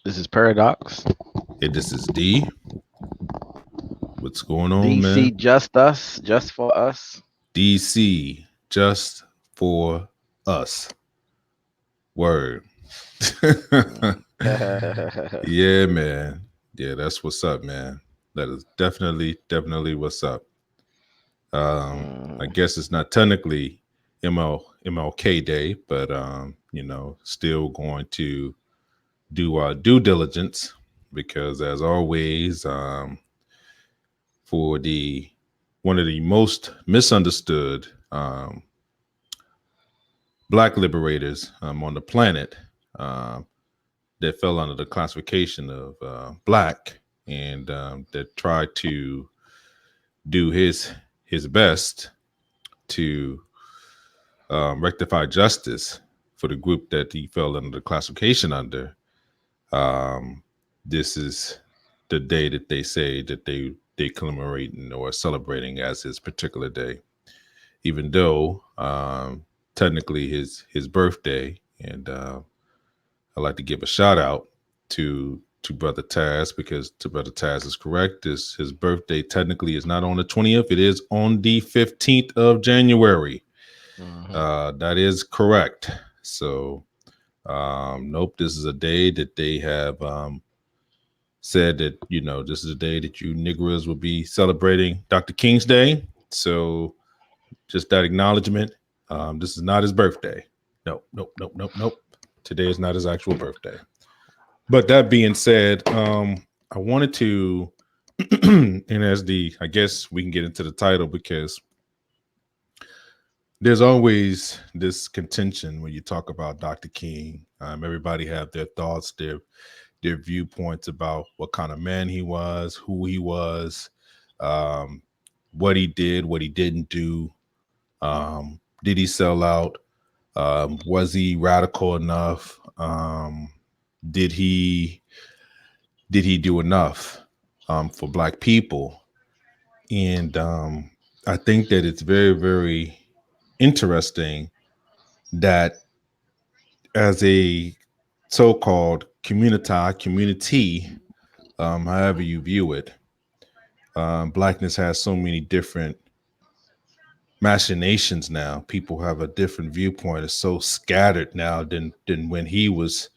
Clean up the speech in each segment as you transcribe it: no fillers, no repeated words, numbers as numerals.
This is Paradox. Hey, this is D. What's going on, DC, man? just us, just for us. DC, just for us. Word. Mm. Yeah, man. Yeah, that's what's up, man. That is definitely what's up. I Mm. guess it's not technically MLK Day, but still going to do our due diligence because, as always, for the one of the most misunderstood black liberators on the planet um, that fell under the classification of black and that tried to do his best to rectify justice for the group that he fell under the classification under. Um, this is the day that they say that they commemorating or celebrating as his particular day, even though technically his birthday. And I'd like to give a shout out to Brother Taz because to Brother Taz is correct. His birthday technically is not on the 20th; it is on the 15th of January. Mhm. That is correct. So, nope, this is a day that they have said that this is a day that you Negroes will be celebrating Dr. King's Day. So, just that acknowledgement. This is not his birthday. Nope, nope, nope, nope, nope. Today is not his actual birthday. But that being said, I wanted to, and as I guess we can get into the title because there's always this contention when you talk about Dr. King. Everybody have their thoughts, their viewpoints about what kind of man he was, who he was, um, what he did, what he didn't do. Did he sell out? Was he radical enough? Did he did he do enough for Black people? And I think that it's very interesting that as a so-called community, however you view it, Blackness has so many different machinations now. People have a different viewpoint. It's so scattered now than when he was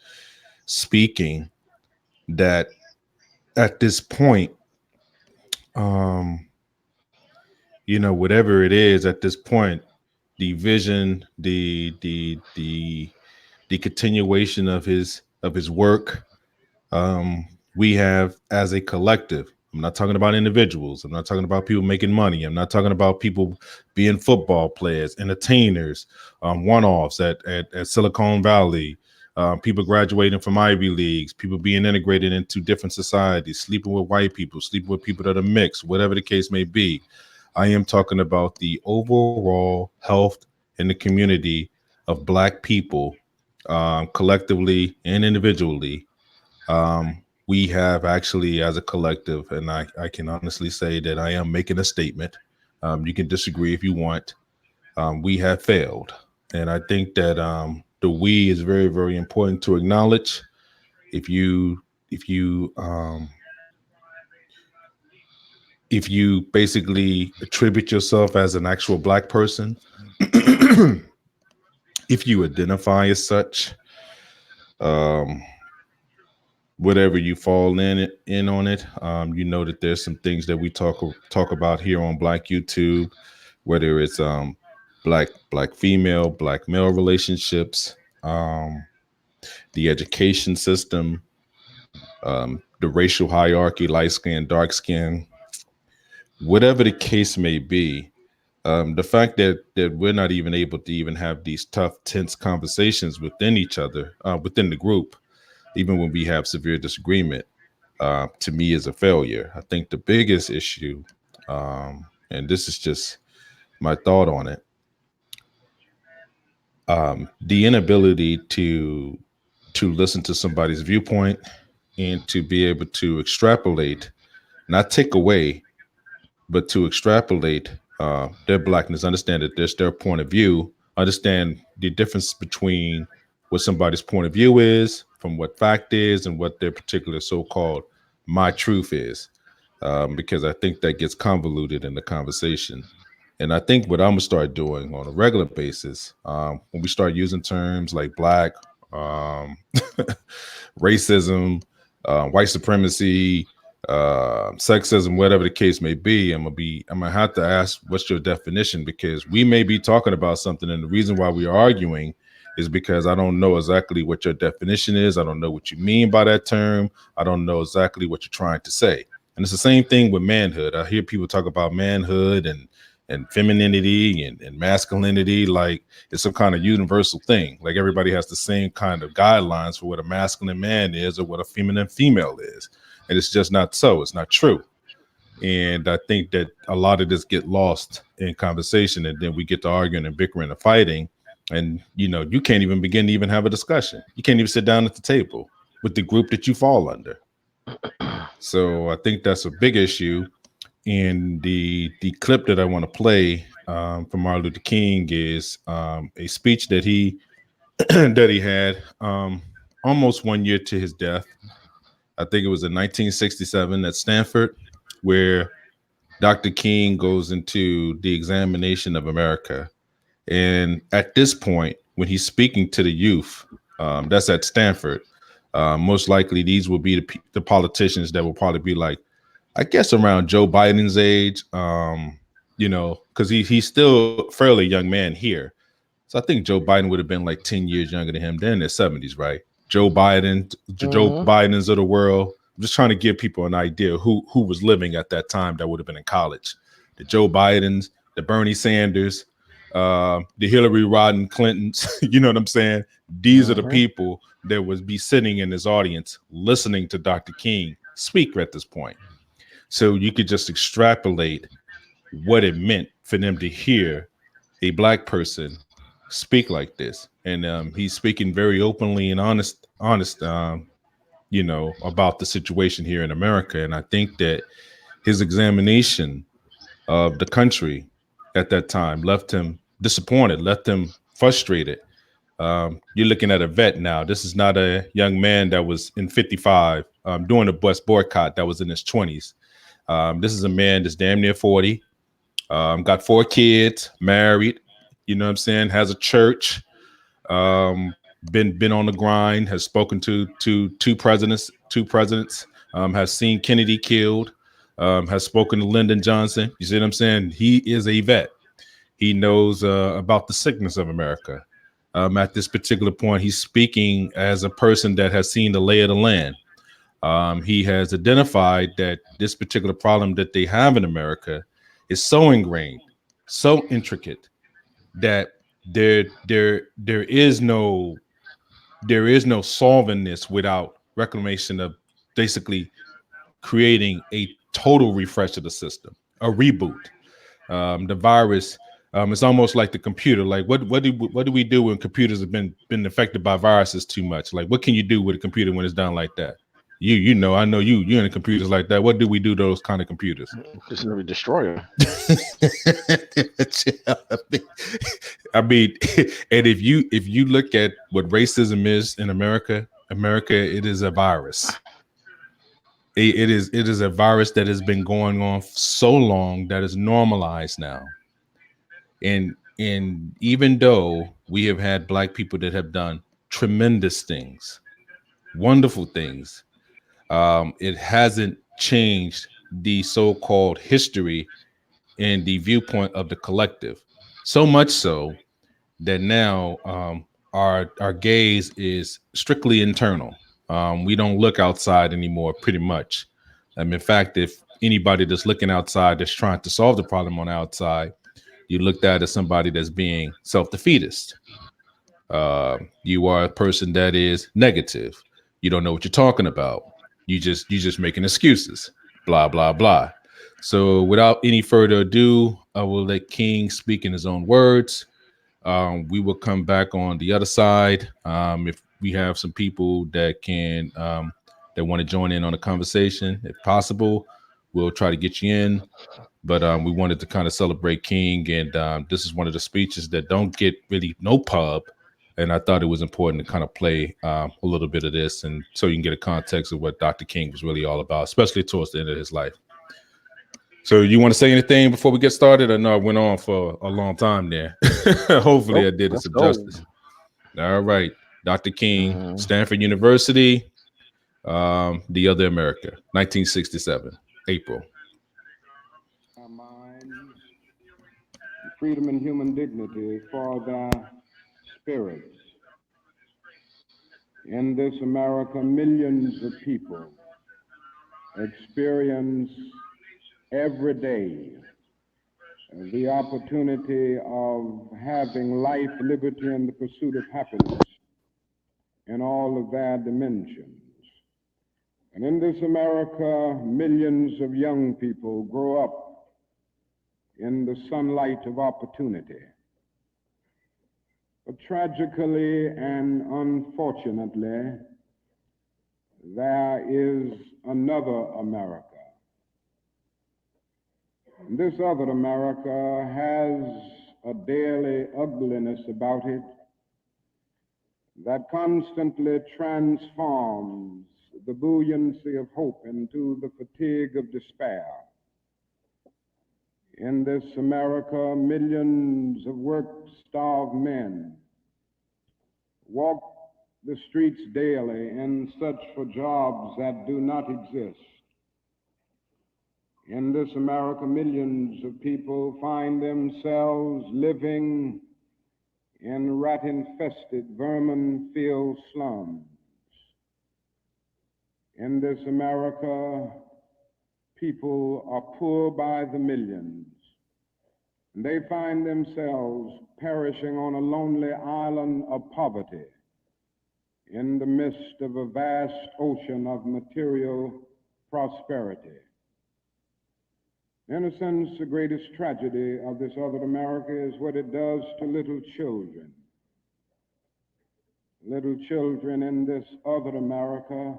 speaking that at this point, um, whatever it is at this point, the vision, the continuation of his work, we have as a collective. I'm not talking about individuals. I'm not talking about people making money. I'm not talking about people being football players, entertainers, one-offs at Silicon Valley, people graduating from Ivy Leagues, people being integrated into different societies, sleeping with white people, sleeping with people that are mixed, whatever the case may be. I am talking about the overall health in the community of Black people, collectively and individually. We have actually, as a collective, and I can honestly say that I am making a statement. You can disagree if you want. We have failed, and I think that the we is very important to acknowledge. If you if you um, if you basically attribute yourself as an actual Black person, if you identify as such, um, whatever you fall in on it, you know that there's some things that we talk about here on Black YouTube, whether it's black female, black male relationships, the education system, the racial hierarchy, light skin, dark skin, whatever the case may be. The fact that we're not even able to even have these tough, tense conversations within each other, within the group, even when we have severe disagreement, to me is a failure. I think the biggest issue, and this is just my thought on it, the inability to listen to somebody's viewpoint and to be able to extrapolate, not take away, but to extrapolate their Blackness, understand that there's their point of view, understand the difference between what somebody's point of view is, from what fact is, and what their particular so-called my truth is, because I think that gets convoluted in the conversation. And I think what I'm gonna start doing on a regular basis, when we start using terms like black, um, racism, white supremacy, sexism, whatever the case may be, I'm gonna have to ask, what's your definition? Because we may be talking about something, and the reason why we are arguing is because I don't know exactly what your definition is. I don't know what you mean by that term. I don't know exactly what you're trying to say. And it's the same thing with manhood. I hear people talk about manhood and femininity and masculinity like it's some kind of universal thing. Like everybody has the same kind of guidelines for what a masculine man is or what a feminine female is. And it's just not so. It's not true. And I think that a lot of this get lost in conversation, and then we get to arguing and bickering and fighting. And you can't even begin to even have a discussion. You can't even sit down at the table with the group that you fall under. So I think that's a big issue. And the clip that I want to play from Martin Luther King is a speech that he that he had almost 1 year to his death. I think it was in 1967 at Stanford, where Dr. King goes into the examination of America. And at this point, when he's speaking to the youth, that's at Stanford, most likely these will be the politicians that will probably be like, I guess around Joe Biden's age, because he's still a fairly young man here. So I think Joe Biden would have been like 10 years younger than him. They're in their 70s, right? Joe Mm-hmm. Biden's of the world. I'm just trying to give people an idea who was living at that time that would have been in college. The Joe Bidens, the Bernie Sanders, the Hillary Rodham Clintons. You know what I'm saying? These are the Mm-hmm. people that would be sitting in this audience listening to Dr. King speak at this point. So you could just extrapolate what it meant for them to hear a black person speak like this. And he's speaking very openly and honest, about the situation here in America. And I think that his examination of the country at that time left him disappointed, left him frustrated. You're looking at a vet now. This is not a young man that was in 55 doing a bus boycott that was in his 20s. This is a man that's damn near 40, got 4 kids, married, you know what I'm saying, has a church, been on the grind, has spoken to two presidents, has seen Kennedy killed, has spoken to Lyndon Johnson. You see what I'm saying? He is a vet. He knows about the sickness of America. At this particular point, he's speaking as a person that has seen the lay of the land. He has identified that this particular problem that they have in America is so ingrained, so intricate that there is no solving this without reclamation of basically creating a total refresh of the system, a reboot. The virus, it's almost like the computer. Like what do we do when computers have been affected by viruses too much? Like what can you do with a computer when it's done like that? I know you're in computers like that. What do we do to those kind of computers? Just gonna destroy them. I mean, and if you look at what racism is in America, it is a virus. It is a virus that has been going on so long that is normalized now. And even though we have had black people that have done tremendous things, wonderful things, it hasn't changed the so-called history and the viewpoint of the collective. So much so that now our gaze is strictly internal. We don't look outside anymore, pretty much. In fact, if anybody that's looking outside that's trying to solve the problem on the outside, you looked at as somebody that's being self-defeatist. You are a person that is negative. You don't know what you're talking about. You just making excuses. Blah blah blah. So without any further ado, I will let King speak in his own words. We will come back on the other side. If we have some people that want to join in on the conversation, if possible, we'll try to get you in. But we wanted to kind of celebrate King, and this is one of the speeches that don't get really no pub And I thought it was important to kind of play a little bit of this, and so you can get a context of what Dr. King was really all about, especially towards the end of his life. So you want to say anything before we get started? I know I went on for a long time there. Hopefully Nope, I did it let's some go. justice. All right. Dr. King, Mhm. Stanford University, The Other America, 1967, April. Our minds, freedom and human dignity for their spirits. In this America, millions of people experience every day the opportunity of having life, liberty, and the pursuit of happiness in all of their dimensions. And in this America, millions of young people grow up in the sunlight of opportunity. But tragically and unfortunately, there is another America. And this other America has a daily ugliness about it that constantly transforms the buoyancy of hope into the fatigue of despair. In this America, millions of work-starved men walk the streets daily in search for jobs that do not exist. In this America, millions of people find themselves living in rat-infested, vermin-filled slums. In this America, people are poor by the millions. And they find themselves perishing on a lonely island of poverty in the midst of a vast ocean of material prosperity. In a sense, the greatest tragedy of this other America is what it does to little children. Little children in this other America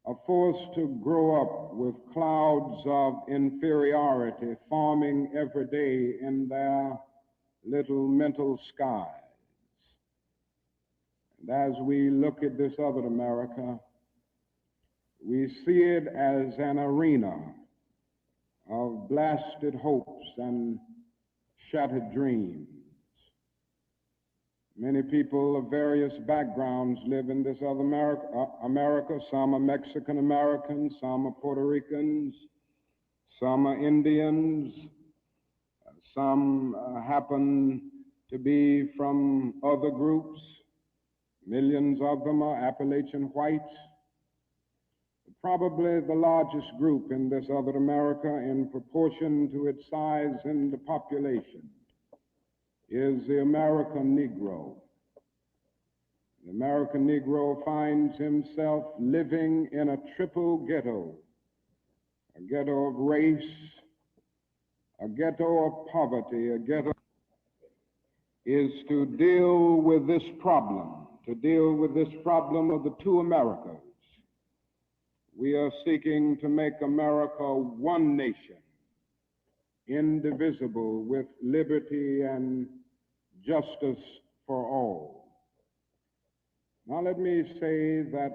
are forced to grow up with clouds of inferiority forming every day in their little mental skies. And as we look at this other America, we see it as an arena of blasted hopes and shattered dreams. Many people of various backgrounds live in this other America. Some are Mexican Americans, some are Puerto Ricans, some are Indians, some happen to be from other groups. Millions of them are Appalachian whites. Probably the largest group in this other America in proportion to its size in the population is the American Negro. The American Negro finds himself living in a triple ghetto, a ghetto of race, a ghetto of poverty, a ghetto is to deal with this problem, of the two Americas. We are seeking to make America one nation, indivisible, with liberty and justice for all. Now let me say that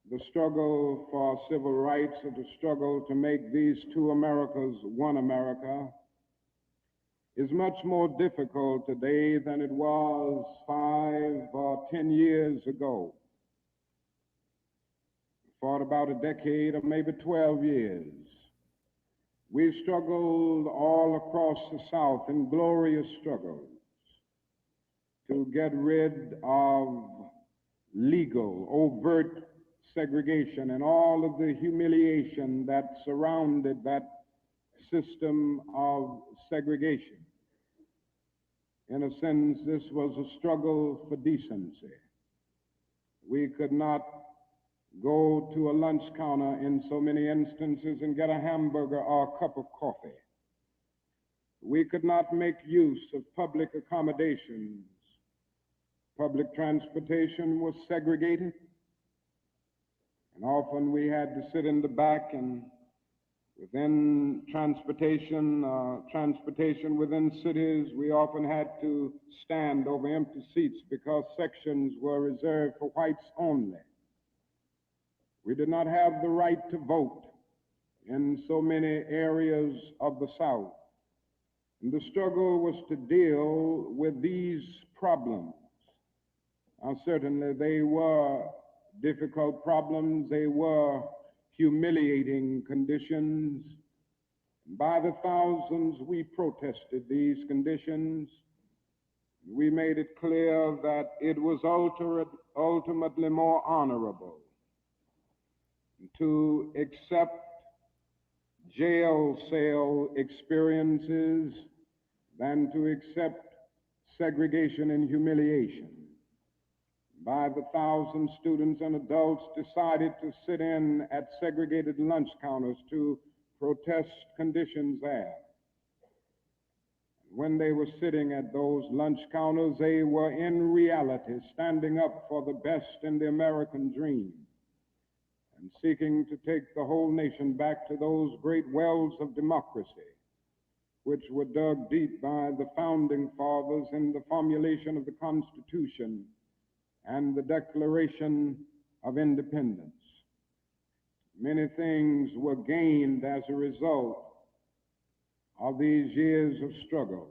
the struggle for civil rights, or the struggle to make these two Americas one America, is much more difficult today than it was 5 or 10 years ago. For about a decade or maybe 12 years, we struggled all across the South in glorious struggles to get rid of legal, overt segregation and all of the humiliation that surrounded that system of segregation. In a sense, this was a struggle for decency. We could not go to a lunch counter in so many instances and get a hamburger or a cup of coffee. We could not make use of public accommodations. Public transportation was segregated, and often we had to sit in the back and Within transportation within cities, we often had to stand over empty seats because sections were reserved for whites only. We did not have the right to vote in so many areas of the South. And the struggle was to deal with these problems. Now, certainly they were difficult problems. They were humiliating conditions. By the thousands, we protested these conditions. We made it clear that it was ultimately more honorable to accept jail cell experiences than to accept segregation and humiliation. By the thousands, students and adults decided to sit in at segregated lunch counters to protest conditions there. When they were sitting at those lunch counters, they were in reality standing up for the best in the American dream and seeking to take the whole nation back to those great wells of democracy which were dug deep by the founding fathers in the formulation of the Constitution and the Declaration of Independence. Many things were gained as a result of these years of struggle.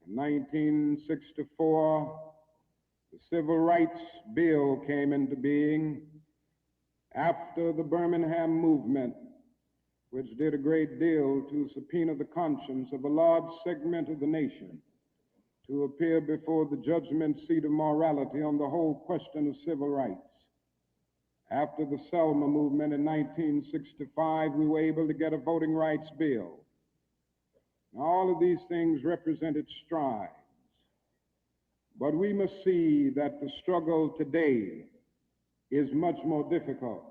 In 1964, the Civil Rights Bill came into being after the Birmingham movement, which did a great deal to subpoena the conscience of a large segment of the nation to appear before the judgment seat of morality on the whole question of civil rights. After the Selma movement in 1965, we were able to get a voting rights bill. Now, all of these things represented strides, but we must see that the struggle today is much more difficult.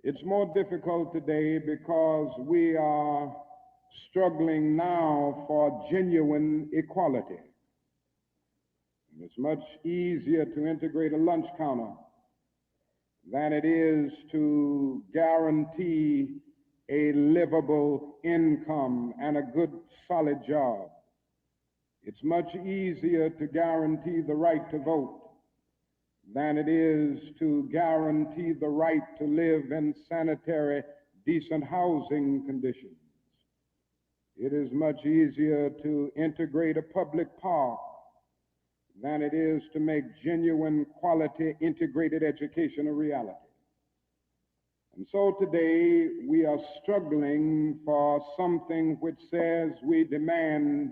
It's more difficult today because we are struggling now for genuine equality. It's much easier to integrate a lunch counter than it is to guarantee a livable income and a good, solid job. It's much easier to guarantee the right to vote than it is to guarantee the right to live in sanitary, decent housing conditions. It is much easier to integrate a public park than it is to make genuine, quality, integrated education a reality. And so today we are struggling for something which says we demand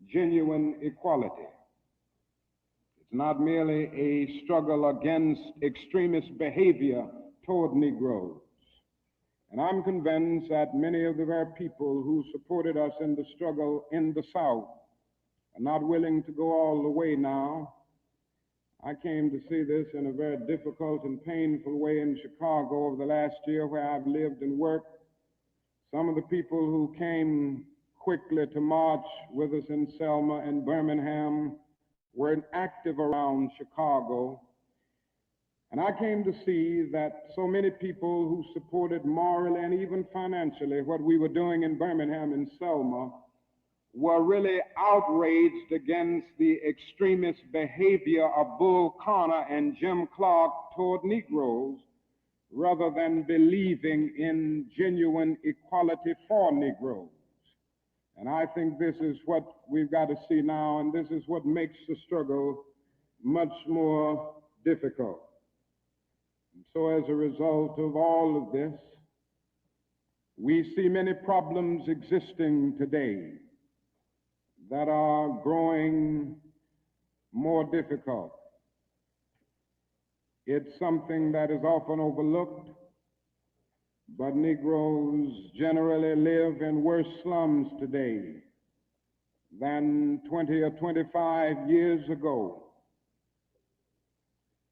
genuine equality. It's not merely a struggle against extremist behavior toward Negroes. And I'm convinced that many of the very people who supported us in the struggle in the South are not willing to go all the way now. I came to see this in a very difficult and painful way in Chicago over the last year where I've lived and worked. Some of the people who came quickly to march with us in Selma and Birmingham were active around Chicago. And I came to see that so many people who supported morally and even financially what we were doing in Birmingham and Selma were really outraged against the extremist behavior of Bull Connor and Jim Clark toward Negroes, rather than believing in genuine equality for Negroes. And I think this is what we've got to see now, and this is what makes the struggle much more difficult. And so as a result of all of this, we see many problems existing today that are growing more difficult. It's something that is often overlooked, but Negroes generally live in worse slums today than 20 or 25 years ago.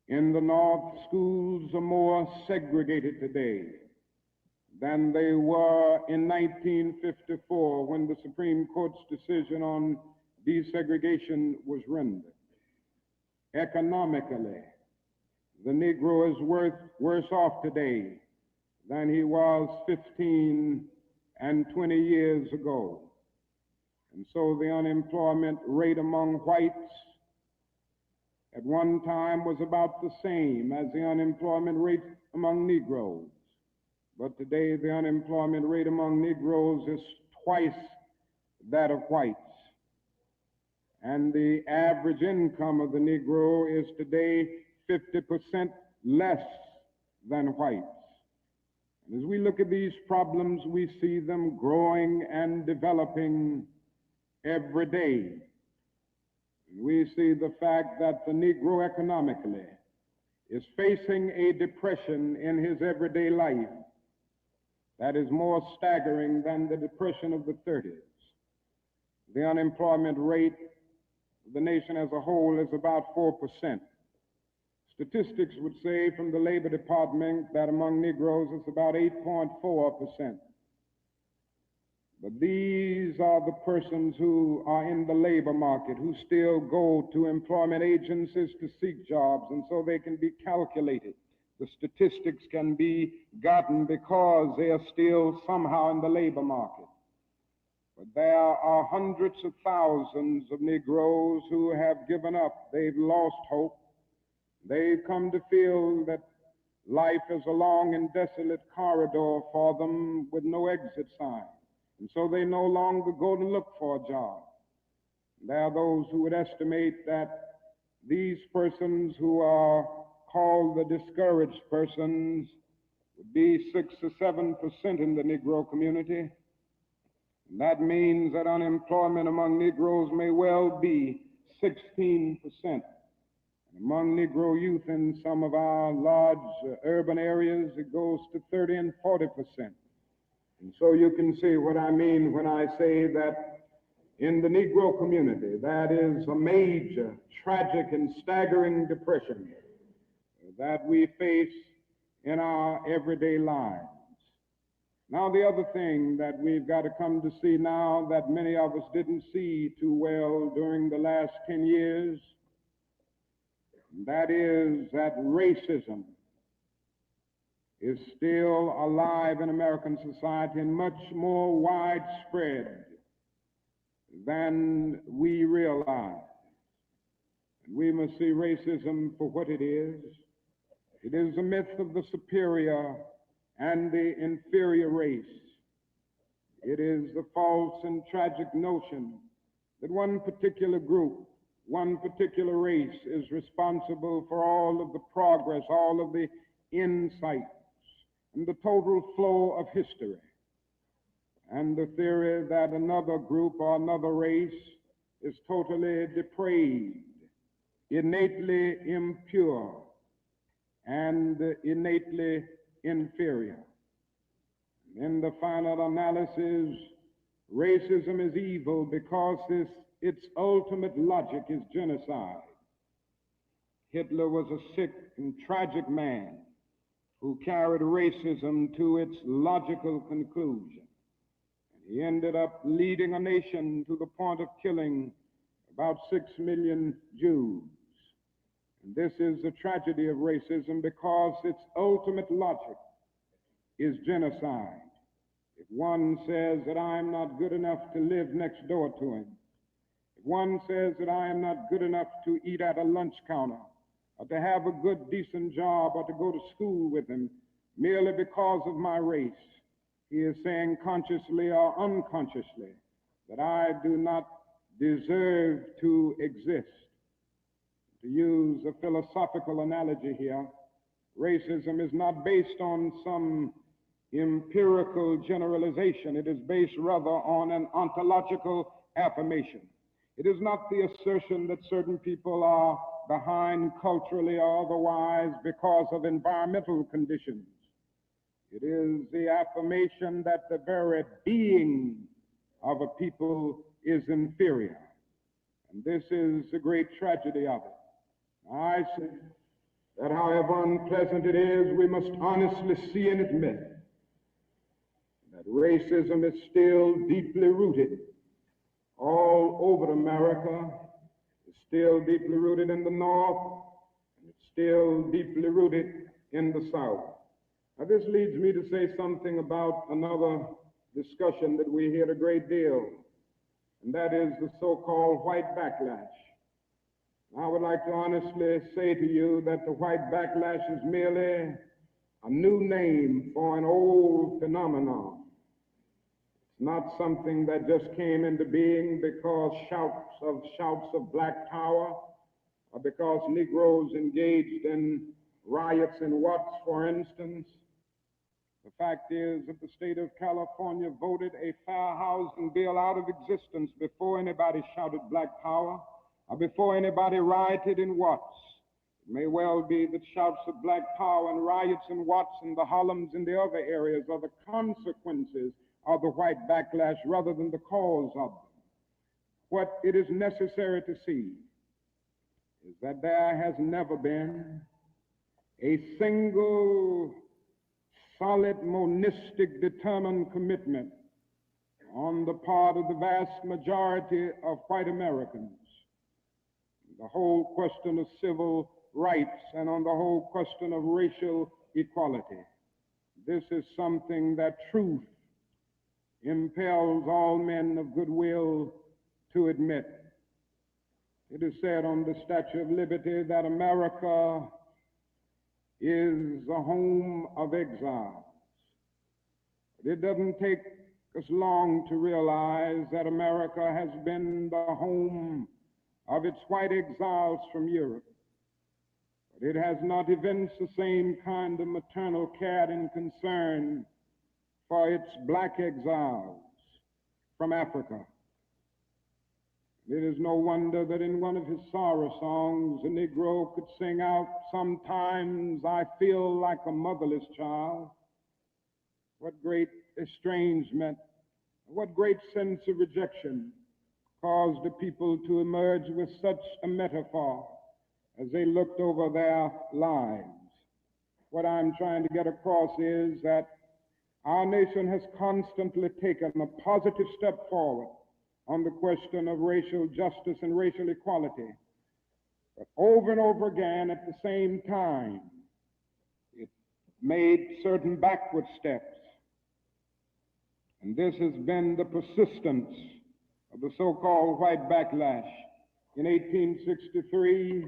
In the North, schools are more segregated today than they were in 1954 when the Supreme Court's decision on desegregation was rendered. Economically, the Negro is worse off today than he was 15 and 20 years ago. And so the unemployment rate among whites at one time was about the same as the unemployment rate among Negroes. But today the unemployment rate among Negroes is twice that of whites. And the average income of the Negro is today 50% less than whites. And as we look at these problems, we see them growing and developing every day. We see the fact that the Negro economically is facing a depression in his everyday life that is more staggering than the depression of the 30s. The unemployment rate of the nation as a whole is about 4%. Statistics would say from the Labor Department that among Negroes it's about 8.4%. But these are the persons who are in the labor market, who still go to employment agencies to seek jobs, and so they can be calculated. The statistics can be gotten because they are still somehow in the labor market. But there are hundreds of thousands of Negroes who have given up. They've lost hope. They've come to feel that life is a long and desolate corridor for them with no exit sign. And so they no longer go to look for a job. There are those who would estimate that these persons who are called the discouraged persons would be 6 or 7% in the Negro community. And that means that unemployment among Negroes may well be 16%. And among Negro youth in some of our large urban areas, it goes to 30 and 40%. And so you can see what I mean when I say that in the Negro community, that is a major, tragic, and staggering depression that we face in our everyday lives. Now, the other thing that we've got to come to see now that many of us didn't see too well during the last 10 years, that is that racism is still alive in American society and much more widespread than we realize. And we must see racism for what it is. It is a myth of the superior and the inferior race. It is the false and tragic notion that one particular group, one particular race is responsible for all of the progress, all of the insights, and the total flow of history. And the theory that another group or another race is totally depraved, innately impure, and innately inferior. In the final analysis, racism is evil because its ultimate logic is genocide. Hitler was a sick and tragic man who carried racism to its logical conclusion. And he ended up leading a nation to the point of killing about 6 million Jews. And this is the tragedy of racism because its ultimate logic is genocide. If one says that I am not good enough to live next door to him, if one says that I am not good enough to eat at a lunch counter, or to have a good, decent job, or to go to school with him merely because of my race, he is saying consciously or unconsciously that I do not deserve to exist. To use a philosophical analogy here, racism is not based on some empirical generalization. It is based rather on an ontological affirmation. It is not the assertion that certain people are behind culturally or otherwise because of environmental conditions. It is the affirmation that the very being of a people is inferior. And this is the great tragedy of it. I say that however unpleasant it is, we must honestly see and admit that racism is still deeply rooted all over America. It's still deeply rooted in the North, and it's still deeply rooted in the South. Now, this leads me to say something about another discussion that we hear a great deal, and that is the so-called white backlash. I would like to honestly say to you that the white backlash is merely a new name for an old phenomenon. It's not something that just came into being because shouts of black power, or because Negroes engaged in riots in Watts, for instance. The fact is that the state of California voted a fair housing bill out of existence before anybody shouted black power or before anybody rioted in Watts. It may well be that shouts of black power and riots in Watts and the Harlems and the other areas are the consequences of the white backlash rather than the cause of them. What it is necessary to see is that there has never been a single solid, monistic, determined commitment on the part of the vast majority of white Americans. The whole question of civil rights and on the whole question of racial equality. This is something that truth impels all men of goodwill to admit. It is said on the Statue of Liberty that America is a home of exiles. But it doesn't take us long to realize that America has been the home of its white exiles from Europe. But it has not evinced the same kind of maternal care and concern for its black exiles from Africa. It is no wonder that in one of his sorrow songs, a Negro could sing out, "Sometimes I feel like a motherless child." What great estrangement, what great sense of rejection caused the people to emerge with such a metaphor as they looked over their lives. What I'm trying to get across is that our nation has constantly taken a positive step forward on the question of racial justice and racial equality. But over and over again, at the same time, it made certain backward steps. And this has been the persistence of the so-called white backlash. In 1863,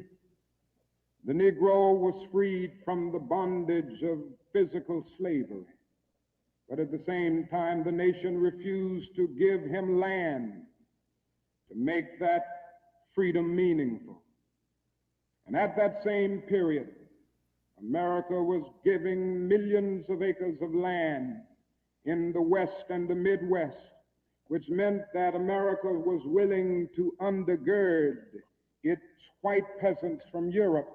the Negro was freed from the bondage of physical slavery. But at the same time, the nation refused to give him land to make that freedom meaningful. And at that same period, America was giving millions of acres of land in the West and the Midwest, which meant that America was willing to undergird its white peasants from Europe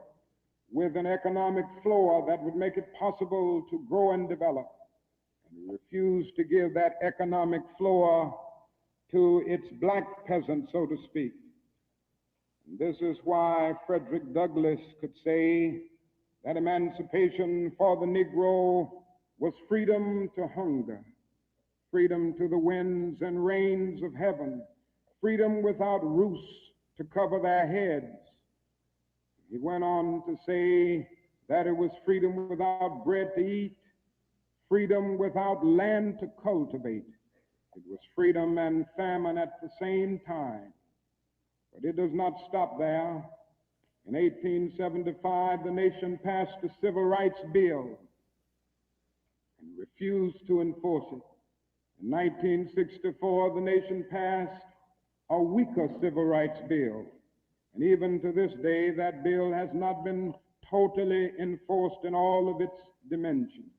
with an economic floor that would make it possible to grow and develop, and refused to give that economic floor to its black peasants, so to speak. And this is why Frederick Douglass could say that emancipation for the Negro was freedom to hunger, freedom to the winds and rains of heaven, freedom without roofs to cover their heads. He went on to say that it was freedom without bread to eat, freedom without land to cultivate. It was freedom and famine at the same time. But it does not stop there. In 1875, the nation passed the Civil Rights Bill and refused to enforce it. In 1964, the nation passed a weaker Civil Rights Bill. And even to this day, that bill has not been totally enforced in all of its dimensions.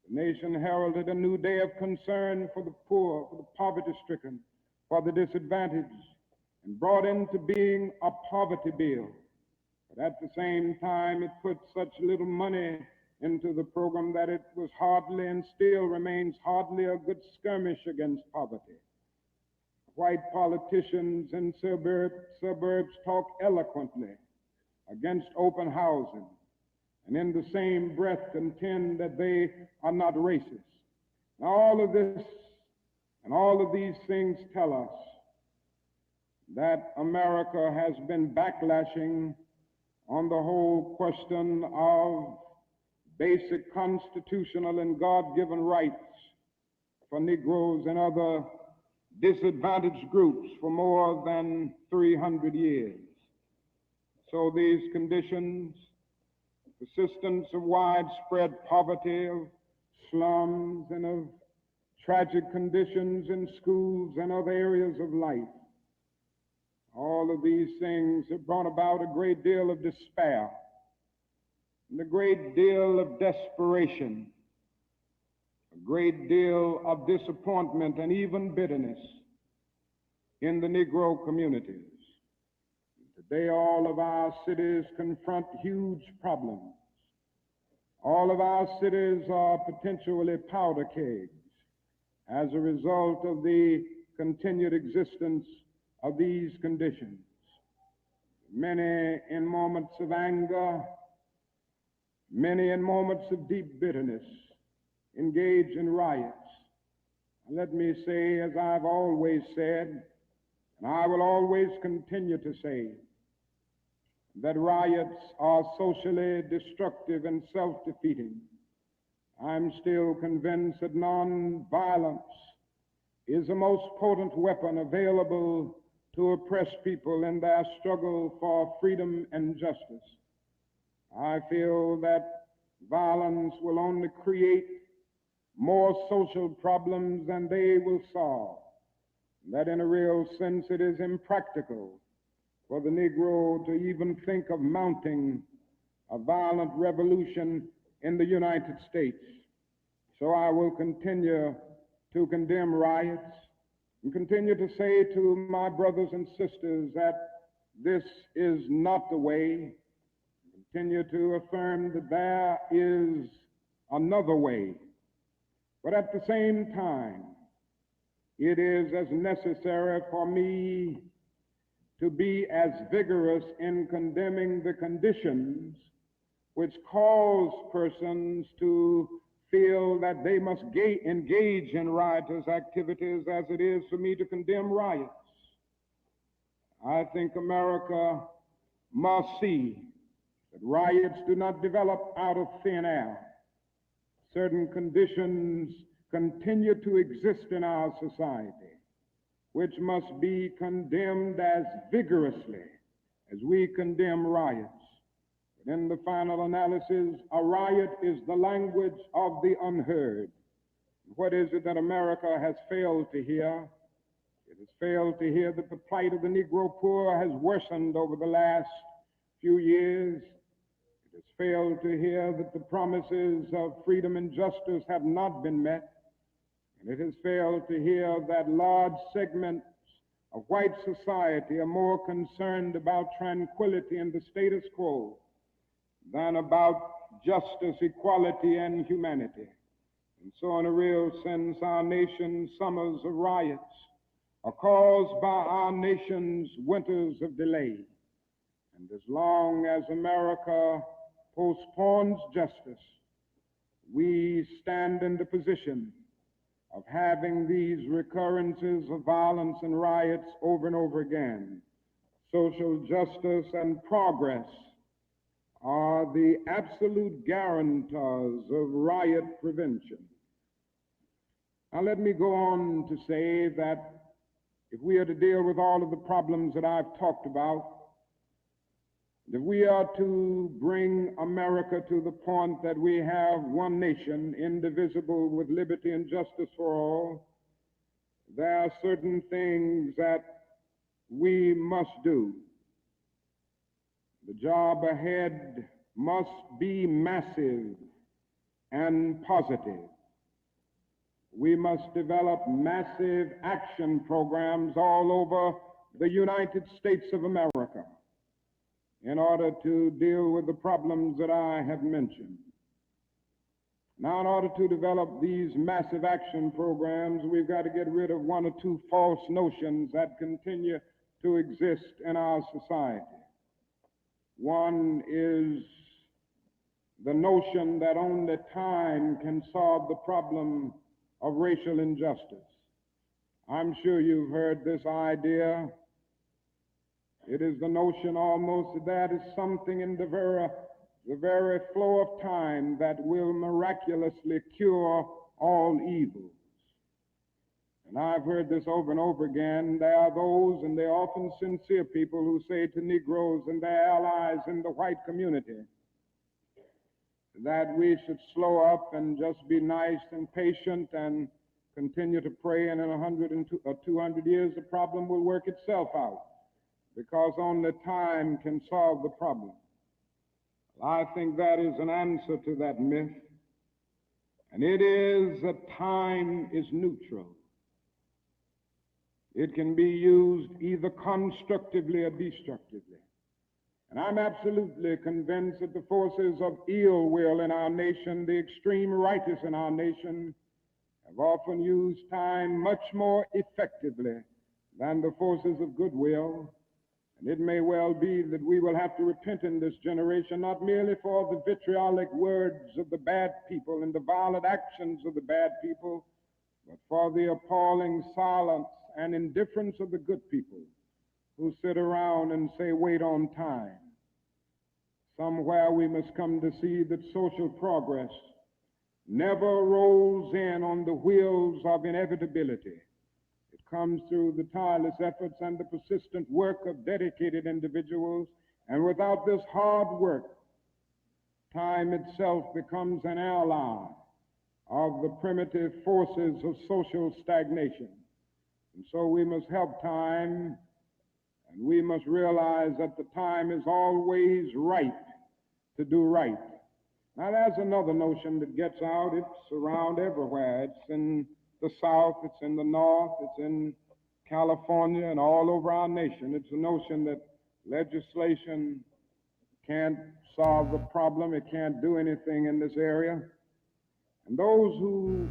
The nation heralded a new day of concern for the poor, for the poverty-stricken, for the disadvantaged, and brought into being a poverty bill. But at the same time, it put such little money into the program that it was hardly and still remains hardly a good skirmish against poverty. White politicians in suburbs talk eloquently against open housing, and in the same breath contend that they are not racist. Now, all of this and all of these things tell us that America has been backlashing on the whole question of basic constitutional and God-given rights for Negroes and other disadvantaged groups for more than 300 years. So these conditions, persistence of widespread poverty, of slums, and of tragic conditions in schools and other areas of life, all of these things have brought about a great deal of despair and a great deal of desperation, a great deal of disappointment and even bitterness in the Negro communities. Today, all of our cities confront huge problems. All of our cities are potentially powder kegs as a result of the continued existence of these conditions. Many in moments of anger, many in moments of deep bitterness, engage in riots. Let me say, as I've always said, and I will always continue to say, that riots are socially destructive and self-defeating. I'm still convinced that nonviolence is the most potent weapon available to oppress people in their struggle for freedom and justice. I feel that violence will only create more social problems than they will solve. That in a real sense it is impractical for the Negro to even think of mounting a violent revolution in the United States. So I will continue to condemn riots and continue to say to my brothers and sisters that this is not the way. Continue to affirm that there is another way. But at the same time, it is as necessary for me to be as vigorous in condemning the conditions which cause persons to feel that they must engage in riotous activities as it is for me to condemn riots. I think America must see that riots do not develop out of thin air. Certain conditions continue to exist in our society, which must be condemned as vigorously as we condemn riots. But in the final analysis, a riot is the language of the unheard. What is it that America has failed to hear? It has failed to hear that the plight of the Negro poor has worsened over the last few years. It has failed to hear that the promises of freedom and justice have not been met. And it has failed to hear that large segments of white society are more concerned about tranquility and the status quo than about justice, equality, and humanity. And so in a real sense, our nation's summers of riots are caused by our nation's winters of delay. And as long as America postpones justice, we stand in the position of having these recurrences of violence and riots over and over again. Social justice and progress are the absolute guarantors of riot prevention. Now let me go on to say that if we are to deal with all of the problems that I've talked about, if we are to bring America to the point that we have one nation, indivisible, with liberty and justice for all, there are certain things that we must do. The job ahead must be massive and positive. We must develop massive action programs all over the United States of America in order to deal with the problems that I have mentioned. Now, in order to develop these massive action programs, we've got to get rid of one or two false notions that continue to exist in our society. One is the notion that only time can solve the problem of racial injustice. I'm sure you've heard this idea. It is the notion almost that there is something in the very the very flow of time that will miraculously cure all evils. And I've heard this over and over again. There are those, and they're often sincere people, who say to Negroes and their allies in the white community that we should slow up and just be nice and patient and continue to pray, and in 100 or 200 years the problem will work itself out, because only time can solve the problem. I think that is an answer to that myth, and it is that time is neutral. It can be used either constructively or destructively. And I'm absolutely convinced that the forces of ill will in our nation, the extreme rightists in our nation, have often used time much more effectively than the forces of goodwill. And it may well be that we will have to repent in this generation, not merely for the vitriolic words of the bad people and the violent actions of the bad people, but for the appalling silence and indifference of the good people who sit around and say, wait on time. Somewhere we must come to see that social progress never rolls in on the wheels of inevitability. It comes through the tireless efforts and the persistent work of dedicated individuals, and without this hard work, time itself becomes an ally of the primitive forces of social stagnation. And so we must help time, and we must realize that the time is always right to do right. Now, there's another notion that gets out. It's around everywhere. It's in the South, it's in the North, it's in California, and all over our nation. It's a notion that legislation can't solve the problem. It can't do anything in this area. And those who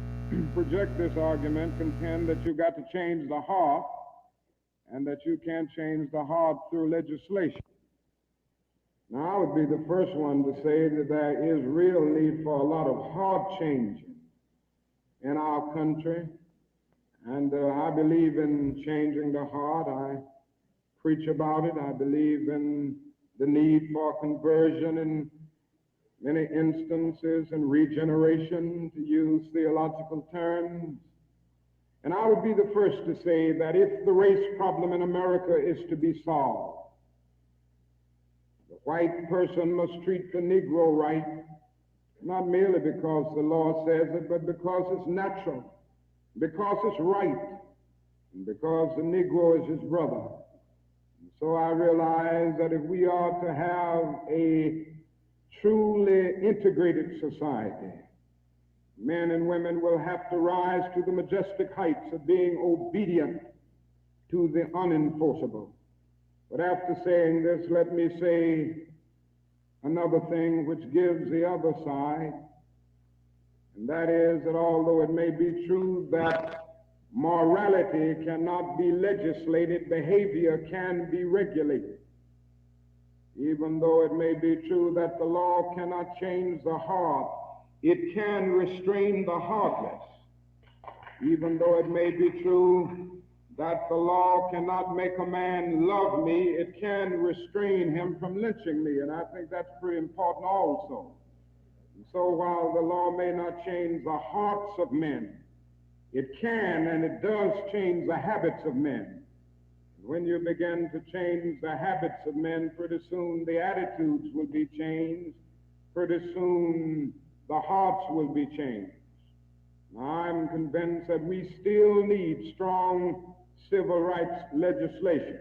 project this argument contend that you've got to change the heart, and that you can't change the heart through legislation. Now, I would be the first one to say that there is real need for a lot of heart changing in our country, and I believe in changing the heart. I preach about it. I believe in the need for conversion in many instances, and regeneration, to use theological terms. And I would be the first to say that if the race problem in America is to be solved, the white person must treat the Negro right, not merely because the law says it, but because it's natural, because it's right, and because the Negro is his brother. And so I realize that if we are to have a truly integrated society, men and women will have to rise to the majestic heights of being obedient to the unenforceable. But after saying this, let me say another thing which gives the other side, and that is that although it may be true that morality cannot be legislated, behavior can be regulated. Even though it may be true that the law cannot change the heart, it can restrain the heartless. Even though it may be true that the law cannot make a man love me, it can restrain him from lynching me, and I think that's pretty important also. And so while the law may not change the hearts of men, it can and it does change the habits of men. When you begin to change the habits of men, pretty soon the attitudes will be changed. Pretty soon the hearts will be changed. Now, I'm convinced that we still need strong civil rights legislation.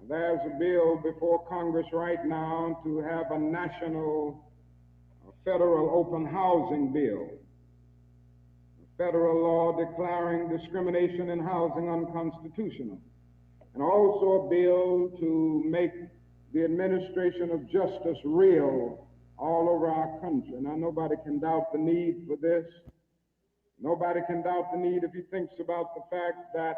There's a bill before Congress right now to have a national federal open housing bill. Federal law declaring discrimination in housing unconstitutional, and also a bill to make the administration of justice real all over our country. Now, nobody can doubt the need for this. Nobody can doubt the need if he thinks about the fact that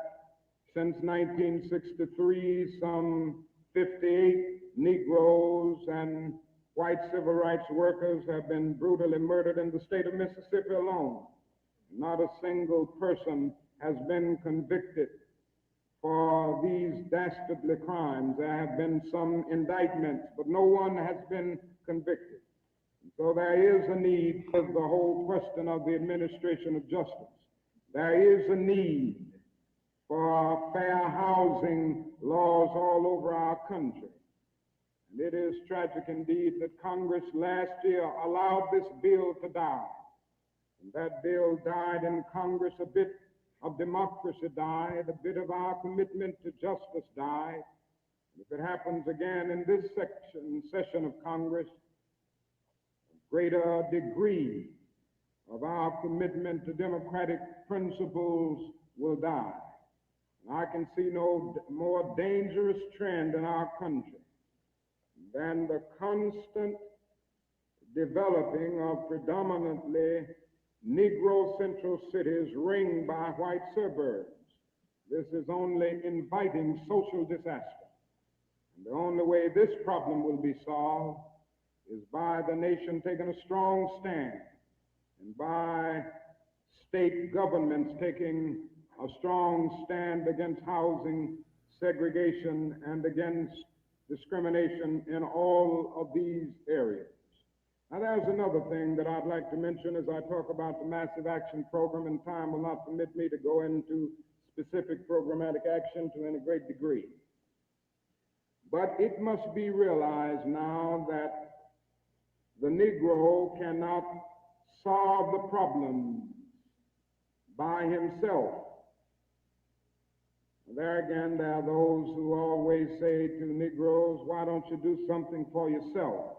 since 1963, some 58 Negroes and white civil rights workers have been brutally murdered in the state of Mississippi alone. Not a single person has been convicted for these dastardly crimes. There have been some indictments, but no one has been convicted. So there is a need for the whole question of the administration of justice. There is a need for fair housing laws all over our country. And it is tragic indeed that Congress last year allowed this bill to die. And that bill died in Congress. A bit of democracy died, a bit of our commitment to justice died. And if it happens again in this session of Congress, a greater degree of our commitment to democratic principles will die. And I can see no more dangerous trend in our country than the constant developing of predominantly Negro central cities ringed by white suburbs. This is only inviting social disaster. And the only way this problem will be solved is by the nation taking a strong stand and by state governments taking a strong stand against housing segregation and against discrimination in all of these areas. Now, there's another thing that I'd like to mention as I talk about the Massive Action Program, and time will not permit me to go into specific programmatic action to any great degree. But it must be realized now that the Negro cannot solve the problem by himself. There again, there are those who always say to Negroes, why don't you do something for yourself?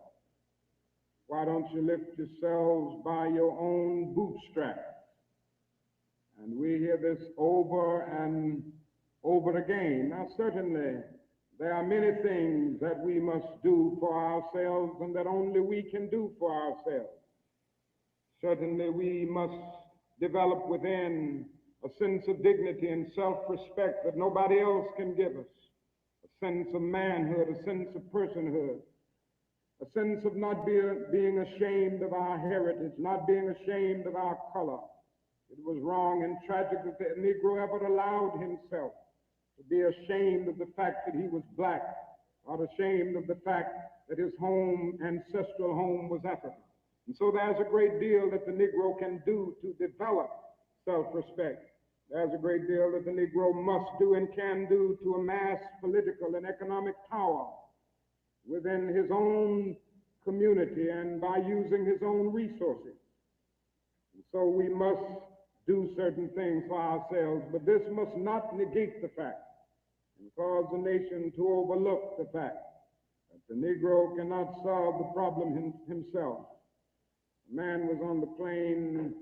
Why don't you lift yourselves by your own bootstraps? And we hear this over and over again. Now, certainly, there are many things that we must do for ourselves and that only we can do for ourselves. Certainly, we must develop within a sense of dignity and self-respect that nobody else can give us, a sense of manhood, a sense of personhood, a sense of not being ashamed of our heritage, not being ashamed of our color. It was wrong and tragic that the Negro ever allowed himself to be ashamed of the fact that he was black, or ashamed of the fact that his home, ancestral home, was Africa. And so there's a great deal that the Negro can do to develop self-respect. There's a great deal that the Negro must do and can do to amass political and economic power within his own community and by using his own resources. And so we must do certain things for ourselves, but this must not negate the fact and cause the nation to overlook the fact that the Negro cannot solve the problem himself. A man was on the plane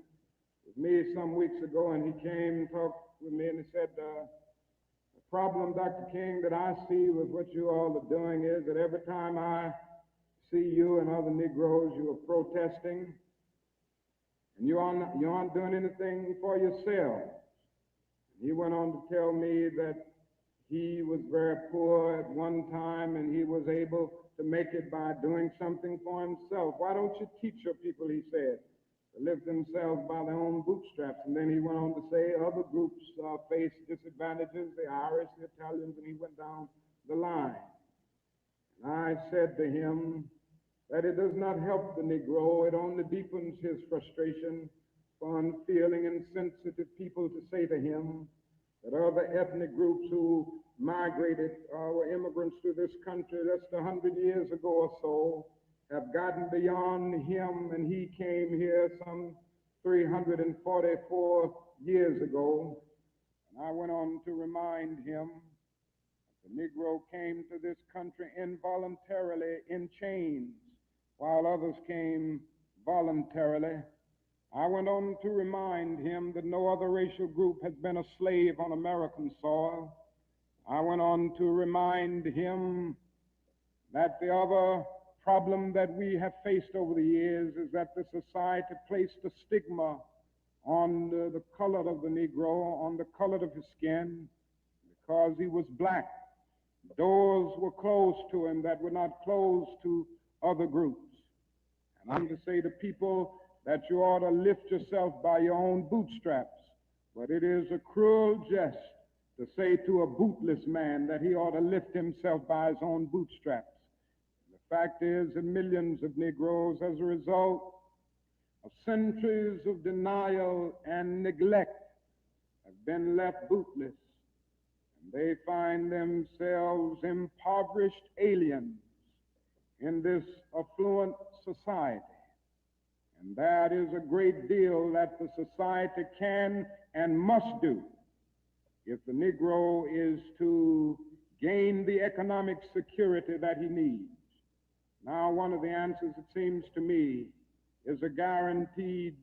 with me some weeks ago, and he came and talked with me, and he said, the problem, Dr. King, that I see with what you all are doing is that every time I see you and other Negroes, you are protesting, and you aren't doing anything for yourself. He went on to tell me that he was very poor at one time, and he was able to make it by doing something for himself. Why don't you teach your people, he said, to lift themselves by their own bootstraps? And then he went on to say other groups face disadvantages, the Irish, the Italians, and he went down the line. And I said to him that it does not help the Negro, it only deepens his frustration for unfeeling and sensitive people to say to him that other ethnic groups who migrated were immigrants to this country just 100 years ago or so have gotten beyond him, and he came here some 344 years ago. And I went on to remind him that the Negro came to this country involuntarily in chains, while others came voluntarily. I went on to remind him that no other racial group has been a slave on American soil. I went on to remind him that the other problem that we have faced over the years is that the society placed a stigma on the color of the Negro, on the color of his skin, because he was black. Doors were closed to him that were not closed to other groups. And I'm to say to people that you ought to lift yourself by your own bootstraps, but it is a cruel jest to say to a bootless man that he ought to lift himself by his own bootstraps. The fact is that millions of Negroes, as a result of centuries of denial and neglect, have been left bootless, and they find themselves impoverished aliens in this affluent society. And that is a great deal that the society can and must do if the Negro is to gain the economic security that he needs. Now, one of the answers, it seems to me, is a guaranteed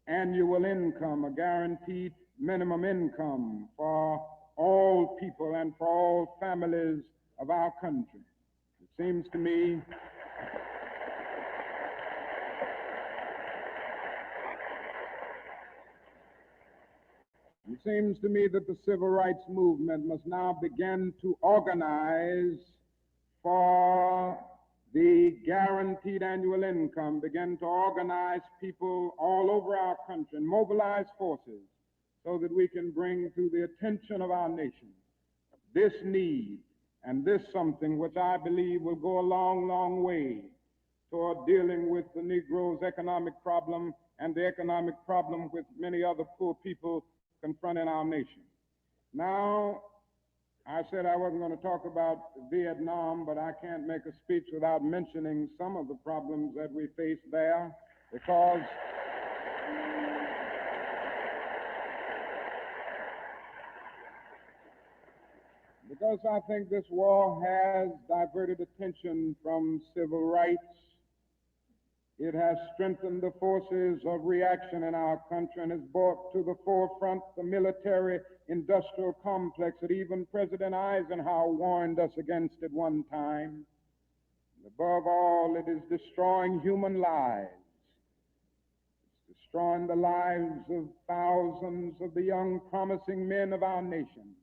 annual income, a guaranteed minimum income for all people and for all families of our country. It seems to me that the civil rights movement must now begin to organize for the guaranteed annual income, begin to organize people all over our country and mobilize forces so that we can bring to the attention of our nation this need and this something which I believe will go a long, long way toward dealing with the Negro's economic problem and the economic problem with many other poor people confronting our nation. Now, I said I wasn't going to talk about Vietnam, but I can't make a speech without mentioning some of the problems that we face there, because I think this war has diverted attention from civil rights. It has strengthened the forces of reaction in our country and has brought to the forefront the military-industrial complex that even President Eisenhower warned us against at one time. And above all, it is destroying human lives. It's destroying the lives of thousands of the young, promising men of our nation,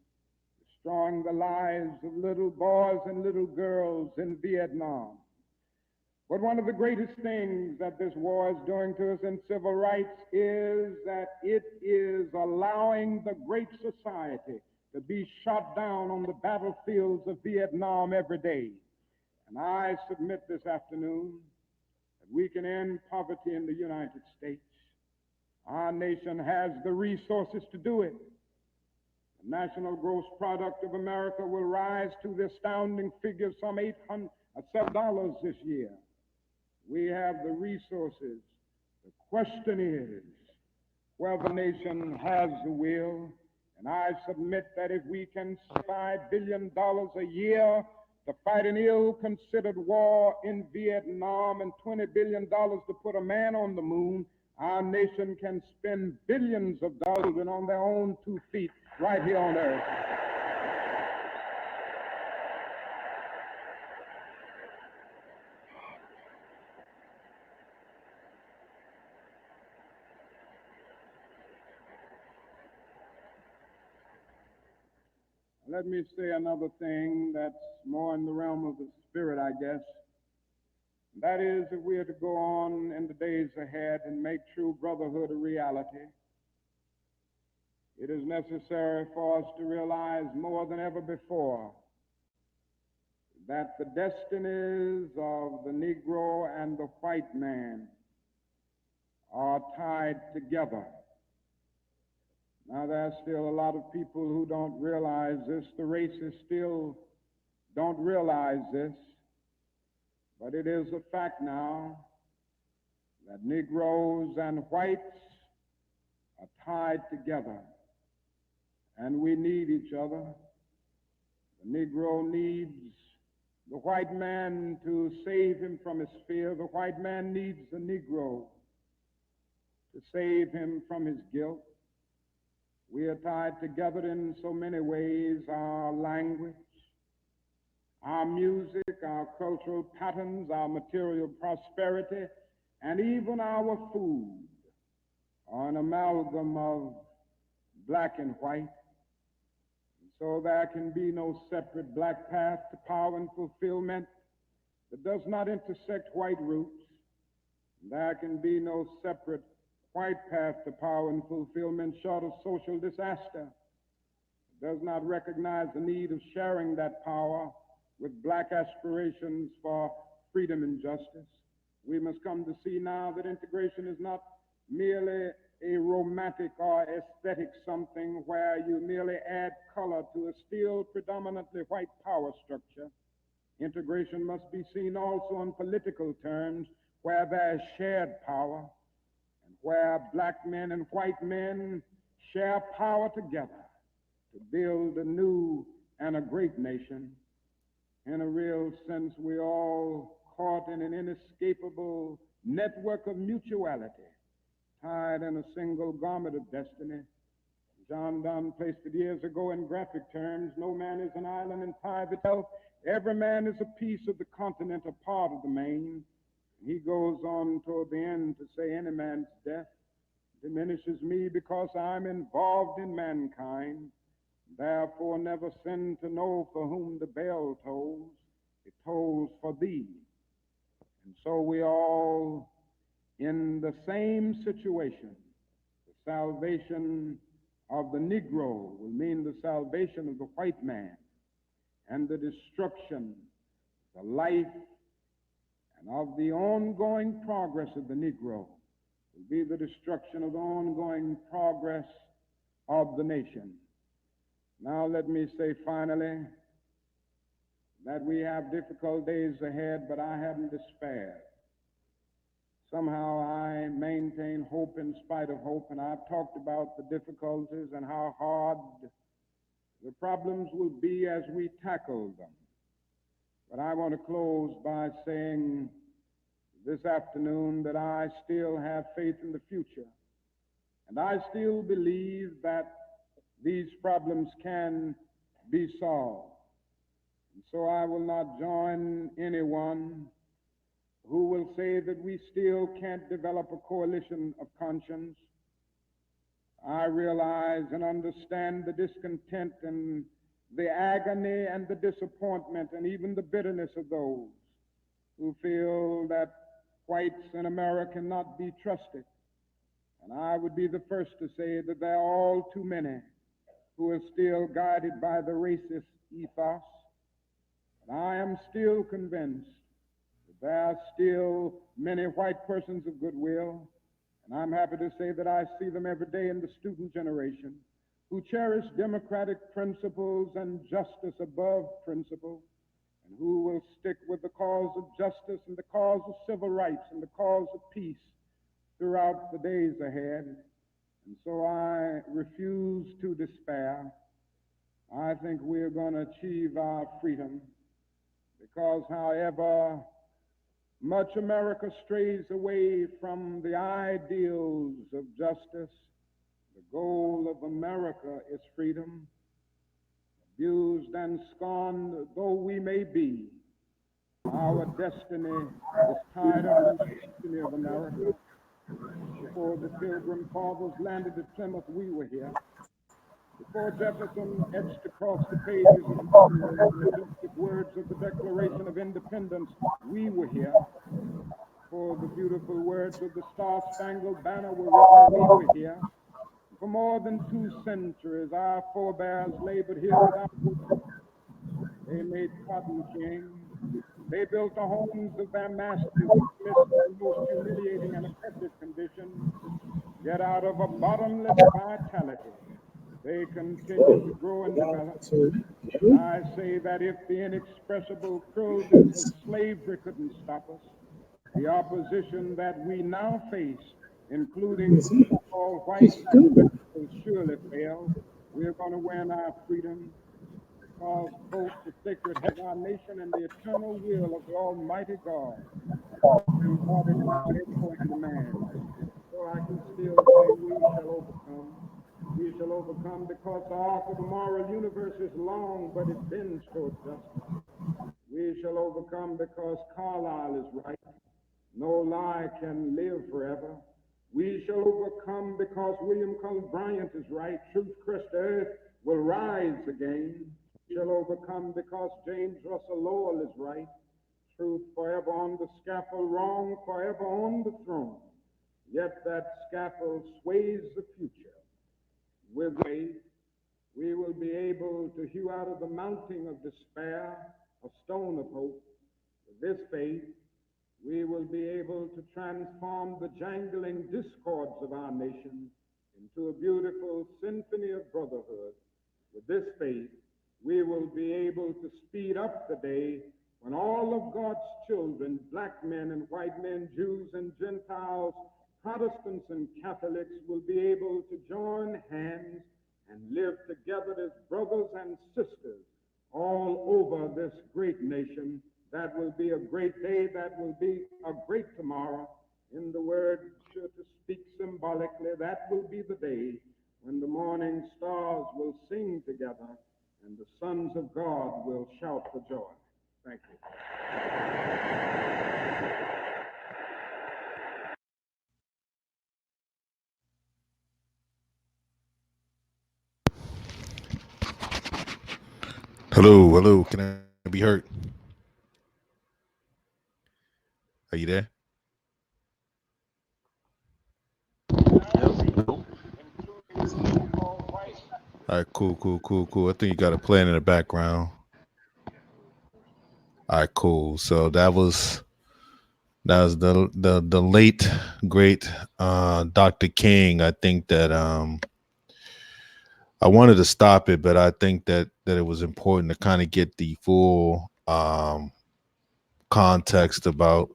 destroying the lives of little boys and little girls in Vietnam. But one of the greatest things that this war is doing to us in civil rights is that it is allowing the great society to be shot down on the battlefields of Vietnam every day. And I submit this afternoon that we can end poverty in the United States. Our nation has the resources to do it. The national gross product of America will rise to the astounding figure of some $7 this year. We have the resources. The question is whether the nation has the will. And I submit that if we can spend $5 billion a year to fight an ill-considered war in Vietnam and $20 billion to put a man on the moon, our nation can spend billions of dollars on their own 2 feet right here on earth. Let me say another thing that's more in the realm of the spirit, I guess. That is, if we are to go on in the days ahead and make true brotherhood a reality, it is necessary for us to realize more than ever before that the destinies of the Negro and the white man are tied together. Now, there's still a lot of people who don't realize this. The races still don't realize this. But it is a fact now that Negroes and whites are tied together. And we need each other. The Negro needs the white man to save him from his fear. The white man needs the Negro to save him from his guilt. We are tied together in so many ways: our language, our music, our cultural patterns, our material prosperity, and even our food are an amalgam of black and white. And so there can be no separate black path to power and fulfillment that does not intersect white roots. And there can be no separate white path to power and fulfillment short of social disaster does not recognize the need of sharing that power with black aspirations for freedom and justice. We must come to see now that integration is not merely a romantic or aesthetic something where you merely add color to a still predominantly white power structure. Integration must be seen also in political terms where there is shared power and where black men and white men share power together to build a new and a great nation. In a real sense, we're all caught in an inescapable network of mutuality, tied in a single garment of destiny. John Donne placed it years ago in graphic terms: no man is an island entire itself. Every man is a piece of the continent, a part of the main. He goes on toward the end to say, any man's death diminishes me because I'm involved in mankind. Therefore never sin to know for whom the bell tolls. It tolls for thee. And so we all in the same situation. The salvation of the Negro will mean the salvation of the white man, and the destruction, the life, and of the ongoing progress of the Negro will be the destruction of the ongoing progress of the nation. Now let me say finally that we have difficult days ahead, but I haven't despaired. Somehow I maintain hope in spite of hope, and I've talked about the difficulties and how hard the problems will be as we tackle them. But I want to close by saying this afternoon that I still have faith in the future, and I still believe that these problems can be solved. And so I will not join anyone who will say that we still can't develop a coalition of conscience. I realize and understand the discontent and the agony and the disappointment and even the bitterness of those who feel that whites in America cannot be trusted. And I would be the first to say that there are all too many who are still guided by the racist ethos. And I am still convinced that there are still many white persons of goodwill, and I'm happy to say that I see them every day in the student generation, who cherish democratic principles and justice above principle, and who will stick with the cause of justice and the cause of civil rights and the cause of peace throughout the days ahead. And so I refuse to despair. I think we're going to achieve our freedom, because however much America strays away from the ideals of justice, the goal of America is freedom. Abused and scorned though we may be, our destiny is tied up in the destiny of America. Before the Pilgrim Fathers landed at Plymouth, we were here. Before Jefferson etched across the pages of history the majestic words of the Declaration of Independence, we were here. For the beautiful words of the Star-Spangled Banner were written, we were here. For more than 2 centuries, our forebears labored here without work. They made cotton king. They built the homes of their masters in the midst of the most humiliating and oppressive conditions. Yet out of a bottomless vitality, they continue to grow and develop. I say that if the inexpressible cruelties of slavery couldn't stop us, the opposition that we now face, including all white supremacists, will surely fail. We're going to win our freedom, because both the sacred head of our nation and the eternal will of the Almighty God embodied in our echo and demand. So I can still say we shall overcome. We shall overcome because the arc of the moral universe is long, but it bends toward justice. We shall overcome because Carlyle is right. No lie can live forever. We shall overcome because William Cullen Bryant is right. Truth crushed earth will rise again. We shall overcome because James Russell Lowell is right. Truth forever on the scaffold, wrong forever on the throne. Yet that scaffold sways the future with faith, we will be able to hew out of the mounting of despair a stone of hope. With this faith, we will be able to transform the jangling discords of our nation into a beautiful symphony of brotherhood. With this faith, we will be able to speed up the day when all of God's children, black men and white men, Jews and Gentiles, Protestants and Catholics, will be able to join hands and live together as brothers and sisters all over this great nation. That will be a great day. That will be a great tomorrow. In the word, to speak symbolically, that will be the day when the morning stars will sing together and the sons of God will shout for joy. Thank you. Hello, hello. Can I be heard? Are you there? All right, cool. I think you got a plan in the background. All right, cool. So that was the late great Dr. King. I think that I wanted to stop it, but I think that it was important to kind of get the full context about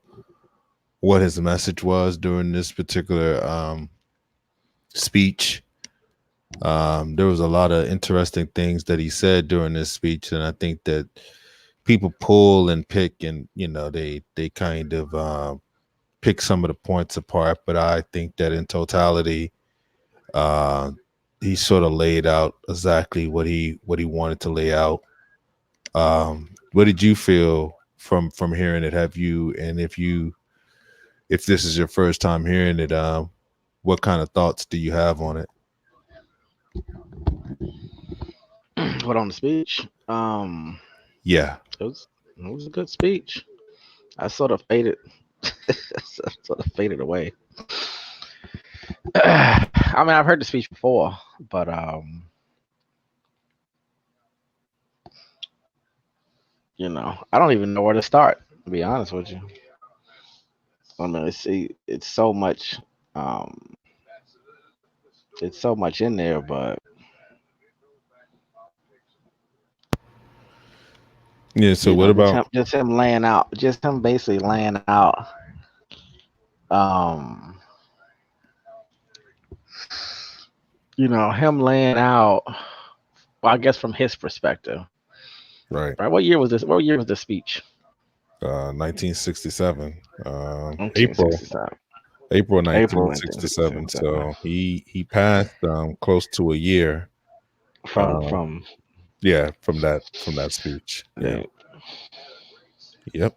what his message was during this particular speech. There was a lot of interesting things that he said during this speech, and I think that people pull and pick, and they kind of pick some of the points apart. But I think that in totality, he sort of laid out exactly what he wanted to lay out. What did you feel from hearing it? Have you, and if this is your first time hearing it, what kind of thoughts do you have on it? What on the speech? Yeah. It was a good speech. I sort of faded, sort of faded away. I mean, I've heard the speech before, but I don't even know where to start. To be honest with you, I mean, it's so much, um, it's so much in there, but Yeah. So what just about? him laying out, just him basically laying out, um, him laying out. Well, I guess from his perspective, Right. right? What year was this? What year was the speech? 1967. April 1967. April April 1967. 1967. So he passed close to a year. Uh, From yeah, from that speech. Yeah. the Yep.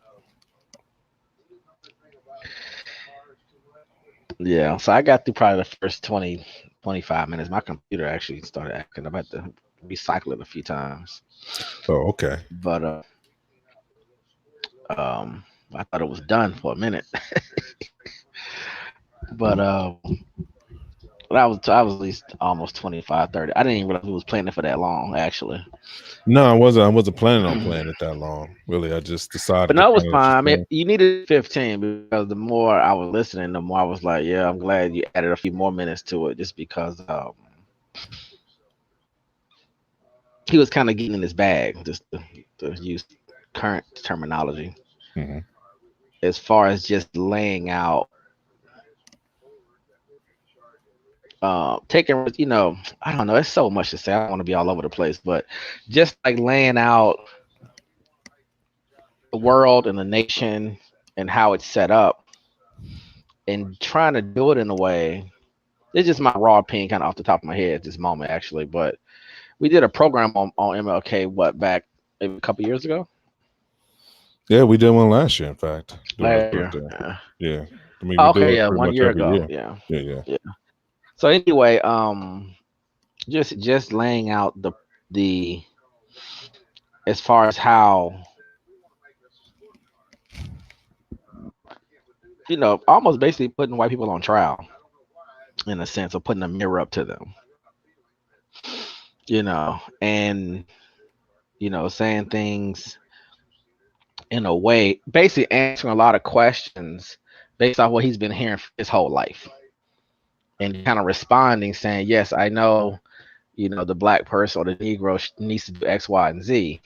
Yeah, so I got through probably the first 20, 25 minutes. My computer actually started acting. I've had to recycle it a few times. Oh, okay. But I thought it was done for a minute. But I was at least almost 25, 30. I didn't even realize we was playing it for that long, actually. No, I wasn't planning on playing it that long. Really, I just But decided to no, it was kind of fine. just I mean, you needed 15 because the more I was listening, the more I was like, yeah, I'm glad you added a few more minutes to it just because he was kind of getting in his bag, just to use current terminology, Mhm. as far as just laying out, taking, I don't know, it's so much to say. I don't want to be all over the place, but just like laying out the world and the nation and how it's set up and trying to do it in a way. It's just my raw opinion, kind of off the top of my head at this moment, actually. But we did a program on MLK, back maybe a couple years ago? Yeah, we did one last year, in fact, during his Last year. birthday. Yeah. I mean, we Oh, do okay, it yeah, pretty one much year every ago. year. Yeah. Yeah. Yeah. So anyway, just laying out the as far as how almost basically putting white people on trial in a sense, of putting a mirror up to them. and saying things in a way, basically answering a lot of questions based off what he's been hearing his whole life, and kind of responding, saying, "Yes, I know, the black person or the Negro needs to do X, Y, and Z,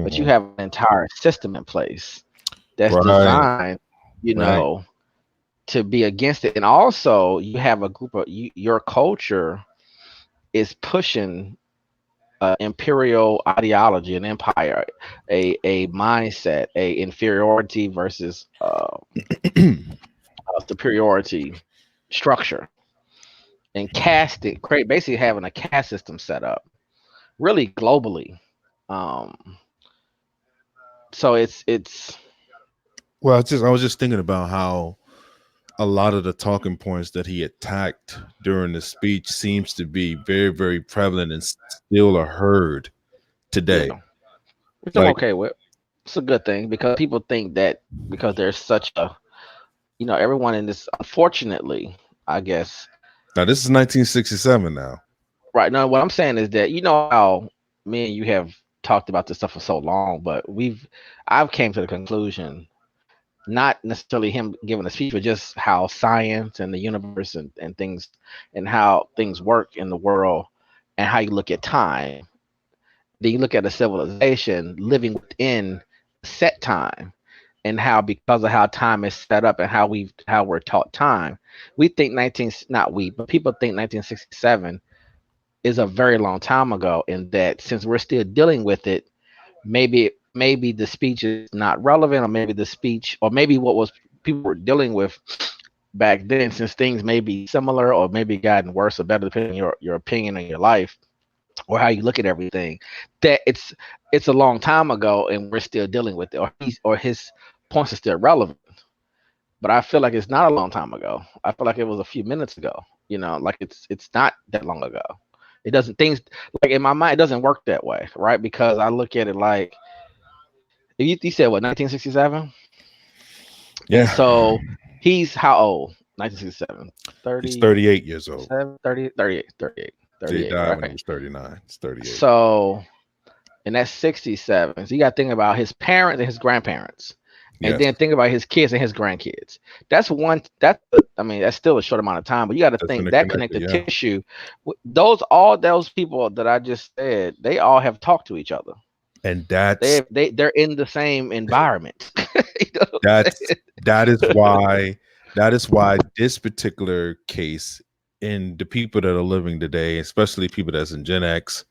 but you Mhm. have an entire system in place that's Right, designed, you right. know, to be against it, and also you have a group of your culture is pushing imperial ideology, an empire, a mindset, a inferiority versus superiority structure, and create basically having a caste system set up really globally. Um, so it's Well, I was just thinking about how a lot of the talking points that he attacked during the speech seems to be very, very prevalent and still are heard today. yeah, which I'm Like okay with. It's a good thing because people think that because there's such a everyone in this, unfortunately, I guess. now, this is 1967 now. Right now, what I'm saying is that how me and you have talked about this stuff for so long, but I've came to the conclusion, not necessarily him giving a speech, but just how science and the universe and things and how things work in the world, and how you look at time. Then you look at a civilization living within set time, and how because of how time is set up and how we're taught time, we think 19 not we but people think 1967 is a very long time ago, and that since we're still dealing with it, maybe the speech is not relevant, or maybe the speech, or maybe what was people were dealing with back then, since things may be similar or maybe gotten worse or better depending on your opinion on your life or how you look at everything, that it's a long time ago and we're still dealing with it, or his points are still relevant. But I feel like it's not a long time ago. I feel like it was a few minutes ago. Like it's not that long ago. It doesn't things like in my mind it doesn't work that way, right? Because I look at it like you said what, 1967, and Yeah, so he's how old? 1967, he's 38 years old. 37, 30, 38, 38, Jay 38, died when he right? was 39. It's 38. So and that's 67. So you got to think about his parents and his grandparents, and Yes, then think about his kids and his grandkids. That's one. I mean, that's still a short amount of time, but you got to that's think that interconnected. connective Yeah, tissue. All those people that I just said, they all have talked to each other. and that's They're in the same environment. You know what I'm that's saying? that is why this particular case in the people that are living today, especially people that's in Gen X,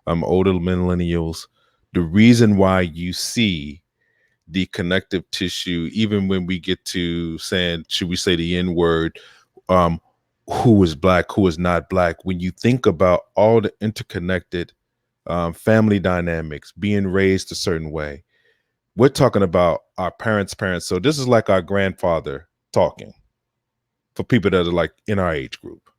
older millennials, the reason why you see the connective tissue, even when we get to saying, should we say the N word, um, who is black, who is not black, when you think about all the interconnected family dynamics, being raised a certain way, we're talking about our parents. So this is like our grandfather talking for people that are like in our age group.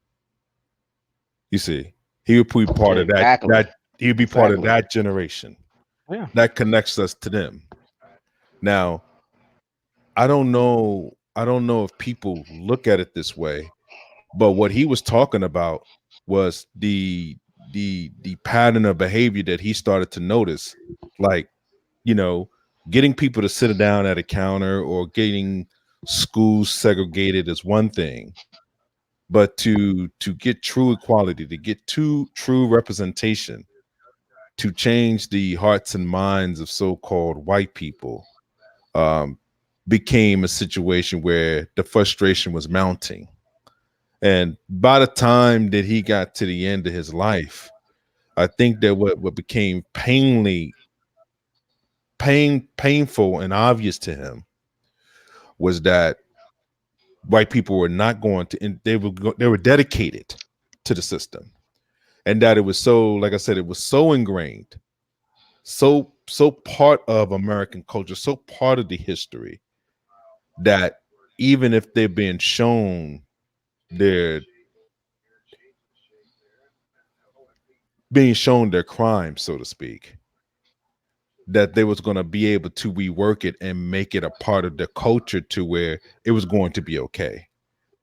You see, he would be part of Exactly. he would be part of Exactly. that generation Yeah. that connects us to them. Now, I don't know if people look at it this way, but what he was talking about was the pattern of behavior that he started to notice, like, you know, getting people to sit down at a counter or getting schools segregated is one thing, but to get true equality, to get true representation, to change the hearts and minds of so-called white people, um, became a situation where the frustration was mounting. And by the time that he got to the end of his life, I think that what became painful and obvious to him was that white people were not going to, and they were dedicated to the system, and that it was so, like I said, it was so ingrained, so part of American culture, so part of the history, that even if they're being shown their their crime, so to speak, that they was going to be able to rework it and make it a part of the culture to where it was going to be okay.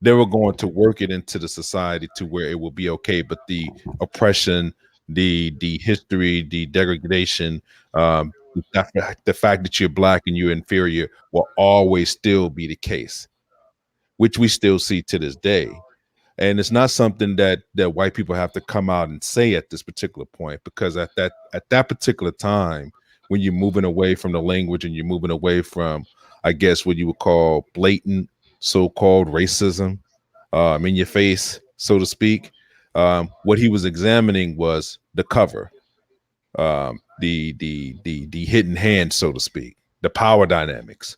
They were going to work it into the society to where it will be okay, but the oppression, the history, the degradation, the fact that you're black and you're inferior will always still be the case, which we still see to this day. And it's not something that white people have to come out and say at this particular point, because at that particular time, when you're moving away from the language and you're moving away from, I guess, what you would call blatant so-called racism, in your face, so to speak, what he was examining was the cover, the hidden hand, so to speak, the power dynamics.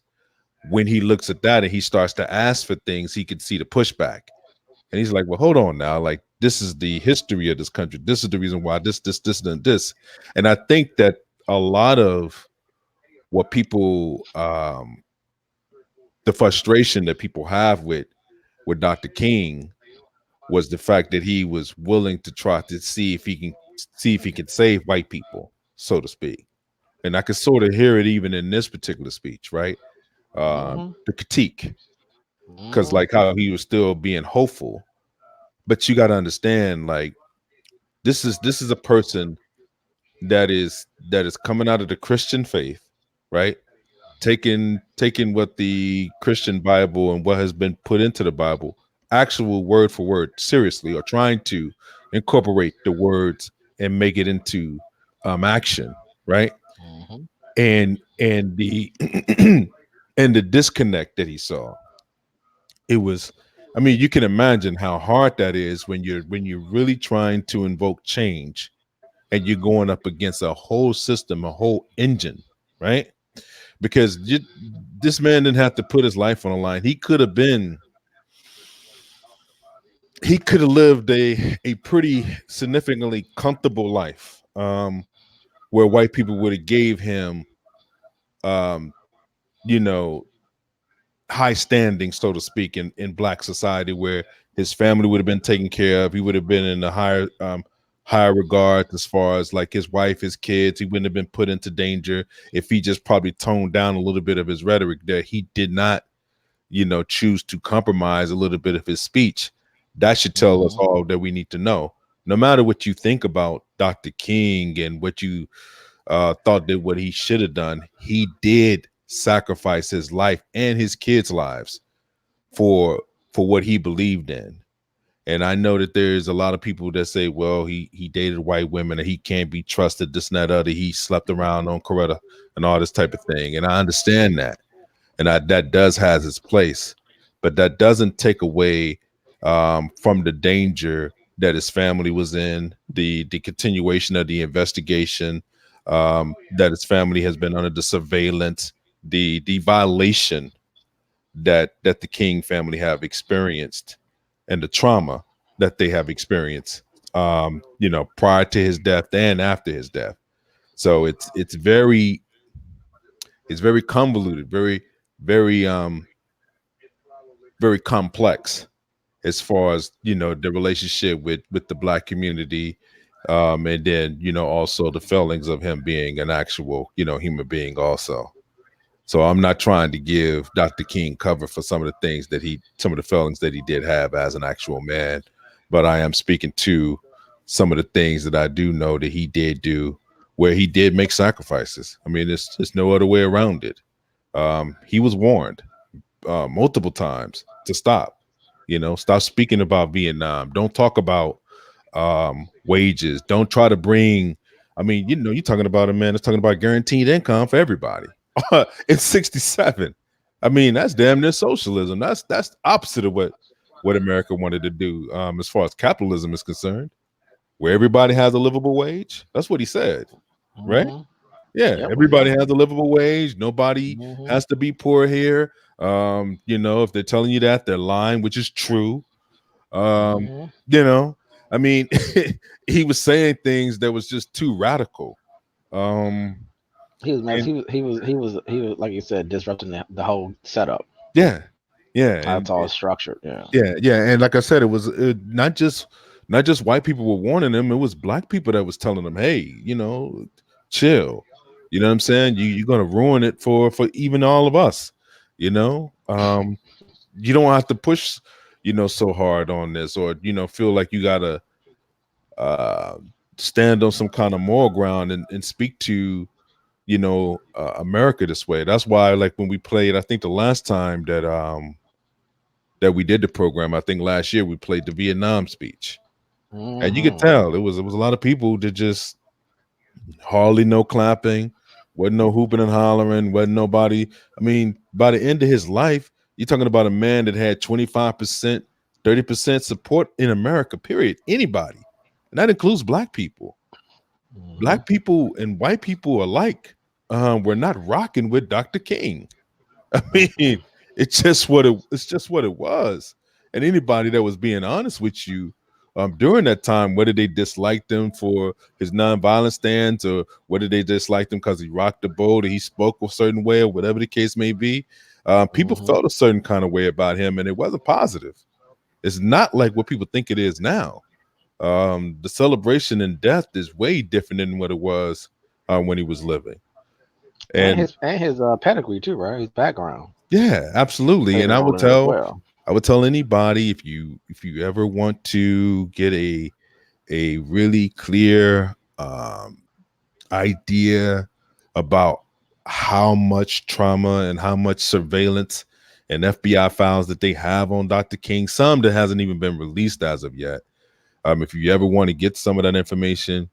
When he looks at that and he starts to ask for things, he can see the pushback. And he's like, well, hold on now. Like, this is the history of this country. This is the reason why this, and this. And I think that a lot of what people, the frustration that people have with Dr. King was the fact that he was willing to try to see if he can save white people, so to speak. And I could sort of hear it even in this particular speech, right? Hmm. The critique, because Hmm. like how he was still being hopeful. But you got to understand, like, this is a person that is coming out of the Christian faith, right? Taking what the Christian Bible and what has been put into the Bible, actual word for word, seriously, or trying to incorporate the words and make it into action, right? Hmm. And the and the disconnect that he saw, it was, I mean, you can imagine how hard that is when you're really trying to invoke change and you're going up against a whole system, a whole engine, right? Because this man didn't have to put his life on the line. He could have lived a pretty significantly comfortable life, where white people would have gave him, um, you know, high standing, so to speak, in black society, where his family would have been taken care of. He would have been in the higher regard as far as like his wife, his kids. He wouldn't have been put into danger if he just probably toned down a little bit of his rhetoric, that he did not, choose to compromise a little bit of his speech. That should tell us Hmm. all that we need to know. No matter what you think about Dr. King and what you thought that what he should have done, he did sacrifice his life and his kids' lives for what he believed in. And I know that there's a lot of people that say, well, he dated white women and he can't be trusted, this and that other. He slept around on Coretta and all this type of thing. And I understand that. And that does has its place. But that doesn't take away from the danger that his family was in, the continuation of the investigation, that his family has been under the surveillance, the violation that the King family have experienced, and the trauma that they have experienced, prior to his death and after his death. So it's very convoluted, very complex as far as the relationship with the black community, and then also the feelings of him being an actual human being also. So I'm not trying to give Dr. King cover for some of the failings that he did have as an actual man, but I am speaking to some of the things that I do know that he did do, where he did make sacrifices. I mean, there's no other way around it. He was warned multiple times to stop. Stop speaking about Vietnam. Don't talk about wages. Don't try to bring. I mean, you're talking about a man that's talking about guaranteed income for everybody. In '67. I mean, that's damn near socialism. That's opposite of what America wanted to do, as far as capitalism is concerned, where everybody has a livable wage. That's what he said, right? Hmm. Yeah, Yep. everybody Yep. has a livable wage. Nobody Hmm. has to be poor here. If they're telling you that, they're lying, which is true. Um, Hmm. you know, I mean, he was saying things that was just too radical. Um, He was mess. and He was like you said, disrupting the whole setup. yeah, yeah, How and it's all structured. Yeah. yeah, and like I said, it was not just white people were warning him. It was black people that was telling him, "Hey, chill." You know what I'm saying? You're gonna ruin it for even all of us. You don't have to push, so hard on this, or feel like you gotta uh stand on some kind of moral ground and speak to, America this way. That's why, like, when we played, I think the last time that we did the program, I think last year we played the Vietnam speech, and you could Mm-hmm. tell it was a lot of people that just hardly no clapping, wasn't no hooping and hollering, wasn't nobody. I mean, by the end of his life, you're talking about a man that had 25%, 30% support in America, period. Anybody. And that includes black people. Mm-hmm. Black people and white people alike were not rocking with Dr. King. I Mm-hmm. mean, it's just what it was. And anybody that was being honest with you during that time, whether they disliked him for his nonviolent stance or whether they disliked him because he rocked the boat or he spoke a certain way or whatever the case may be, people Mm-hmm. felt a certain kind of way about him, and it wasn't positive. It's not like what people think it is now. The celebration in death is way different than what it was when he was living. And And his pedigree too, right? His background yeah, absolutely. played And a role in it as well. I would tell anybody, if you ever want to get a really clear idea about how much trauma and how much surveillance and FBI files that they have on Dr. King, some that hasn't even been released as of yet. If you ever want to get some of that information,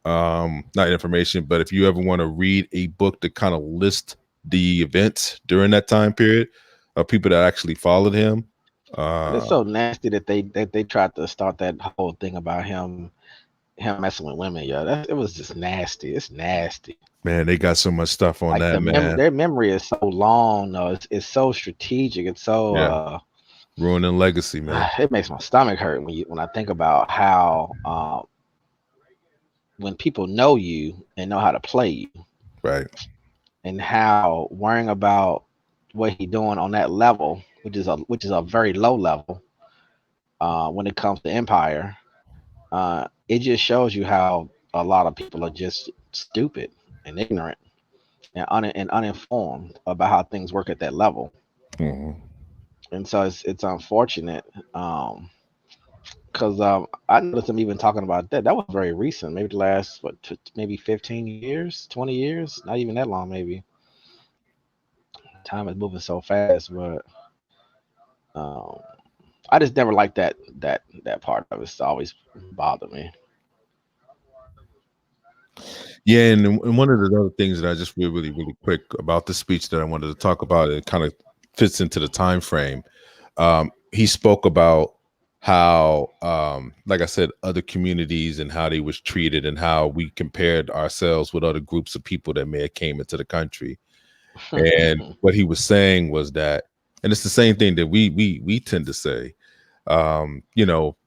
not information, but if you ever want to read a book that kind of lists the events during that time period of people that actually followed him, But it's uh so nasty that they tried to start that whole thing about him messing with women. Yeah, it was just nasty. It's nasty. man, they got so much stuff on Like that, man. their memory is so long. No, it's so strategic. It's so Yeah, ruining legacy, man. it makes my stomach hurt when I think about how when people know you and know how to play you, Right. and how worrying about what he doing on that level, which is a very low level, when it comes to empire, it just shows you how a lot of people are just stupid and ignorant and uninformed about how things work at that level. Mhm. And so it's unfortunate, because I noticed him even talking about that. That was very recent, maybe the last maybe 15 years, 20 years, not even that long. Maybe time is moving so fast, but um, I just never liked that part of it. It's always bothered me. Yeah, and one of the other things that I just really quick about the speech that I wanted to talk about, it kind of fits into the time frame. He spoke about how, like I said, other communities and how they was treated and how we compared ourselves with other groups of people that may have came into the country. And what he was saying was that, and it's the same thing that we tend to say,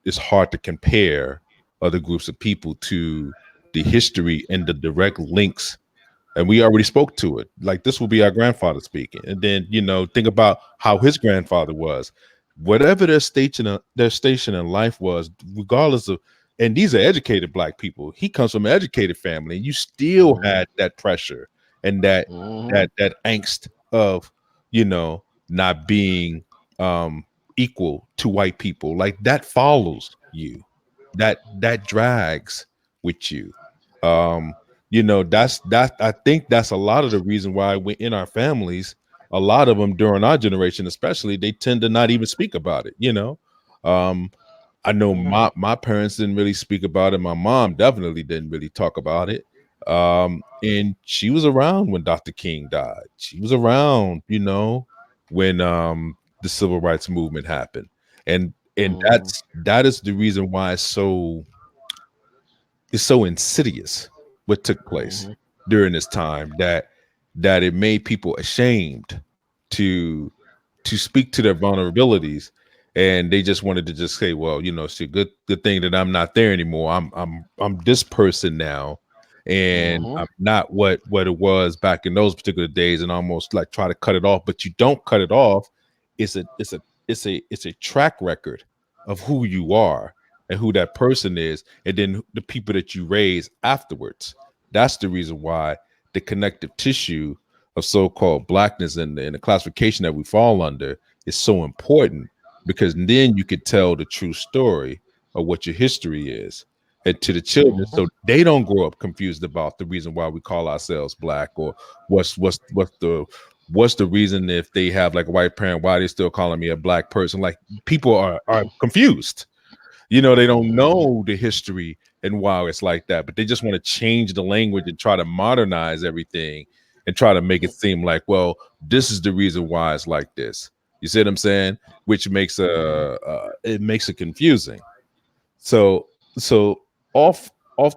it's hard to compare other groups of people to the history and the direct links. And we already spoke to it. Like, this will be our grandfather speaking. And then, think about how his grandfather was. Whatever their station in life was, regardless of, and these are educated black people. He comes from an educated family, and you still Hmm. had that pressure and that Hmm. that angst of, not being um equal to white people. Like, that follows you. That drags with you. Um that's I think that's a lot of the reason why we in our families, a lot of them during our generation especially, they tend to not even speak about it. um I know Hmm. my parents didn't really speak about it. My mom definitely didn't really talk about it. And she was around when Dr. King died. She was around, when the civil rights movement happened. And Hmm. that is the reason why it's so insidious what took place Hmm. during this time, that it made people ashamed to speak to their vulnerabilities, and they just wanted to just say, well, it's a good thing that I'm not there anymore. I'm this person now, and Hmm. I'm not what it was back in those particular days, and almost like try to cut it off. But you don't cut it off. It's a track record of who you are and who that person is, and then the people that you raise afterwards. That's the reason why the connective tissue of so-called blackness and the classification that we fall under is so important, because then you could tell the true story of what your history is. and to the children, Mhm. so they don't grow up confused about the reason why we call ourselves black, or what's the reason if they have like a white parent, why they still calling me a black person. Like people are confused. They don't Mhm. know the history and why it's like that, but they just want to change the language and try to modernize everything and try to make it seem like, well, this is the reason why it's like this. You see what I'm saying? Which makes it makes it confusing. So so off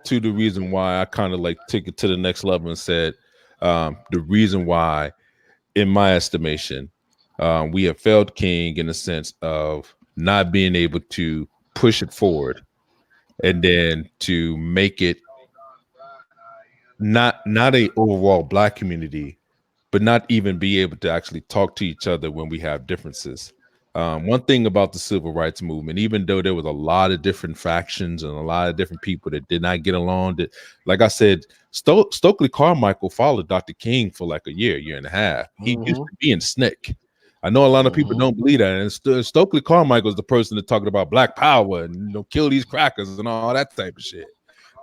to the reason why I kind of like took it to the next level and said, the reason why, in my estimation, we have failed King in the sense of not being able to push it forward and then to make it not a overall black community, but not even be able to actually talk to each other when we have differences. One thing about the civil rights movement, even though there was a lot of different factions and a lot of different people that did not get along, that, like I said, Stokely Carmichael followed Dr. King for like a year and a half. He used Mhm. to be in SNCC. I know a lot of people Mhm. don't believe that, and Stokely Carmichael is the person that talking about Black Power and kill these crackers and all that type of shit.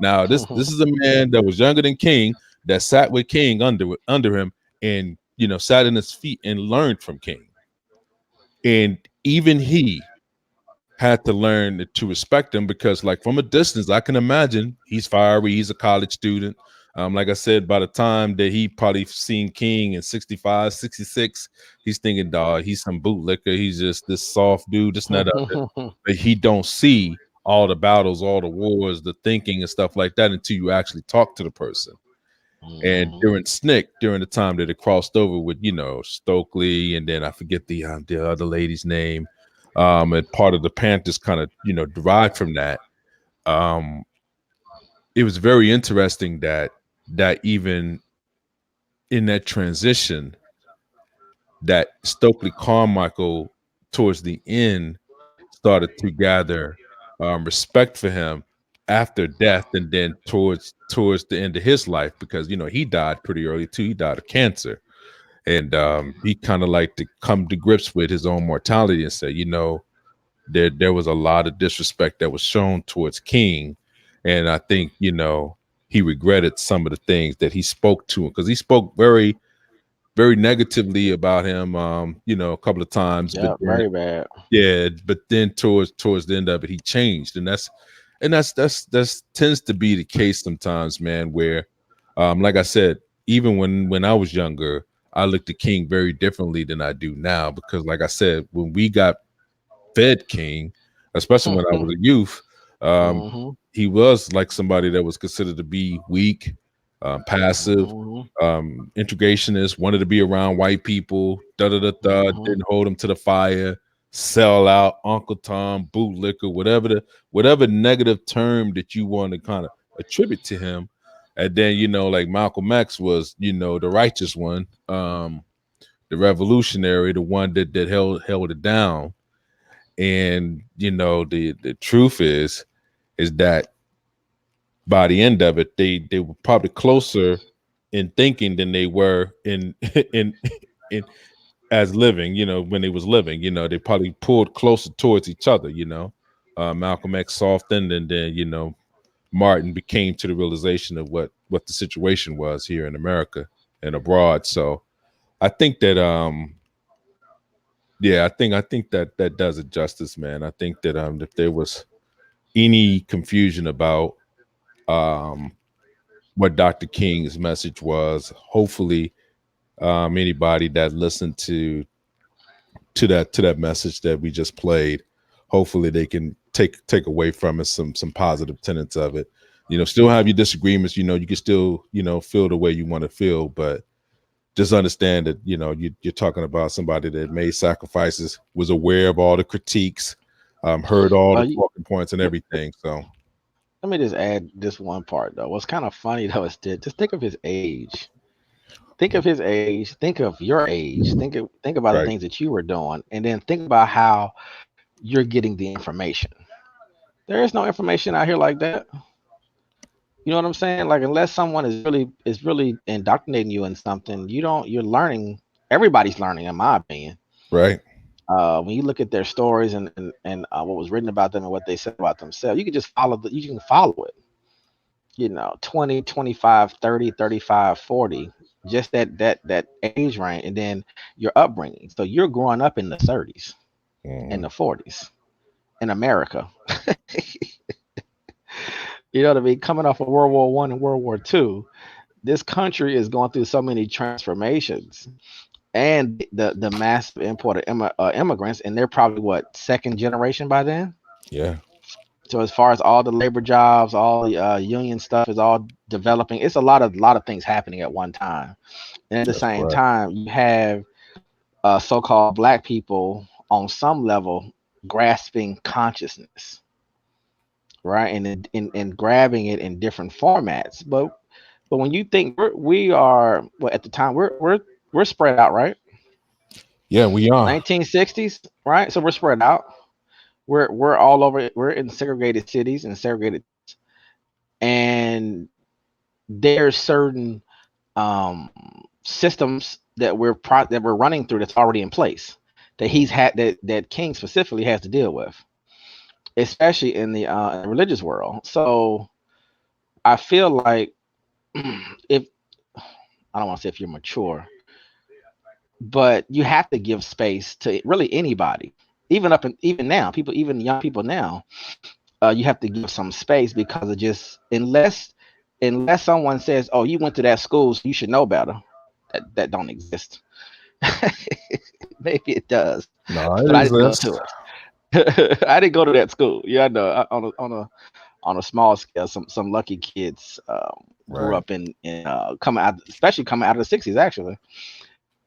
Now, this is a man that was younger than King, that sat with King under him, and sat in his feet and learned from King. And even he had to learn to respect him, because like from a distance I can imagine he's fiery, he's a college student. Like I said, by the time that he probably seen King in 65, 66, he's thinking, dog, he's some bootlicker, he's just this soft dude, this and that other. But he don't see all the battles, all the wars, the thinking and stuff like that until you actually talk to the person. And Mhm. during SNCC, during the time that it crossed over with, Stokely, and then I forget the other lady's name, and part of the Panthers kind of, derived from that. Um, it was very interesting that even in that transition, that Stokely Carmichael towards the end started to gather respect for him after death, and then towards the end of his life, because he died pretty early too. He died of cancer, and he kind of like to come to grips with his own mortality and say, there was a lot of disrespect that was shown towards King, and I think he regretted some of the things that he spoke to him, because he spoke very very negatively about him, a couple of times, but Yeah, then very bad. yeah, but then towards the end of it, he changed, and that's tends to be the case sometimes, man. Where, like I said, even when I was younger, I looked at King very differently than I do now, because, like I said, when we got fed King, especially when I was a youth, um, Mhm. he was like somebody that was considered to be weak, passive, Mhm. integrationist, wanted to be around white people, da da da da, Mhm. didn't hold him to the fire, sell out, Uncle Tom, bootlicker, whatever negative term that you want to kind of attribute to him. And then, like Malcolm X was, the righteous one, the revolutionary, the one that held it down. And the truth is that by the end of it, they were probably closer in thinking than they were in in in as living. When they was living, they probably pulled closer towards each other. Malcolm X softened, and then Martin became to the realization of what the situation was here in America and abroad. So I think that yeah, I think that does it justice, man. I think that if there was any confusion about um what Dr. King's message was, hopefully anybody that listened to that message that we just played, hopefully they can take away from it some positive tenets of it. Still have your disagreements, you can still, feel the way you want to feel, but just understand that, you're talking about somebody that made sacrifices, was aware of all the critiques, heard all the You, talking points and let, everything. So let me just add this one part though. What's kind of funny though is that just think of his age. Think of his age. Think of your age. Think about the right, things that you were doing, and then think about how you're getting the information. There is no information out here like that. You know what I'm saying? Like unless someone is really indoctrinating you in something, you're learning. Everybody's learning, in my opinion. right, When you look at their stories and what was written about them and what they said about themselves, you can just you can follow it. 20, 25, 30, 35, 40, just that age range, and then your upbringing. So you're growing up in the 30s and Hmm. the 40s in America. You know what I mean? Coming off of World War I and World War II, this country is going through so many transformations, and the massive import of immigrants, and they're probably what, second generation by then. Yeah, So as far as all the labor jobs, all the union stuff is all developing. It's a lot of things happening at one time, and at the that's same correct. time, you have so-called black people on some level grasping consciousness, right, and grabbing it in different formats. But when you think we are, well, at the time we're spread out, right? Yeah, we are. 1960s, right? So we're spread out. We're all over. We're in segregated cities and segregated, and there's certain um, systems that we're running through that's already in place that he's had that King specifically has to deal with, especially in the religious world. So I feel like if I don't want to say if you're mature, but you have to give space to really anybody, even now, people, even young people now. You have to give some space because it just unless someone says, "Oh, you went to that school, so you should know better." That don't exist. Maybe it does, No, but it I didn't go exists. to it. I didn't go to that school. Yeah, I know. On a small scale, some lucky kids grew Right. up in coming out, especially coming out of the 60s. Actually,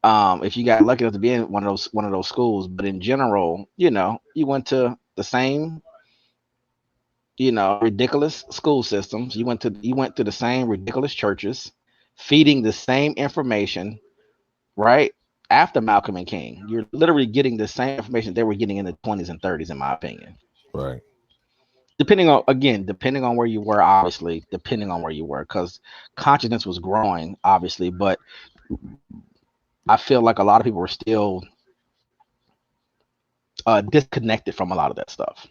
if you got lucky enough to be in one of those schools, but in general, you went to the same, ridiculous school systems. You went to the same ridiculous churches, feeding the same information, right? After Malcolm and King, you're literally getting the same information they were getting in the 20s and 30s, in my opinion. Right. Depending on where you were, obviously, depending on where you were, because consciousness was growing, obviously, but I feel like a lot of people were still disconnected from a lot of that stuff,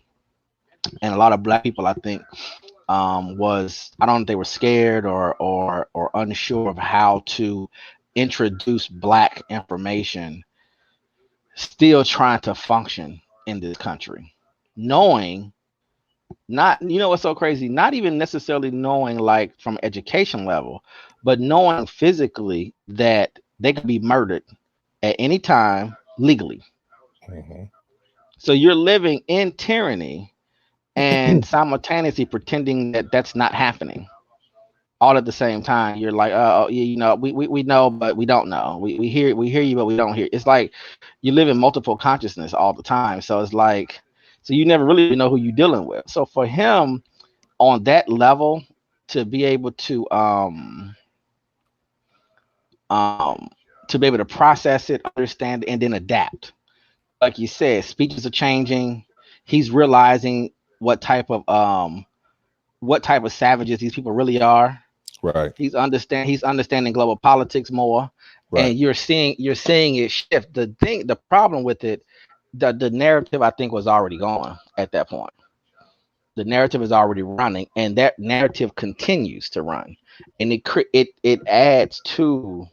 and a lot of black people, I think, was I don't know if they were scared or unsure of how to introduce black information, still trying to function in this country, knowing not what's so crazy, not even necessarily knowing like from education level, but knowing physically that they could be murdered at any time legally. Hmm. So you're living in tyranny and simultaneously pretending that that's not happening all at the same time. You're like, oh, yeah, we know, but we don't know. We hear you, but we don't hear. It's like you live in multiple consciousness all the time. So it's like, so you never really know who you're dealing with. So for him on that level to be able um to be able to process it, understand, and then adapt. Like you said, speeches are changing. He's realizing what type of savages these people really are. Right. He's understanding global politics more, Right. and you're seeing it shift. The problem with it, the narrative, I think, was already going at that point. The narrative is already running, and that narrative continues to run, and it adds to.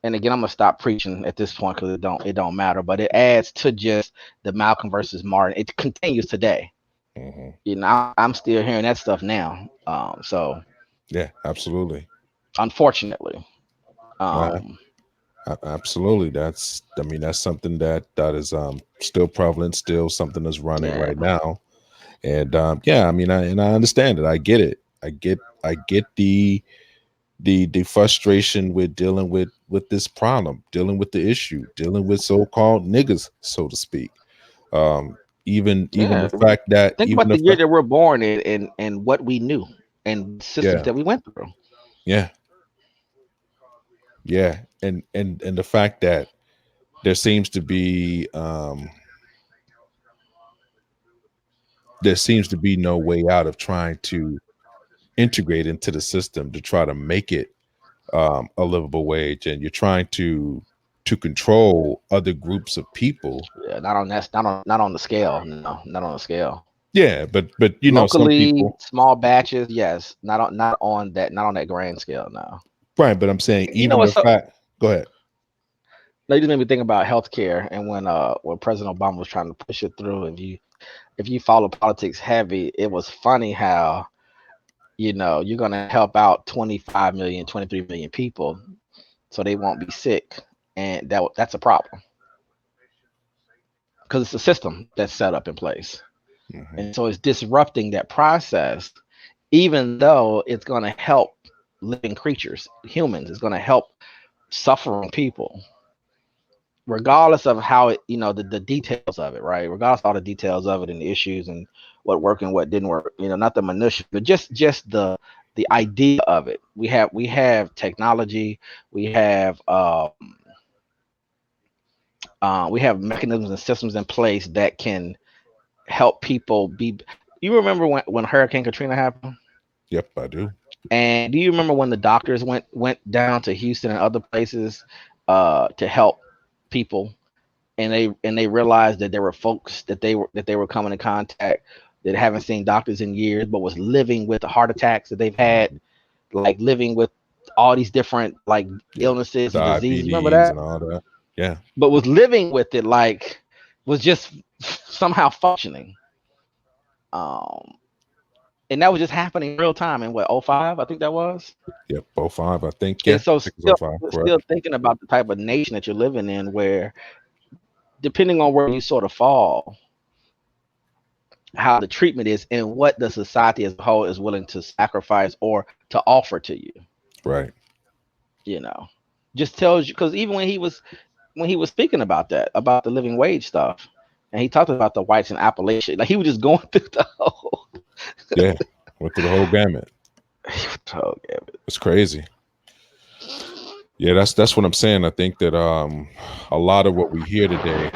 And again, I'm gonna stop preaching at this point because it don't matter, but it adds to just the Malcolm versus Martin. It continues today. Hmm. I'm still hearing that stuff now. So Yeah, absolutely. unfortunately, No, um, absolutely. I mean, that's something that is still prevalent, still something that's running yeah, right now. And yeah, I mean, I understand it. I get it. I get the frustration with dealing with this problem, dealing with the issue, dealing with so-called niggas, so to speak. Um, even yeah. the fact that Think even about the the year fact, that we're born in, and what we knew, and what systems yeah, that we went through. yeah, yeah, and the fact that there seems to be no way out of trying to integrate into the system to try to make it a livable wage, and you're trying to to control other groups of people. Yeah, not on that, not on the scale. No, not on the scale. Yeah, but you know, some Locally, people, small batches, yes. Not on that grand scale. No. right? But I'm saying You know even the what's so? fact. Go ahead. They just made me think about healthcare, and when President Obama was trying to push it through, if you follow politics heavy, it was funny how you're gonna help out 25 million, 23 million people, so they won't be sick, and that's a problem because it's a system that's set up in place, Hmm. and so it's disrupting that process, even though it's gonna help living creatures, humans, it's gonna help suffering people regardless of how it, the details of it, right? Regardless of all the details of it and the issues and what worked and what didn't work, not the minutia, but just the idea of it. We have technology, we have we have mechanisms and systems in place that can help people be. You remember when Hurricane Katrina happened? Yep, I do. And do you remember when the doctors went down to Houston and other places to help people, and they realized that there were folks that they were coming in contact that haven't seen doctors in years, but was living with the heart attacks that they've had, Mhm. like living with all these different like Yeah, illnesses and diseases. Remember diabetes that? and all that. Yeah, But was living with it, like was just somehow functioning. Um, and that was just happening real time in what, '05, I think that was. yep. 05, I think. Yeah, And so I think it's oh still 05. still Correct. thinking about the type of nation that you're living in, where depending on where you sort of fall, how the treatment is and what the society as a whole is willing to sacrifice or to offer to you, Right. you know just tells you, because even when he was speaking about that, about the living wage stuff, and he talked about the whites in Appalachia, like he was just going through the whole Yeah, went through the whole gamut. oh, yeah. It's crazy. Yeah, that's what I'm saying. I think that a lot of what we hear today,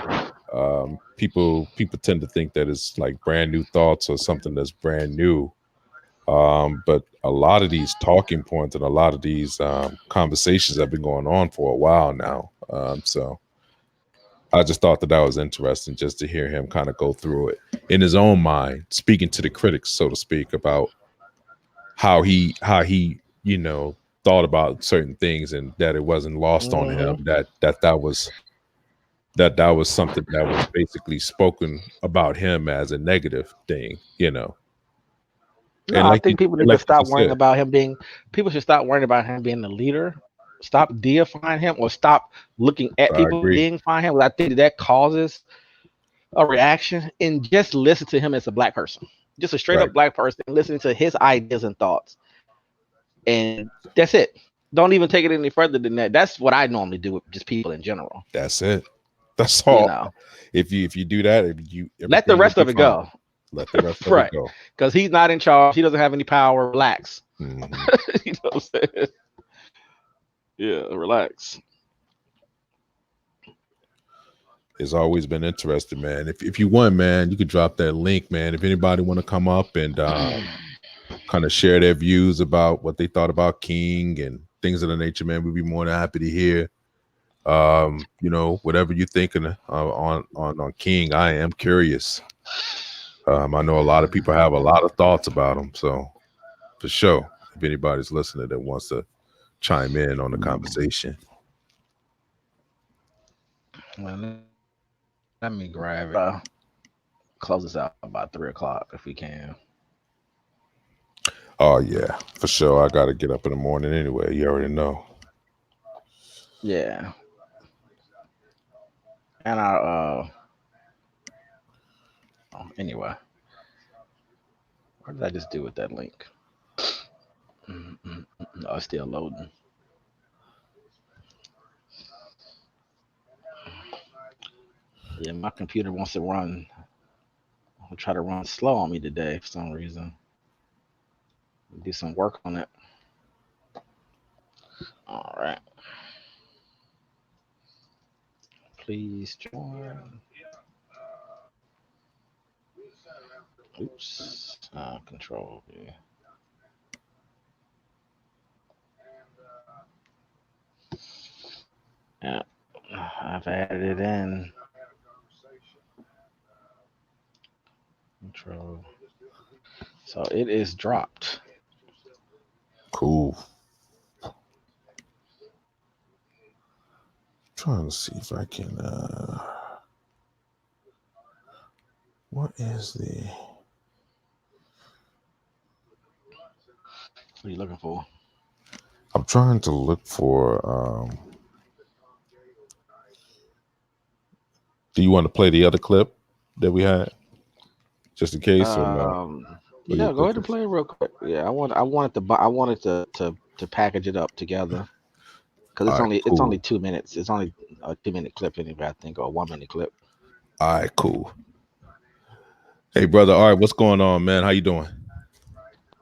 people tend to think that it's like brand new thoughts or something that's brand new. But a lot of these talking points and a lot of these conversations have been going on for a while now. So I just thought that was interesting just to hear him kind of go through it in his own mind, speaking to the critics, so to speak, about how he thought about certain things and that it wasn't lost on him Hmm. that was something that was basically spoken about him as a negative thing. No, And I like think people need to like you stop just worrying said, about him being. People should stop worrying about him being the leader. Stop deifying him, or stop looking at I people agree. deifying him. I think that causes a reaction, and just listen to him as a black person, just a straight Right. up black person, and listening to his ideas and thoughts, and that's it. Don't even take it any further than that. That's what I normally do with just people in general. That's it. That's You all. know, If you do that, if you let the everything will rest be of it fine. go, Let the rest of it right? go. Because he's not in charge. He doesn't have any power. Relax. Hmm. You know what I'm saying? Yeah, relax. It's always been interesting, man. If you want, man, you could drop that link, man. If anybody want to come up and kind of share their views about what they thought about King and things of the nature, man, we'd be more than happy to hear. Whatever you're thinking on King, I am curious. I know a lot of people have a lot of thoughts about him, so for sure, if anybody's listening that wants to chime in on the conversation. Well, let me grab it. Close this out about 3 o'clock if we can. Oh yeah, for sure. I got to get up in the morning anyway. You already know. Yeah, and anyway, what did I just do with that link? Oh, it's still loading. Yeah, my computer wants to run. I'll try to run slow on me today for some reason. Do some work on it. All right. Please join. Oops. Control. Yeah. Yeah. I've added it in. Control. So it is dropped. Cool. Trying to see if I can. What is the? What are you looking for? I'm trying to look for. Do you want to play the other clip that we had, just in case, or no? Or Yeah, you go think ahead and it's play it real quick. Yeah, I wanted to package it up together because all right? it's only Cool. 2 minutes. It's only a 2 minute clip anyway, I think, or a 1 minute clip. All right, cool. Hey, brother. All right, what's going on, man? How you doing?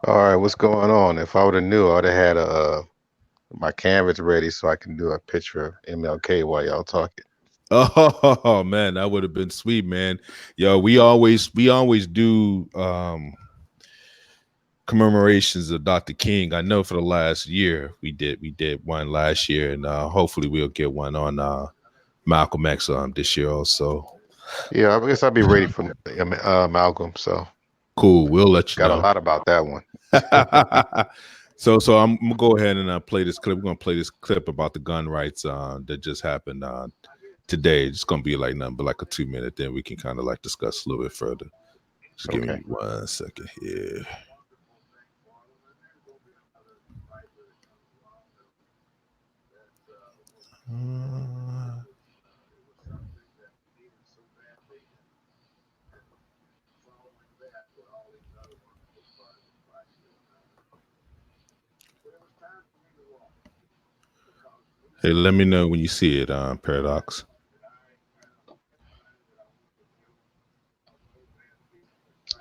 All right, what's going on? If I would have knew, I would have had my canvas ready so I can do a picture of MLK while y'all talking. Oh man, that would have been sweet, man. Yo, we always do commemorations of Dr. King. I know for the last year we did one last year, and hopefully we'll get one on Malcolm X this year also. Yeah, I guess I'll be ready for Malcolm. So Cool. We'll let you got a know. lot about that one. So I'm gonna go ahead and play this clip. We're gonna play this clip about the gun rights that just happened today. It's gonna be like nothing but like a 2 minute. Then we can kind of like discuss a little bit further. Just give Okay. me 1 second here. Uh, Hey, let me know when you see it, Paradox.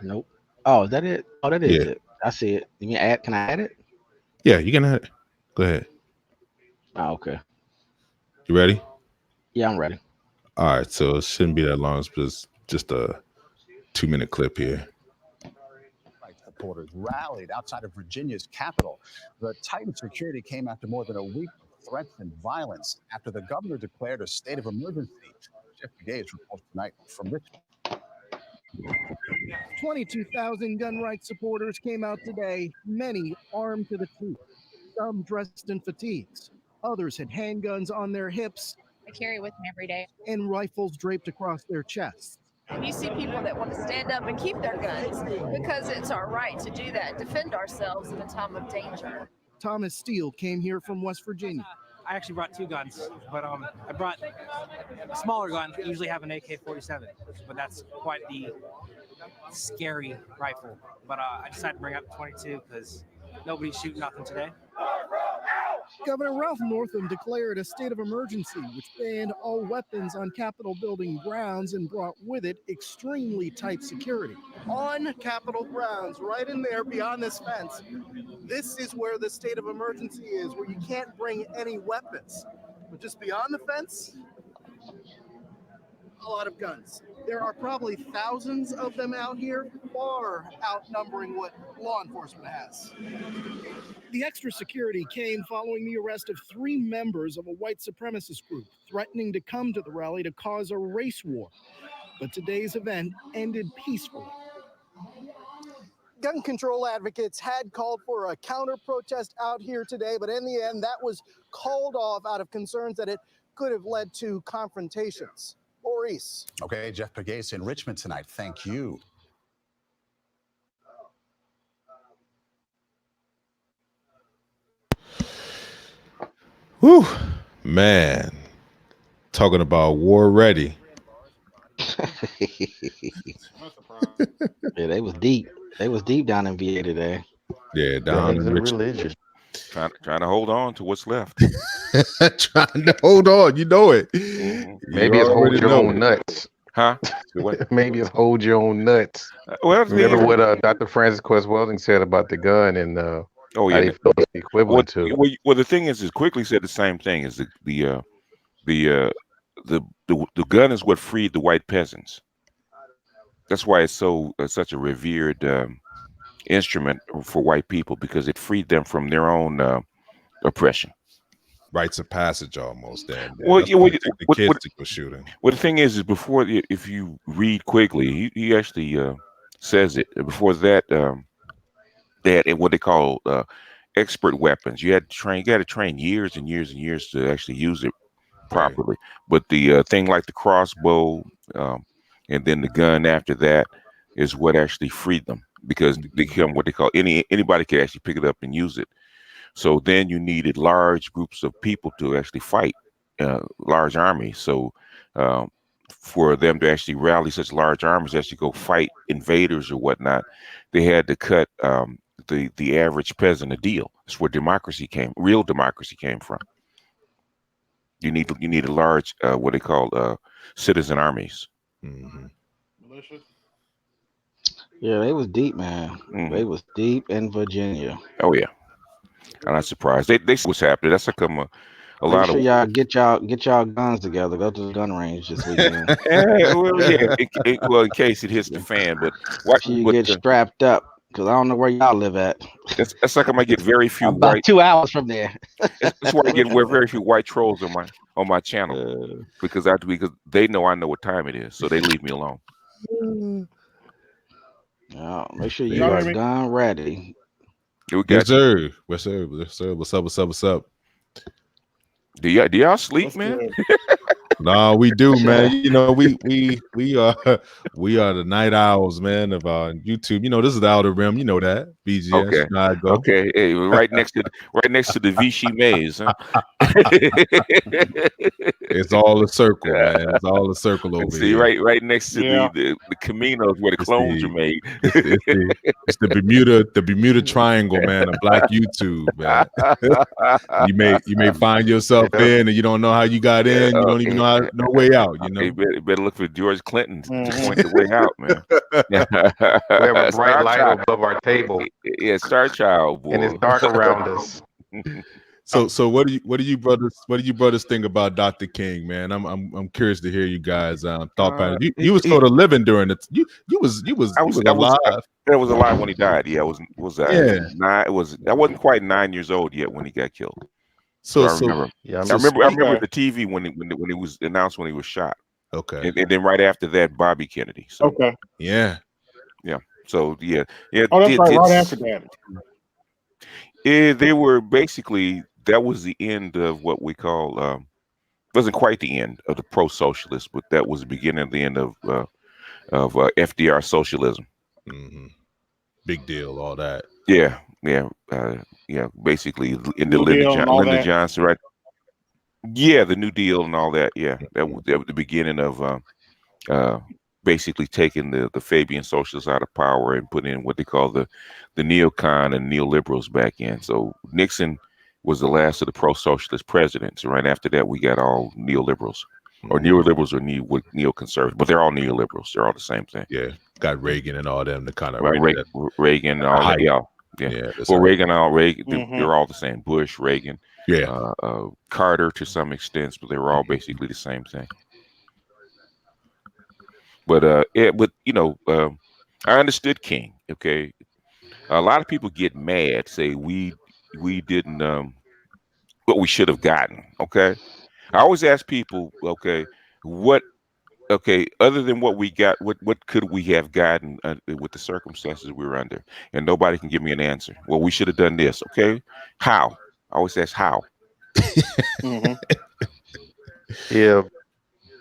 Nope. Oh, is that it? Oh, that is Yeah, it. I see it. You mean add? Can I add it? yeah, you can have it. Go ahead. Oh, okay. You ready? Yeah, I'm ready. All right, so it shouldn't be that long. It's just a 2 minute clip here. Rights supporters rallied outside of Virginia's capital. The tightened security came after more than a week of threats and violence after the governor declared a state of emergency. Jeff Gates reports tonight from Richmond. 22,000 gun rights supporters came out today, many armed to the teeth, some dressed in fatigues. Others had handguns on their hips. I carry it with me every day. And rifles draped across their chests. You see people that want to stand up and keep their guns because it's our right to do that, defend ourselves in a time of danger. Thomas Steele came here from West Virginia. I actually brought two guns, but I brought a smaller gun. I usually have an AK-47, but that's quite the scary rifle. But I decided to bring out the 22 because nobody's shooting nothing today. Governor Ralph Northam declared a state of emergency, which banned all weapons on Capitol building grounds and brought with it extremely tight security. On Capitol grounds, right in there beyond this fence, this is where the state of emergency is, where you can't bring any weapons. But just beyond the fence, a lot of guns. There are probably thousands of them out here, far outnumbering what law enforcement has. The extra security came following the arrest of 3 members of a white supremacist group threatening to come to the rally to cause a race war. But today's event ended peacefully. Gun control advocates had called for a counter protest out here today, but in the end, that was called off out of concerns that it could have led to confrontations. Maurice. Okay, Jeff Pegues in Richmond tonight. Thank you. Whew, man. Talking about war ready. Yeah, they was deep. They was deep down in VA today. Yeah, down Guns in and Richmond. religion. Trying to hold on to what's left. Trying to hold on. You know it. Mhm. You Maybe it's hold already your know own it. nuts. Huh? What? Maybe it's hold your own nuts. Well, Remember what Dr. Francis Quest Welding said about the gun and oh how yeah. they feel it's equivalent to it. Well, the thing is quickly said the same thing. Is the uh, the gun is what freed the white peasants. That's why it's so such a revered instrument for white people because it freed them from their own oppression. rites of passage almost. Then Well, that's yeah, why they took the kids what to go shooting. well, the thing is before if you read quickly, he actually says it before that. They had what they call expert weapons. You had to train. You got to train years and years and years to actually use it Right. properly. But the thing like the crossbow, um, and then the gun after that is what actually freed them because they become what they call anybody can actually pick it up and use it. So then you needed large groups of people to actually fight, large armies. So um, for them to actually rally such large armies, actually go fight invaders or whatnot, they had to cut the average peasant a deal. That's where real democracy came from. You need a large what they call citizen armies. Mm-hmm. Yeah, they was deep, man. Hmm. They was deep in Virginia. Oh yeah, I'm not surprised. They see what's happening. That's like a Make lot of sure y'all get y'all guns together. Go to the gun range this weekend. well, yeah. Well, in case it hits the fan, but what? Make sure you But get strapped up, cause I don't know where y'all live at. that's like I might get very few I'm about white. 2 hours from there. That's why I get very few white trolls on my channel because they know I know what time it is, so they leave me alone. Make sure They- you are gun ready. We Yes, got you. sir. Yes, sir. Yes, sir. What's up? What's up? What's up? Do y'all sleep, man? No, we do, man. You know, we are the night owls, man, of YouTube. You know, this is the outer rim. You know that. BGS. Okay. You know how I go. Okay. Hey, we're right next to the Vichy maze, huh? It's all a circle, man. It's all a circle over See, here. right next to the Caminos where the It's clones are the made. it's the Bermuda Triangle, man, of Black YouTube, man. you may find yourself in, and you don't know how you got in. You don't even know no way out. You know. You better look for George Clinton to point the way out, man. We have a bright Star light Child. above our table, Yeah, Star Child, and it's boy. dark around us. So what do you brothers think about Dr. King, man? I'm curious to hear you guys thought about it. You was sort of living during it. You was alive. I was alive when he died. Yeah, Yeah. I wasn't quite 9 years old yet when he got killed. So I remember. Yeah, I remember the TV when it was announced when he was shot. Okay. And then right after that, Bobby Kennedy. So yeah. So yeah. Oh, that's right after that. They were basically that was the end of what we call wasn't quite the end of the pro-socialist, but that was the beginning of the end of FDR socialism. Mm-hmm. Big deal, all that. Yeah. Basically, in the Lyndon Johnson, right? Yeah, the New Deal and all that. Yeah, that was the beginning of basically taking the Fabian socialists out of power and putting in what they call the neocon and neoliberals back in. So Nixon was the last of the pro-socialist presidents. And right after that, we got all neoliberals. Or neoliberals or neoconservatives, but they're all neoliberals. They're all the same thing. Yeah, got Reagan and all them to kind of right. Reagan and all that. Yeah. Well, Reagan and all Reagan, they're all the same. Bush, Reagan, Carter to some extent, but they were all basically the same thing. But I understood King. Okay, a lot of people get mad, say we didn't what we should have gotten. Okay, I always ask people, okay, other than what we got, what could we have gotten with the circumstances we were under? And nobody can give me an answer. Well, we should have done this. Okay, how? I always ask how. Yeah,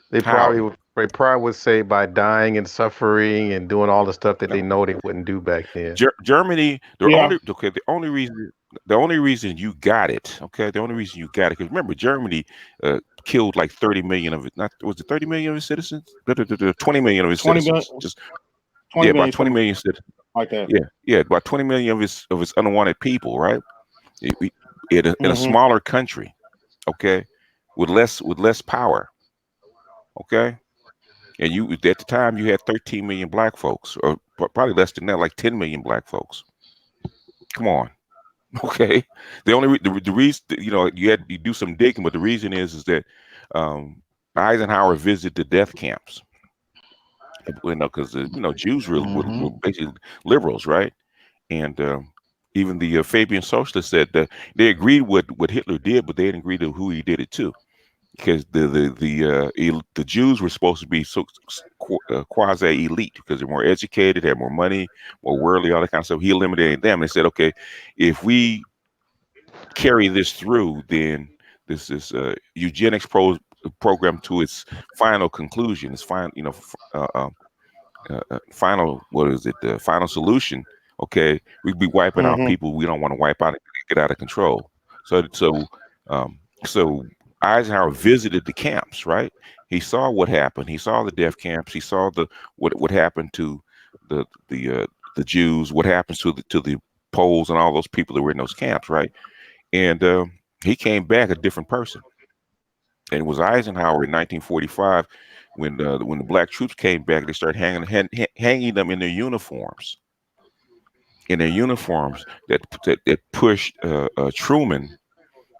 they probably would say by dying and suffering and doing all the stuff that they know they wouldn't do back then. Germany, the only reason you got it, because remember Germany killed like 30 million of it. Was it 30 million of his citizens? 20 million of his citizens. About 20 million citizens. Like that. Yeah, about 20 million of his unwanted people, right? In a smaller country, okay, with less power, okay. And you at the time you had 13 million black folks, or probably less than that, like 10 million black folks. Come on, okay. The reason, you do some digging, but the reason is that Eisenhower visited the death camps. Because Jews were basically liberals, right? And Fabian socialists said that they agreed with what Hitler did, but they didn't agree to who he did it to, because the Jews were supposed to be quasi elite because they're more educated, had more money, more worldly, all that kind of stuff. He eliminated them. They said, okay, if we carry this through, then this is eugenics program to its final conclusion, its final, final, what is it? The final solution. Okay, we'd be wiping out people we don't want to wipe out and get out of control. Um, so Eisenhower visited the camps. Right, he saw what happened. He saw the death camps. He saw what happened to the Jews. What happens to the Poles and all those people that were in those camps. Right, and he came back a different person. And it was Eisenhower in 1945 when the black troops came back. They started hanging them in their uniforms. That pushed Truman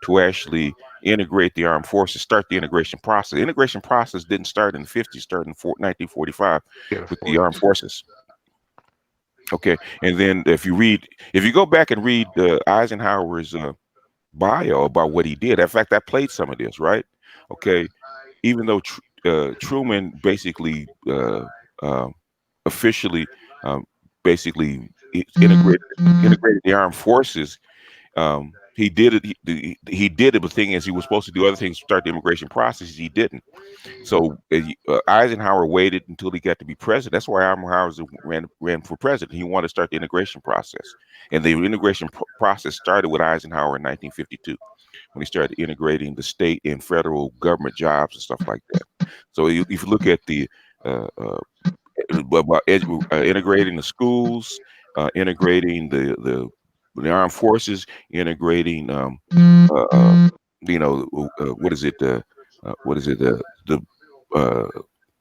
to actually integrate the armed forces, start the integration process. The integration process didn't start in the 50s, started in 1945 with the armed forces. Okay, and then if you go back and read Eisenhower's bio about what he did. In fact, I played some of this, right? Okay, even though Truman basically officially basically integrated the armed forces, he did it. He did it. But the thing is, he was supposed to do other things to start the immigration process. He didn't. So Eisenhower waited until he got to be president. That's why Eisenhower ran for president. He wanted to start the integration process, and the integration process started with Eisenhower in 1952 when he started integrating the state and federal government jobs and stuff like that. So if you look at the integrating the schools, integrating the armed forces, integrating what is it the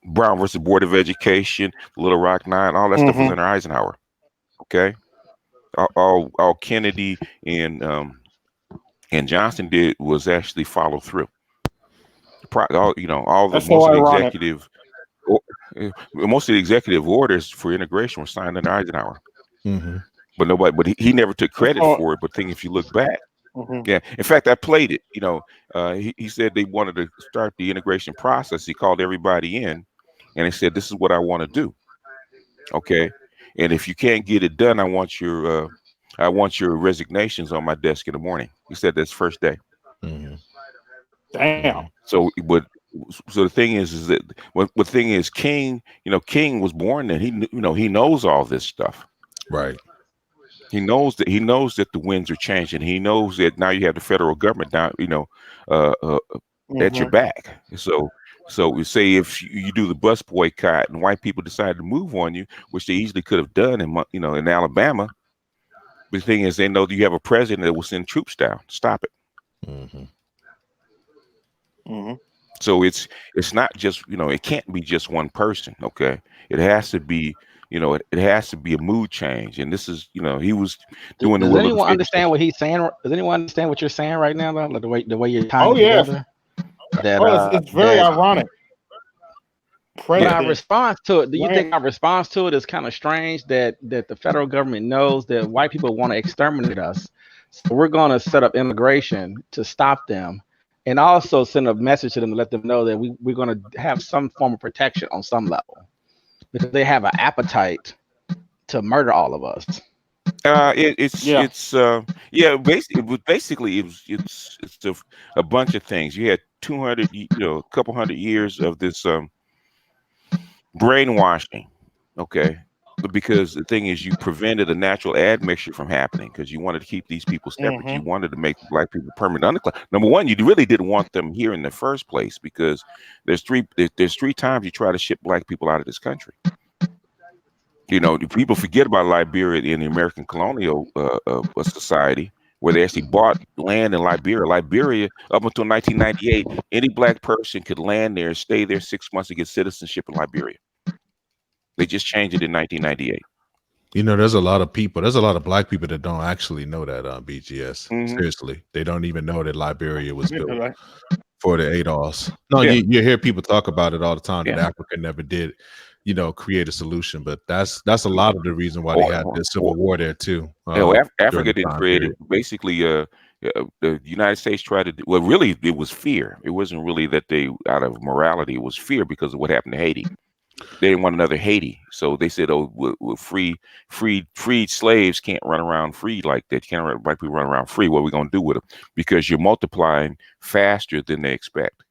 Brown versus Board of Education, Little Rock Nine, all that stuff was under Eisenhower. Okay, all Kennedy and Johnson did was actually follow through. All That's so ironic. Most of the executive orders for integration were signed under Eisenhower. Mm-hmm. But he never took credit for it. But if you look back, yeah. In fact, I played it. He said they wanted to start the integration process. He called everybody in, and he said, "This is what I want to do." Okay, and if you can't get it done, I want your resignations on my desk in the morning. He said that's first day. Mm-hmm. Damn. So the thing is that the thing is, King was born then. He knows all this stuff. Right. He knows that the winds are changing. He knows that now you have the federal government down, at your back. So we say if you do the bus boycott and white people decide to move on you, which they easily could have done in Alabama. The thing is, they know that you have a president that will send troops down to stop it. Mm-hmm. Mm-hmm. So it's not just it can't be just one person. Okay, it has to be it has to be a mood change. And this is he was doing the will of the Does anyone fifty. understand what he's saying? Does anyone understand what you're saying right now, though? Like the way you're tying Oh it yes. together. That it's very that ironic. But our President. response to it, do you Right. think our response to it is kind of strange that the federal government knows that white people want to exterminate us? So we're going to set up immigration to stop them and also send a message to them to let them know that we're going to have some form of protection on some level because they have an appetite to murder all of us. Basically it's a bunch of things. You had 200 a couple hundred years of this brainwashing. Okay, because the thing is, you prevented a natural admixture from happening because you wanted to keep these people separate. You wanted to make black people permanent underclass. Number one, you really didn't want them here in the first place because there's three times you try to ship black people out of this country. People forget about Liberia in the American colonial society, where they actually bought land in Liberia. Liberia, up until 1998, any black person could land there, stay there 6 months, and get citizenship in Liberia. They just changed it in 1998. There's a lot of black people that don't actually know that BGS. Mhm. Seriously, they don't even know that Liberia was built for the ADOS. No, Yeah. you hear people talk about it all the time that Yeah. Africa never did, create a solution. But that's a lot of the reason why they had the civil war there too. During Africa the didn't time create it. period. Basically, the United States tried to do, well, really, it was fear. It wasn't really that they, out of morality, it was fear because of what happened to Haiti. They didn't want another Haiti, so they said, "Oh, freed slaves can't run around free like that. Can't like people run around free. What are we gonna do with them? Because you're multiplying faster than they expect."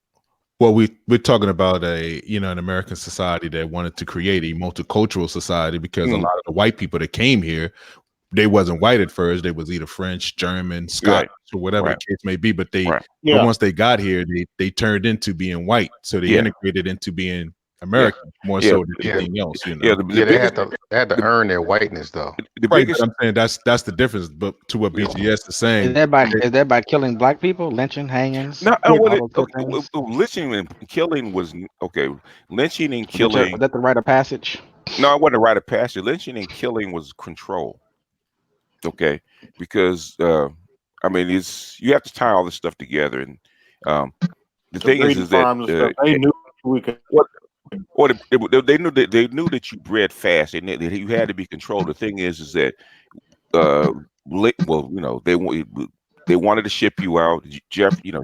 Well, we're talking about an American society that wanted to create a multicultural society because a lot of the white people that came here, they wasn't white at first. They was either French, German, Scottish, or whatever the case may be. But but once they got here, they turned into being white. So they integrated into being American more so than anything else. They had to earn their whiteness though. The Right, biggest, but I'm saying that's the difference. But to what BGS is saying, Is that by killing black people, lynching, hangings, no, all those good things? lynching and killing was okay. Lynching and Was killing. that the rite of passage? No, it wasn't a rite of passage. Lynching and killing was control. Okay, because I mean, you have to tie all this stuff together, and the thing is that they knew we could. or they knew that you bred fast, and that you had to be controlled. The thing is that they wanted to ship you out.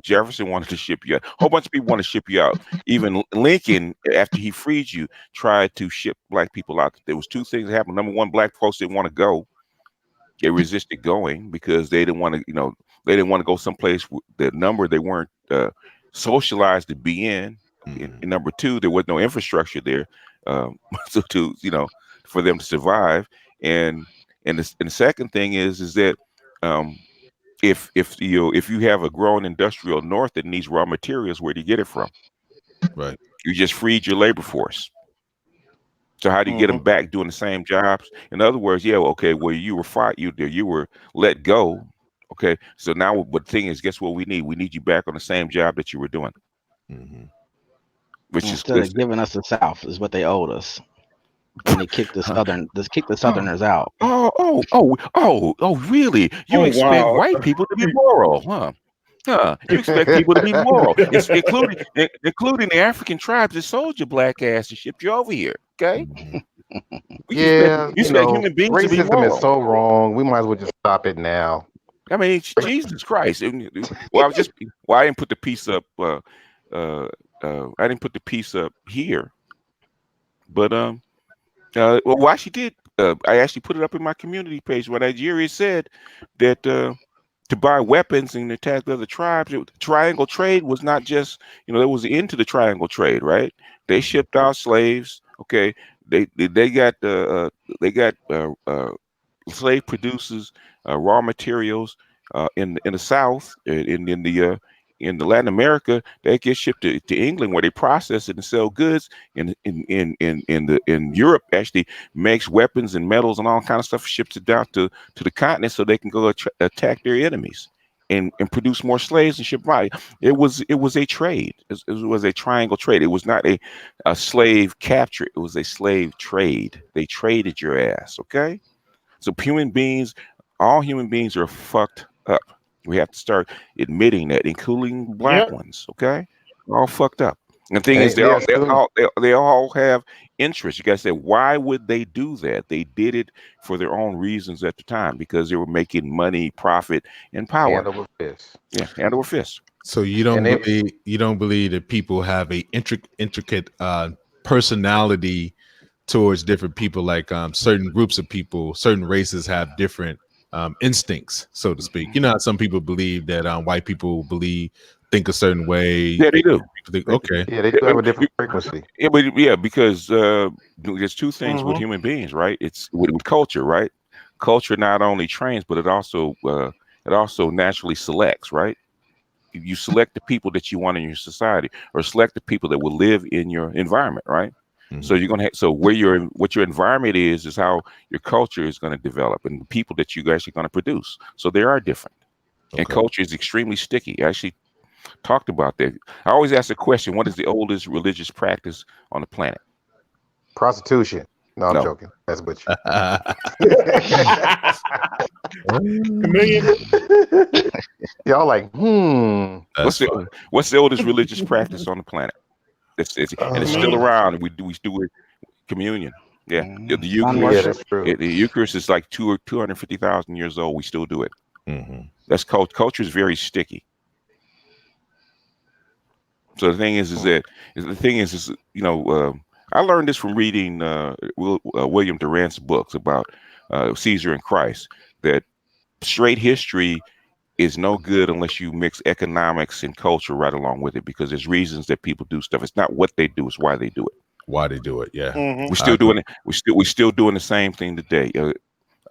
Jefferson wanted to ship you out. A whole bunch of people want to ship you out. Even Lincoln, after he freed you, tried to ship black people out. There was two things that happened. Number one, black folks didn't want to go. They resisted going because they didn't want to, they didn't want to go someplace the number they weren't socialized to be in. And number two, there was no infrastructure there, so for them to survive. And the second thing is that if you have a growing industrial north that needs raw materials, where do you get it from? Right. You just freed your labor force. So how do you get them back doing the same jobs? In other words, well, you were fired, you were let go. Okay, so now, but the thing is, guess what we need? We need you back on the same job that you were doing. Which Instead of giving us the South is what they owed us when they kicked the Southerners out. Oh, really? You expect white people to be moral, huh? You expect people to be moral, including the African tribes that sold your black ass and shipped you over here. Okay. You expect human beings to be racism moral. is so wrong. We might as well just stop it now. I mean, Jesus Christ. Well, I didn't put the piece up. I didn't put the piece up here, but well, I actually did. I actually put it up in my community page where Nigeria said that to buy weapons and attack the other tribes, triangle trade was not just, there was into the triangle trade, right? They shipped out slaves. Okay, they got slave producers, raw materials in the South, in the Latin America. They get shipped to England where they process it and sell goods. In Europe, actually makes weapons and metals and all kind of stuff, ships it down to the continent so they can go attack their enemies and produce more slaves and ship by. It was a trade. It was a triangle trade. It was not a slave capture. It was a slave trade. They traded your ass. Okay. So all human beings are fucked up. We have to start admitting that, including black ones. Okay, they're all fucked up. And the thing is, they all have interests. You guys say, why would they do that? They did it for their own reasons at the time because they were making money, profit, and power. Hand over fist. Yeah, hand over fist. So you don't believe that people have a intricate personality towards different people, like certain groups of people, certain races have different instincts, so to speak. How some people believe that white people think a certain way. Yeah, they do. Okay. Yeah, they do have a different frequency. Yeah, because there's two things with human beings, right? It's with culture, right? Culture not only trains, but it also naturally selects, right? You select the people that you want in your society, or select the people that will live in your environment, right? So you're gonna what your environment is how your culture is going to develop, and the people that you're actually going to produce. So they are different, and culture is extremely sticky. I actually talked about that. I always ask the question: what is the oldest religious practice on the planet? Prostitution. No, I'm joking. That's what you. Y'all like, That's fine. What's the oldest religious practice on the planet? And it's still Communion. around. And we do it. Communion. Yeah, the Sun yeah, Eucharist. worship. that's true. The Eucharist is like 250,000 years old. We still do it. Hmm. That's culture is very sticky. So the thing is that I learned this from reading William Durant's books about Caesar and Christ. That straight history is no good unless you mix economics and culture right along with it, because there's reasons that people do stuff. It's not what they do; it's why they do it. Why they do it? Yeah, Mm-hmm. We're I still agree. doing it. We're still doing the same thing today.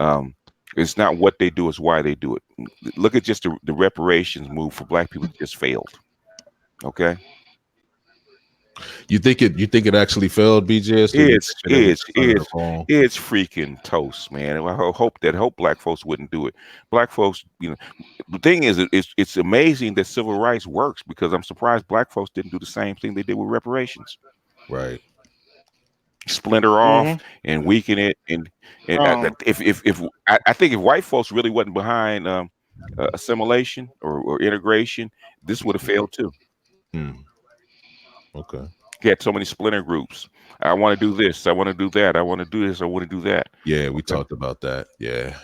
Um, it's not what they do; it's why they do it. Look at just the reparations move for Black people that just failed. Okay, You think it actually failed, BJS? Do you it's think that it was it's done in the it's wrong? it's freaking toast, man. I hope Black folks wouldn't do it. Black folks, the thing is, it's amazing that civil rights works, because I'm surprised Black folks didn't do the same thing they did with reparations. Right. Splinter off Mm-hmm. and weaken it, and if I think if white folks really wasn't behind assimilation or integration, this would have failed too. Hmm. Okay. You had so many splinter groups. I want to do this. I want to do that. I want to do this. I want to do that. Yeah, we Okay. talked about that. Yeah,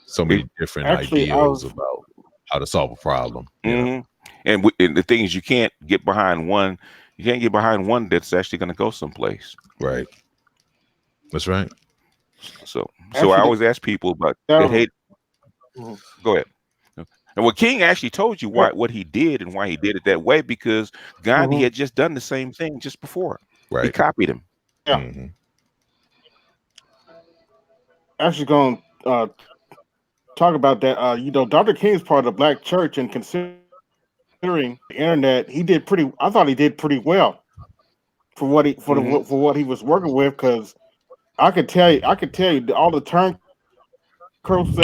so It, many different Actually, I ideals was. about how to solve a problem. mhm. And the thing is, you can't get behind one. You can't get behind one that's actually going to go someplace. Right. That's right. So I Actually, always ask people about that that was. hate. Go ahead. And what King actually told you Yeah. what he did and why he did it that way, because Gandhi Mm-hmm. had just done the same thing just before. He Right. copied him. Yeah. Hmm. Actually, going to talk about that. Dr. King's part of the Black Church, and considering the internet, he did pretty. I thought he did pretty well for what he Hmm. for what he was working with. Because I could tell you all the turncoats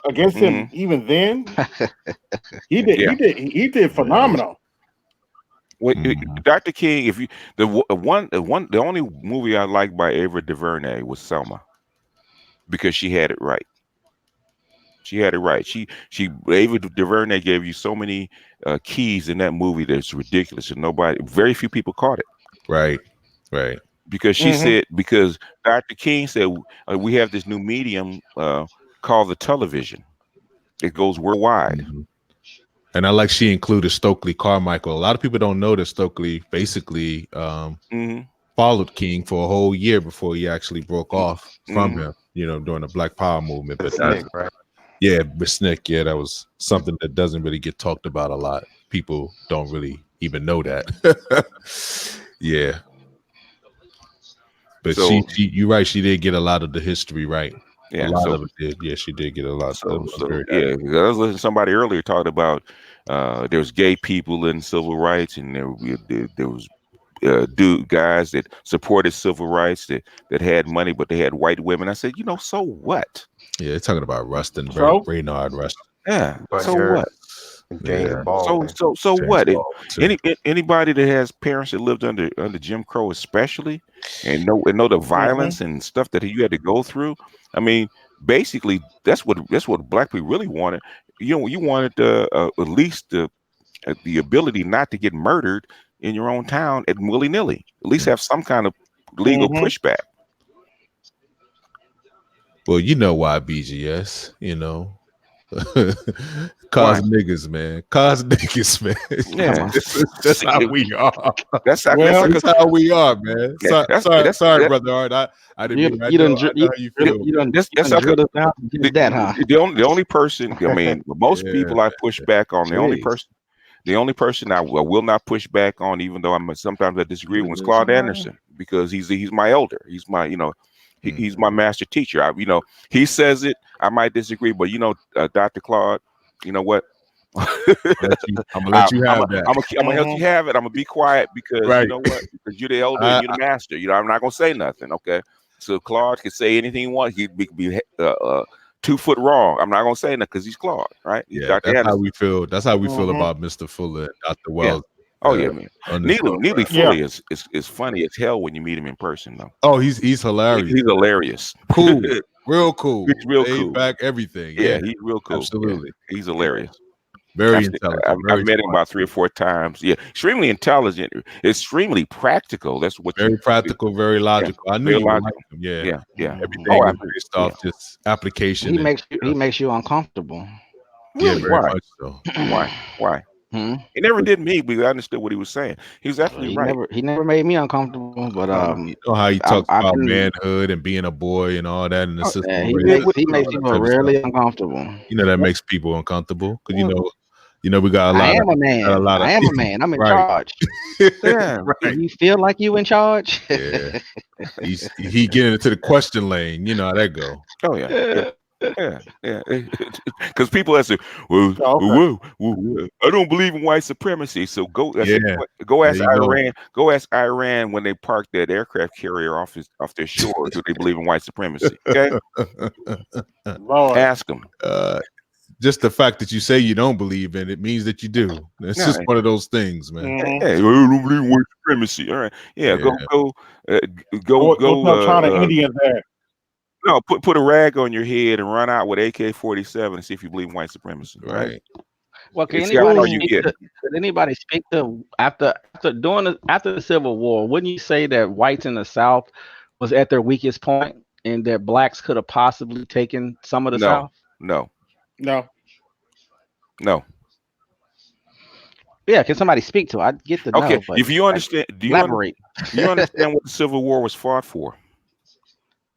against Hmm. him. Even then, he did. Yeah. He did phenomenal. Well, Hmm. Dr. King, if you the only movie I liked by Ava DuVernay was Selma, because she had it right. She had it right. She Ava DuVernay gave you so many keys in that movie that's ridiculous, and very few people caught it. Right. Right. Mm-hmm. Because Dr. King said we have this new medium called the television. It goes worldwide. Mhm. And I like she included Stokely Carmichael. A lot of people don't know that Stokely basically Hmm. followed King for a whole year before he actually broke off from Hmm. him, during the Black Power movement. The But that's, snake, right? yeah, Besnick, yeah, that was something that doesn't really get talked about a lot. People don't really even know that. Yeah. But So you're right, she did get a lot of the history right. A yeah, lot of it did. Yeah, she did get a lot. That was very yeah, accurate. because I was listening to somebody earlier talking about there's gay people in civil rights, and there was guys that supported civil rights that had money, but they had white women. I said, so what? Yeah, they're talking about Rustin, So Raynard Rustin. Yeah, But so what? James Yeah, Baldwin. So James what? Baldwin too. Anybody that has parents that lived under Jim Crow, especially, and know the mm-hmm. violence and stuff that you had to go through. I mean, basically, that's what Black people really wanted. You wanted at least the ability not to get murdered in your own town at willy nilly. At least have some kind of legal Mm-hmm. pushback. Well, you know why BGS, cause Why? niggas, man. Cause niggas, man. Yeah, That's how we are. that's Well, That's how we are, man. yeah, Sorry, brother Art. I didn't You mean. you done I know how you feel. that's done drilled us down to just that, huh? the only person. I mean, most Yeah, people I push back on. jeez. The only person I will not push back on, even though sometimes I disagree with, is Claude Anderson, because he's my elder. He's my he's my master teacher. He says it. I might disagree, but Dr. Claude, you know what? I'm gonna let you I'm have that. gonna let you have it. I'm gonna be quiet, because you Right. know what? Because you're the elder and I, you're the master. I'm not gonna say nothing. Okay. So Claude can say anything he wants. He'd be 2 foot wrong. I'm not gonna say nothing because he's Claude, right? He's yeah, Dr. that's how Anderson. we feel. That's how we feel mm-hmm. about Mr. Fuller and Dr. Yeah. Wells. Oh yeah, man. On this Neely program. Yeah. Fully is funny as hell when you meet him in person, though. Oh, he's hilarious. He's hilarious. Cool, real cool, He's real laid cool. back, everything. Yeah, Yeah, he's real cool. Yeah, absolutely. he's hilarious. Very I've, intelligent, I've very met him smart, about 3 or 4 times. Yeah, extremely intelligent, extremely practical. That's what very practical, very yeah, logical. I knew very you would like logical. him. Yeah, Yeah, yeah. everything Oh, was absolutely. based Yeah. off just application. He And makes you he makes you uncomfortable. yeah, Really? very Why? much so. Why? Why? Hmm? He never did me, but I understood what he was saying. He was absolutely right. He never made me uncomfortable. But You know how he talks I've about been manhood and being a boy and all that, and the system yeah, of he racism and makes all that people type of stuff. really uncomfortable. You know that makes people uncomfortable because we got I am a a man. lot of I am a man. I'm in right, charge. Yeah. Do right, you feel like you in charge? yeah. He getting into the question lane. You know how that go. Oh yeah. Yeah. Yeah, yeah. Because people ask, well, Oh, okay. I don't believe in white supremacy. So Yeah, go there ask you go. Iran. Go ask Iran when they parked that aircraft carrier off their shore. Do they believe in white supremacy? Okay, Lord. ask them. Just the fact that you say you don't believe in it means that you do. It's Yeah, just one of those things, man. Mm-hmm. hey, I don't believe in white supremacy. All right, yeah, Yeah, uh, go Go go. tell China Indians that. No, put a rag on your head and run out with AK-47 and see if you believe in white supremacy. Right? right. Well, can See how anybody far you speak get. to? Could anybody speak to after the Civil War? Wouldn't you say that whites in the South was at their weakest point, and that blacks could have possibly taken some of the No, South? no, No. no. Yeah, can somebody speak to it? I'd get to Okay, know, but if you like understand, elaborate. do you understand what the Civil War was fought for?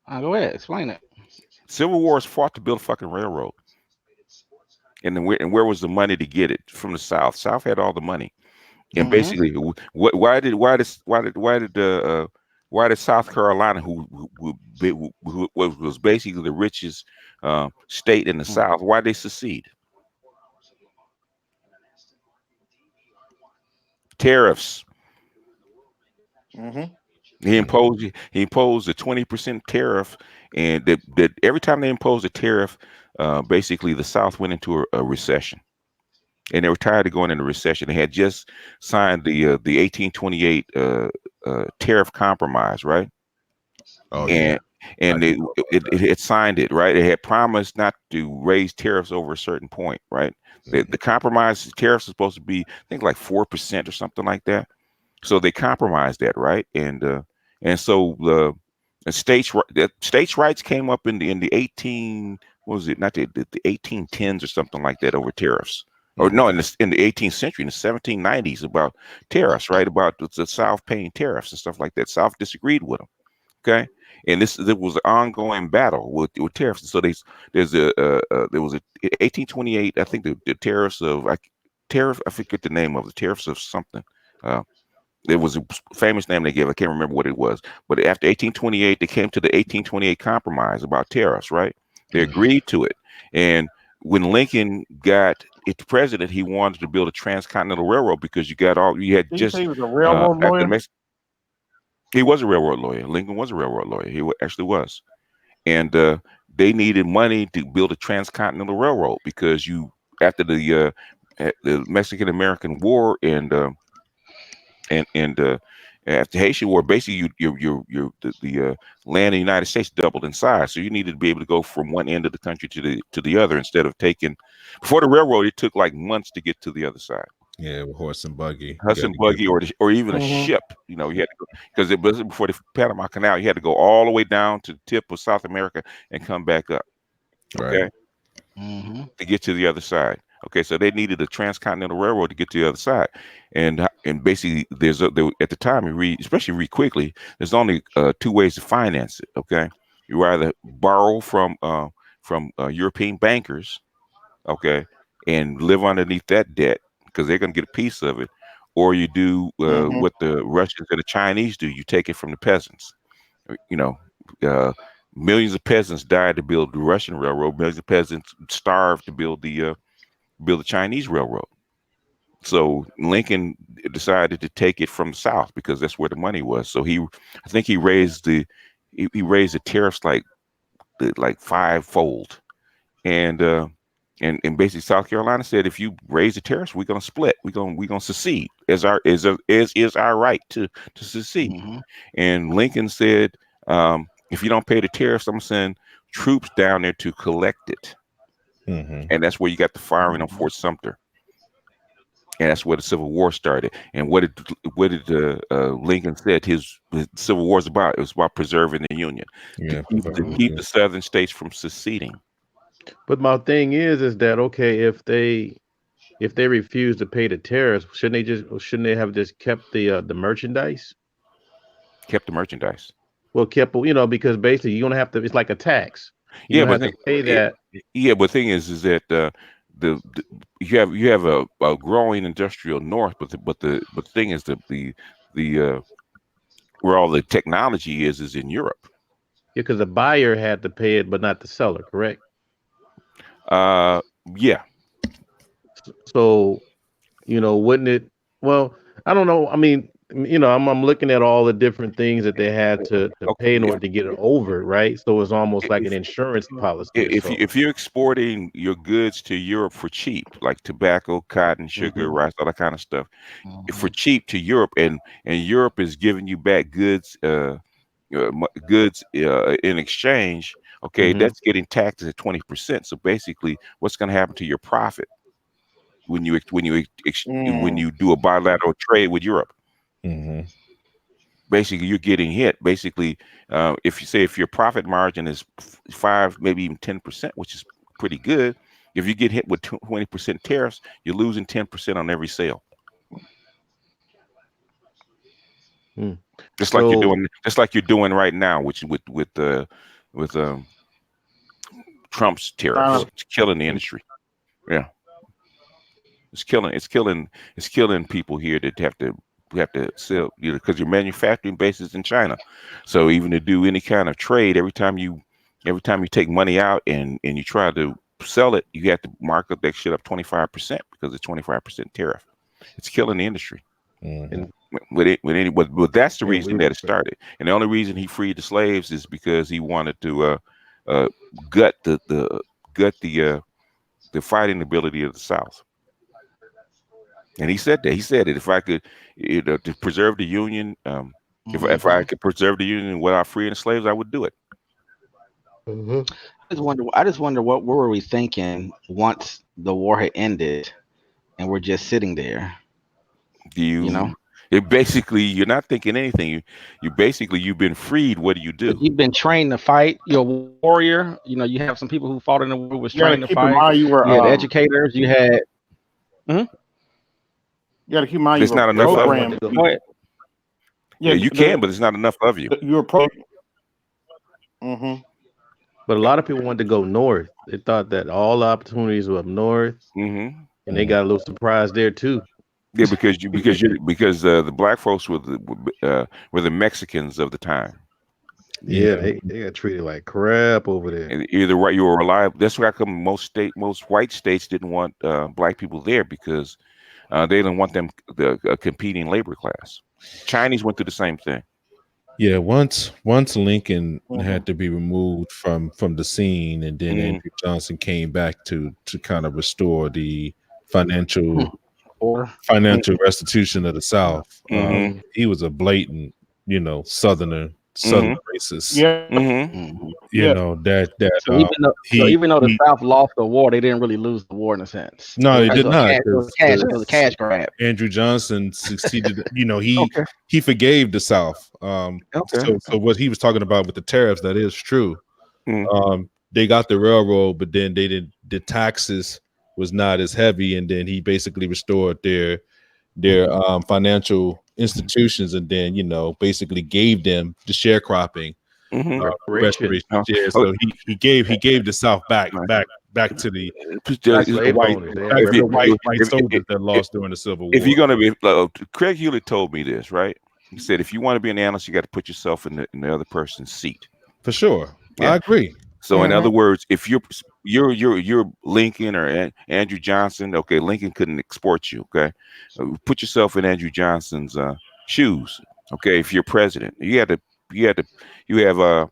Go ahead, explain it. Civil War is fought to build a fucking railroad. And then where was the money to get it from the South? South had all the money, and Hmm. basically, why did South Carolina, who was basically the richest state in the South, why did they secede? Tariffs. Mm-hmm. He imposed a 20% tariff, and that every time they imposed a tariff, basically the South went into a recession. And they were tired of going into recession. They had just signed the 1828 tariff compromise, right? Oh yeah. And I and do it, know about it, that. it had signed it, right? It had promised not to raise tariffs over a certain point, right? The compromise tariffs are supposed to be, I think, like 4% or something like that. So they compromised that, right? And so states' rights came up in the 18, what was it? Not the 1810s or something like that, over tariffs. Or no, in the 18th century, in the 1790s, about tariffs, right? About the South paying tariffs and stuff like that. South disagreed with them. Okay, and there was an ongoing battle with tariffs. So there was a 1828. I think the tariffs of tariff. I forget the name of the tariffs of something. Uh, there was a famous name they gave. I can't remember what it was. But after 1828, they came to the 1828 compromise about tariffs, right? They agreed to it. And when Lincoln got it to president, he wanted to build a transcontinental railroad because you had Did you say just he was a railroad after the lawyer? he was a railroad lawyer. Lincoln was a railroad lawyer. Actually was. And they needed money to build a transcontinental railroad because after the Mexican American War and after Haitian War, basically the land in the United States doubled in size. So you needed to be able to go from one end of the country to the other instead of taking. Before the railroad, it took like months to get to the other side. Yeah, with horse and buggy. You got Hudson to get buggy or even a Mm-hmm. ship. You had to go because it was before the Panama Canal. You had to go all the way down to the tip of South America and come back up. right. Okay, to get to the other side. Okay, so they needed a transcontinental railroad to get to the other side, and basically at the time especially read quickly. There's only two ways to finance it. Okay, you either borrow from European bankers, okay, and live underneath that debt because they're going to get a piece of it, or you do Mm-hmm. what the Russians and the Chinese do. You take it from the peasants. You know, uh, millions of peasants died to build the Russian railroad. Millions of peasants starved to build the Chinese railroad. So Lincoln decided to take it from the South because that's where the money was. So I think he raised the tariffs like fivefold, and and basically South Carolina said, if you raise the tariffs, we're gonna split. We're gonna secede as is our right to secede. And Lincoln said, if you don't pay the tariffs, I'm gonna send troops down there to collect it. Mm-hmm. And that's where you got the firing on Fort Sumter. and that's where the Civil War started. And what did Lincoln said his Civil War is about? It was about preserving the Union, to Yeah, keep the Southern states from seceding. But my thing is that okay, if they refuse to pay the tariffs, shouldn't they have just kept the merchandise? Kept the merchandise. Well, kept because basically you're gonna have to. It's like a tax. You're Yeah, gonna but have to pay that. yeah, but thing is that the you have a growing industrial north, but the thing is the where all the technology is in Europe. Because the buyer had to pay it, but not the seller. Correct. Uh, yeah, So wouldn't it? Well, I don't know. I mean, I'm looking at all the different things that they had to okay, pay in yeah. order to get it over, right? So it's almost like an If insurance policy or so. if you're exporting your goods to Europe for cheap, like tobacco, cotton, sugar, Hmm. rice, all that kind of stuff, for Hmm. cheap to Europe, and Europe is giving you back goods, goods in exchange. Okay, Hmm. that's getting taxed at 20%. So basically, what's going to happen to your profit when Mm. you do a bilateral trade with Europe? hmm Basically, you're getting hit. Basically, if your profit margin is 5, maybe even 10%, which is pretty good, if you get hit with 20% tariffs, you're losing 10% on every sale. Mm. So Just like you're doing right now, which with Trump's tariffs, Uh, it's killing the industry. Yeah, it's killing people here that have to sell, because your manufacturing base is in China. So even to do any kind of trade, every time you take money out and you try to sell it, you have to mark up that shit up 25% because it's 25% tariff. It's killing the industry. hmm and But that's the and reason we that it started. And the only reason he freed the slaves is because he wanted to uh, gut the fighting ability of the South. And he said that. He said that if I could, to preserve the Union, if I could preserve the Union without freeing the slaves, I would do it. Mhm. I just wonder what were we thinking once the war had ended and we're just sitting there, Do you know? you? It basically, you're not thinking anything. You've been freed. What do you But do? you've been trained to fight. You're a warrior. You have some people who fought in the war who was you got trained to to keep in fight. mind you were You had educators. You had. Mhm. you got to keep in mind you There's were not enough of you. Everybody wanted programmed. to go. Go ahead. Yeah, Yeah, you can, but there's not enough of you. you were hmm But a lot of people wanted to go north. They thought that all opportunities were up north, Hmm. and they got a little surprise there too. Yeah, because the black folks were the Mexicans of the time. Yeah, Yeah. they got treated like crap over there. And either right, you were reliable. That's why come most white states didn't want black people there, because they didn't want them the competing labor class. Chinese went through the same thing. Yeah, once Lincoln hmm had to be removed from the scene, and then Hmm. Andrew Johnson came back to kind of restore the financial Or financial restitution of the South. Hmm. Hmm. He was a blatant, southern Hmm. racist. Yeah, Hmm. Mhm. yeah. That So even though the he South lost the war, they didn't really lose the war in a sense. no, It he was did a not, cash. It was a cash. It was a because cash grab. Andrew Johnson succeeded. Okay. He forgave the South. Okay. So what he was talking about with the tariffs, that is true. Hmm. They got the railroad, but then they didn't. The taxes was not as heavy, and then he basically restored their financial institutions, and then basically gave them the sharecropping Hmm. Reparation, restoration. Yeah, Oh, so he gave the South back to the the back to the slave white owners. They had back to if the you white if, soldiers if, that lost during the Civil if you're War. gonna be, Craig Hewlett told me this, right? He said if you want to be an analyst, you got to put yourself in the other person's seat. For sure, Yeah. I agree. So in hmm other words, if you're Lincoln or Andrew Johnson, okay, Lincoln couldn't export you. Okay, put yourself in Andrew Johnson's shoes. Okay, if you're president, you had to you have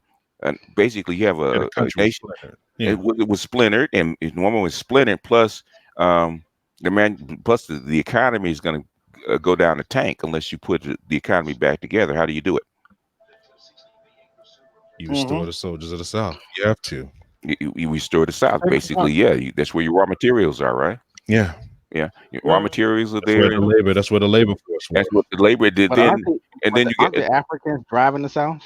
basically you have Yeah, the a country was nation. splintered. It, Yeah. it was splintered, and normal was splintered. Plus, um, the economy is going to go down the tank unless you put the economy back together. How do you do it? You hmm restore the soldiers of the South. You have to. You restore the South, basically. Yeah, that's where your raw materials are, right? Yeah. Yeah, raw materials are That's where there. the labor. That's where the labor force was. That's what the labor did. But Then and then you aren't get the Africans driving the South?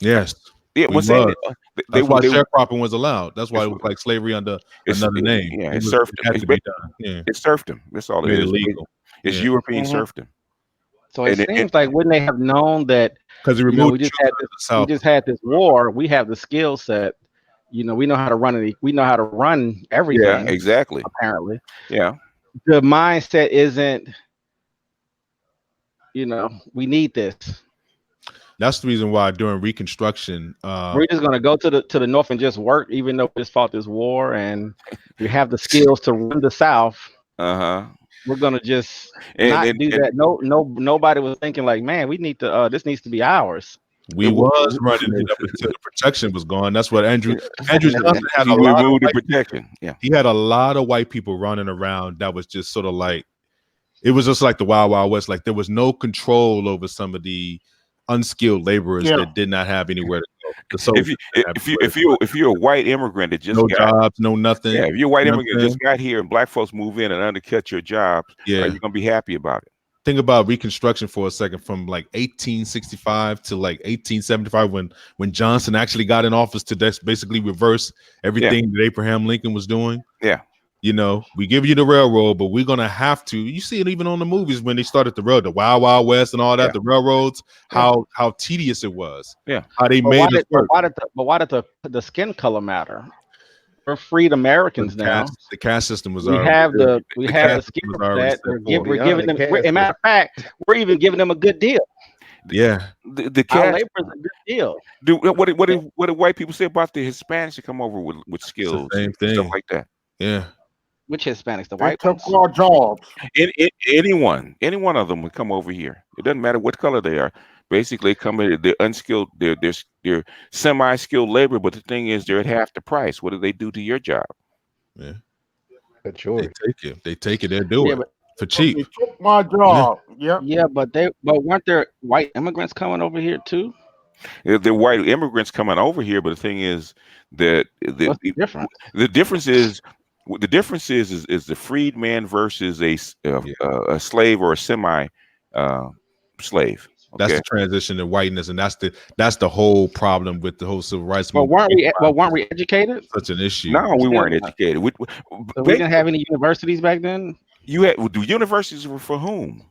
Yes, yeah. we What's saying was. they That's why they sharecropping was allowed. That's why it's it was like slavery under it's another name. yeah. It It's was it serfdom. had to be done. Yeah, It's serfdom. That's all it made it is. legal. It's Yeah, European Mhm. serfdom. So it And seems like wouldn't they have known that, because he you know, removed the children of the we South. just had this war, we have the skill set, you know, we know how to run it, we know how to run yeah, everything, exactly. apparently. Yeah. The mindset isn't, you know, we need this. That's the reason why during Reconstruction, We're just gonna go to the north and just work, even though we just fought this war and we have the skills to run the South. Uh-huh. We're gonna just And not do that. Nobody was thinking like, man, we need to. This needs to be ours. we was running it up until the protection was gone. That's what Andrew Johnson had he a lot of removed the white, protection. Yeah. he had a lot of white people running around that was just sort of like, it was just like the Wild Wild West. Like there was no control over some of the unskilled laborers Yeah. that did not have anywhere to go. The soldiers didn't have anywhere to go. If you're a white immigrant that just No got jobs, no nothing. yeah, if you're a white You know what immigrant I'm that just got here and black folks move in and undercut your jobs, Yeah. you're gonna be happy about it. Think about Reconstruction for a second, from like 1865 to like 1875, when Johnson actually got in office to basically reverse everything that Abraham Lincoln was doing. Yeah. You know, we give you the railroad, but we're gonna have to. You see it even on the movies when they started the road, the Wild Wild West and all that. The railroads, how tedious it was. Yeah, how they But made why us work. why did the skin color matter? We're freed Americans now. The caste system was We already have the caste skill system was already set. set We're forth. giving them. As a matter of fact, we're even giving them a good deal. Yeah, the Our cash. labor is a good deal. What do white people say about the Hispanics that come over with skills, same and stuff thing. like that? Yeah. Which Hispanics? The They white took ones? our jobs. Any one of them would come over here. It doesn't matter what color they are. Basically, they come in. They're unskilled. They're semi-skilled labor. But the thing is, they're at half the price. What do they do to your job? Yeah, That's yours. They take it. They'll do it for cheap. They took my job. Yeah. Yeah, but weren't there white immigrants coming over here too? The white immigrants coming over here, but the thing is that What's the difference? the difference is the freed man versus a slave or a semi slave. That's Okay? the transition to whiteness, and that's the whole problem with the whole civil rights But movement. weren't we educated? Such an issue. No, we Still weren't not. educated. So we didn't have any universities back then. You had the universities were for whom?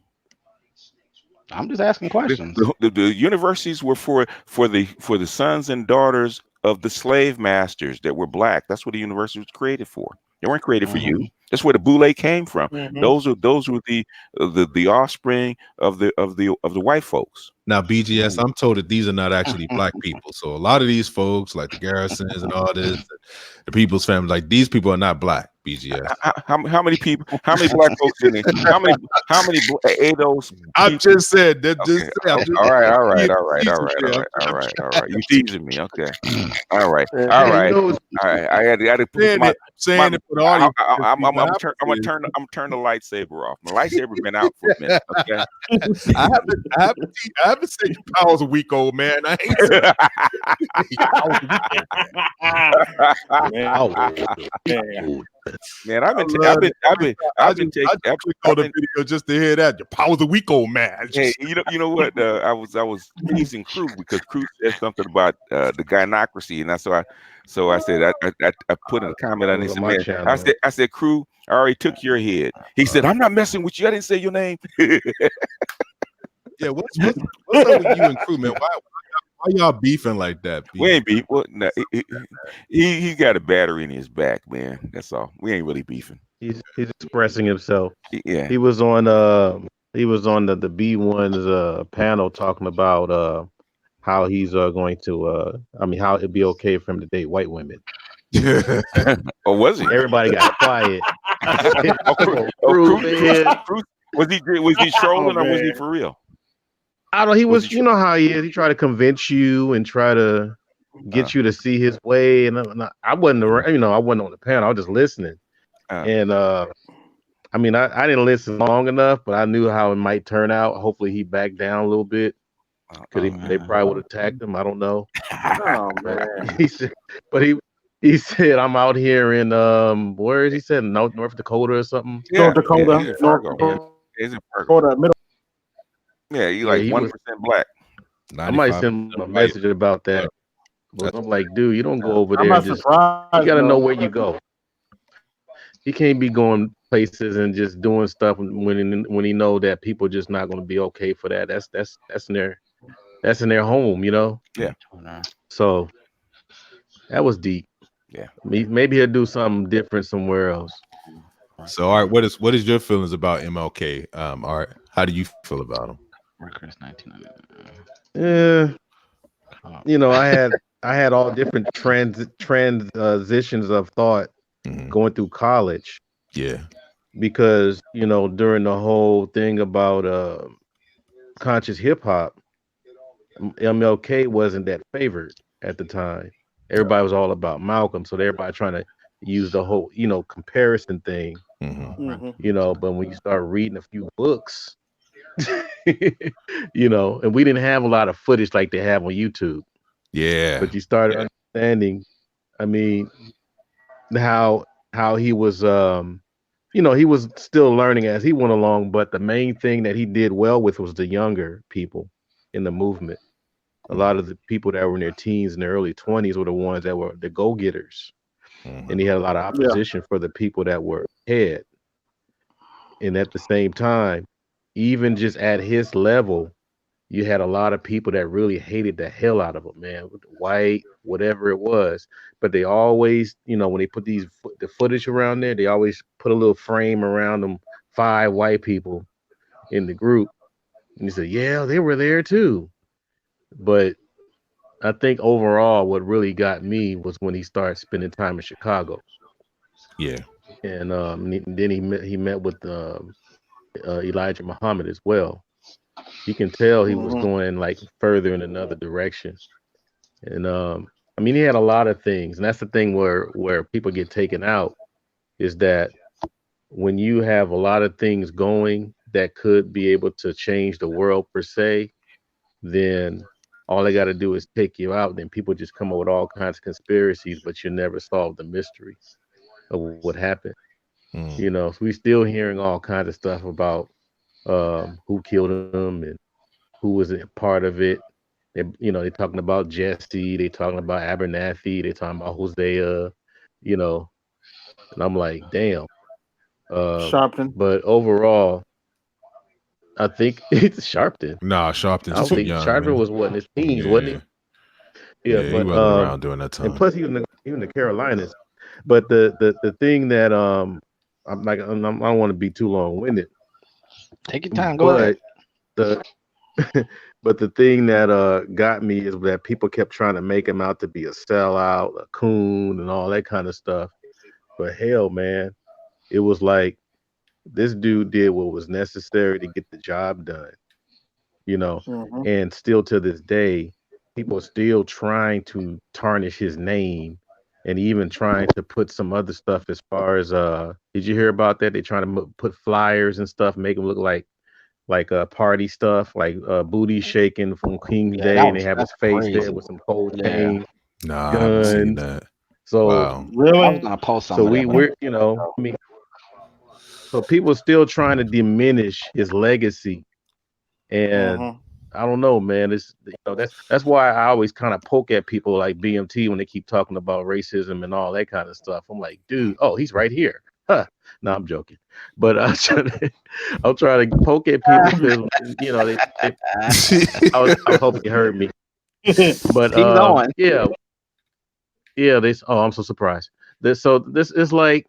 I'm just asking questions. The universities were for the sons and daughters of the slave masters that were black. That's what the university was created for. They weren't created for you. That's where the boule came from. Those were the offspring of the white folks. Now, BGS, I'm told that these are not actually black people. So a lot of these folks, like the Garrisons and all this, the People's Family, like these people are not black. BGS. How many people? How many black folks in it? How many ADOS? I just said that. Okay. All right. You teasing me? Okay. All right. I had to put my saying it for the audience. I'm gonna turn the lightsaber off. My lightsaber been out for a minute. Okay. I haven't said your power's a week old, man. I ain't said Man, I've been on the video just to hear that your power's a week old, man. Hey, you know what? I was teasing Crew because Crew said something about the gynocracy, and so I said I put in a comment on this. Man, I said, Crew, I already took your head. He said, I'm not messing with you. I didn't say your name. Yeah, what's up with you and Crew, man? Why y'all beefing like that? We ain't beef. Well, no, he got a battery in his back, man. That's all. We ain't really beefing. He's expressing himself. Yeah. He was on the B1's panel talking about how he's going to how it'd be okay for him to date white women. Or was he? Everybody got quiet. Was he trolling or was he for real? I don't. He was. You know how he is. He tried to convince you and try to get you to see his way. And I wasn't around. You know, I wasn't on the panel. I was just listening. And I didn't listen long enough, but I knew how it might turn out. Hopefully, he backed down a little bit because they probably would have attacked him. I don't know. Oh man. He said, but he He said, "I'm out here in where is he said North Dakota or something." Yeah, North yeah, Dakota, he's in North Fargo. Yeah, He's in Fargo. Dakota, middle. Yeah, he yeah, like he one was. percent black. I might 95% send him a white. message about that. Yeah, But that's I'm like, dude, you don't go over I'm there and not just. You surprised got to know though. where you go. He can't be going places and just doing stuff when he know that people just not going to be okay for that. That's in their home, you know. Yeah, So that was deep. yeah. Maybe he'll do something different somewhere else. so. All right, what is your feelings about MLK? All right, how do you feel about him? Records 1999. Yeah, Oh. I had all different transitions of thought Mhm. going through college Yeah, because during the whole thing about conscious hip hop, MLK wasn't that favored at the time. Everybody was all about Malcolm, so everybody trying to use the whole comparison thing. hmm Hmm. But when you start reading a few books, and we didn't have a lot of footage like they have on YouTube, yeah, but you started understanding. I mean, how he was he was still learning as he went along, but the main thing that he did well with was the younger people in the movement. A lot of the people that were in their teens and their early 20s were the ones that were the go-getters, and he hmm had a lot of Yeah. opposition for the people that were ahead. And at the same time, even just at his level, you had a lot of people that really hated the hell out of him, man, with the white, whatever it was. But they always, when they put the footage around there, they always put a little frame around them, 5 white people in the group. And he said, yeah, they were there too. But I think overall, what really got me was when he started spending time in Chicago, yeah, and then he met with Elijah Muhammad as well. You can tell he was Hmm. going like further in another direction. And I mean, he had a lot of things, and that's the thing where people get taken out is that when you have a lot of things going that could be able to change the world per se, then all they got to do is take you out. Then people just come up with all kinds of conspiracies, but you never solve the mystery of what happened. mm, So we still hearing all kinds of stuff about who killed him and who was a part of it. They talking about Jesse, they talking about Abernathy, they talking about Hosea, you know, and I'm like, damn. Sharpton. But overall, I think it's Sharpton. nah, I Sharpton's don't too think young, Sharpton man. was what in his teens, wasn't Yeah, he? Yeah, yeah, he but wasn't around during that and time. plus he was in the Carolinas. But the thing that I'm like I don't want to be too long winded, Take your time. Go ahead. but the but the thing that got me is that people kept trying to make him out to be a sellout, a coon, and all that kind of stuff. But hell, man, it was like this dude did what was necessary to get the job done, you know. Hmm. And still to this day, people are still trying to tarnish his name and even trying to put some other stuff as far as did you hear about that? They're trying to put flyers and stuff, make him look like party stuff, like booty shaking from King's Yeah, Day, and they have his that's face there crazy. with some cold Yeah, chains, Nah, I haven't seen guns. that. So Wow. I was Really? gonna post so some of we that, but we're I mean, so people are still trying to diminish his legacy, and Hmm. I don't know, man. That's why I always kind of poke at people like BMT when they keep talking about racism and all that kind of stuff. I'm like, dude, oh, he's right here. Huh. No, I'm joking, but I'm trying to poke at people because I hope they heard me. But keep going. yeah, yeah. Oh, I'm so surprised. This is like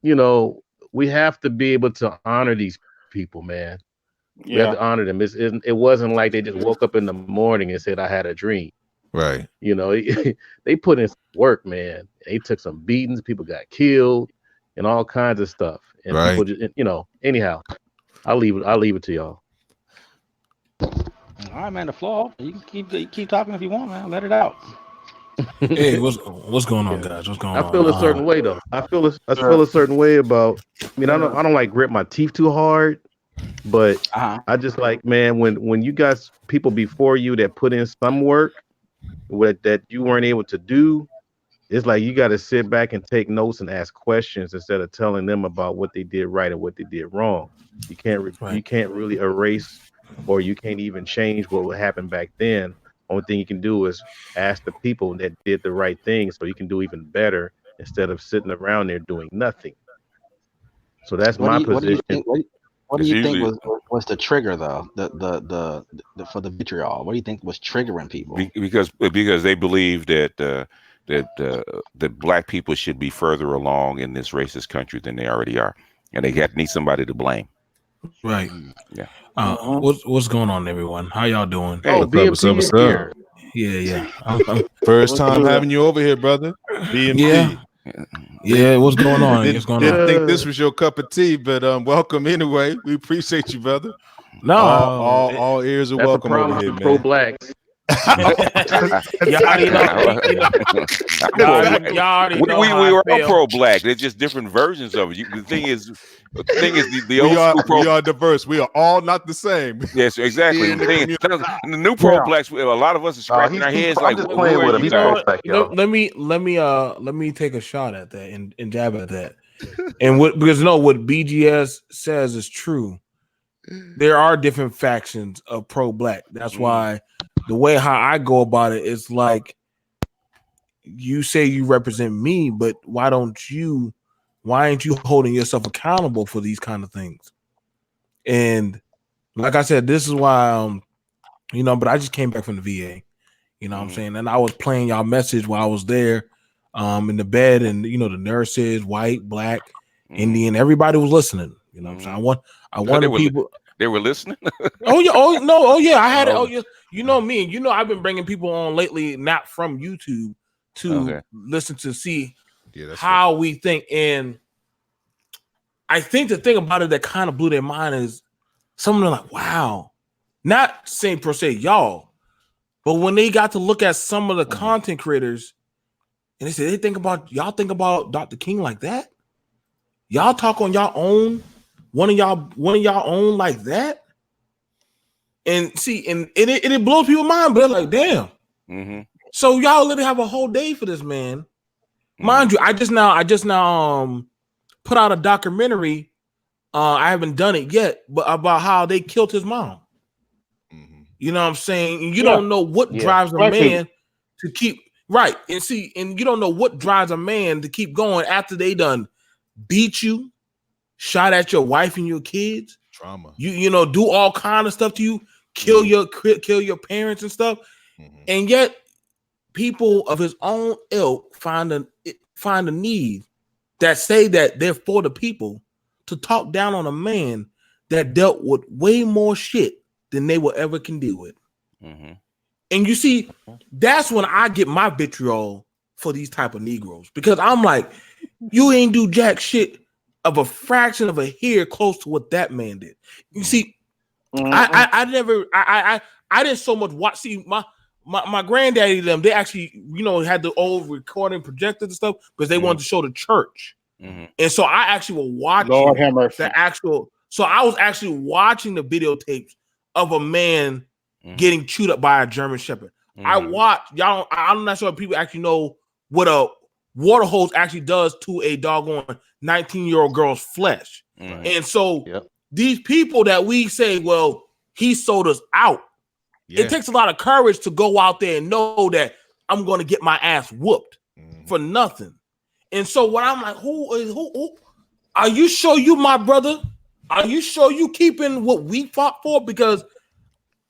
you know we have to be able to honor these people, man. We have to Yeah. honor them. It wasn't like they just woke up in the morning and said, "I had a dream." Right. They put in some work, man. They took some beatings. People got killed, and all kinds of stuff. And people Right. just, anyhow, I'll leave it to y'all. All right, man. The floor open. You keep talking if you want, man. Let it out. Hey, what's going on, Yeah, guys? What's going I on? feel a certain way though. I Yeah. feel a certain way about. I mean, I don't like grip my teeth too hard, but Uh huh. I just like, man, when you got people before you that put in some work that you weren't able to do, It's like you got to sit back and take notes and ask questions instead of telling them about what they did right and what they did wrong. You can't really erase, or you can't even change what would happen back then. Only thing you can do is ask the people that did the right thing so you can do even better instead of sitting around there doing nothing. So that's What do my you what do you position. think? What do It's you think usually was the trigger though? The for the vitriol. What do you think was triggering people? because they believe that black people should be further along in this racist country than they already are, and they need somebody to blame. Right. Yeah. What's going on, everyone? How y'all doing? Oh, What's up? What's up? BMP is What's up? here. Yeah. First What's time good? having you over here, brother. Yeah. BMP. Yeah. What's going on? What's going on? Didn't think this was your cup of tea, but welcome anyway. We appreciate you, brother. No, All ears are That's a welcome over problem here, with man. pro-blacks. y'all already know. Pro-black. Y'all already know We how I were all feel. pro-black. They're just different versions of it. The thing is, the We old are school pro. we are diverse. We are all not the same. Yes, exactly. In The the thing, community. the new pro-blacks, a lot of us are scratching our heads I'm like, just who playing are with him. you He's You know guys? what? pro-black, y'all. Let me take a shot at that and jab at that. And because what BGS says is true. There are different factions of pro-black. That's why the way how I go about it is like, you say you represent me, but why aren't you holding yourself accountable for these kind of things? And like I said, this is why but I just came back from the VA, you know what I'm saying? And I was playing y'all message while I was there, in the bed, and the nurses, white, black, Indian, everybody was listening. You know what I'm saying? I wanted people. They were listening. Oh yeah, I had it. Oh yeah, me, and I've been bringing people on lately, not from YouTube, to listen to see how we think. And I think the thing about it that kind of blew their mind is some of them like, wow, not saying per se y'all, but when they got to look at some of the content creators, and they said y'all think about Dr. King like that, y'all talk on y'all own, one of y'all own like that. And see, and it blows people's mind, but they're like, damn. So y'all literally have a whole day for this man. Mind you, I just now put out a documentary. I haven't done it yet, but about how they killed his mom. You know what I'm saying? You don't know what drives a man to keep right. And see, and you don't know what drives a man to keep going after they done beat you, shot at your wife and your kids. Trauma. You do all kind of stuff to you, kill your parents and stuff, and yet people of his own ilk find a need that say that they're for the people to talk down on a man that dealt with way more shit than they will ever can deal with. And you see, that's when I get my vitriol for these type of Negroes, because I'm like, you ain't do jack shit of a fraction of a hair close to what that man did. You see, I didn't so much watch. See, my granddaddy them, they actually had the old recording projectors and stuff because they wanted to show the church. And so I actually was watching the actual. So I was actually watching the videotapes of a man getting chewed up by a German Shepherd. I watched y'all. I'm not sure if people actually know what a water hose actually does to a doggone 19-year-old girl's flesh. And so these people that we say, well, he sold us out. It takes a lot of courage to go out there and know that I'm going to get my ass whooped for nothing. And so what I'm like, who are you sure you my brother? Are you sure you keeping what we fought for? Because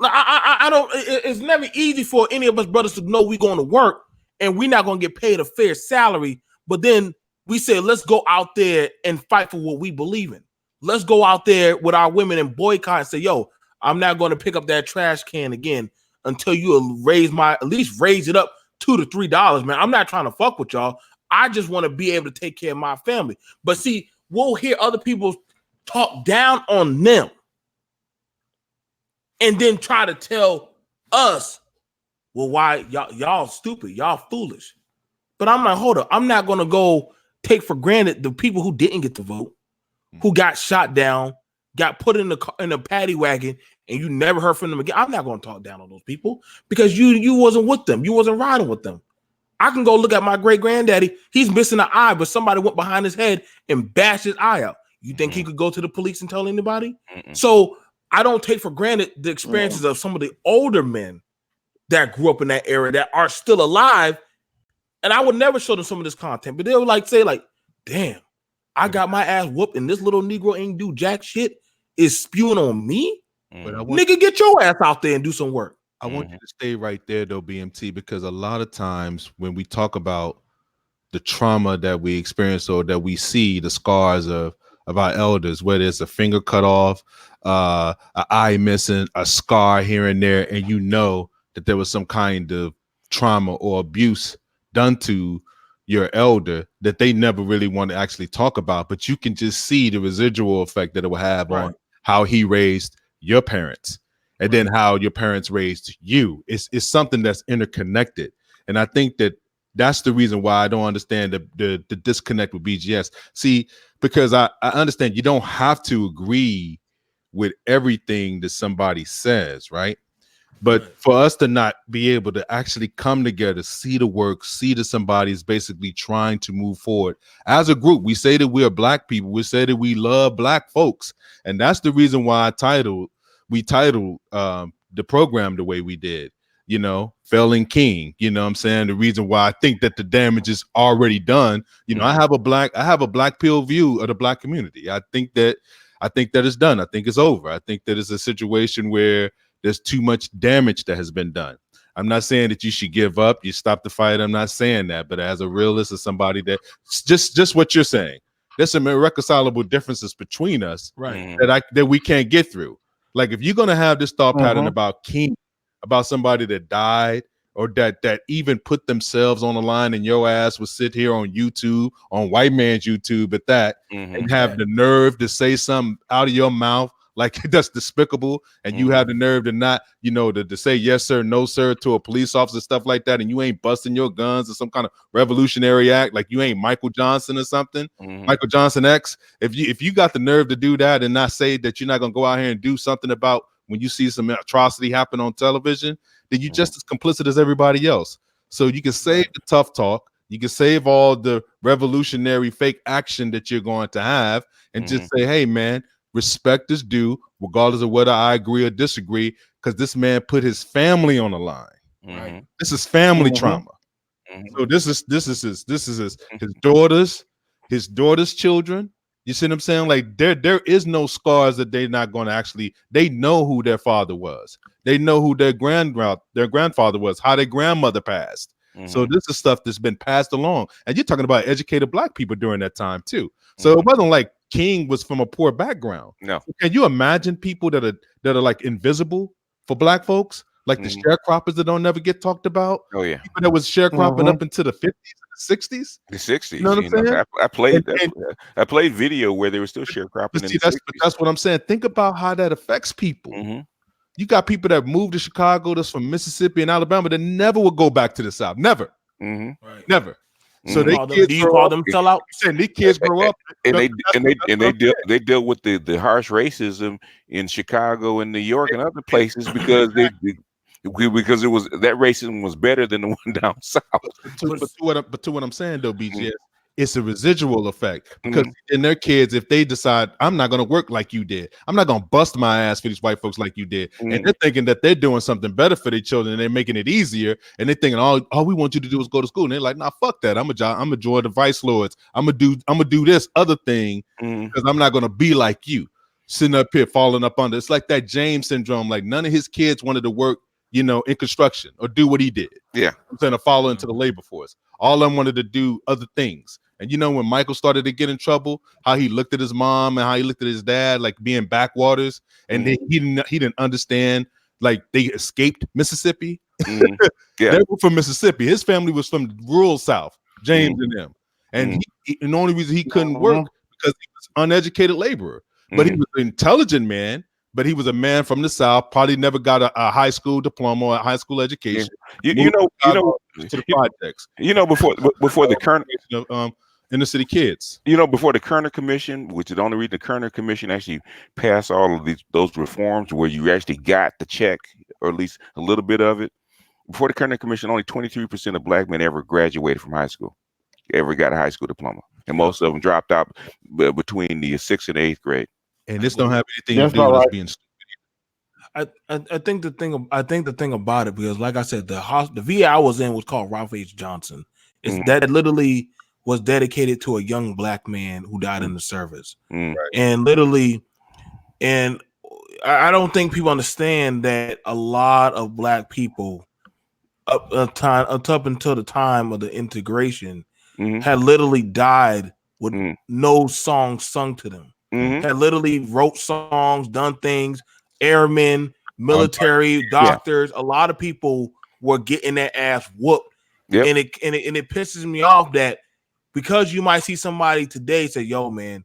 I don't, it's never easy for any of us brothers to know we're going to work and we're not going to get paid a fair salary. But then we say, let's go out there and fight for what we believe in. Let's go out there with our women and boycott and say, yo, I'm not going to pick up that trash can again until you at least raise it up $2 to $3, man. I'm not trying to fuck with y'all. I just want to be able to take care of my family. But see, we'll hear other people talk down on them and then try to tell us, well, why y'all stupid, y'all foolish. But I'm like, hold up, I'm not going to go take for granted the people who didn't get to vote, who got shot down, got put in a paddy wagon, and you never heard from them again. I'm not going to talk down on those people because you wasn't with them. You wasn't riding with them. I can go look at my great granddaddy. He's missing an eye, but somebody went behind his head and bashed his eye out. You think he could go to the police and tell anybody? So I don't take for granted the experiences of some of the older men that grew up in that era that are still alive. And I would never show them some of this content, but they would like say, like, damn, I got my ass whooped and this little Negro ain't do jack shit, is spewing on me. But Nigga, get your ass out there and do some work. I want you to stay right there, though, BMT, because a lot of times when we talk about the trauma that we experience or that we see, the scars of our elders, whether it's a finger cut off, an eye missing, a scar here and there, and you know that there was some kind of trauma or abuse done to your elder that they never really want to actually talk about, but you can just see the residual effect that it will have on how he raised your parents and then how your parents raised you. It's something that's interconnected. And I think that that's the reason why I don't understand the disconnect with BGS. See, because I understand you don't have to agree with everything that somebody says, right? But for us to not be able to actually come together, see the work, see that somebody is basically trying to move forward as a group. We say that we are Black people. We say that we love Black folks. And that's the reason why we titled the program the way we did, you know, Failing King. You know what I'm saying? The reason why I think that the damage is already done. You know, I have a black pill view of the Black community. I think that it's done. I think it's over. I think that it's a situation where there's too much damage that has been done. I'm not saying that you should give up, you stop the fight. I'm not saying that, but as a realist, as somebody that just what you're saying, there's some irreconcilable differences between us, right? That we can't get through. Like if you're gonna have this thought pattern about King, about somebody that died or that even put themselves on the line, and your ass would sit here on YouTube, on white man's YouTube at that, and have the nerve to say something out of your mouth like that's despicable, and you have the nerve to not, you know, to say yes sir, no sir to a police officer, stuff like that, and you ain't busting your guns or some kind of revolutionary act, like you ain't Michael Johnson or something, Michael Johnson X. If you got the nerve to do that and not say that you're not gonna go out here and do something about when you see some atrocity happen on television, then you're just as complicit as everybody else. So you can save the tough talk, you can save all the revolutionary fake action that you're going to have, and just say, hey man, respect is due, regardless of whether I agree or disagree, because this man put his family on the line. Right. This is family trauma. So this is his daughter's children. You see what I'm saying? Like there is no scars that they're not going to actually. They know who their father was. They know who their grandfather was. How their grandmother passed. So this is stuff that's been passed along. And you're talking about educated Black people during that time too. So it wasn't like King was from a poor background. No. Can you imagine people that are like invisible for Black folks? Like the sharecroppers that don't never get talked about. Oh yeah. People that was sharecropping up into the 50s and 60s. The 60s. You know what I'm saying? I played video where they were still sharecropping. That's what I'm saying. Think about how that affects people. You got people that moved to Chicago that's from Mississippi and Alabama that never would go back to the South. Never. Never. So they kids call them sell out? These kids grow up and they deal with the harsh racism in Chicago and New York and other places because because it was that racism was better than the one down south. But to what I'm saying though, BGS, it's a residual effect because in their kids, if they decide I'm not going to work like you did, I'm not going to bust my ass for these white folks like you did, and they're thinking that they're doing something better for their children and they're making it easier, and they're thinking all we want you to do is go to school, and they're like, nah, fuck that, I'm a join the vice lords, I'm gonna do this other thing because I'm not going to be like you, sitting up here falling up under. It's like that James syndrome. Like none of his kids wanted to work, you know, in construction or do what he did. Yeah, I'm saying to follow into the labor force. All of them wanted to do other things. And you know, when Michael started to get in trouble, how he looked at his mom and how he looked at his dad, like being backwaters, and he didn't understand, like they escaped Mississippi. Yeah, they were from Mississippi. His family was from the rural South, James and them. And the only reason he couldn't work because he was uneducated laborer. But he was an intelligent man. But he was a man from the South, probably never got a high school diploma or a high school education. You know, to the projects. You know, before the Kerner inner city kids. You know, before the Kerner Commission, which is the only reason the Kerner Commission actually passed all of those reforms, where you actually got the check or at least a little bit of it. before the Kerner Commission, only 23% of black men ever graduated from high school, ever got a high school diploma, and most of them dropped out between the 6th and 8th grade. And this don't have anything to do with us being stupid. I think the thing about it, because like I said, the VA I was in was called Ralph H. Johnson. That literally was dedicated to a young black man who died in the service, and literally, and I don't think people understand that a lot of black people up until the time of the integration had literally died with no songs sung to them. Had literally wrote songs, done things. Airmen, military, doctors, a lot of people were getting their ass whooped. And it pisses me off that because you might see somebody today say, "Yo, man,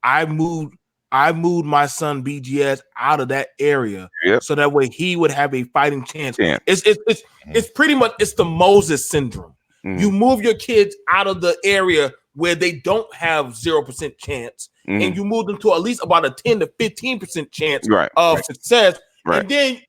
I moved my son BGS out of that area so that way he would have a fighting chance." It's pretty much it's the Moses syndrome. You move your kids out of the area where they don't have 0% chance, and you move them to at least about a 10 to 15% chance of success, and then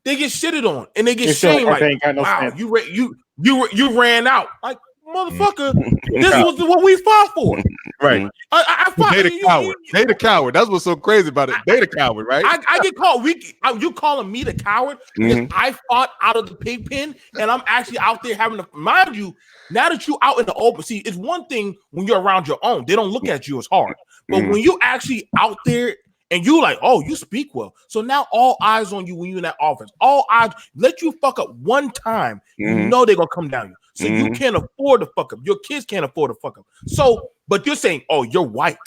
they get shitted on and they get shamed. Like, wow, you ran out. Like, motherfucker, this was what we fought for. Right. I fought. They the coward. They the coward. That's what's so crazy about it. They the coward, right? I get called. You calling me the coward because I fought out of the pig pen, and I'm actually out there having to mind you. Now that you out in the open, see, it's one thing when you're around your own; they don't look at you as hard. But when you actually out there and you like, oh, you speak well, so now all eyes on you when you're in that office. All eyes let you fuck up one time, you know they're gonna come down you. So you can't afford to fuck up. Your kids can't afford to fuck up. So, but you're saying, oh, you're white.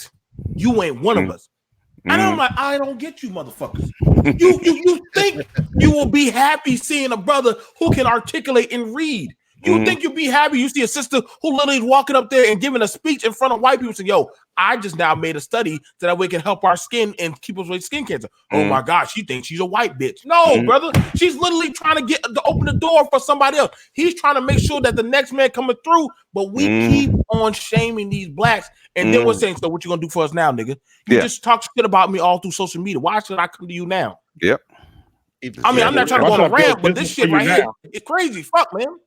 You ain't one of us. And I'm like, I don't get you, motherfuckers. You think you will be happy seeing a brother who can articulate and read. You think you'll be happy you see a sister who literally is walking up there and giving a speech in front of white people saying, yo, I just now made a study so that we can help our skin and keep us with skin cancer. Oh my God, she thinks she's a white bitch. No, brother. She's literally trying to open the door for somebody else. He's trying to make sure that the next man coming through, but we keep on shaming these blacks. And then we're saying, so what you gonna do for us now, nigga? You just talk shit about me all through social media. Why should I come to you now? I mean, I'm not trying to go on a rant, but this shit right here, it's crazy. Fuck, man.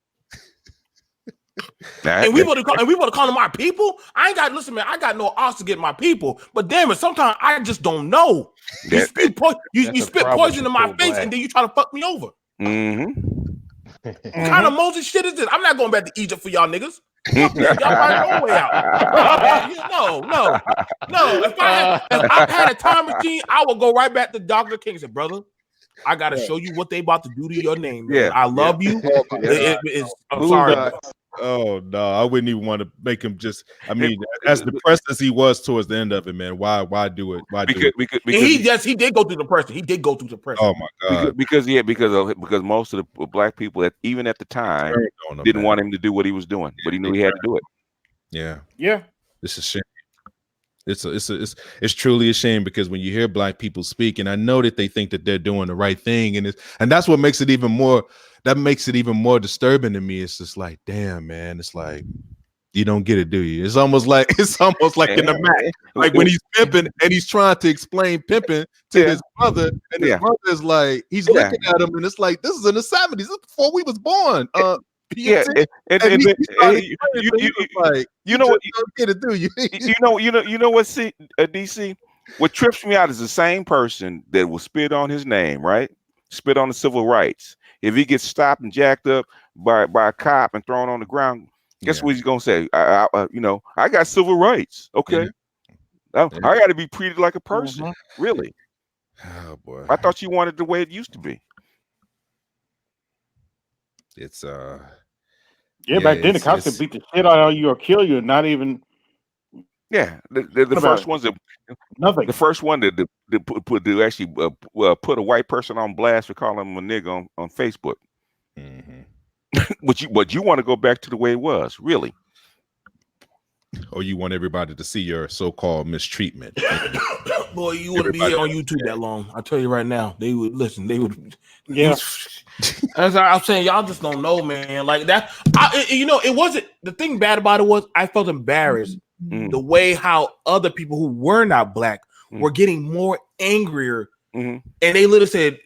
And we want to call them my people. I ain't got listen, man. I got no odds to get my people, but damn it, sometimes I just don't know. You spit poison in my face, and then you try to fuck me over. What kind of Moses shit is this? I'm not going back to Egypt for y'all niggas. Y'all find your way out. No. If I had a time machine, I would go right back to Dr. King and say, brother, I gotta show you what they about to do to your name. Man. I love you. I'm sorry. Oh no, I wouldn't even want to make him just. I mean, as depressed as he was towards the end of it, man. Why do it? Why do it? Because he did go through depression. He did go through depression. Oh my God! Because most of the black people, even at the time, didn't want him to do what he was doing, but he knew he had to do it. Yeah. It's a shame. It's truly a shame because when you hear black people speak, and I know that they think that they're doing the right thing, and that's what makes it even more. That makes it even more disturbing to me. It's just like, damn, man. It's like you don't get it, do you? It's almost like in the Mac, like when he's pimping and he's trying to explain pimping to his brother, and his brother is like, he's looking at him, and it's like, this is in the 70s. This is before we was born. You know what? See, DC. What trips me out is the same person that will spit on his name, right? Spit on the civil rights. If he gets stopped and jacked up by a cop and thrown on the ground, guess what he's gonna say? I got civil rights. Okay, I got to be treated like a person. Really? Oh boy! I thought you wanted the way it used to be. It's back then the cops could beat the shit out of you or kill you, and not even. Yeah, the first ones that nothing. The first one to actually put a white person on blast for calling him a nigga on Facebook. But you want to go back to the way it was, really? Or you want everybody to see your so-called mistreatment? Boy, you wouldn't be here on YouTube that long. I tell you right now, they would listen. They would, As I'm saying, y'all just don't know, man. Like that, it wasn't the thing. Bad about it was I felt embarrassed the way how other people who were not black were getting more angrier, and they literally said,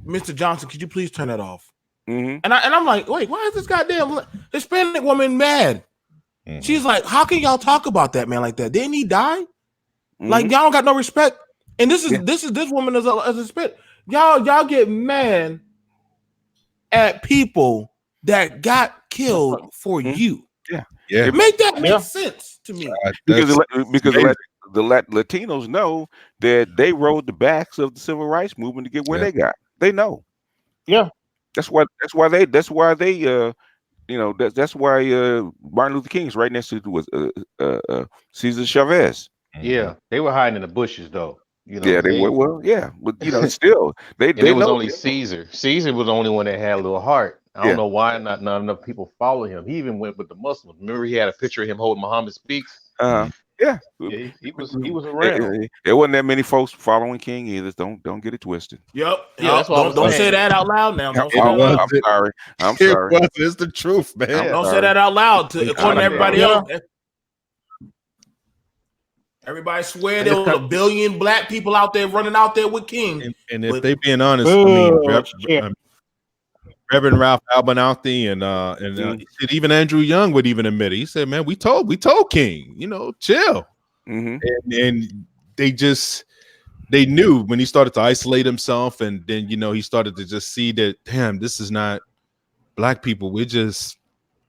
"Mr. Johnson, could you please turn that off?" And I'm like, wait, why is this goddamn Hispanic woman mad? She's like, how can y'all talk about that man like that? Didn't he die? Like y'all don't got no respect. And this woman as a spit. Y'all get mad at people that killed for you. Yeah. Make that make sense to me. Because the Latinos know that they rode the backs of the civil rights movement to get where they got. They know. Yeah. That's why they that's why Martin Luther King is right next to Cesar Chavez. Yeah, they were hiding in the bushes though. You know, Yeah, they were. Well, yeah, but still, they it was know. only Caesar. Caesar was the only one that had a little heart. I don't know why not enough people follow him. He even went with the Muslims. Remember, he had a picture of him holding Muhammad Speaks. Yeah, he was around. There wasn't that many folks following King either. Don't get it twisted. Yep. Yeah, that's what don't say that out loud now. Don't say that out loud. I'm sorry. It's the truth, man. Don't say that out loud. According to everybody else. Everybody swear there was a billion black people out there running out there with King. And if they being honest, I mean, Reverend Ralph Abernathy and even Andrew Young would even admit it. He said, "Man, we told King, chill." And they knew when he started to isolate himself, and then he started to just see that, damn, this is not black people. We're just,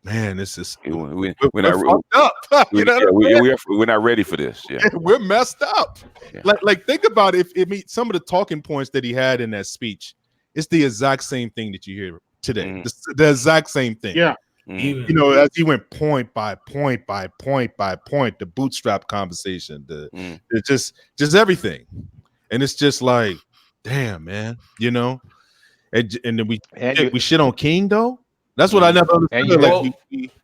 man, this is we're fucked up. We're not ready for this. Yeah, we're messed up. Yeah. Like think about it. If some of the talking points that he had in that speech, it's the exact same thing that you hear today. The exact same thing. Yeah. As he went point by point by point by point, the bootstrap conversation, it's just everything, and it's just like, damn, man, and then we shit on King though. That's what I never understood.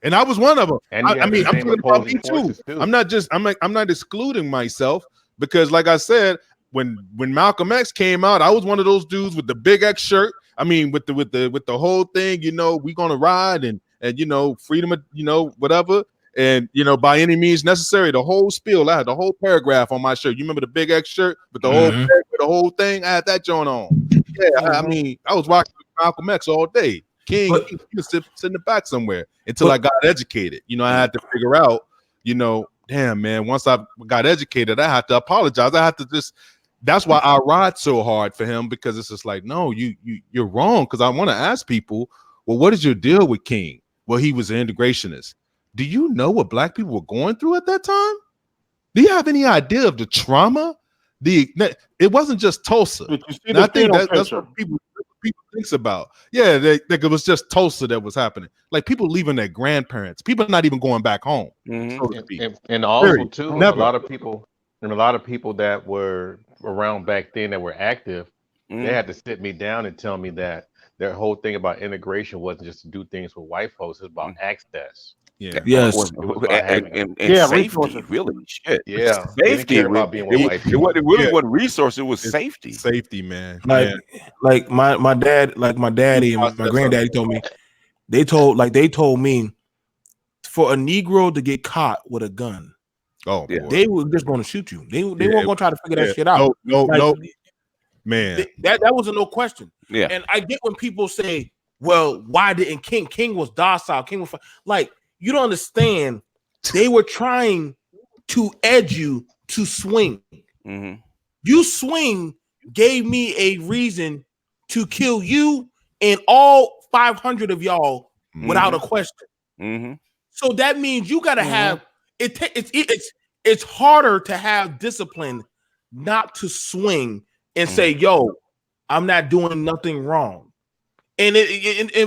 And I was one of them. I mean, I'm talking about me too. I'm not excluding myself because, like I said, when Malcolm X came out, I was one of those dudes with the big X shirt. I mean, with the whole thing, we gonna ride and freedom of whatever, and by any means necessary. The whole spiel, I had the whole paragraph on my shirt. You remember the big X shirt with the whole thing? I had that joint on. Yeah, I mean, I was rocking Malcolm X all day. King, he was sit in the back somewhere until I got educated. I had to figure out, damn, man, once I got educated, I had to apologize. I had to just. That's why I ride so hard for him, because it's just like, no, you're wrong. Because I want to ask people, well, what is your deal with King? Well, he was an integrationist. Do you know what black people were going through at that time? Do you have any idea of the trauma? It wasn't just Tulsa. And I think that's what people thinks about. Yeah, it was just Tulsa that was happening. Like people leaving their grandparents, people not even going back home. And also too, a lot of people that were around back then that were active, they had to sit me down and tell me that their whole thing about integration wasn't just to do things with white folks, it's about access. Yeah. Yes. And safety, really. Shit. Yeah. Safety. About being with white people. It really wasn't resource. It was safety. Safety, man. Like my dad, like my daddy and my granddaddy told me, they told me for a Negro to get caught with a gun, they were just going to shoot you. They weren't going to try to figure that shit out. No, man. That was a no question. Yeah. And I get when people say, well, why didn't King was docile? King was like, you don't understand. They were trying to edge you to swing. You swing gave me a reason to kill you and all 500 of y'all without a question. So that means you got to have it's harder to have discipline not to swing and say, yo, I'm not doing nothing wrong. And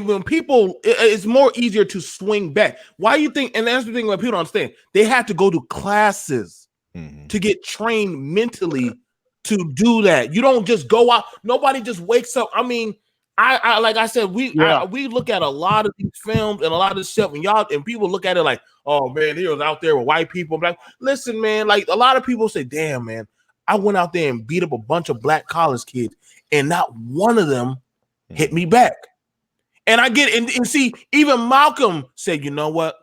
when people, it's more easier to swing back. Why you think? And that's the thing that people don't understand. They had to go to classes to get trained mentally to do that. You don't just go out. Nobody just wakes up. I mean, I like I said, we look at a lot of these films and a lot of this stuff, and people look at it like, oh man, he was out there with white people. Like, listen, man, like a lot of people say, damn, man, I went out there and beat up a bunch of black college kids, and not one of them hit me back. And I get and see, even Malcolm said, you know what?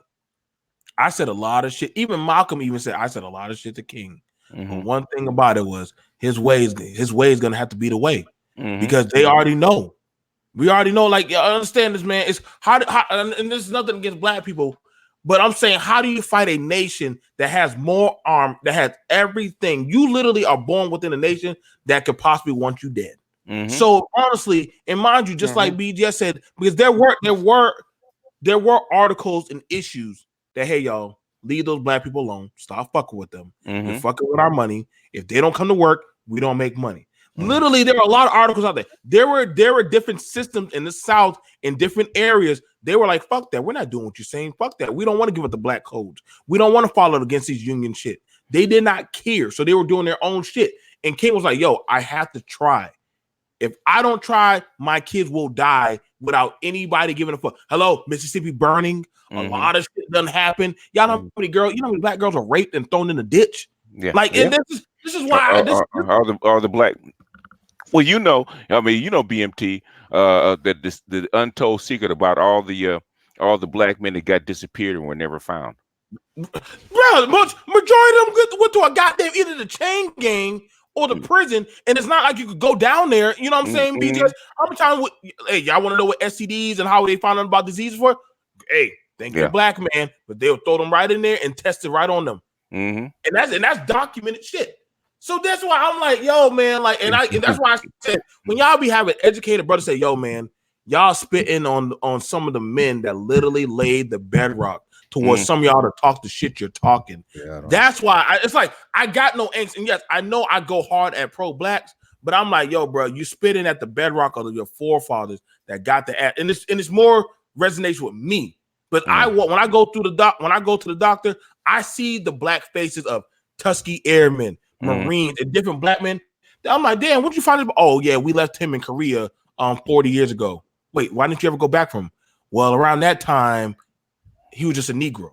I said a lot of shit. Even Malcolm even said, I said a lot of shit to King. But one thing about it was his way is gonna have to be the way. Because they already know. We already know, like, I understand this, man. It's how and this is nothing against black people, but I'm saying, how do you fight a nation that has more arm, that has everything? You literally are born within a nation that could possibly want you dead. So honestly, and mind you, just like BJ said, because there were articles and issues that, hey, y'all, leave those black people alone. Stop fucking with them. You're fucking with our money. If they don't come to work, we don't make money. Literally, there are a lot of articles out there. There were different systems in the South in different areas. They were like, fuck that. We're not doing what you're saying. Fuck that. We don't want to give up the black codes. We don't want to follow against these union shit. They did not care. So they were doing their own shit. And King was like, yo, I have to try. If I don't try, my kids will die without anybody giving a fuck. Hello, Mississippi burning. A lot of shit doesn't happen. Y'all know how many girls, you know how many black girls are raped and thrown in the ditch? Yeah. Like, and this is why are the black. Well, I mean, BMT, that the untold secret about all the black men that got disappeared and were never found. Bro, majority of them went to a goddamn either the chain gang or the prison, and it's not like you could go down there. You know what I'm saying? Because I'm telling you, hey, y'all want to know what STDs and how they found out about diseases for? Hey, thank you, black man, but they'll throw them right in there and test it right on them, and that's documented shit. So that's why I'm like, yo, man, like, and that's why I said, when y'all be having educated brothers say, yo, man, y'all spitting on some of the men that literally laid the bedrock towards some of y'all to talk the shit you're talking. That's why it's like, I got no angst. And yes, I know I go hard at pro-blacks, but I'm like, yo, bro, you spitting at the bedrock of your forefathers that got the ass. And it's more resonates with me. But when I go to the doctor, I see the black faces of Tuskegee Airmen, Marines, and different black men. I'm like, damn, what'd you find out? Oh, yeah, we left him in Korea 40 years ago. Wait, why didn't you ever go back from him? Well, around that time, he was just a Negro.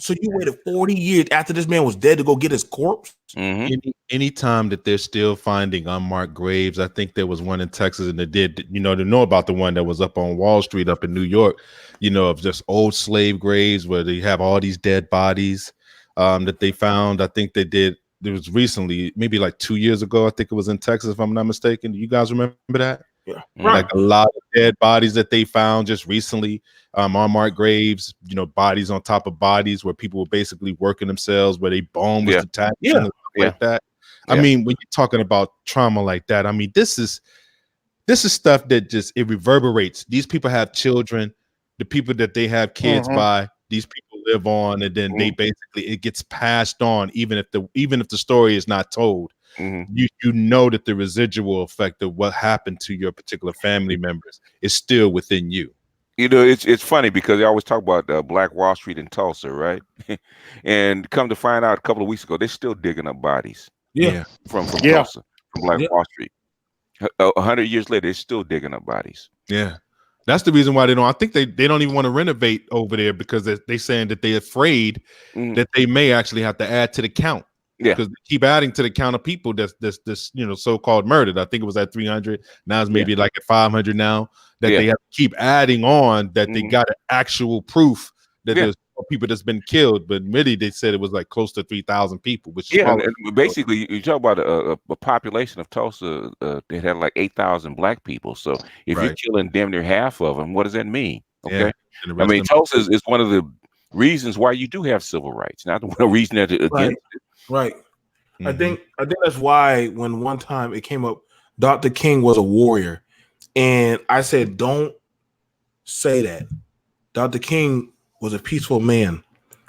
So you waited 40 years after this man was dead to go get his corpse? Any time that they're still finding unmarked graves, I think there was one in Texas, and they did, to know about the one that was up on Wall Street up in New York, of just old slave graves where they have all these dead bodies that they found. I think they did. There was recently, maybe like 2 years ago, I think it was in Texas, if I'm not mistaken. Do you guys remember that? Yeah. Like a lot of dead bodies that they found just recently, unmarked graves, bodies on top of bodies where people were basically working themselves, where they bone was detached and stuff like that. I mean, when you're talking about trauma like that, I mean, this is stuff that it reverberates. These people have children, the people that they have kids by, these people live on, and then they basically, it gets passed on, even if the story is not told. You know that the residual effect of what happened to your particular family members is still within you. It's funny because they always talk about Black Wall Street in Tulsa, right? And come to find out, a couple of weeks ago, they're still digging up bodies. From Tulsa, from Black Wall Street. 100 years later, they're still digging up bodies. Yeah. That's the reason why I think they don't even want to renovate over there, because they're saying that they're afraid that they may actually have to add to the count. Because they keep adding to the count of people that's so-called murdered. I think it was at 300. Now it's maybe like at 500 now. That they have to keep adding on, that they got actual proof that there's more people that's been killed. But really, they said it was like close to 3,000 people. Which and basically, you talk about a population of Tulsa that had like 8,000 black people. So if you're killing damn near half of them, what does that mean? Okay, I mean, Tulsa is one of the reasons why you do have civil rights, not the reason that against it. Right. I think that's why when one time it came up, Dr. King was a warrior. And I said, don't say that. Dr. King was a peaceful man.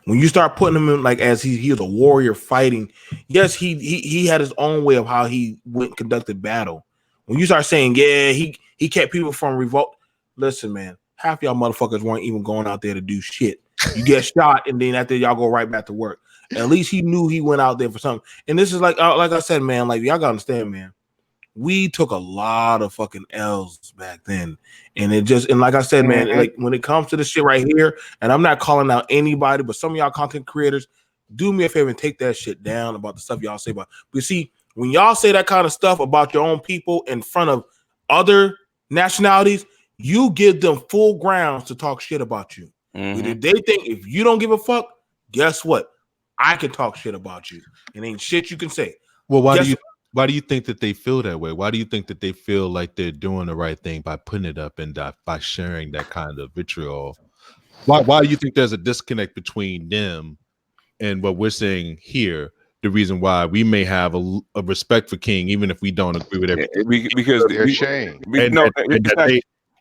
When you start putting him in like as he was a warrior fighting, yes, he had his own way of how he conducted battle. When you start saying, yeah, he kept people from revolt. Listen, man, half y'all motherfuckers weren't even going out there to do shit. You get shot, and then after y'all go right back to work. At least he knew he went out there for something. And this is like I said, man, like y'all gotta understand, man. We took a lot of fucking L's back then. And like I said, man, like when it comes to this shit right here, and I'm not calling out anybody, but some of y'all content creators, do me a favor and take that shit down about the stuff y'all say about. But see, when y'all say that kind of stuff about your own people in front of other nationalities, you give them full grounds to talk shit about you. They think if you don't give a fuck, guess what? I can talk shit about you, and ain't shit you can say. Well, why Why do you think that they feel that way? Why do you think that they feel like they're doing the right thing by putting it up and by sharing that kind of vitriol? Why do you think there's a disconnect between them and what we're saying here? The reason why we may have a respect for King, even if we don't agree with everything, because they're shame.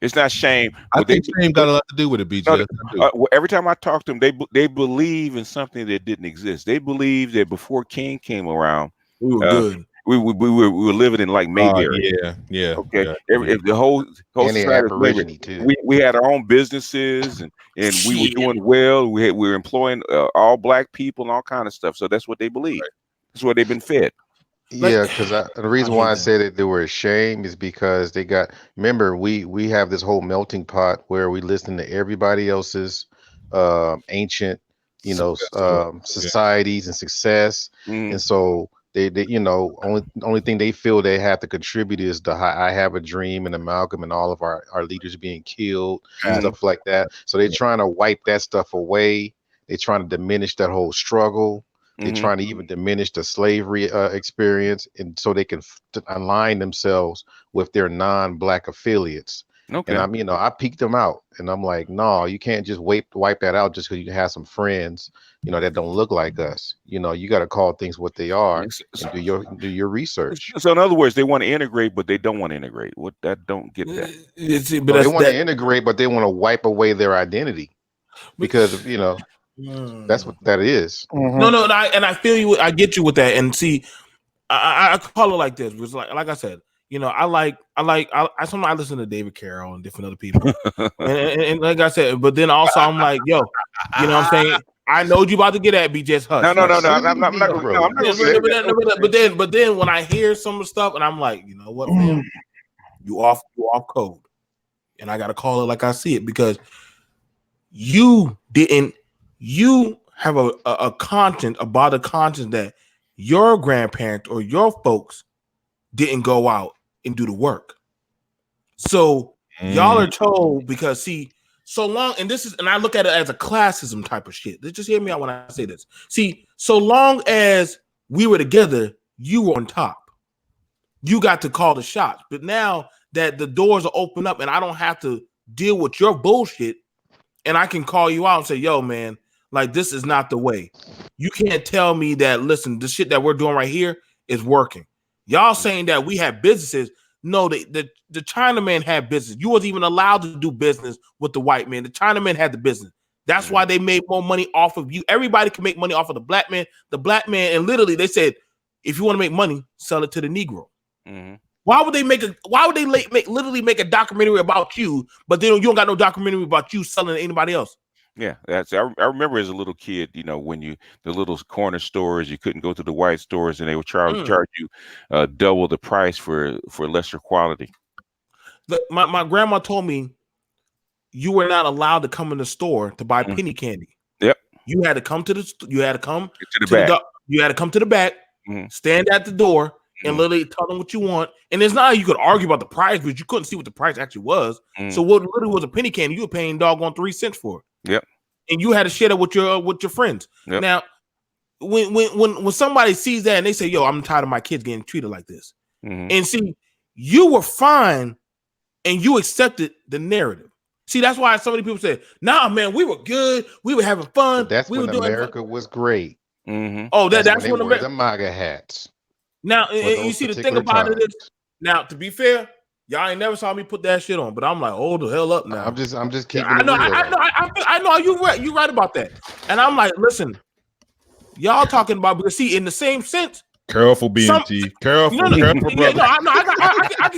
It's not shame. I think shame got a lot to do with it, BJ. Every time I talk to them, they believe in something that didn't exist. They believe that before King came around, we were good. We were living in like Mayberry. Yeah. Okay. If the whole society was Mayberry, too. We had our own businesses and we were doing well. We were employing all black people and all kind of stuff. So that's what they believe. Right. That's what they've been fed. Yeah, because the reason why I say that they were ashamed is because they got. Remember, we have this whole melting pot where we listen to everybody else's ancient, societies and success, and so they only thing they feel they have to contribute is the I Have a Dream and Amalgam and all of our leaders being killed, stuff like that. So they're trying to wipe that stuff away. They're trying to diminish that whole struggle. They're trying to even diminish the slavery experience, and so they can align themselves with their non-black affiliates. Okay. And I peeked them out, and I'm like, no, you can't just wipe that out just because you have some friends, that don't look like us. You got to call things what they are and do your research. So in other words, they want to integrate, but they don't want to integrate. What that don't get that. But they want to integrate, but they want to wipe away their identity because that's what that is. No, and I feel you. I get you with that. And see, I call it like this. It was like I said, I sometimes I listen to David Carroll and different other people, and like I said, but then also I'm like, yo, what I'm saying? I know you about to get at, be just hush. No. I'm not But then when I hear some of the stuff, and I'm like, you know what, man, you off code, and I gotta call it like I see it because you have a conscience about a conscience that your grandparents or your folks didn't go out and do the work. So y'all are told because see, so long, and I look at it as a classism type of shit. Just hear me out when I say this. See, so long as we were together, you were on top. You got to call the shots. But now that the doors are open up and I don't have to deal with your bullshit, and I can call you out and say, yo, man, like this is not the way. You can't tell me that, listen, the shit that we're doing right here is working. Y'all saying that we have businesses. No, the Chinaman had business. You wasn't even allowed to do business with the white man. The Chinaman had the business. That's why they made more money off of you. Everybody can make money off of the black man. The black man, and literally they said, if you want to make money, sell it to the Negro. Why would they literally make a documentary about you, but then you don't got no documentary about you selling to anybody else? Yeah, I remember as a little kid, when the little corner stores, you couldn't go to the white stores, and they would charge you double the price for lesser quality. My grandma told me you were not allowed to come in the store to buy penny candy. Yep, you had to come to the back. You had to come to the back, stand at the door, and literally tell them what you want. And it's not like you could argue about the price, but you couldn't see what the price actually was. So what literally was a penny candy, you were paying doggone 3 cents for it. Yep. And you had to share that with your friends. Yep. Now, when somebody sees that and they say, yo, I'm tired of my kids getting treated like this. And see, you were fine and you accepted the narrative. See, that's why so many people say, nah, man, we were good. We were having fun. But that's we when were America was great. Oh, that's when America the MAGA hats. Now, and you see the thing about it is, now, to be fair, y'all ain't never saw me put that shit on, but I'm like, hold the hell up now. I'm just keeping I know, it real. I know you're right about that. And I'm like, listen, y'all talking about, because see, in the same sense, careful, BMT. Careful, brother. I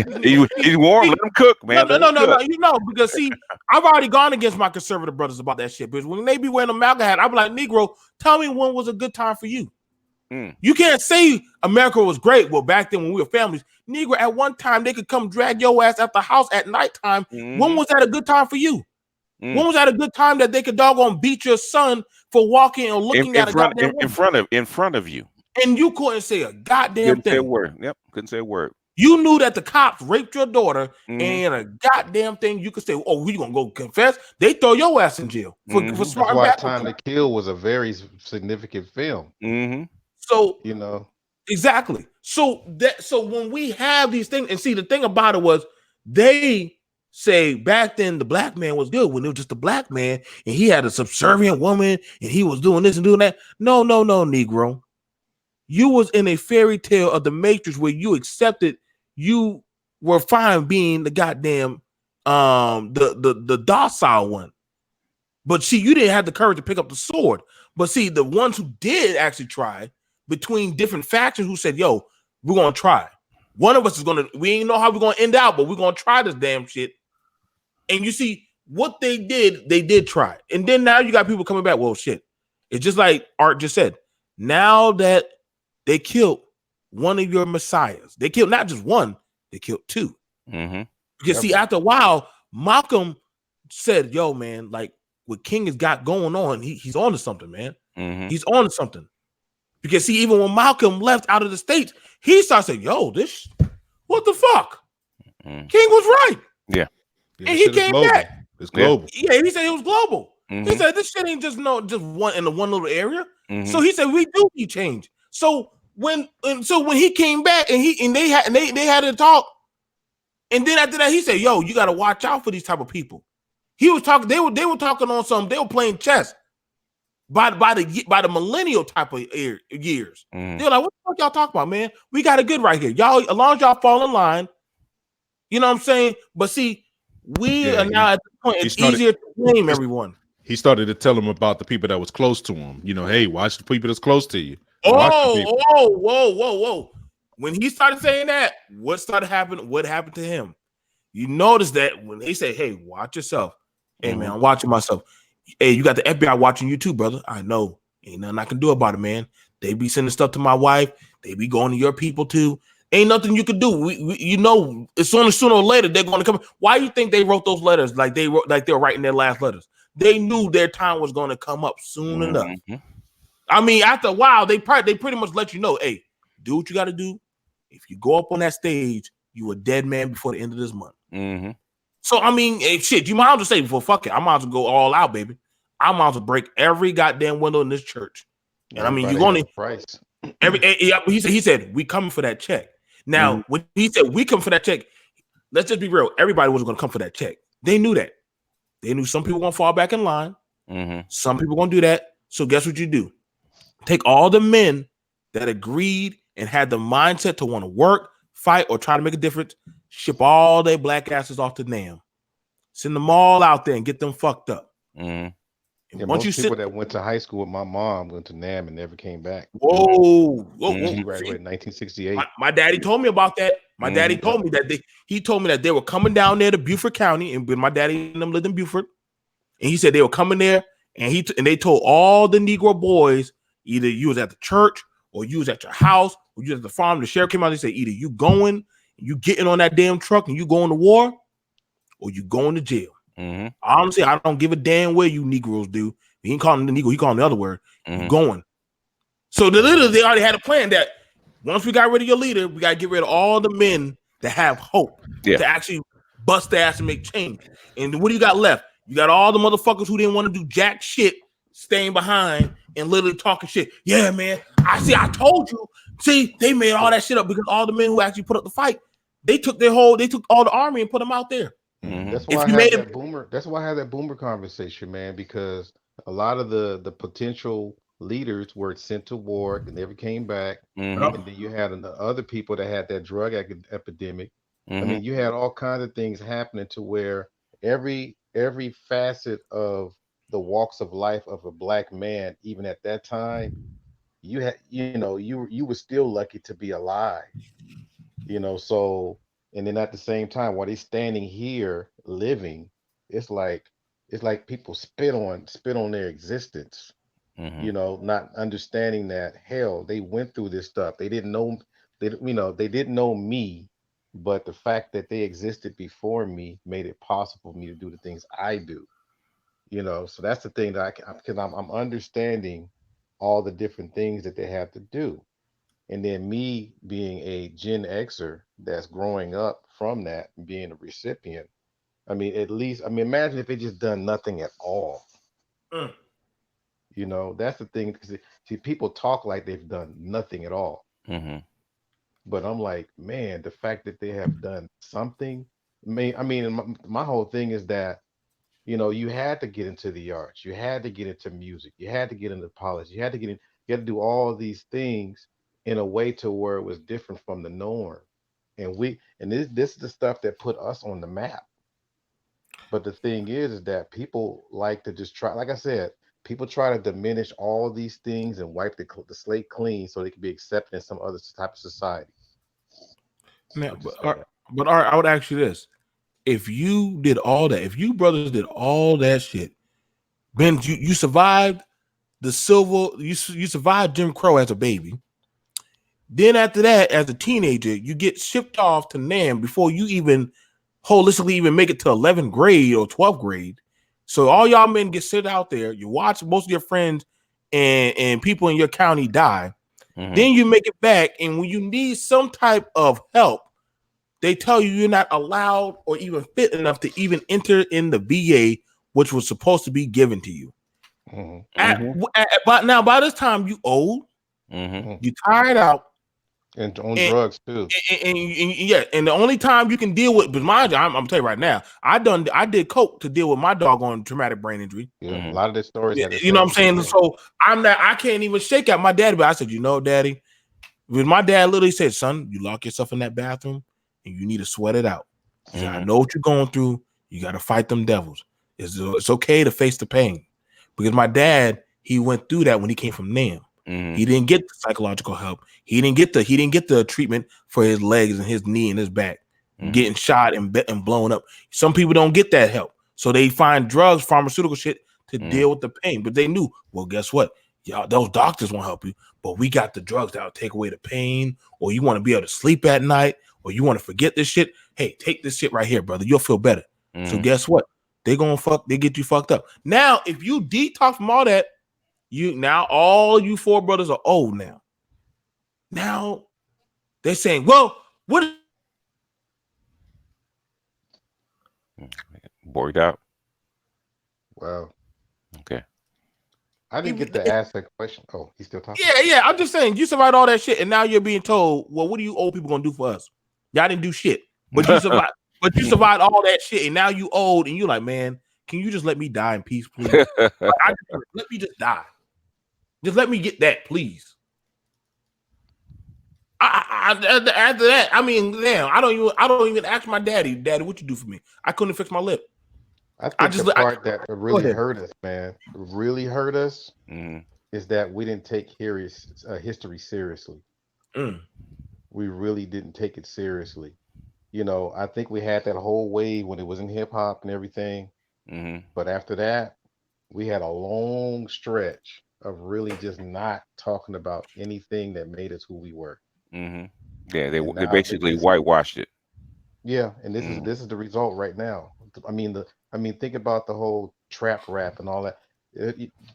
can he's warm. Let him cook, man. No, because see, I've already gone against my conservative brothers about that shit. Because when they be wearing a MAGA hat, I'm like, Negro, tell me when was a good time for you. You can't say America was great. Well, back then when we were families, Negro, at one time they could come drag your ass at the house at nighttime. When was that a good time for you? When was that a good time that they could doggone beat your son for walking or looking at a goddamn in front of you? And you couldn't say a goddamn thing. Say a word. Yep, couldn't say a word. You knew that the cops raped your daughter, and a goddamn thing you could say, oh, we gonna go confess? They throw your ass in jail for smart. That's why Time to Kill was a very significant film. So Exactly. So when we have these things, and see, the thing about it was they say back then the black man was good when it was just a black man and he had a subservient woman and he was doing this and doing that. No, Negro. You was in a fairy tale of the Matrix where you accepted you were fine being the goddamn the docile one. But see, you didn't have the courage to pick up the sword. But see, the ones who did actually try between different factions who said, yo, we're gonna try. One of us is gonna, we ain't know how we're gonna end out, but we're gonna try this damn shit. And you see what they did try. And then now you got people coming back. Well, shit. It's just like Art just said. Now that they killed one of your messiahs, they killed not just one, they killed two. Because see, after a while, Malcolm said, yo, man, like what King has got going on, he's on to something, man. He's on to something. Because see, even when Malcolm left out of the States, he started saying, yo, this, what the fuck? King was right. Yeah. And he came back. It's global. Yeah, he said it was global. He said this shit ain't just one in the one little area. So he said we do need change. So when he came back and they had to talk, and then after that he said, "Yo, you got to watch out for these type of people." He was talking. They were talking on some. They were playing chess by the millennial type of years. They were like, "What the fuck y'all talking about, man? We got it good right here, y'all. As long as y'all fall in line, you know what I'm saying." But see. We are now at the point it's easier to blame everyone. He started to tell them about the people that was close to him. You know, hey, watch the people that's close to you. Whoa. When he started saying that, what started happening? What happened to him? You notice that when they say, hey, watch yourself. Hey, man, I'm watching myself. Hey, you got the FBI watching you too, brother. I know. Ain't nothing I can do about it, man. They be sending stuff to my wife. They be going to your people too. Ain't nothing you could do. You know, it's only sooner or later they're going to come. Why do you think they wrote those letters like they were writing their last letters? They knew their time was going to come up soon enough. I mean, after a while, they pretty much let you know, hey, do what you got to do. If you go up on that stage, you a dead man before the end of this month. So I mean, hey, shit, you might as well say before fuck it. I might as well go all out, baby. I might as well break every goddamn window in this church. And I mean, you're going to price. He said we coming for that check. Now, when he said we come for that check, let's just be real. Everybody was going to come for that check. They knew that. They knew some people going to fall back in line. Some people going to do that. So guess what you do? Take all the men that agreed and had the mindset to want to work, fight, or try to make a difference, ship all their black asses off to NAM. Send them all out there and get them fucked up. Yeah, most people that went to high school with my mom went to NAM and never came back. Whoa. She graduated in 1968. My daddy told me about that. My daddy told me that he told me that they were coming down there to Beaufort County, and my daddy and them lived in Beaufort. And he said they were coming there, and they told all the Negro boys, either you was at the church or you was at your house or you was at the farm. The sheriff came out and said, either you going, you getting on that damn truck and you going to war, or you going to jail. Honestly, I don't give a damn where you Negroes do. He ain't calling the Negro, he calling the other word. You going. So they already had a plan that once we got rid of your leader, we got to get rid of all the men that have hope to actually bust their ass and make change. And what do you got left? You got all the motherfuckers who didn't want to do jack shit staying behind and literally talking shit. Yeah, man. I told you. See, they made all that shit up because all the men who actually put up the fight, they took all the army and put them out there. That's why I had that boomer. That's why I had that boomer conversation, man, because a lot of the potential leaders were sent to war and never came back. And then you had the other people that had that drug epidemic. I mean, you had all kinds of things happening to where every facet of the walks of life of a black man, even at that time, you had, you were still lucky to be alive. So, and then at the same time, while they're standing here living, it's like people spit on their existence. Not understanding that hell, they went through this stuff. They didn't know, they didn't know me, but the fact that they existed before me made it possible for me to do the things I do. So that's the thing that because I'm understanding all the different things that they have to do. And then me being a Gen Xer that's growing up from that and being a recipient, I mean, imagine if they just done nothing at all. That's the thing. Because see, people talk like they've done nothing at all. Mm-hmm. But I'm like, man, the fact that they have done something. My whole thing is that you had to get into the arts, you had to get into music, you had to get into politics, you had to do all of these things in a way to where it was different from the norm. And this is the stuff that put us on the map. But the thing is that people like to just try, like I said, people try to diminish all these things and wipe the slate clean so they can be accepted in some other type of society, Now, which is sad. but I would ask you this: if you did all that, if you brothers did all that shit, Ben, you survived the civil, you survived Jim Crow as a baby. Then after that, as a teenager, you get shipped off to NAM before you even holistically even make it to 11th grade or 12th grade. So all y'all men get sit out there. You watch most of your friends and people in your county die. Mm-hmm. Then you make it back, and when you need some type of help, they tell you you're not allowed or even fit enough to even enter in the VA, which was supposed to be given to you. Mm-hmm. But now, by this time, you old, Mm-hmm. you tired out, And on drugs too. and yeah, and the only time you can deal with, but mind you, I'm telling you right now, I did coke to deal with my doggone traumatic brain injury. Yeah, a lot of the stories had the You know what I'm same saying? thing. So I can't even shake out my daddy, but I said, daddy, when my dad literally said, son, you lock yourself in that bathroom and you need to sweat it out. He said, I know what you're going through. You got to fight them devils. It's okay to face the pain, because my dad, he went through that when he came from NAM. He didn't get the psychological help. He didn't get the treatment for his legs and his knee and his back, getting shot and blown up. Some people don't get that help, so they find drugs, pharmaceutical shit to deal with the pain. But they knew, well, guess what? Y'all, those doctors won't help you, but we got the drugs that'll take away the pain, or you want to be able to sleep at night, or you want to forget this shit. Hey, take this shit right here, brother. You'll feel better. So guess what? They get you fucked up. Now, if you detox from all that, all you four brothers are old now. Now they're saying, well, what? Bored out. Wow. Okay. I didn't get to ask that question. Oh, he's still talking? Yeah. I'm just saying, you survived all that shit, and now you're being told, well, what are you old people gonna do for us? Y'all didn't do shit, but you survived. But you survived all that shit, and now you old, and you're like, man, can you just let me die in peace, please? Let me just die. Just let me get that, please. After that, I mean, damn, I don't even ask my daddy, what you do for me? I couldn't fix my lip. I think the part that really hurt us, man, really hurt us, is that we didn't take history seriously. We really didn't take it seriously. I think we had that whole wave when it was in hip hop and everything. But after that, we had a long stretch of really just not talking about anything that made us who we were. Yeah, they basically whitewashed it. Yeah, and this is the result right now. I mean, think about the whole trap rap and all that.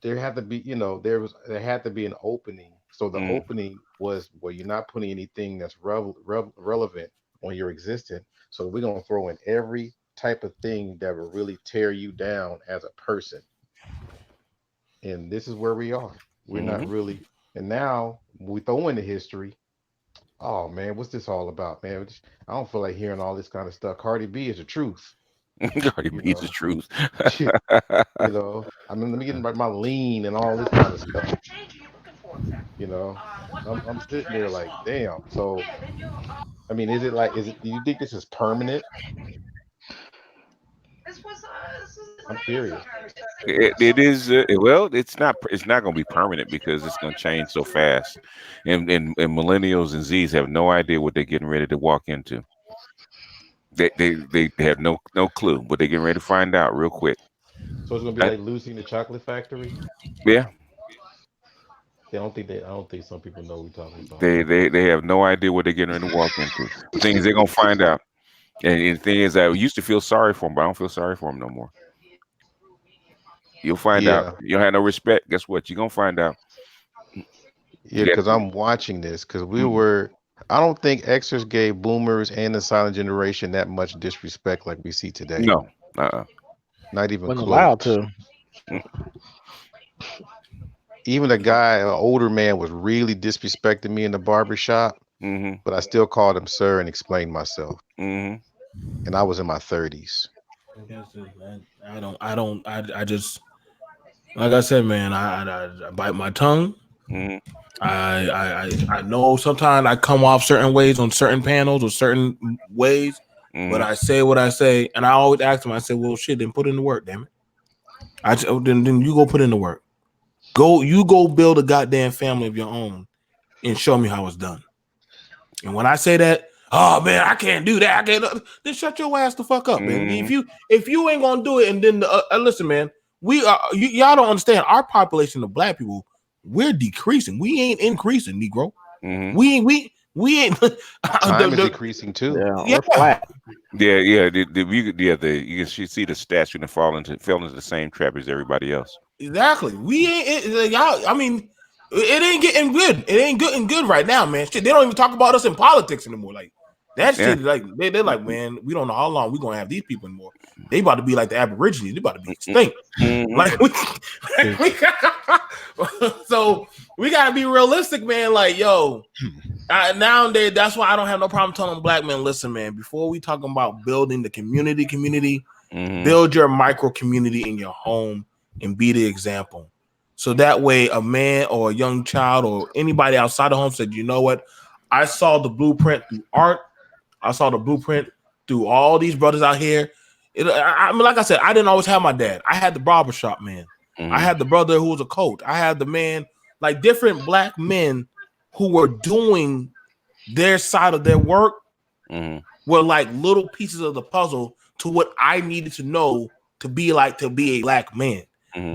There had to be, there had to be an opening. So the opening was, well, you're not putting anything that's relevant on your existence. So we're gonna throw in every type of thing that will really tear you down as a person. And this is where we are. We're not really. And now we throw in the history. Oh man, what's this all about, man? I don't feel like hearing all this kind of stuff. Cardi B is the truth. Cardi B is the truth. I mean, let me get my lean and all this kind of stuff. I'm sitting there like, damn. So, I mean, do you think this is permanent? I'm curious. It is well. It's not. It's not going to be permanent because it's going to change so fast, and millennials and Z's have no idea what they're getting ready to walk into. They have no clue, but they're getting ready to find out real quick. So it's going to be like Lucy in the Chocolate Factory. Yeah. I don't think some people know what we're talking about. They have no idea what they're getting ready to walk into. The thing is, they're going to find out. And the thing is, I used to feel sorry for them, but I don't feel sorry for them no more. You'll find out. You don't have no respect. Guess what? You're gonna find out. Yeah, because I'm watching this because I don't think Xers gave boomers and the silent generation that much disrespect like we see today. No, not even wasn't close. allowed to. even a guy, an older man, was really disrespecting me in the barber shop, but I still called him sir and explained myself. And I was in my 30s. I just, like I said, man, I bite my tongue. I know sometimes I come off certain ways on certain panels or certain ways, but I say what I say, and I always ask them. I say, "Well, shit, then put in the work, damn it." Then you go put in the work. You go build a goddamn family of your own, and show me how it's done. And when I say that, oh man, I can't do that. I can't. Then shut your ass the fuck up, man. If you ain't gonna do it, and then listen, man, we are y'all don't understand. Our population of black people, we're decreasing. We ain't increasing, Negro. We ain't. Time is decreasing too. We're flat. Yeah. You can see the stats when they fell into the same trap as everybody else. Exactly. We ain't y'all. I mean, it ain't getting good. It ain't good right now, man. Shit, they don't even talk about us in politics anymore. Like that shit. Like they're like, man, we don't know how long we're gonna have these people anymore. They about to be like the Aborigines. They about to be extinct. Like so we gotta be realistic, man. Like, yo, nowadays that's why I don't have no problem telling black men, listen, man. Before we talking about building the community, build your micro community in your home and be the example. So that way a man or a young child or anybody outside the home said, you know what? I saw the blueprint through art. I saw the blueprint through all these brothers out here. I mean, like I said, I didn't always have my dad. I had the barbershop man. I had the brother who was a coach. I had the man, like different black men who were doing their side of their work were like little pieces of the puzzle to what I needed to know to be a black man.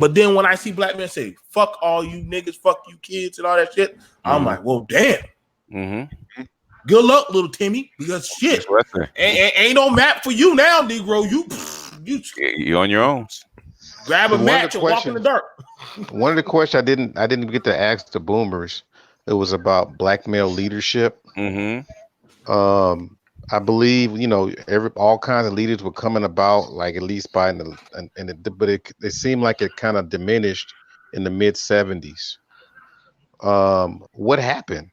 But then when I see black men say, fuck all you niggas, fuck you kids and all that shit, I'm like, well, damn. Good luck, little Timmy, because shit, ain't no map for you now, Negro. You're on your own. Grab a match and walk in the dark. One of the questions I didn't get to ask the boomers. It was about black male leadership. I believe all kinds of leaders were coming about, like at least by but it seemed like it kind of diminished in the mid 70s. What happened?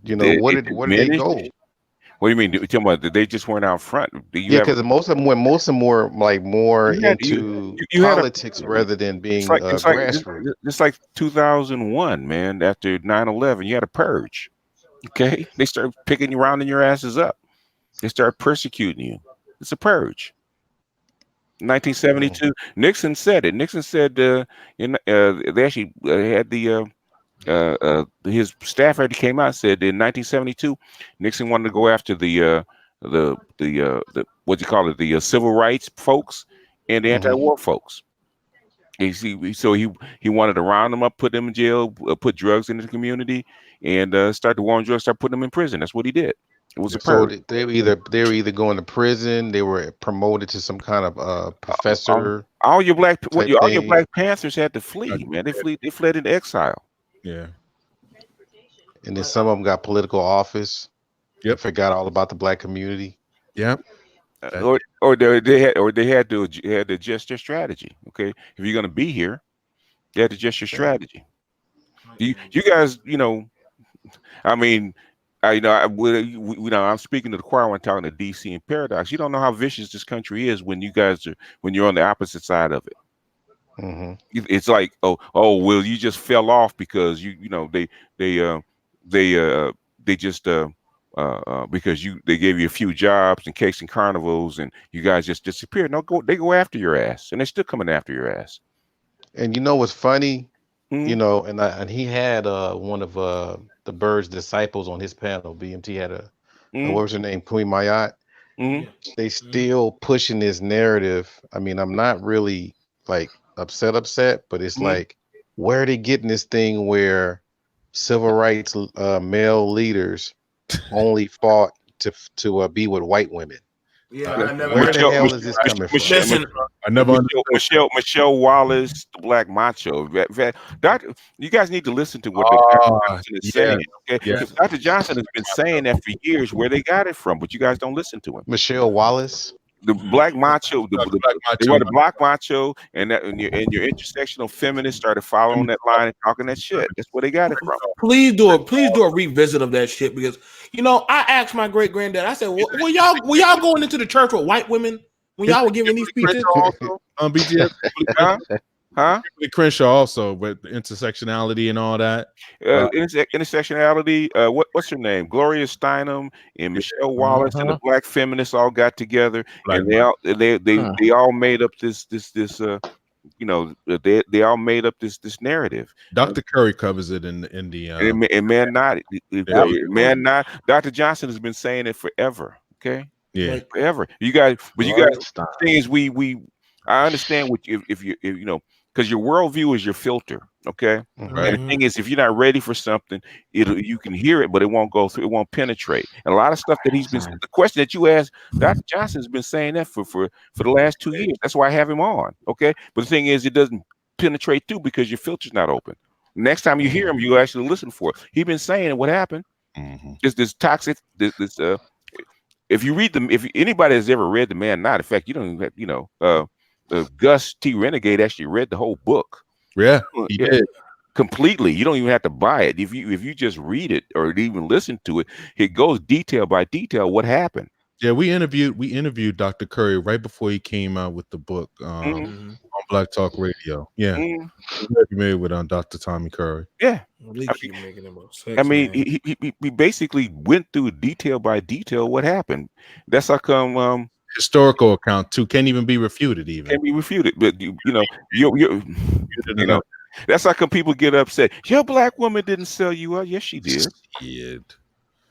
Where did they go? What do you mean? You're talking about they just weren't out front? Because most of them were like more into politics rather than being grassroots. It's like 2001, man. After 9/11, you had a purge. Okay, they start picking you rounding your asses up. They start persecuting you. It's a purge. 1972, Nixon said it. Nixon said they actually had his staff already came out and said in 1972, Nixon wanted to go after the what you call it, the civil rights folks and the anti-war folks. So he wanted to round them up, put them in jail, put drugs into the community, and start the war on drugs, start putting them in prison. That's what he did. It was a purge. So they were either going to prison, they were promoted to some kind of professor. All your Black Panthers had to flee, man. They fled into exile. Yeah. And then some of them got political office. Yep. Forgot all about the black community. Yep. Or they had to adjust their strategy. Okay, if you're gonna be here, they had to adjust your strategy. You guys, I mean, I'm speaking to the choir when I'm talking to DC and Paradox. You don't know how vicious this country is when you're on the opposite side of it. It's like, oh, well, you just fell off because they just because they gave you a few jobs and cakes and carnivals and you guys just disappeared. No, they go after your ass and they're still coming after your ass. And what's funny, and he had one of the Bird's disciples on his panel. BMT had what was her name, Queen Mayat. They still pushing this narrative. I mean, I'm not really like upset, but it's like, where are they getting this thing where civil rights male leaders only fought to be with white women? Yeah, where the hell is this coming from? Michelle Wallace, the Black Macho. You guys need to listen to what Dr. Johnson is saying. Okay, because Dr. Johnson has been saying that for years, where they got it from, but you guys don't listen to him. Michelle Wallace. the black macho, Black they macho. were the black macho, and your intersectional feminists started following that line and talking that shit. That's where they got it from. Please do a revisit of that shit, because I asked my great granddad. I said, were y'all going into the church with white women when y'all were giving these speeches? Also, BTS, huh? Crenshaw also, but intersectionality and all that. Intersectionality. What's her name? Gloria Steinem and Michelle Wallace and the black feminists all got together, and they all made up this they all made up this narrative. Dr. Curry covers it in the and man not Dr. Johnson has been saying it forever. Okay, yeah, forever. You guys, but you guys, the thing is, I understand what if you because your worldview is your filter. Okay, and the thing is, if you're not ready for something, you can hear it, but it won't go through. It won't penetrate. And a lot of stuff that he's been the question that you asked, Dr. Johnson's been saying that for the last 2 years. That's why I have him on. Okay, but the thing is, it doesn't penetrate through because your filter's not open. Next time you hear him, you actually listen for it. He's been saying it. What happened? This toxic. If you read if anybody has ever read The Man Not, in fact, you don't even have, Gus T. Renegade actually read the whole book. Yeah, he did completely. You don't even have to buy it. If you just read it or even listen to it, it goes detail by detail what happened. Yeah, we interviewed Dr. Curry right before he came out with the book on Black Talk Radio. Yeah, very familiar with Dr. Tommy Curry. Yeah, keep making him I mean, he basically went through detail by detail what happened. That's how come historical account too can't even be refuted. Can't be refuted. But you know, that's how come people get upset. Your black woman didn't sell you out. Yes, she did.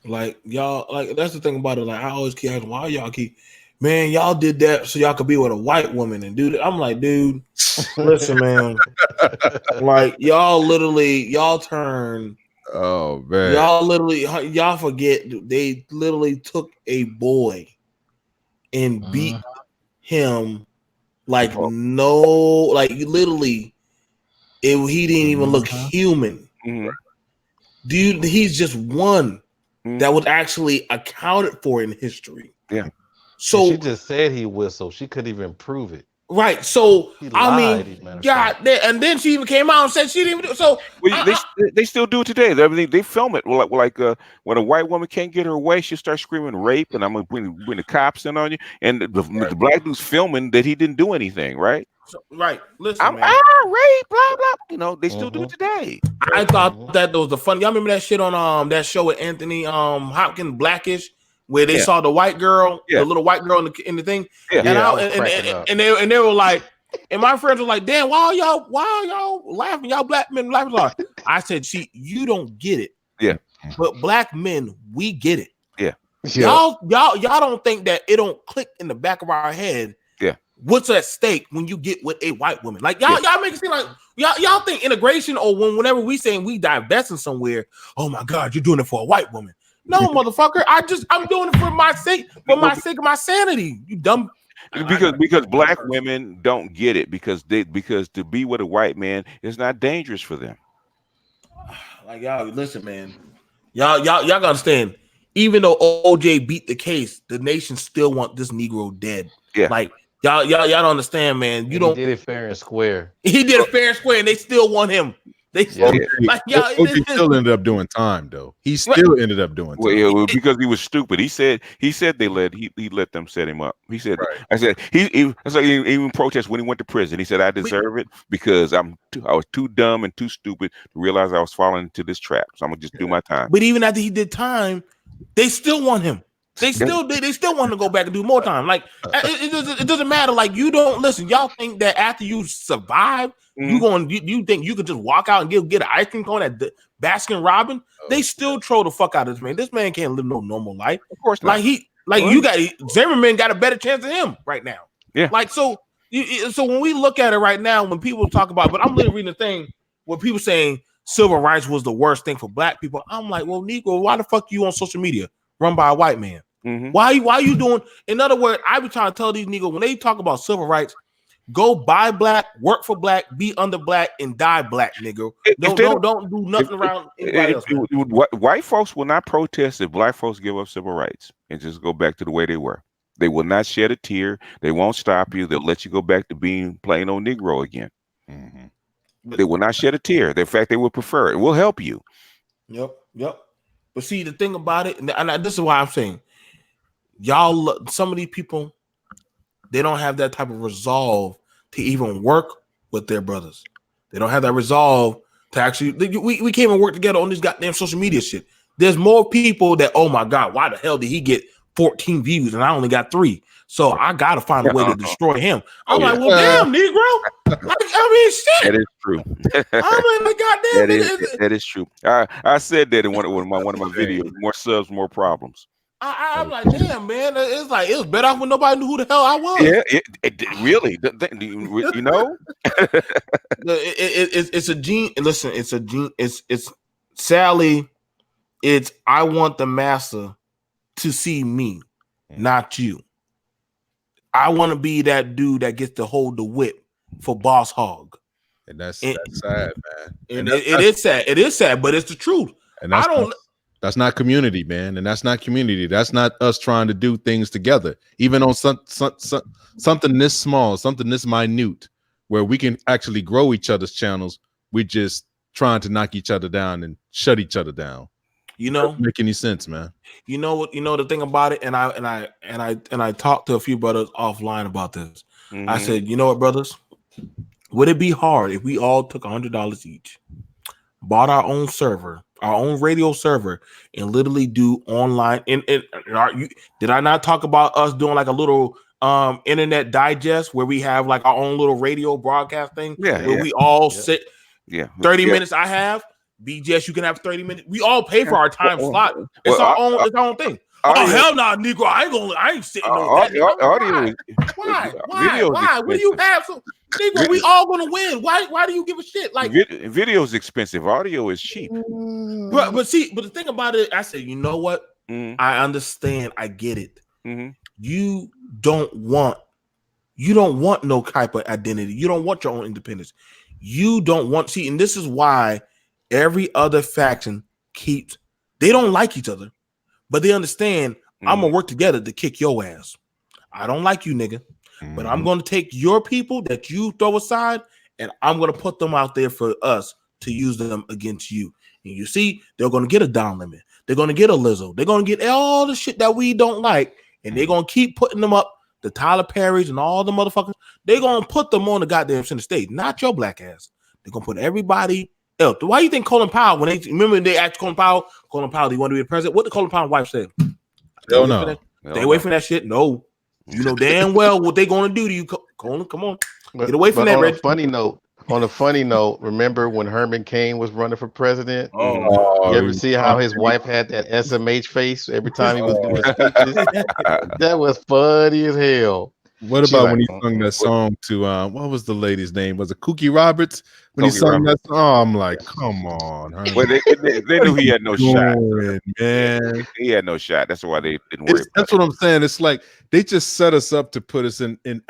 Like y'all, like that's the thing about it. Like I always keep asking, why y'all man, y'all did that so y'all could be with a white woman and do that. I'm like, dude, listen, man. Like y'all turn. Oh man, y'all forget they literally took a boy and beat him like he didn't even look human. Dude, he's just one that was actually accounted for in history. Yeah. So she just said he whistled. She couldn't even prove it. Right. So I mean, God, and then she even came out and said she didn't even do it. So they still do it today. They film it like when a white woman can't get her way, she starts screaming rape, and I'm gonna bring the cops in on you. And the black dude's filming that he didn't do anything, right? Right. Listen, rape, blah blah. They still do it today. I thought that was the fun. Y'all remember that shit on that show with Anthony Hopkins, Blackish, where they saw the white girl, the little white girl in the thing, and they were like, and my friends were like, "Damn, why y'all laughing? Y'all black men laughing?" I said, "See, you don't get it, but black men, we get it. Y'all don't think that it don't click in the back of our head. What's at stake when you get with a white woman? Like y'all make it seem like y'all think integration or whenever we saying we divesting somewhere. Oh my God, you're doing it for a white woman." No, motherfucker. I'm doing it for my sake of my sanity. You dumb. Because black women don't get it because to be with a white man is not dangerous for them. Like y'all, listen, man. Y'all gotta understand. Even though OJ beat the case, the nation still want this Negro dead. Yeah. Like y'all don't understand, man. He did it fair and square. He did it fair and square, and they still want him. They still OJ still ended up doing time though. He still ended up doing time. Well, because he was stupid. He said he let them set him up. He said, I said he even protest when he went to prison. He said, I deserve it because I was too dumb and too stupid to realize I was falling into this trap. So I'm gonna just do my time. But even after he did time, they still want him. They still want to go back and do more time. Like it doesn't matter. Like you don't listen. Y'all think that after you survive, you think you could just walk out and get an ice cream cone at Baskin Robbins? They still throw the fuck out of this man. This man can't live no normal life. Of course not. Zimmerman got a better chance than him right now. Yeah. Like so when we look at it right now, when people talk about, but I'm literally reading the thing where people saying civil rights was the worst thing for black people. I'm like, well, Negro, why the fuck you on social media run by a white man? Why are you doing? In other words, I be trying to tell these niggas when they talk about civil rights, go buy black, work for black, be under black, and die black, nigga. Don't do nothing around anybody else. White folks will not protest if black folks give up civil rights and just go back to the way they were. They will not shed a tear. They won't stop you. They'll let you go back to being plain old Negro again. They will not shed a tear. In fact, they will prefer it. We'll help you. Yep. But see, the thing about it, and this is why I'm saying, y'all, some of these people, they don't have that type of resolve to even work with their brothers. They don't have that resolve to actually. We can't even work together on this goddamn social media shit. There's more people that, oh my God, why the hell did he get 14 views and I only got 3? So I gotta find a way to destroy him. I'm like, well, damn, Negro. Like, I mean, shit. That is true. I'm like, goddamn, that is true. I said that in one of my videos. More subs, more problems. I'm like, damn, man. It's like it was better off when nobody knew who the hell I was. Yeah, it really. You know, it's a gene. Listen, it's a gene. It's Sally. It's I want the master to see me, not you. I want to be that dude that gets to hold the whip for Boss Hog. And that's sad, man. And it is sad. It is sad, but it's the truth. And that's not community, man. And that's not community. That's not us trying to do things together, even on something this small, something this minute, where we can actually grow each other's channels. We just trying to knock each other down and shut each other down. You know, doesn't make any sense, man. You know what? You know the thing about it, and I talked to a few brothers offline about this. I said, you know what, brothers? Would it be hard if we all took $100 each, bought our own server, our own radio server, and literally do online? Did I not talk about us doing like a little internet digest where we have like our own little radio broadcast thing? Where we all sit. 30 minutes. I have. BGS, you can have 30 minutes. We all pay for our time slot. It's our own thing. Oh hell no, Negro! I ain't sitting on that. Audio. Why? What do you have? So, Negro, we all gonna win. Why do you give a shit? Like video is expensive. Audio is cheap. But the thing about it, I said, you know what? I understand. I get it. You don't want no type of identity. You don't want your own independence. You don't want and this is why every other faction they don't like each other, but they understand I'm gonna work together to kick your ass. I don't like you, nigga, but I'm gonna take your people that you throw aside and I'm gonna put them out there for us to use them against you. And you see, they're gonna get a Down Limit, they're gonna get a Lizzo, they're gonna get all the shit that we don't like, and they're gonna keep putting them up. The Tyler Perrys and all the motherfuckers, they're gonna put them on the goddamn center stage, not your black ass. They're gonna put everybody else. Why do you think Colin Powell, when they asked Colin Powell, do you want to be the president? What did Colin Powell's wife say? Hell no. Stay away from that shit. No. You know damn well what they gonna do to you, Colin. Come on. Get away from that, on Reggie. On a funny note, remember when Herman Cain was running for president? You ever see how his wife had that SMH face every time he was doing speeches? That was funny as hell. What about when he sung that song to what was the lady's name? Was it Kookie Roberts? When he sung that song, I'm like, come on. Well, they knew he had no shot, man. He had no shot. That's why they didn't worry. That's what I'm saying. It's like they just set us up to put us in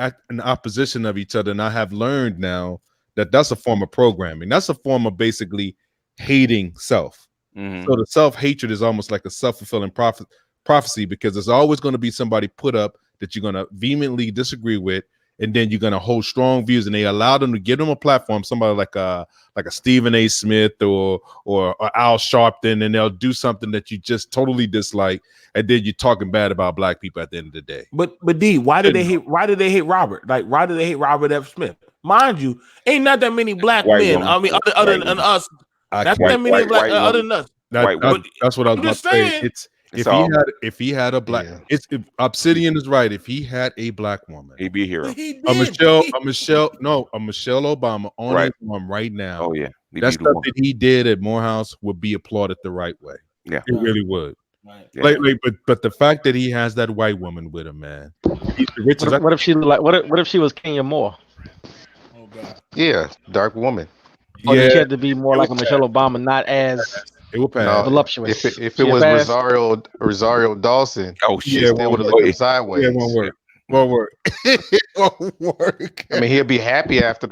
opposition of each other. And I have learned now that that's a form of programming. That's a form of basically hating self. So the self-hatred is almost like a self-fulfilling prophecy, because there's always going to be somebody put up that you're going to vehemently disagree with, and then you're going to hold strong views, and they allow them to give them a platform, somebody like a Stephen A. Smith or Al Sharpton, and they'll do something that you just totally dislike, and then you're talking bad about black people at the end of the day. But D, why did they hate Robert? Like, why did they hate Robert F. Smith? Mind you, ain't not that many black men. I mean, other than us, that's that many black other than us. That's what I was about to say. If he had a black, Obsidian is right. If he had a black woman, he'd be a hero. A Michelle Obama on his arm right now. Oh yeah, that stuff that he did at Morehouse would be applauded the right way. Yeah, it really would. Right. But the fact that he has that white woman with him, man. He's the richest. What if she what if she was Kenya Moore? Oh God. Yeah, dark woman. Or she had to be more like a Michelle Obama, not as voluptuous. If it was Rosario Dawson, she still would have looked sideways. Yeah, won't work. It won't work. I mean, he'll be happy after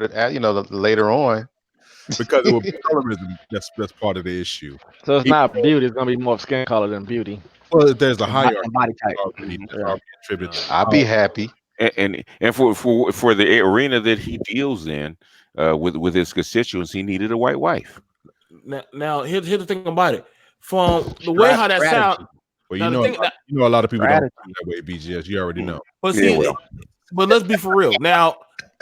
later on. because it will be colorism. That's part of the issue. So it's not beauty; it's gonna be more of skin color than beauty. Well, there's a And hierarchy body type. that's already attributed. I'll be happy. And for the arena that he deals in with his constituents, he needed a white wife. Now here's the thing about it. From the way how that sounds, well, you know a lot of people don't think that way. BGS, you already know. But see, but let's be for real. Now,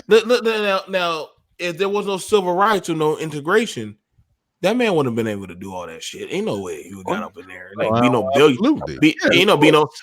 now, if there was no civil rights or no integration, that man wouldn't have been able to do all that shit. Ain't no way he would got up in there. Like be no billionaire.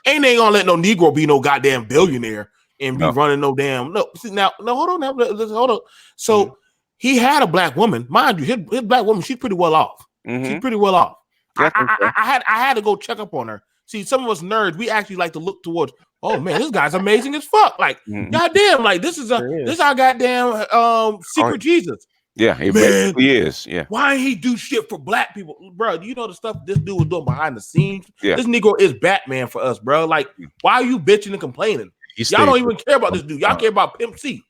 Ain't they gonna let no Negro be no goddamn billionaire and be running no damn See, now hold on now. Hold on. So he had a black woman, mind you, his black woman, she's pretty well off. She's pretty well off. I had to go check up on her. See, some of us nerds, we actually like to look towards, oh man, this guy's amazing as fuck. Like, goddamn, like this is our goddamn secret Jesus. Yeah, it basically is. Yeah. Why ain't he do shit for black people, bro? You know the stuff this dude was doing behind the scenes. Yeah. This Negro is Batman for us, bro. Like, why are you bitching and complaining? Y'all don't even care about this dude. Y'all care about Pimp C.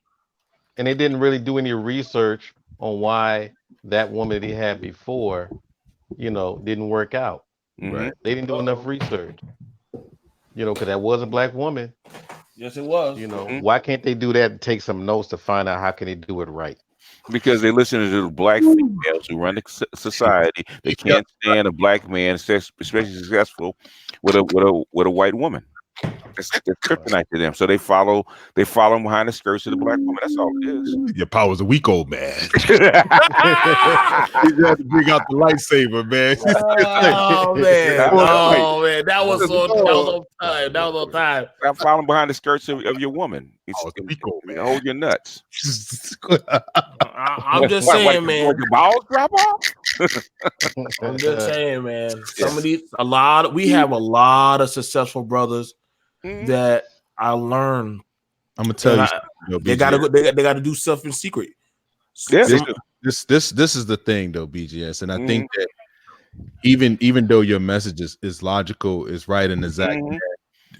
And they didn't really do any research on why that woman that he had before, didn't work out. Right? They didn't do enough research. Because that was a black woman. Yes, it was. Why can't they do that and take some notes to find out how can they do it right? Because they listen to the black females who run the society. They can't stand a black man, especially successful, with a white woman. It's kryptonite to them. So they follow him behind the skirts of the black woman. That's all it is. Your power's a weak old man. You have to bring out the lightsaber, man. Oh man, that was on time. That was on time. I'm following behind the skirts of your woman. Hold your nuts. I'm just saying, man. Your balls drop off. I'm just saying, man. Some of these, we have a lot of successful brothers that I learned. I'm gonna tell you, they gotta do stuff in secret. This is the thing though, BGS, and I think that even though your message is logical, is right and exact,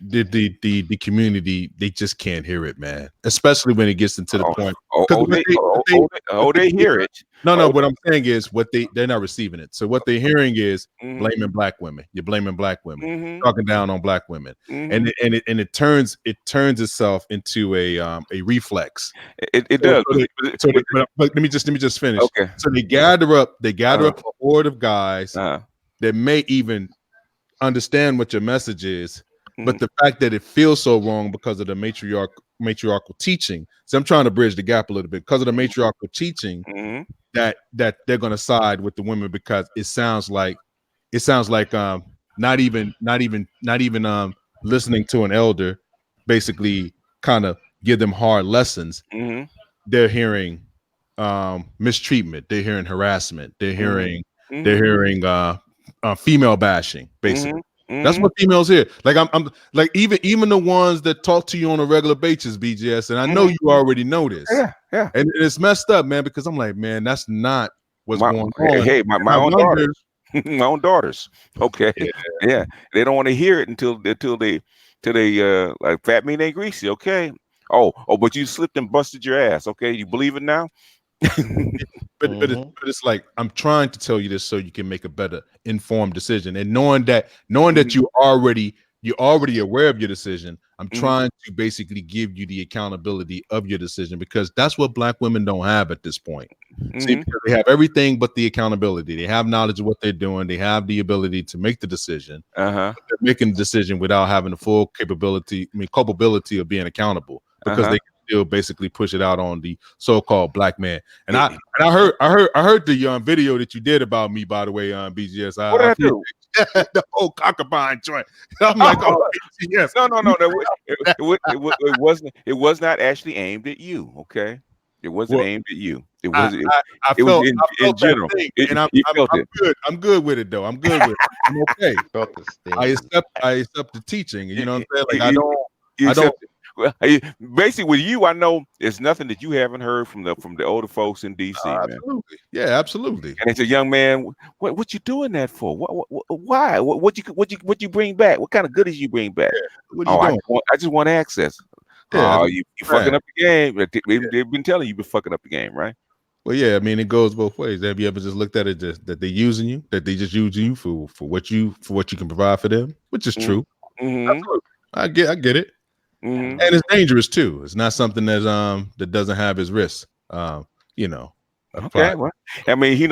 the community, they just can't hear it, man. Especially when it gets into the point. They hear it. No. What I'm saying is they're not receiving it. So what they're hearing is blaming black women. You're blaming black women, talking down on black women, and it turns itself into a reflex. It does. But let me just finish. Okay. So they gather up a horde of guys that may even understand what your message is. But the fact that it feels so wrong because of the matriarchal teaching. So I'm trying to bridge the gap a little bit because of the matriarchal teaching that they're going to side with the women because it sounds like not even listening to an elder basically kind of give them hard lessons. They're hearing mistreatment. They're hearing harassment. They're hearing female bashing basically. That's what females hear. Like I'm like even the ones that talk to you on a regular basis, BGS, and I know you already know this. Yeah. And it's messed up, man, because I'm like, man, that's not what's going on. Hey, my own daughters. My own daughters. Okay. Yeah. They don't want to hear it until they like fat mean ain't greasy. Okay. Oh, but you slipped and busted your ass. Okay. You believe it now? But it's like I'm trying to tell you this so you can make a better informed decision, and knowing that you're already aware of your decision, I'm trying to basically give you the accountability of your decision, because that's what black women don't have at this point. See, because they have everything but the accountability. They have knowledge of what they're doing. They have the ability to make the decision. They're making the decision without having the full culpability of being accountable, because they still basically push it out on the so-called black man. And I heard the video that you did about me, by the way, on BGS. What did I do? The whole cockabine joint. I'm like, oh, yes. No. It was not actually aimed at you. Okay. It wasn't aimed at you. It was. I felt in general. I'm good with it though. I'm good with it. I'm okay. I accept the teaching. You know what I'm saying? Like I don't. Well, basically, with you, I know it's nothing that you haven't heard from the older folks in DC, man. Absolutely, yeah, absolutely. And it's a young man. What you doing that for? Why? What you bring back? What kind of goodies you bring back? Yeah, I just want access. Yeah, you fucking up the game. They've been telling you, you've been fucking up the game, right? Well, yeah, I mean, it goes both ways. Have you ever just looked at it that they're using you, that they just using you for what you can provide for them, which is true. Absolutely. I get it, and it's dangerous too. It's not something that doesn't have its risks. Okay, well, I mean,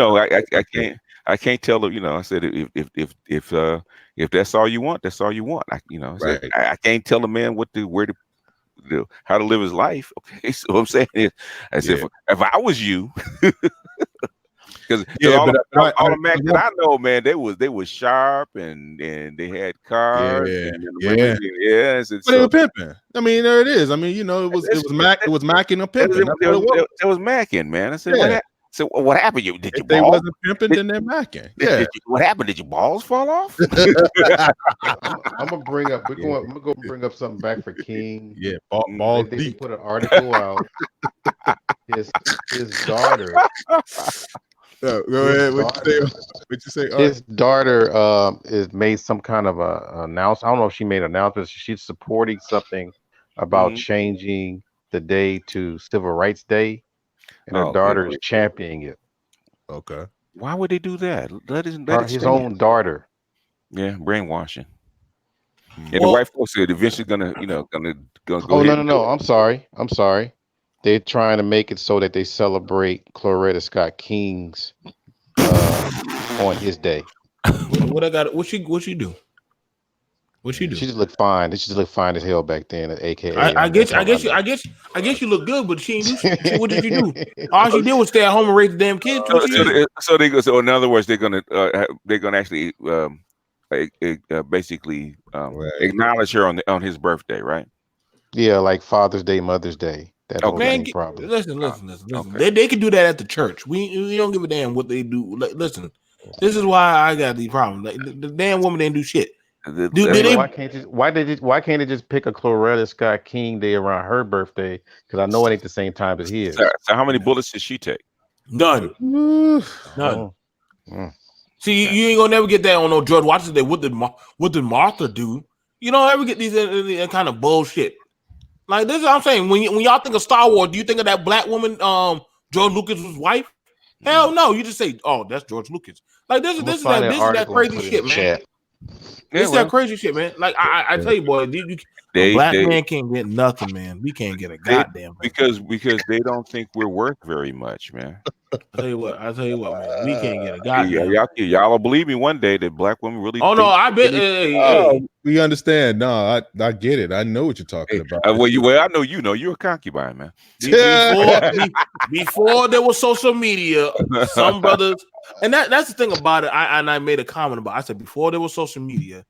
I can't tell them. I said if that's all you want, that's all you want. I can't tell a man how to live his life. Okay, so what I'm saying is, if I was you, because all the Mac that I know, man, they was sharp and they had cars. But they were pimping. I mean, there it is. I mean, it was macking or pimping. It was macking, man. I said, what happened? So what happened? Did if your they balls? wasn't pimping, then they're macking. Yeah. What happened? Did your balls fall off? I'm gonna bring up. I'm gonna go bring up something back for King. Yeah, balls They deep. put an article out. His daughter. Go ahead. What you say? His daughter is made some kind of a announcement. I don't know if she made an announcement. She's supporting something about changing the day to Civil Rights Day, and her daughter is championing it. Okay. Why would they do that? His own daughter. Yeah, brainwashing. And the white folks said eventually gonna go Oh ahead. no! I'm sorry. They're trying to make it so that they celebrate Coretta Scott King's on his day. What I got? What she do? What she do? She just looked fine. She just looked fine as hell back then. AKA. I guess you look good, but she ain't do shit. What did you do? All she did was stay at home and raise the damn kids. So in other words, they're gonna actually basically acknowledge her on his birthday, right? Yeah, like Father's Day, Mother's Day. That whole thing, probably. Listen. Okay. They can do that at the church. We don't give a damn what they do. Listen, this is why I got these problems. Like, the damn woman didn't do shit. Why can't they just pick a Coretta Scott King day around her birthday? Because I know it ain't the same time as his. So how many bullets did she take? None. See, you ain't gonna never get that on no George Washington Day. What did Martha do? You don't ever get these kind of bullshit. Like this is what I'm saying. When y'all think of Star Wars, do you think of that black woman, George Lucas's wife? Hell no. You just say, "Oh, that's George Lucas." Like this is that crazy shit, man. It's that crazy shit, man. Like I tell you, boy, black man can't get nothing, man. We can't get a goddamn because they don't think we're worth very much, man. I tell you what, man. We can't get a goddamn. Y'all will believe me one day that black women really. Oh no, I bet. We understand. No, I get it. I know what you're talking about. I know you're a concubine, man. Before there was social media, some brothers, and that's the thing about it. I made a comment about. I said before there was social media,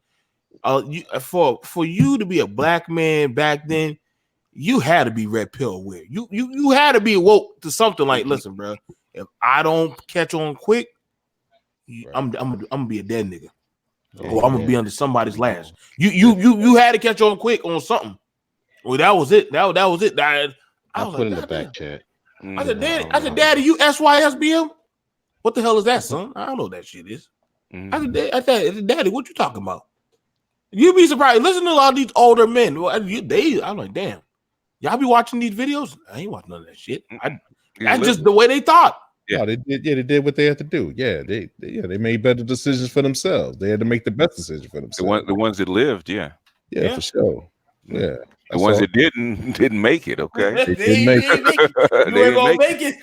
for you to be a black man back then, you had to be red pill aware. You had to be woke to something like, listen, bro. If I don't catch on quick, I'm gonna be a dead nigga. Or I'm gonna be under somebody's lash. You had to catch on quick on something. Well, that was it. That was it. I was put in the back chat. I said, Daddy, you SYSBM? What the hell is that, son? I don't know what that shit is. I said, Daddy, what you talking about? You'd be surprised. Listen to all these older men. I'm like, damn. Y'all be watching these videos? I ain't watching none of that shit. That's just the way they thought. Yeah, no, they did what they had to do. Yeah, they made better decisions for themselves. They had to make the best decision for themselves. The ones that lived, yeah, for sure. Yeah, the ones that didn't make it. Okay, they didn't make it. You ain't gonna make it.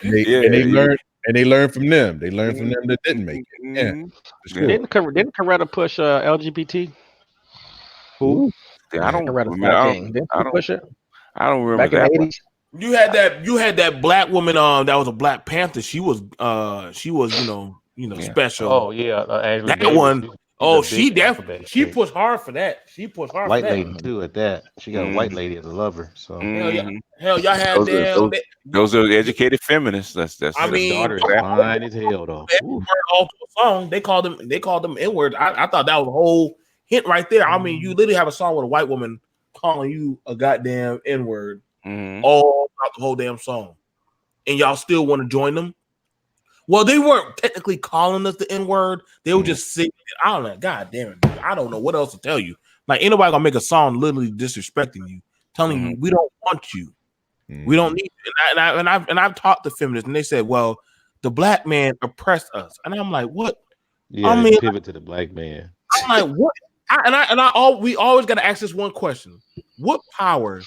And they learned from them. They learned from them that didn't make it. Yeah, sure. Didn't Coretta push LGBT? Who? I don't push it. I don't remember back that. In the 80s? You had that black woman that was a Black Panther. She was special. Oh yeah, that one. She pushed hard for that. She pushed hard white for that. Lady too at that. She got a white lady as a lover. So hell, y'all had those are educated feminists. That's daughter's fine as hell though. Song they called them N-word. I thought that was a whole hint right there. I mean, you literally have a song with a white woman calling you a goddamn N-word all throughout the whole damn song, and y'all still want to join them. Well, they weren't technically calling us the N-word. They were just singing it. I don't know. God damn it. I don't know what else to tell you. Like, ain't nobody gonna make a song literally disrespecting you, telling you we don't want you. We don't need you. And I've talked to feminists, and they said, well, the black man oppressed us, and I'm like, what? Yeah, I mean, pivot to the black man. I'm like, what? We always got to ask this one question: what power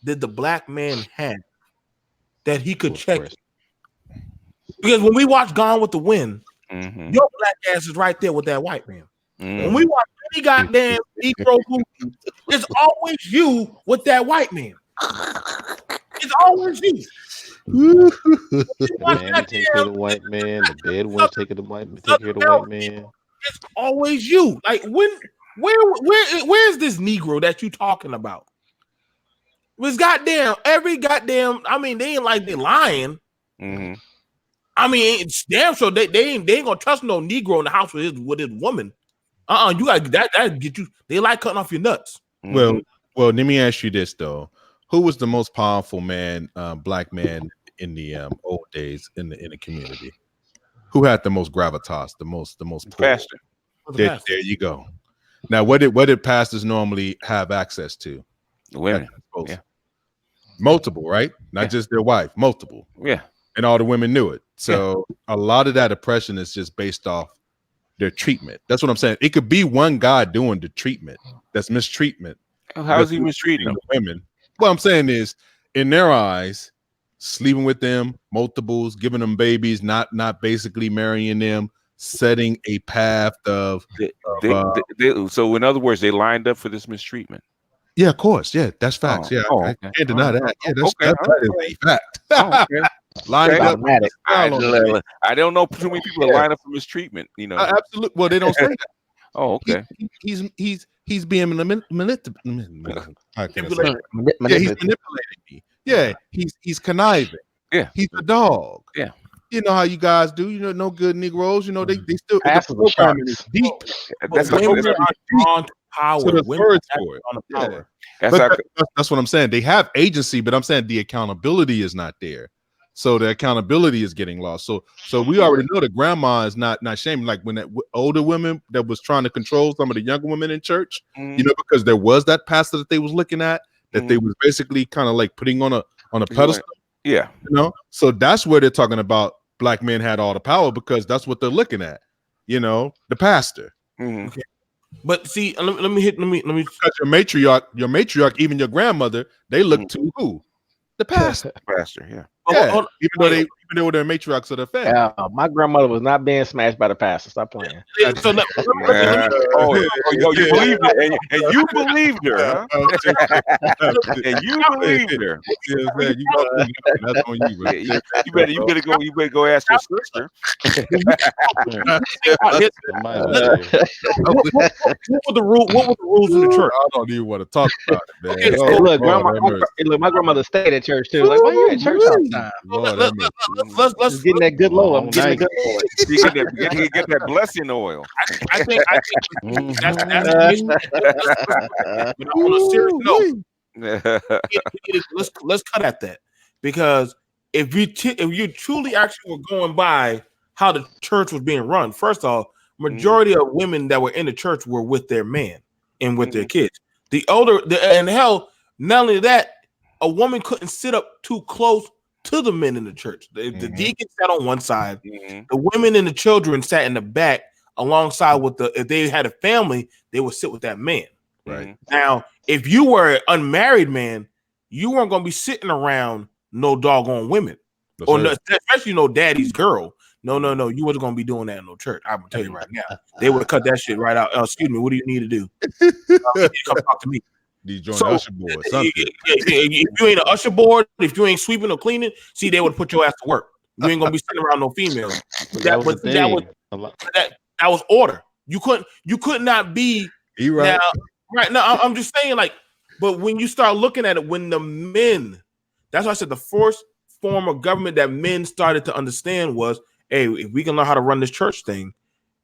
did the black man have that he could check? Because when we watch Gone with the Wind, your black ass is right there with that white man. When we watch any goddamn Negro movie, it's always you with that white man. It's always you. The man take care of the white man. The bed wench take care of the white man. It's always you. Like where's this Negro that you talking about? It was every goddamn. I mean, they ain't like they lying. I mean, it's damn sure they ain't gonna trust no Negro in the house with his woman. You got that get you. They like cutting off your nuts. Well, let me ask you this though: who was the most powerful man, black man in the old days in the community? Who had the most gravitas, the most pastor? There you go. Now, what did pastors normally have access to? Women, yeah. Multiple, right? Not just their wife, multiple. Yeah, and all the women knew it. So a lot of that oppression is just based off their treatment. That's what I'm saying. It could be one guy doing the treatment. That's mistreatment. How is he mistreating them? Women. What I'm saying is, in their eyes, sleeping with them, multiples, giving them babies, not basically marrying them, setting a path of. So in other words, they lined up for this mistreatment. Yeah, of course. Yeah, that's facts. I can't deny that. Yeah, that is a fact. Lined up. I don't know too many people that line up for mistreatment. You know, absolutely. Well, they don't say that. Oh, okay. He's being manipulated. Yeah, he's manipulating me. Yeah, he's conniving. Yeah, he's a dog. Yeah. You know how you guys do. You know, no good Negroes. You know they still the programming is deep. That's on power. So there's words for it. On the power. That's what I'm saying. They have agency, but I'm saying the accountability is not there. So the accountability is getting lost. So we already know that grandma is not shaming. Like when that older women that was trying to control some of the younger women in church, you know, because there was that pastor that they was looking at that they was basically kind of like putting on a pedestal. Yeah, you know. So that's where they're talking about black men had all the power because that's what they're looking at. You know, the pastor. Okay. But see, let me because your matriarch, even your grandmother, they look to who? The pastor. Yeah. Yeah. Even though they're matriarchs of the family. Yeah, my grandmother was not being smashed by the pastor. Stop playing. You believed it, and you believed her, huh? And you believed her. That's on you. You better go ask your sister. What were the rules in the church? I don't even want to talk about it, man. Okay, so look, my grandmother stayed at church too. Like, why you at church all the time? Let's getting that good Lord. I'm getting that good oil. You get that blessing oil. I think that's on a serious note. Let's cut at that, because if you truly actually were going by how the church was being run, first off, majority of women that were in the church were with their man and with their kids. And hell, not only that, a woman couldn't sit up too close to the men in the church. The deacon sat on one side, the women and the children sat in the back alongside with if they had a family, they would sit with that man. Right. Now, if you were an unmarried man, you weren't going to be sitting around no doggone women. Especially no daddy's girl. No. You wasn't going to be doing that in no church. I'm going to tell you right now. They would cut that shit right out. Excuse me, what do you need to do? You need to come talk to me. You join the usher board. If you ain't an usher board, if you ain't sweeping or cleaning, see, they would put your ass to work. You ain't gonna be sitting around no females. That was order. You could not be. You right. Now, I'm just saying, like, but when you start looking at it, when the men, that's why I said the first form of government that men started to understand was, hey, if we can learn how to run this church thing,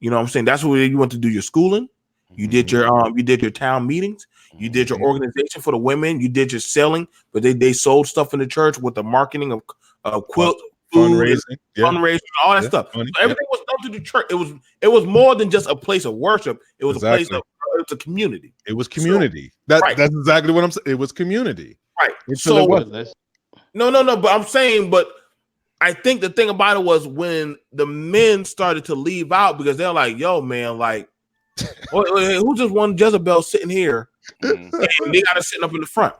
you know what I'm saying? That's where you went to do your schooling. You did your town meetings. You did your organization for the women. You did your selling, but they sold stuff in the church with the marketing of quilt, fundraising, all that stuff. So everything was done to the church. It was more than just a place of worship. It was a place of it's a community. It was community. So, that's exactly what I'm saying. It was community. Right. So no. But I'm saying, but I think the thing about it was when the men started to leave out because they're like, "Yo, man, like, who's just one Jezebel sitting here, and they got to sit up in the front?"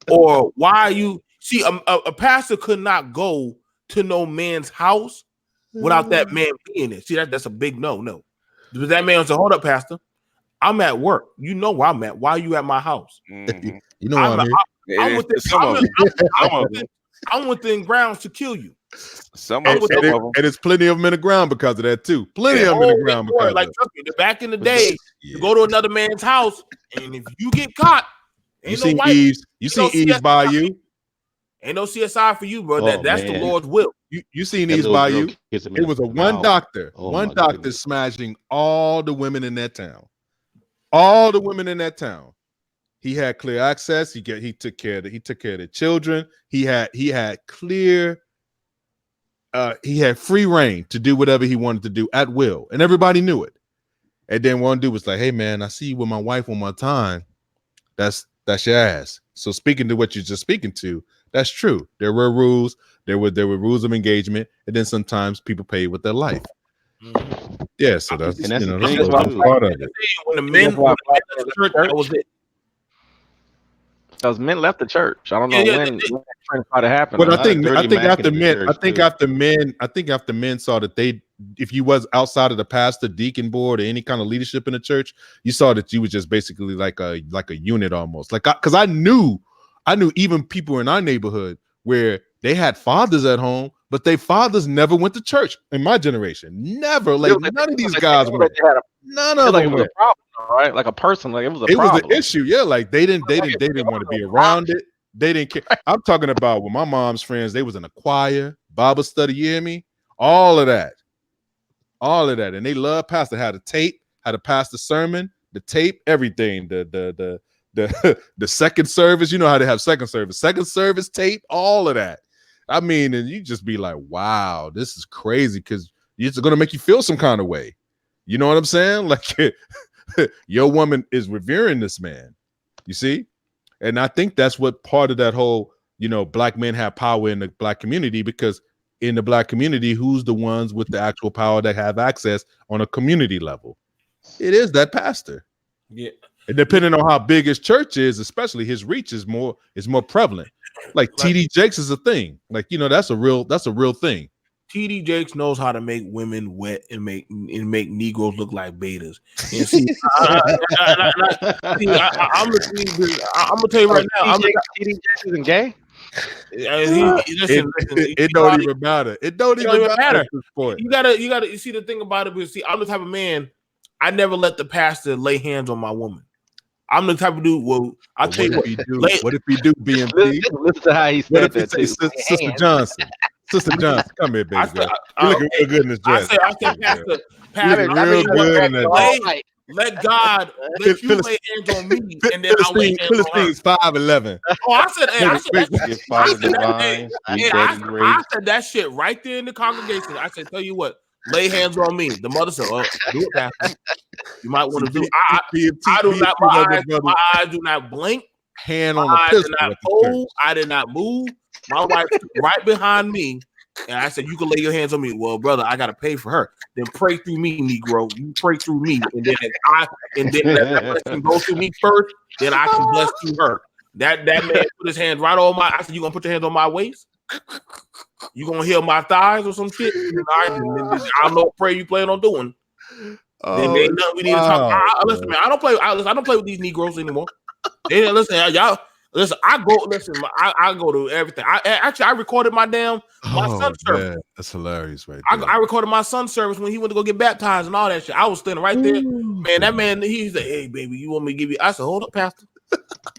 Or why are you see a pastor could not go to no man's house without that man being there. See, that's a big no. Because that man said, "Hold up, pastor. I'm at work. You know where I'm at. Why are you at my house?" You know I'm here. I'm within grounds to kill you. And it's plenty of them in the ground because of that too. Plenty of them in the ground because like trust me, back in the day, you go to another man's house, and if you get caught, you seen Eve's by you. Ain't no CSI for you, bro. That's the Lord's will. You seen Eve's by you. It was one doctor smashing all the women in that town. All the women in that town. He had clear access. He took care of the children. He had clear. He had free reign to do whatever he wanted to do at will, and everybody knew it. And then one dude was like, "Hey man, I see you with my wife one more time. That's your ass." So speaking to what you're just speaking to, that's true. There were rules. There were rules of engagement, and then sometimes people pay with their life. Yeah, so that's part of it. When the men left the church, that was it. Those men left the church. I don't know when that started happening. But I think after men saw that if you was outside of the pastor, deacon board, or any kind of leadership in the church, you saw that you was just basically like a unit almost. Because I knew even people in our neighborhood where they had fathers at home, but their fathers never went to church in my generation. Never. Like none of these guys went. None of them went. Right, like a person, like it was problem. Was an issue, yeah. Like they didn't want to be around it. They didn't care. I'm talking about with my mom's friends. They was in a choir, Bible study. You hear me? All of that, and they love pastor. Had a tape, how to pass the sermon, the tape, everything. The second service. You know how they have second service tape, all of that. I mean, and you just be like, wow, this is crazy because it's gonna make you feel some kind of way. You know what I'm saying? Like. Your woman is revering this man, you see? And I think that's what part of that whole, black men have power in the black community, because in the black community, who's the ones with the actual power that have access on a community level? It is that pastor. Yeah. And depending on how big his church is, especially his reach is more prevalent. Like TD Jakes is a thing. Like, that's a real thing. TD Jakes knows how to make women wet and make Negroes look like betas. And see, I'm gonna tell you right now, TD Jakes isn't gay. It don't even matter. It don't even matter at this point. You gotta see the thing about it. Because see, I'm the type of man. I never let the pastor lay hands on my woman. I'm the type of dude. Well, I'll tell you what. What if he do BMT? Listen to how he said that. Sister Johnson. Sister Johnson, come here, baby girl. You looking real good in this dress. I said, Pastor, real good in that. Let God let you lay hands on me, and then I'll lay hands on her. 5'11". Oh, I said that shit right there in the congregation. I said, tell you what, lay hands on me. The mother said, "Oh, do it, Pastor. You might want to do." I do not. My eyes do not blink. Hand on the pistol. I did not move. My wife right behind me, and I said, "You can lay your hands on me." Well, brother, I gotta pay for her. Then pray through me, Negro. You pray through me, and then that blessing go through me first. Then I can bless through her. That man put his hands right on my. I said, "You gonna put your hands on my waist? You gonna heal my thighs or some shit?" I don't know what prayer you plan on doing. Then ain't nothing we need to talk. Listen, man, I don't play with these Negroes anymore. Listen, y'all. Listen, I go to everything. I recorded my son's service. Man, that's hilarious, right? I recorded my son's service when he went to go get baptized and all that shit. I was standing right there. Man, that man, he said, "Hey, baby, you want me to give you?" I said, "Hold up, Pastor.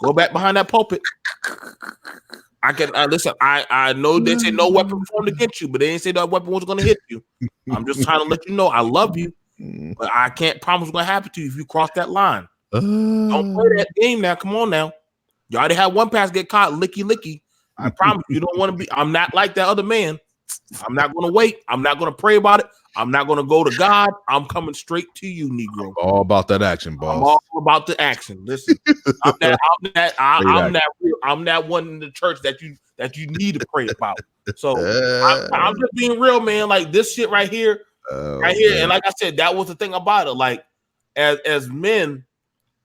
Go back behind that pulpit." I can listen. I know they say no weapon formed against you, but they didn't say that weapon was going to hit you. I'm just trying to let you know I love you, but I can't promise what's going to happen to you if you cross that line. Don't play that game now. Come on now. You already had one pass get caught, licky. I promise you don't want to be. I'm not like that other man. I'm not going to wait. I'm not going to pray about it. I'm not going to go to God. I'm coming straight to you, Negro. All about that action, boss. I'm all about the action. Listen, I'm that real. I'm that one in the church that you need to pray about. So I'm just being real, man. Like this shit right here, man. and like I said, that was the thing about it. Like as men,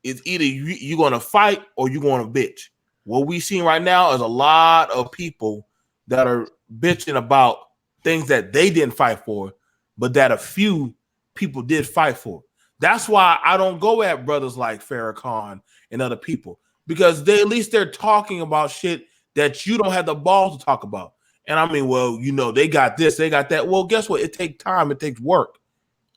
it's either you're gonna fight or you're gonna bitch. What we seeing right now is a lot of people that are bitching about things that they didn't fight for, but that a few people did fight for. That's why I don't go at brothers like Farrakhan and other people, because at least they're talking about shit that you don't have the balls to talk about. And I mean, well, they got this, they got that. Well, guess what? It takes time, it takes work.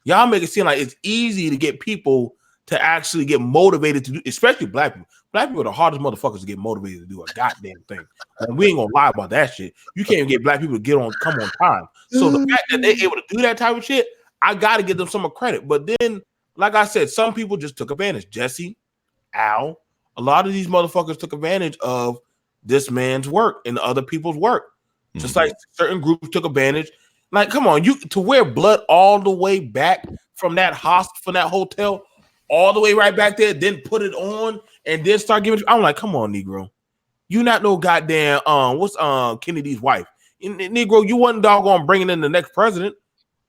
Y'all make it seem like it's easy to get people to actually get motivated to do, especially black people. Black people are the hardest motherfuckers to get motivated to do a goddamn thing. And we ain't gonna lie about that shit. You can't even get black people to come on time. So the fact that they're able to do that type of shit, I gotta give them some credit. But then, like I said, some people just took advantage. Jesse, Al, a lot of these motherfuckers took advantage of this man's work and other people's work. Just like certain groups took advantage. Like, come on, you to wear blood all the way back from that hotel, all the way right back there, then put it on and then start giving. I'm like, come on, Negro, you not no goddamn what's Kennedy's wife, Negro. You wasn't doggone bringing in the next president.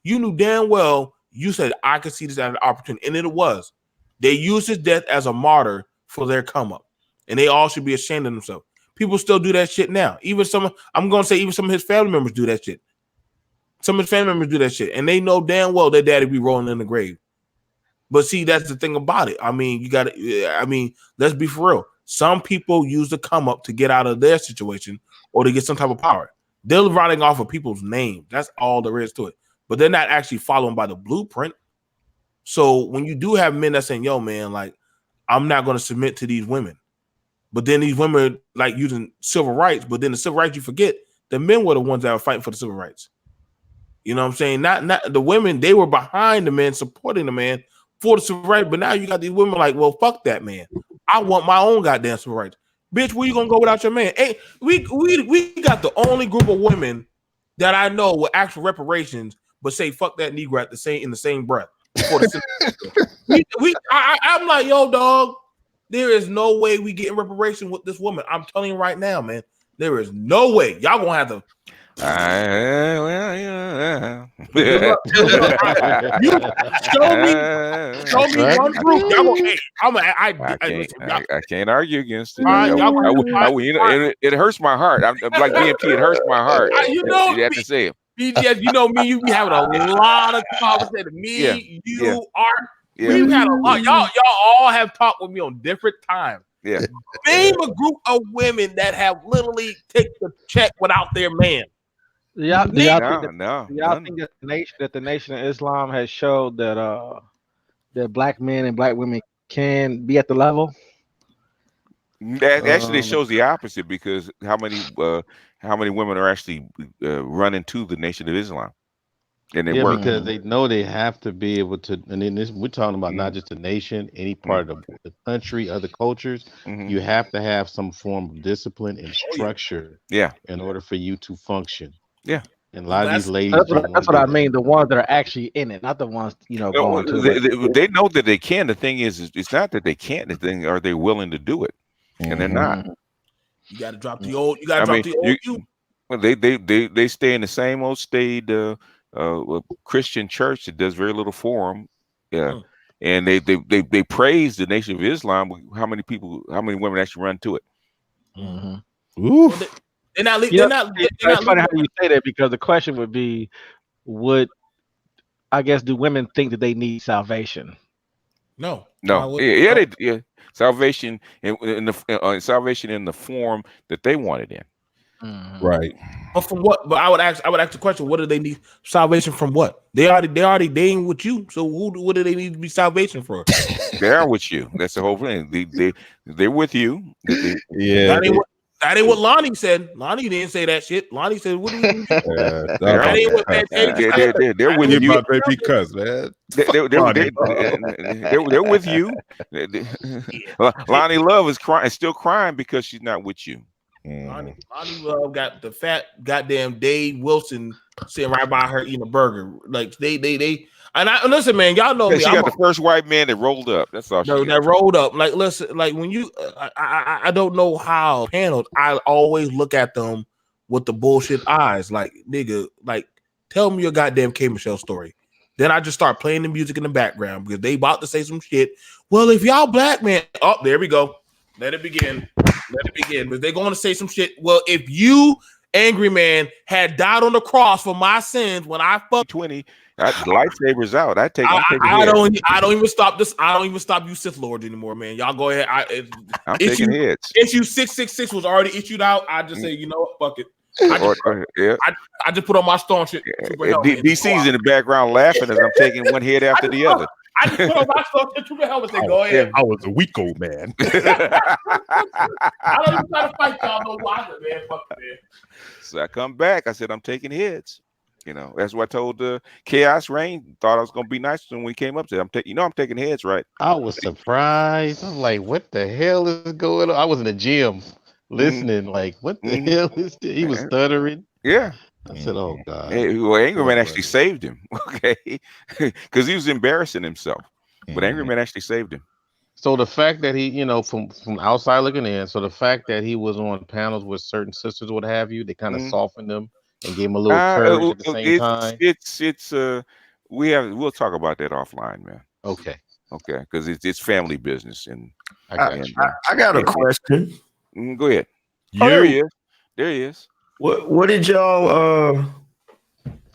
You knew damn well. You said I could see this as an opportunity, and it was. They used his death as a martyr for their come up, and they all should be ashamed of themselves. People still do that shit now. Even some of his family members do that shit. Some of his family members do that shit, and they know damn well their daddy be rolling in the grave. But see, that's the thing about it. I mean, let's be for real. Some people use the come up to get out of their situation or to get some type of power. They're writing off of people's names. That's all there is to it. But they're not actually following by the blueprint. So when you do have men that saying, yo, man, like, I'm not going to submit to these women. But then these women like using civil rights, but then the civil rights, you forget the men were the ones that were fighting for the civil rights. You know what I'm saying? Not the women, they were behind the man, supporting the man for the civil rights. But now you got these women like, well, fuck that man. I want my own goddamn civil rights. Bitch, where you gonna go without your man? Hey, we got the only group of women that I know with actual reparations, but say fuck that Negro in the same breath. For the I'm like, yo, dog. There is no way we getting reparation with this woman. I'm telling you right now, man. There is no way. Y'all gonna have to. You show me one group. Y'all gonna, I can't argue against it. It hurts my heart. I'm like BMP. It hurts my heart. You have to say it. BGS, you know me. You be having a lot of conversations. Art. Yeah. We've had a lot. Y'all all have talked with me on different times. Yeah. Name a group of women that have literally taken the check without their man. Do y'all think that the Nation of Islam has showed that that black men and black women can be at the level? That actually shows the opposite, because how many women are actually running to the Nation of Islam? And they work because they know they have to be able to. And then we're talking about not just the nation, any part of the country, other cultures. You have to have some form of discipline and structure, in order for you to function. Yeah, and a lot of these ladies. That's what I mean. The ones that are actually in it, not the ones going to it. They know that they can. The thing is, it's not that they can't. The thing, are they willing to do it? And they're not. You got to drop the old. You got to drop the old. Well, they stay in the same old state. Christian church that does very little for them, and they praise the Nation of Islam. How many women actually run to it? They're not. It's funny how you say that, because the question would be, do women think that they need salvation? No. Salvation in the salvation in the form that they want it in. Right. But from what? But I would ask the question: what do they need salvation from? What they ain't with you. So what do they need to be salvation for? They are with you. That's the whole thing. They're with you. That ain't what Lonnie said. Lonnie didn't say that shit. Lonnie said, "What do you mean?" That ain't what they're with you. Because man, they're with you. Lonnie Love is still crying because she's not with you. Lonnie Love got the fat goddamn Dave Wilson sitting right by her eating a burger. Like they. And listen, man, y'all know me. She got the first white man that rolled up. That's all. That rolled up. Like, listen, like when you, I don't know how panels. I always look at them with the bullshit eyes. Like, nigga, like tell me your goddamn K Michelle story. Then I just start playing the music in the background because they about to say some shit. Well, if y'all black man, oh, there we go. Let it begin. Let it begin. But they're going to say some shit. Well, if you, angry man, had died on the cross for my sins when I fucked 20, lightsabers out. I don't even stop this. I don't even stop you Sith Lords anymore, man. Y'all go ahead. I'm taking heads. Issue 666 was already issued out. I just say, you know what, fuck it. I just put on my stone shit. DC's in the background laughing as I'm taking one head after the other. I just put on my stone shit. Trooper helmet. Say, go ahead. I was a weak old man. I don't even try to fight y'all no longer, man. Fuck it, man. So I come back. I said, I'm taking heads. You know, that's what I told Chaos Reign. Thought I was gonna be nice when we came up to. I'm taking heads, right? I was surprised. I was like, "What the hell is going on?" I was in the gym listening, like, "What the hell is this?" He was stuttering. Yeah. I said, "Oh God." Well, Angry Man actually saved him, okay, because he was embarrassing himself. But Angry Man actually saved him. So the fact that he, you know, from outside looking in, so the fact that he was on panels with certain sisters, what have you, they kind of softened him and gave him a little courage at the same time. We'll talk about that offline, man. Okay, because it's family business, and I got a question. Go ahead. There he is. What did y'all?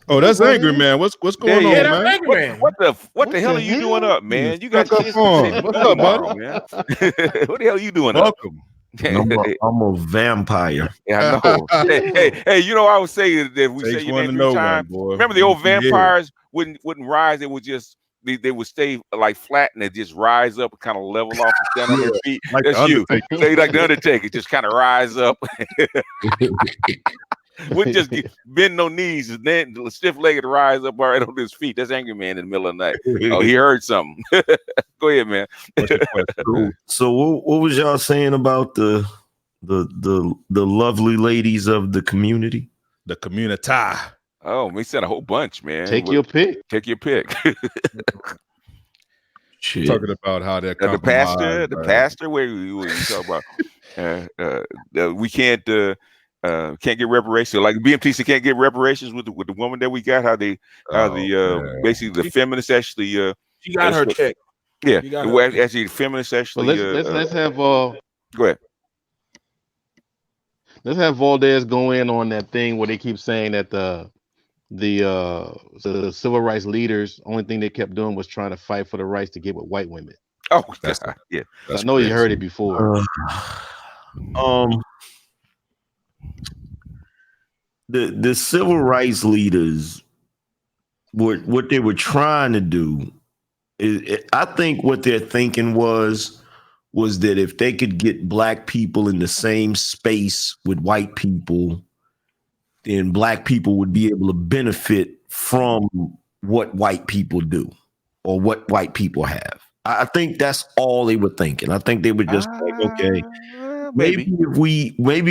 Oh, that's Angry Man. What's going on, man? Angry Man. What the hell are you doing up, man? You got kids on. What's up, buddy? Man. What the hell are you doing Welcome. I'm a vampire. Yeah, I know. hey, you know, I would say that we say your name 3 times. Remember the old vampires wouldn't rise. They would just they would stay like flat and they just rise up and kind of level off and stand on their feet. Like that's you. They like the Undertaker, just kind of rise up. Wouldn't just bend no knees and then stiff-legged rise up right on his feet. That's Angry Man in the middle of the night. Oh, he heard something. Go ahead, man. So what was y'all saying about the lovely ladies of the community? The community. Oh, we said a whole bunch, man. Take your pick. Take your pick. Shit. Talking about how they're the pastor. Where you talk about? We can't get reparations. Like BMTC can't get reparations with the woman that we got. Basically the feminists actually she got her check. Yeah, actually the feminists actually. Let's have go ahead. Let's have Valdez go in on that thing where they keep saying that the civil rights leaders, only thing they kept doing was trying to fight for the rights to get with white women. Oh, yeah. I know you heard it before. The civil rights leaders, what they were trying to do is, I think what their thinking was that if they could get black people in the same space with white people, then black people would be able to benefit from what white people do or what white people have. I think that's all they were thinking. I think they were just like, okay, maybe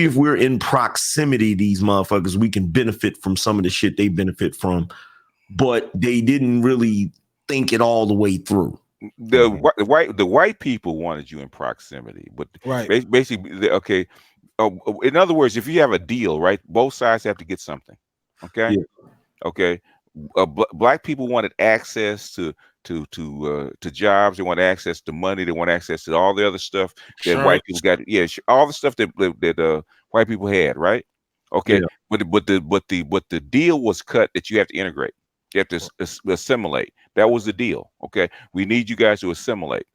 if we're in proximity, these motherfuckers, we can benefit from some of the shit they benefit from, but they didn't really think it all the way through. The white people wanted you in proximity, but basically, okay. In other words, if you have a deal, right, both sides have to get something. Okay, okay. Black people wanted access to jobs. They want access to money. They want access to all the other stuff that white people got. Yeah, all the stuff that white people had, right? Okay, but the deal was cut that you have to integrate. You have to assimilate. That was the deal. Okay, we need you guys to assimilate.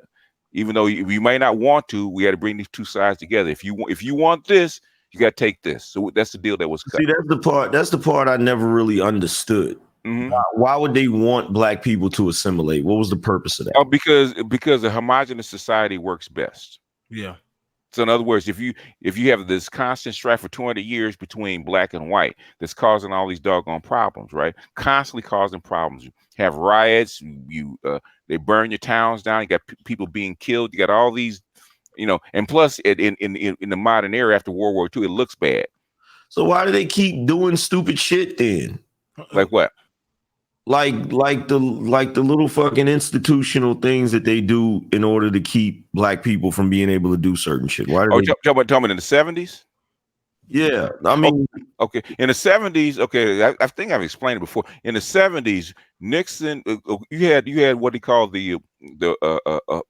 Even though you might not want to, we had to bring these two sides together. If you want this, you got to take this. So that's the deal that was cut. See, that's the part I never really understood. Mm-hmm. Why would they want black people to assimilate? What was the purpose of that? Oh, because a homogenous society works best. Yeah. So in other words, if you have this constant strife for 200 years between black and white, that's causing all these doggone problems, right? Constantly causing problems. You have riots. They burn your towns down. You got people being killed. You got all these You know, and plus, in the modern era after World War II, it looks bad. So why do they keep doing stupid shit then? Like what? Like the little fucking institutional things that they do in order to keep black people from being able to do certain shit. Why? Talking about in the 70s? Yeah, I mean, okay. In the 70s, okay, I think I've explained it before. In the 70s, Nixon, you had what he called the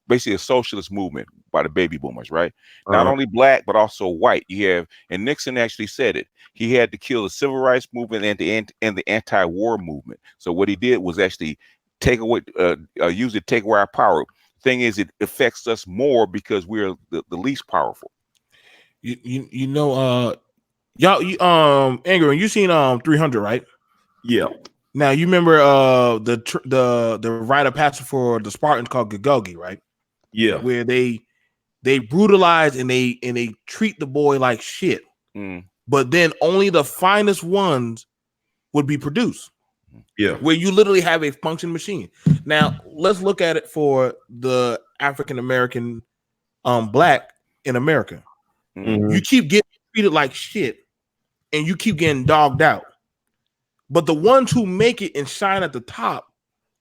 basically a socialist movement by the baby boomers, right? Not only black but also white. And Nixon actually said it. He had to kill the civil rights movement and the anti-war movement. So what he did was actually take away, use it, take away our power. Thing is, it affects us more because we're the least powerful. You know, y'all, Angry, you seen 300, right? Yeah. Now you remember the rite of passage for the Spartans called Gagoghi, right? Yeah. Where they brutalize and they treat the boy like shit. But then only the finest ones would be produced. Yeah. Where you literally have a functioning machine. Now let's look at it for the African American black in America. You keep getting treated like shit and you keep getting dogged out. But the ones who make it and shine at the top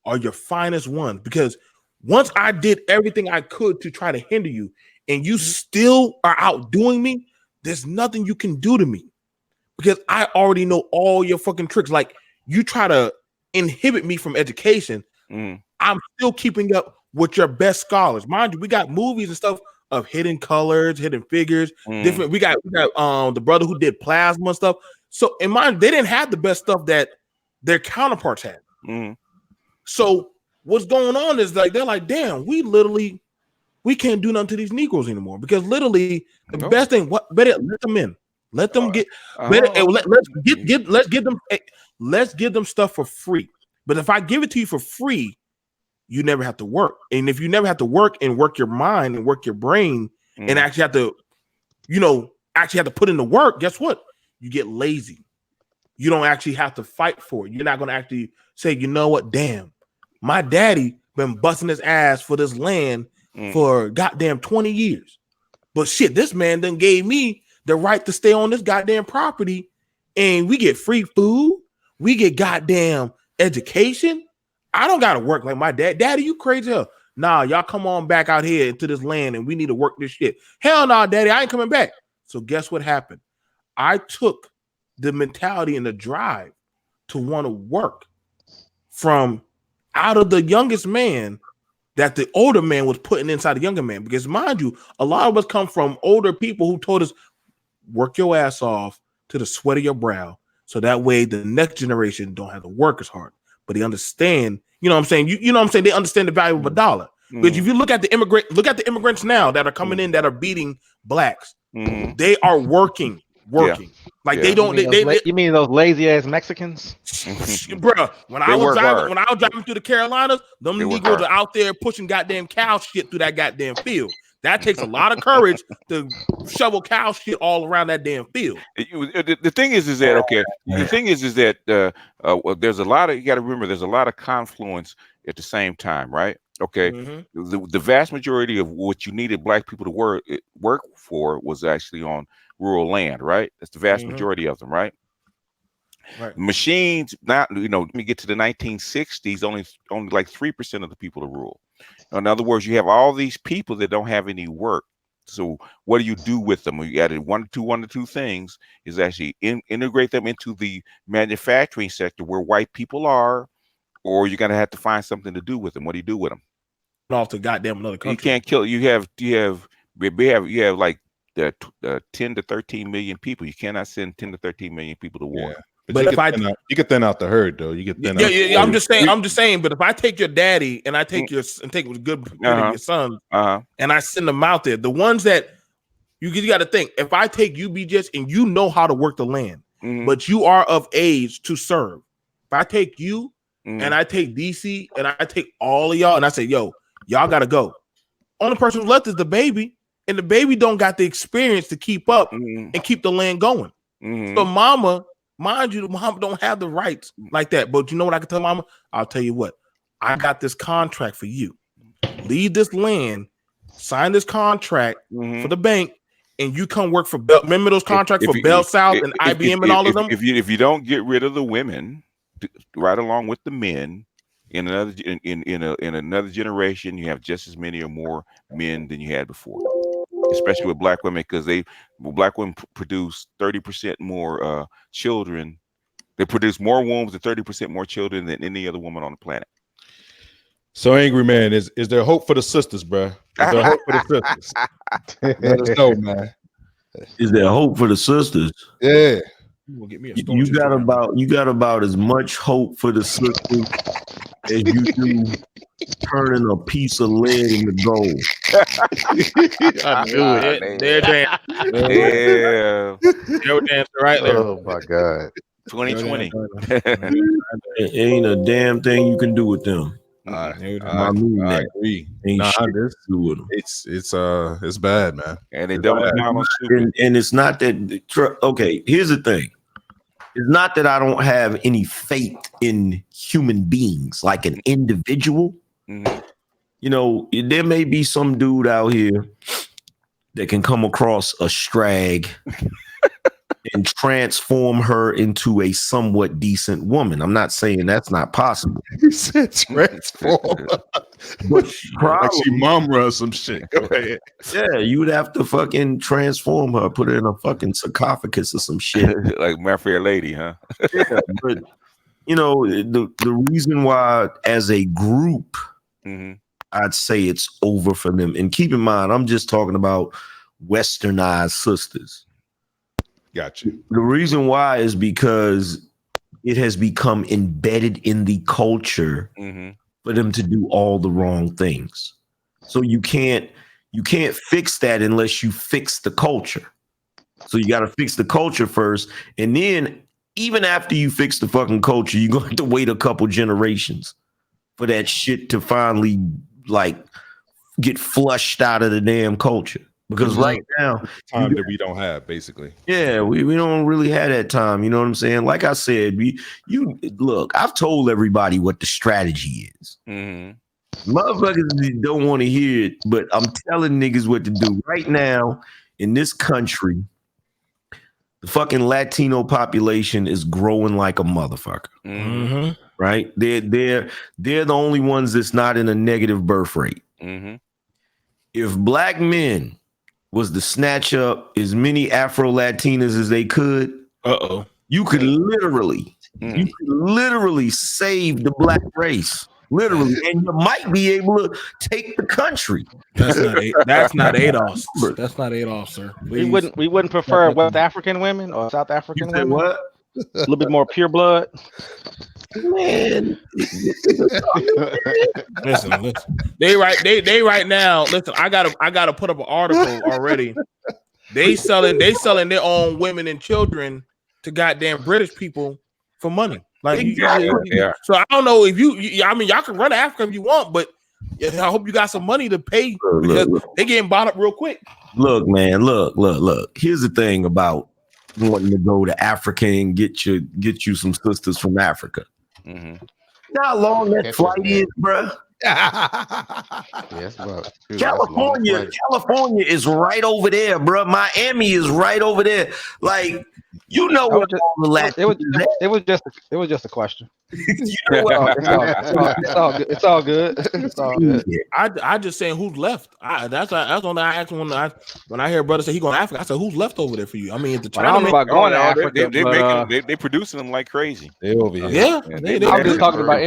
are your finest ones. Because once I did everything I could to try to hinder you and you still are outdoing me, there's nothing you can do to me. Because I already know all your fucking tricks. Like, you try to inhibit me from education. I'm still keeping up with your best scholars. Mind you, we got movies and stuff of hidden colors, hidden figures, different. We got the brother who did plasma and stuff. So in mind, they didn't have the best stuff that their counterparts had. So what's going on is like they're like, damn, we can't do nothing to these Negroes anymore because literally the best thing, better let them in, let them get better. Let's give them stuff for free. But if I give it to you for free, you never have to work. And if you never have to work and work your mind and work your brain and actually have to, put in the work, guess what? You get lazy. You don't actually have to fight for it. You're not going to actually say, you know what? Damn, my daddy been busting his ass for this land for goddamn 20 years. But shit, this man done gave me the right to stay on this goddamn property and we get free food. We get goddamn education. I don't got to work like my dad. Daddy, you crazy hell. Nah, y'all come on back out here into this land and we need to work this shit. Hell no, daddy, I ain't coming back. So guess what happened? I took the mentality and the drive to want to work from out of the youngest man that the older man was putting inside the younger man. Because mind you, a lot of us come from older people who told us, work your ass off to the sweat of your brow. So that way the next generation don't have to work as hard. But they understand, you know what I'm saying? You know what I'm saying? They understand the value of a dollar. Because if you look at the immigrants now that are coming in that are beating blacks, they are working. Yeah. Like they don't. You mean those lazy ass Mexicans, bro? When I was driving through the Carolinas, them Negroes are out there pushing goddamn cow shit through that goddamn field. That takes a lot of courage to shovel cow shit all around that damn field. The thing is that okay. The thing is that there's a lot of, you got to remember, there's a lot of confluence at the same time, right? Okay, the vast majority of what you needed black people to work for was actually on rural land, right? That's the vast majority of them, right? Right. Machines, now, let me get to the 1960s, only like 3% of the people are rural. In other words, you have all these people that don't have any work. So what do you do with them? You added one to two things is actually integrate them into the manufacturing sector where white people are, or you're gonna have to find something to do with them. What do you do with them? Off to goddamn another country. You can't kill. You have like 10 to 13 million people. You cannot send 10 to 13 million people to war. Yeah. But you get thin out the herd though. You get thin. Yeah. I'm just saying. But if I take your daddy and I take your son, and I send them out there, the ones that you got to think. If I take you, BJS, and you know how to work the land, but you are of age to serve. If I take you and I take DC and I take all of y'all and I say, yo, y'all got to go. Only person who's left is the baby, and the baby don't got the experience to keep up and keep the land going. So mama. Mind you, mom don't have the rights like that. But you know what I can tell mama? I'll tell you what. I got this contract for you. Leave this land sign this contract for the bank, and you come work for Bell. Remember those contracts for Bell South and IBM and all of them? If you don't get rid of the women, right along with the men, in another generation, you have just as many or more men than you had before. Especially with black women, because black women produce 30% more children. They produce more wombs and 30% more children than any other woman on the planet. So, Angry Man, is there hope for the sisters, bro? Is there hope for the sisters? Let us know, man. Is there hope for the sisters? Yeah. You got about as much hope for the sisters as you do turning a piece of lead into gold. I knew it. They're damn. Yeah. They're dancing right there. Oh my God. 2020. It ain't a damn thing you can do with them. I agree. Nah, Shit to do with them. It's bad, man. And they double down on stupid. And it's not that. Okay, here's the thing. It's not that I don't have any faith in human beings, like an individual. You know, there may be some dude out here that can come across a strag and transform her into a somewhat decent woman. I'm not saying that's not possible. You said transform. But like she mom runs some shit. Go ahead. Yeah, you would have to fucking transform her, put her in a fucking sarcophagus or some shit. Like My Fair Lady, huh? Yeah, but you know, the reason why as a group, I'd say it's over for them. And keep in mind, I'm just talking about westernized sisters. Got you. The reason why is because it has become embedded in the culture for them to do all the wrong things. So you can't fix that unless you fix the culture. So you got to fix the culture first, and then even after you fix the fucking culture, you're going to have to wait a couple generations for that shit to finally like get flushed out of the damn culture. Because right now, time that we don't have, basically. Yeah, we don't really have that time. You know what I'm saying? Like I said, you look, I've told everybody what the strategy is. Motherfuckers don't want to hear it, but I'm telling niggas what to do. Right now, in this country, the fucking Latino population is growing like a motherfucker. Right? They're the only ones that's not in a negative birth rate. If black men was to snatch up as many Afro-Latinas as they could, you could literally save the black race. Literally, and you might be able to take the country. That's not Adolf. That's not Adolf, sir. We wouldn't prefer West African women or South African women. What? A little bit more pure blood. Man, listen. They right now. Listen, I gotta put up an article already. They selling their own women and children to goddamn British people for money. Like, so I don't know if I mean, y'all can run to Africa if you want, but I hope you got some money to pay because they getting bought up real quick. Look, man, look. Here's the thing about wanting to go to Africa and get you some sisters from Africa. You know how long that flight is, bro? Yes, California is right over there, bro. Miami is right over there. Like, you know what? It was just a question. It's all good. It's all good. I just saying who's left. That's what I asked when I hear brother say he going to Africa. I said who's left over there for you? I mean, the China. I don't know about going to Africa. They're producing them like crazy. They over here. Yeah, I'm just talking about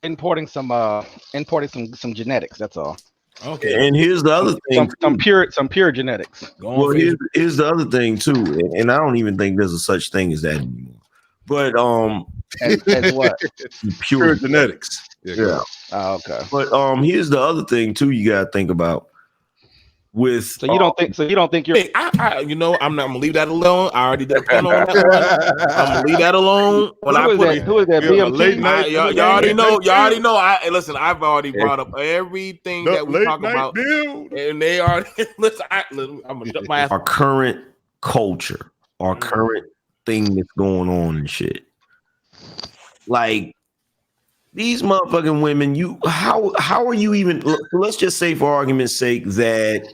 importing some genetics. That's all. Okay, and here's the other thing: some pure genetics. Well, here's the other thing too, and I don't even think there's a such thing as that anymore. But as what? Pure genetics. Yeah. Oh, okay. But here's the other thing too. You gotta think about. So you don't think you're? Hey, I'm gonna leave that alone. I already did a pun on that one. I'm gonna leave that alone. Who is that? BMT? Y'all already know. Listen. I've already brought up everything that we talk about, and they are. Listen, I'm gonna dump my ass. Our current culture, our current thing that's going on and shit. Like, These motherfucking women, how are you even? Let's just say, for argument's sake, that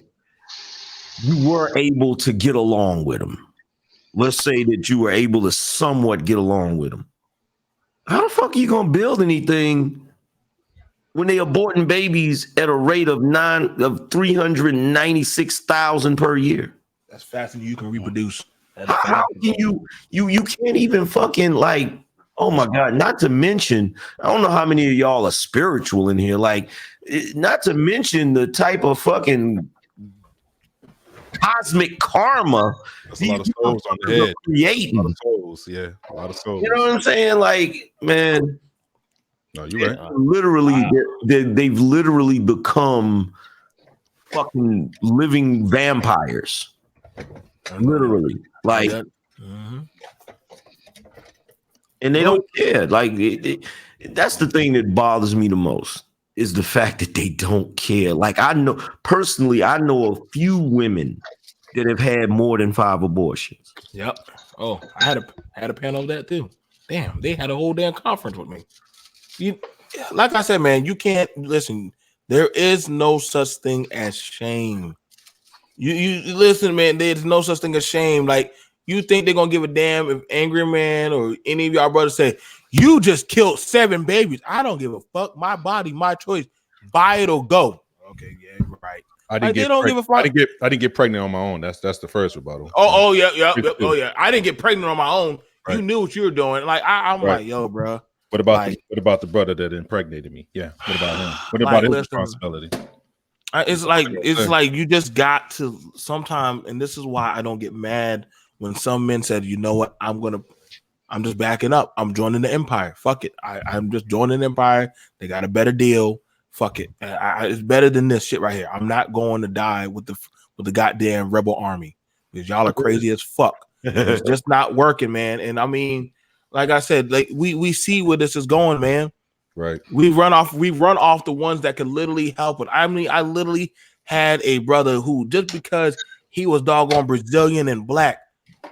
you were able to get along with them. Let's say that you were able to somewhat get along with them. How the fuck are you gonna build anything when they aborting babies at a rate of 396,000 per year? That's faster than you can reproduce. How can you can't even fucking like, oh my God, not to mention, I don't know how many of y'all are spiritual in here, like, not to mention the type of fucking cosmic karma. That's a lot of souls on the head. Creating. A lot of souls, yeah. A lot of souls. You know what I'm saying? Like, man. No, you're right. Literally, they've literally become fucking living vampires. Literally. Like, and they don't care. Like, that's the thing that bothers me the most, is the fact that they don't care. Like, I know a few women that have had more than 5 abortions. Yep. Oh, I had a panel of that too. Damn, they had a whole damn conference with me. Like I said, man, you can't listen. There is no such thing as shame. You listen, man. There's no such thing as shame. Like, you think they're gonna give a damn if Angry Man or any of y'all brothers say you just killed 7 babies? I don't give a fuck. My body, my choice. Buy it or go. Okay, yeah, right. I didn't get pregnant on my own. That's the first rebuttal. Oh yeah. I didn't get pregnant on my own. Right. You knew what you were doing. Like I'm right. Like, yo, bro. What about the brother that impregnated me? Yeah. What about him? What about his responsibility? It's like you just got to sometime, and this is why I don't get mad when some men said, you know what, I'm just backing up. I'm joining the empire. Fuck it. I'm just joining the empire. They got a better deal. Fuck it. It's better than this shit right here. I'm not going to die with the goddamn rebel army, because y'all are crazy as fuck. It's just not working, man. And I mean, like I said, like we see where this is going, man. Right. We run off the ones that can literally help it. I mean, I literally had a brother who, just because he was doggone Brazilian and black,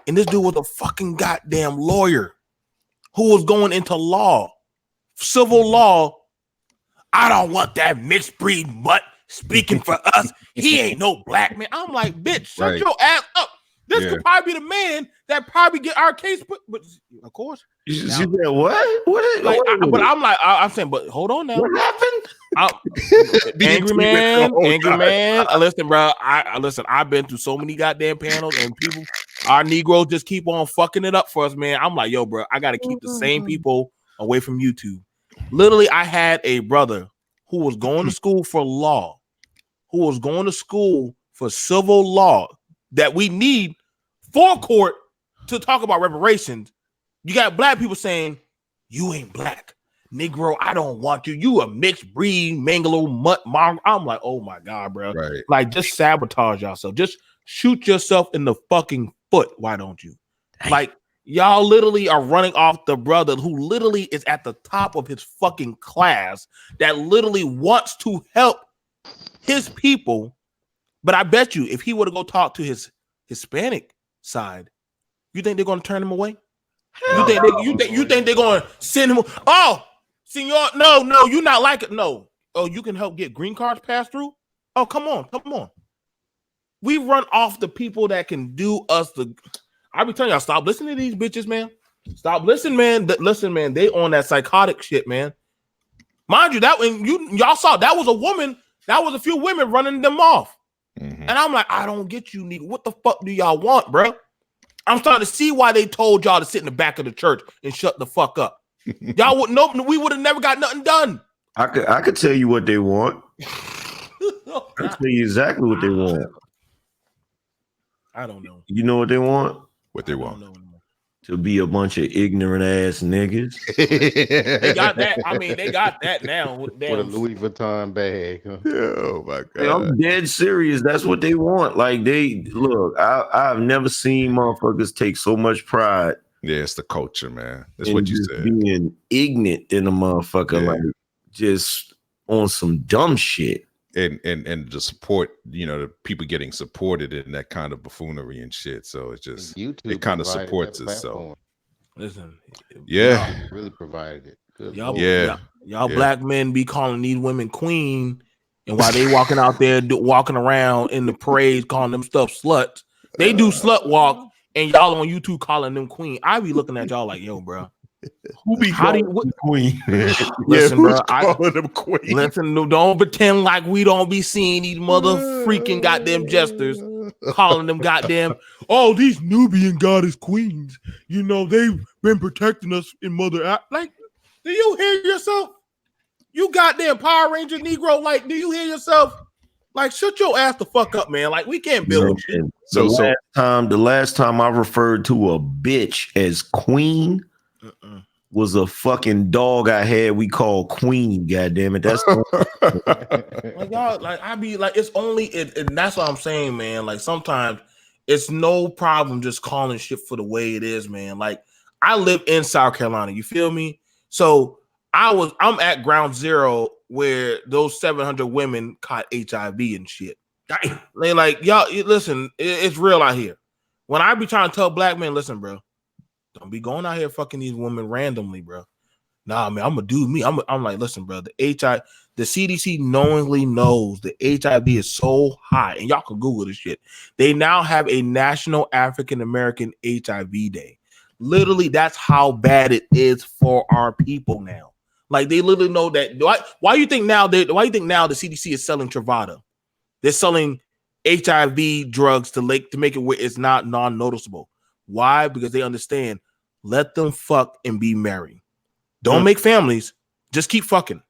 and this dude was a fucking goddamn lawyer who was going into law, civil law. I don't want that mixed breed mutt speaking for us. He ain't no black man. I'm like, bitch, shut your ass up. This could probably be the man that probably get our case put, but of course. You said what? But I'm like, I'm saying, but hold on now. What happened? Angry man. Listen, bro. Listen. I've been through so many goddamn panels, and people, our Negroes just keep on fucking it up for us, man. I'm like, yo, bro, I got to keep the same people away from YouTube. Literally, I had a brother who was going to school for law, who was going to school for civil law that we need for court to talk about reparations. You got black people saying, you ain't black. Negro, I don't want you. You a mixed breed, mangalo, mutt, mongrel. I'm like, oh my God, bro. Right. Like, just sabotage yourself. Just shoot yourself in the fucking foot. Why don't you? Like, y'all literally are running off the brother who literally is at the top of his fucking class, that literally wants to help his people. But I bet you, if he were to go talk to his Hispanic side, you think they're going to turn him away? You think they're going to send him? Oh, senor, no, you're not like it. No. Oh, you can help get green cards passed through? Oh, come on. We run off the people that can do us the. I be telling y'all, stop listening to these bitches, man. Stop listening, man. Listen, man, they on that psychotic shit, man. Mind you, that when y'all saw, that was a woman, that was a few women running them off. Mm-hmm. And I'm like, I don't get you, nigga. What the fuck do y'all want, bro? I'm starting to see why they told y'all to sit in the back of the church and shut the fuck up. Y'all wouldn't know. We would have never got nothing done. I could tell you what they want. I can tell you exactly what they want. I don't know. You know what they want? What they want? To be a bunch of ignorant ass niggas. They got that. I mean, they got that now. With a Louis Vuitton bag. Huh? Oh my God. I'm dead serious. That's what they want. Like, they look, I've never seen motherfuckers take so much pride. Yeah, it's the culture, man. That's what you said. Being ignorant in a motherfucker, like just on some dumb shit. And the support, the people getting supported in that kind of buffoonery and shit. So it's just, it kind of supports itself. Listen, yeah, really provided it. Y'all black men be calling these women queen, and while they walking out there walking around in the parades calling them stuff sluts, they do slut walk, and y'all on YouTube calling them queen. I be looking at y'all like, yo, bro. Who be calling them queen? Listen, who's bro. calling them queen? Listen, don't pretend like we don't be seeing these mother freaking goddamn jesters calling them goddamn, oh, these Nubian goddess queens. You know, they've been protecting us in mother. Like, do you hear yourself? You goddamn Power Ranger Negro. Like, do you hear yourself? Like, shut your ass the fuck up, man. Like, we can't build shit. The last time I referred to a bitch as queen was a fucking dog I had we called Queen. Goddamn it, that's like y'all. Like I be like, it's only it, and that's what I'm saying, man. Like sometimes it's no problem just calling shit for the way it is, man. Like I live in South Carolina. You feel me? So I'm at ground zero where those 700 women caught HIV and shit. They like y'all. Listen, it's real out here. When I be trying to tell black men, listen, bro, don't be going out here fucking these women randomly, bro. Nah, man, I'm gonna do me. I'm like, listen, bro, the CDC knowingly knows the HIV is so high, and y'all can Google this shit. They now have a National African American HIV Day. Literally, that's how bad it is for our people now. Like they literally know that. Why you think now the CDC is selling Truvada? They're selling HIV drugs to make it where it's not non-noticeable. Why? Because they understand. Let them fuck and be married. Don't make families. Just keep fucking.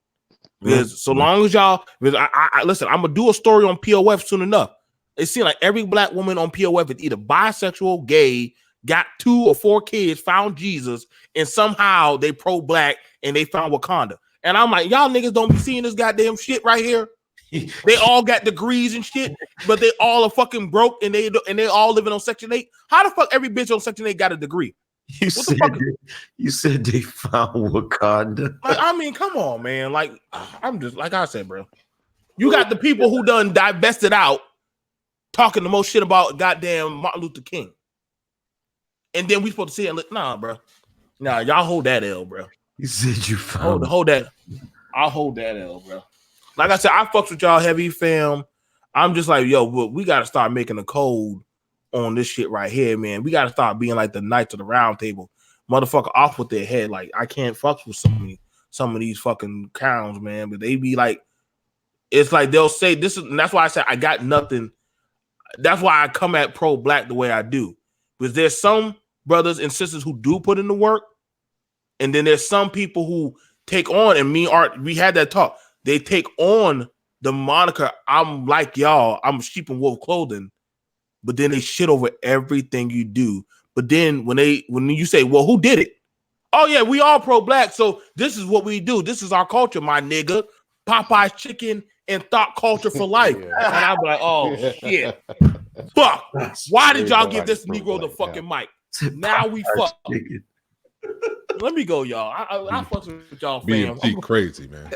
Because so long as y'all, because I listen, I'm gonna do a story on POF soon enough. It seems like every black woman on POF is either bisexual, gay, got 2 or 4 kids, found Jesus, and somehow they pro-black and they found Wakanda. And I'm like, y'all niggas don't be seeing this goddamn shit right here. They all got degrees and shit, but they all are fucking broke and they all living on Section 8. How the fuck every bitch on Section 8 got a degree? You said they found Wakanda. Like, I mean, come on, man. Like, I'm just like I said, bro. You got the people who done divested out talking the most shit about goddamn Martin Luther King. And then we supposed to see it. Like, nah, bro. Nah, y'all hold that L, bro. You said you found hold that. I'll hold that L, bro. Like I said, I fucks with y'all heavy, fam. I'm just like, yo, we got to start making a code on this shit right here, man. We got to start being like the Knights of the Round Table. Motherfucker off with their head. Like, I can't fuck with some of these fucking clowns, man. But they be like, it's like they'll say this is, and that's why I said I got nothing. That's why I come at pro-black the way I do. Because there's some brothers and sisters who do put in the work, and then there's some people who take on, and me, Art, we had that talk. They take on the moniker, I'm like y'all, I'm sheep in wolf clothing, but then they shit over everything you do. But then when you say, well, who did it? Oh, yeah, we all pro-black, so this is what we do. This is our culture, my nigga. Popeye's chicken and thought culture for life. And I'm like, oh, shit. Fuck. Why did y'all give this Negro the fucking mic? Now we fuck. Let me go, y'all. I fuck with y'all, fam. BMT crazy, man.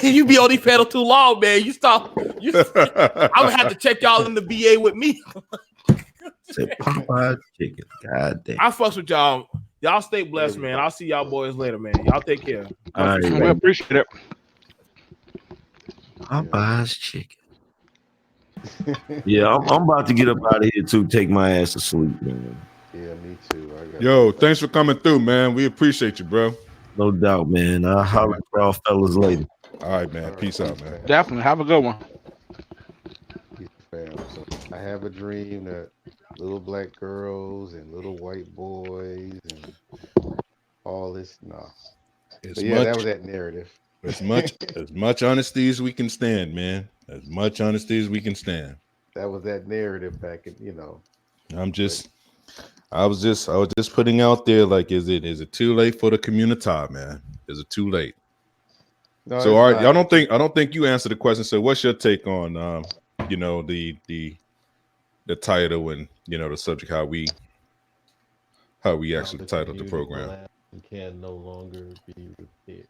You be on these pedal too long, man. I'm gonna have to check y'all in the VA with me. Popeye's chicken. God damn. I fucks with y'all. Y'all stay blessed, man. I'll see y'all boys later, man. Y'all take care. All right, we appreciate it. Popeye's chicken. Yeah, I'm about to get up out of here too. Take my ass to sleep, man. Yeah, me too. Yo, thanks for coming through, man. We appreciate you, bro. No doubt, man. I'll holler for y'all fellas later. All right, man. Peace out, man. Definitely. Have a good one. Peace, fam. So I have a dream that little black girls and little white boys and all this. Nah. But yeah, that was that narrative. As much honesty as we can stand, man. As much honesty as we can stand. That was that narrative back in, I was just putting out there, like, is it too late for the community, man? Is it too late? No, so all right, I don't think you answered the question. So what's your take on the title and the subject, how we actually titled the program? Can no longer be repaired.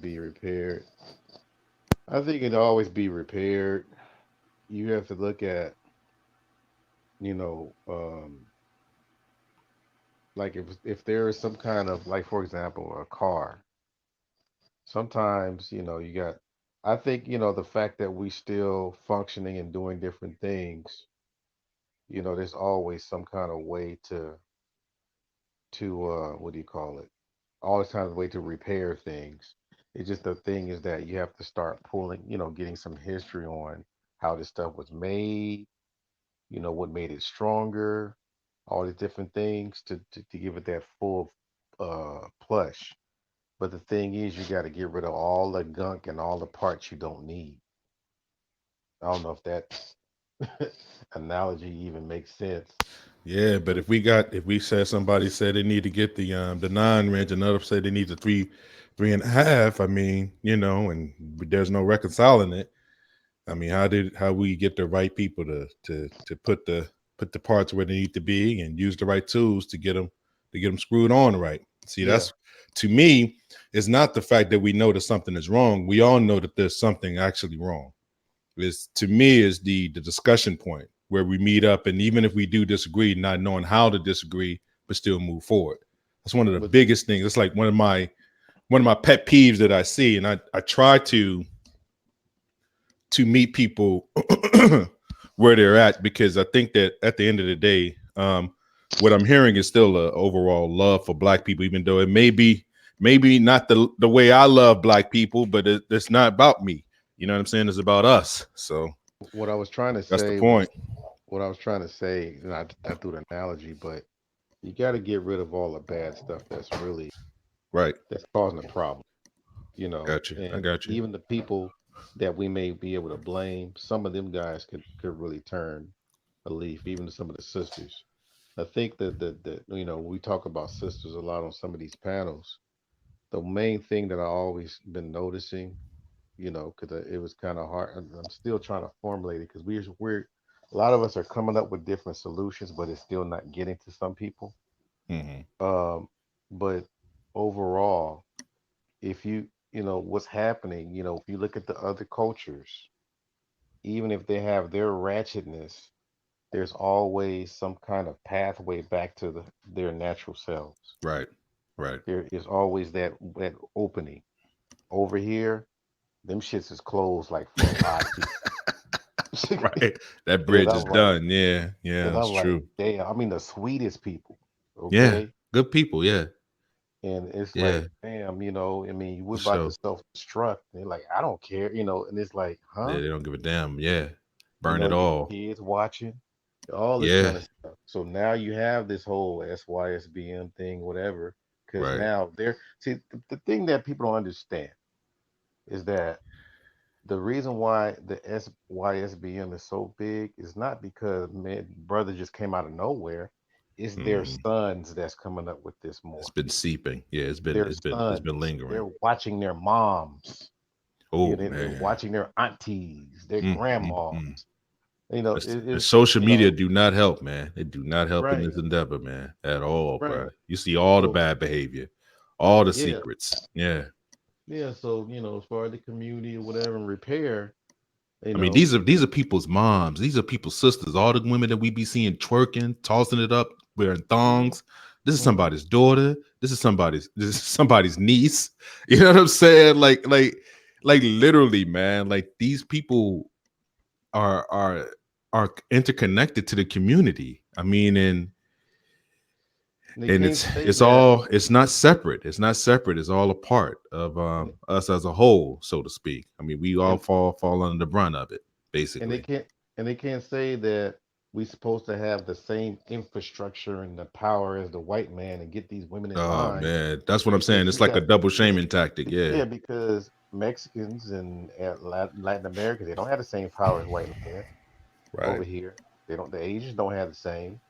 Be repaired. I think it always be repaired. You have to look at, like if there is some kind of, like, for example, a car, sometimes, you got, I think, the fact that we still functioning and doing different things, there's always some kind of way to what do you call it? Always kind of way to repair things. It's just the thing is that you have to start pulling, getting some history on how this stuff was made, what made it stronger, all these different things to give it that full plush. But the thing is, you got to get rid of all the gunk and all the parts you don't need. I don't know if that analogy even makes sense. Yeah, but if we said somebody said they need to get the 9 wrench, another said they need the three and a half. I mean, and there's no reconciling it. I mean, how we get the right people to put the parts where they need to be and use the right tools to get them screwed on right. See, Yeah, that's, to me, it's not the fact that we know that something is wrong. We all know that there's something actually wrong. Is, to me, is the discussion point where we meet up, and even if we do disagree, not knowing how to disagree but still move forward. That's one of the but biggest things. It's like one of my pet peeves that I see, and I try to meet people where they're at, because I think that at the end of the day, what I'm hearing is still a overall love for black people, even though it may be maybe not the way I love black people, but it's not about me. You know what I'm saying? It's about us. So what I was trying to that's the say was, point. what I was trying to say, I threw the analogy, but you got to get rid of all the bad stuff Right. that's causing the problem. Got you. I And got you. even the people that we may be able to blame, some of them guys could really turn a leaf, even some of the sisters. I think that we talk about sisters a lot on some of these panels. The main thing that I always been noticing, because it was kind of hard. I'm still trying to formulate it because we're a lot of us are coming up with different solutions, but it's still not getting to some people. Hmm. Um, but overall, if what's happening, if you look at the other cultures, even if they have their ratchetness, there's always some kind of pathway back to their natural selves. Right. Right. There is always that opening. Over here, them shits is closed like for a lot of people. Right. That And bridge is I'm like, done. Yeah. Yeah. and That's I'm like, true. damn. I mean, the sweetest people, Yeah. okay? Good people. Yeah. And it's Yeah. like, damn, I mean, we're For about to sure. self-destruct. And they're like, I don't care, and it's like, Yeah. huh? They don't give a damn. Yeah. Burn it You got all. kids watching, all this Yeah. kind of stuff. So now you have this whole SYSBM thing, whatever, because Right. now see, the thing that people don't understand is that the reason why the SYSBM is so big is not because man, brother just came out of nowhere. It's their Hmm. sons that's coming up with this It's more. been seeping. Yeah. It's been Their it's been it's been sons, lingering. they're watching their moms. Oh They're man. watching their aunties, their Mm, mm, grandmas. mm. The It's social media do not help, man. They do not help in right, this endeavor, man, at all, right. bro. You see all the So bad behavior, all the yeah, secrets. Yeah. yeah. So as far as the community or whatever and repair, you I mean, know, these are people's moms. These are people's sisters. All the women that we be seeing twerking, tossing it up, wearing hmm thongs. This is hmm somebody's daughter. This is somebody's niece. You know what I'm saying? Like literally, man. Like these people are are are interconnected to the community. I mean, they and can't it's say it's that. all it's not separate. It's not separate. It's all a part of us as a whole, so to speak. I mean, we all And fall under the brunt of it, and they basically. can't and they can't say that we supposed to have the same infrastructure and the power as the white man and get these women in Oh line man, that's what I'm saying. because It's we like a got double because shaming tactic. Yeah. yeah because Mexicans and Latin America, they don't have the same power as white men Right. over here. They don't. The Asians don't have the same.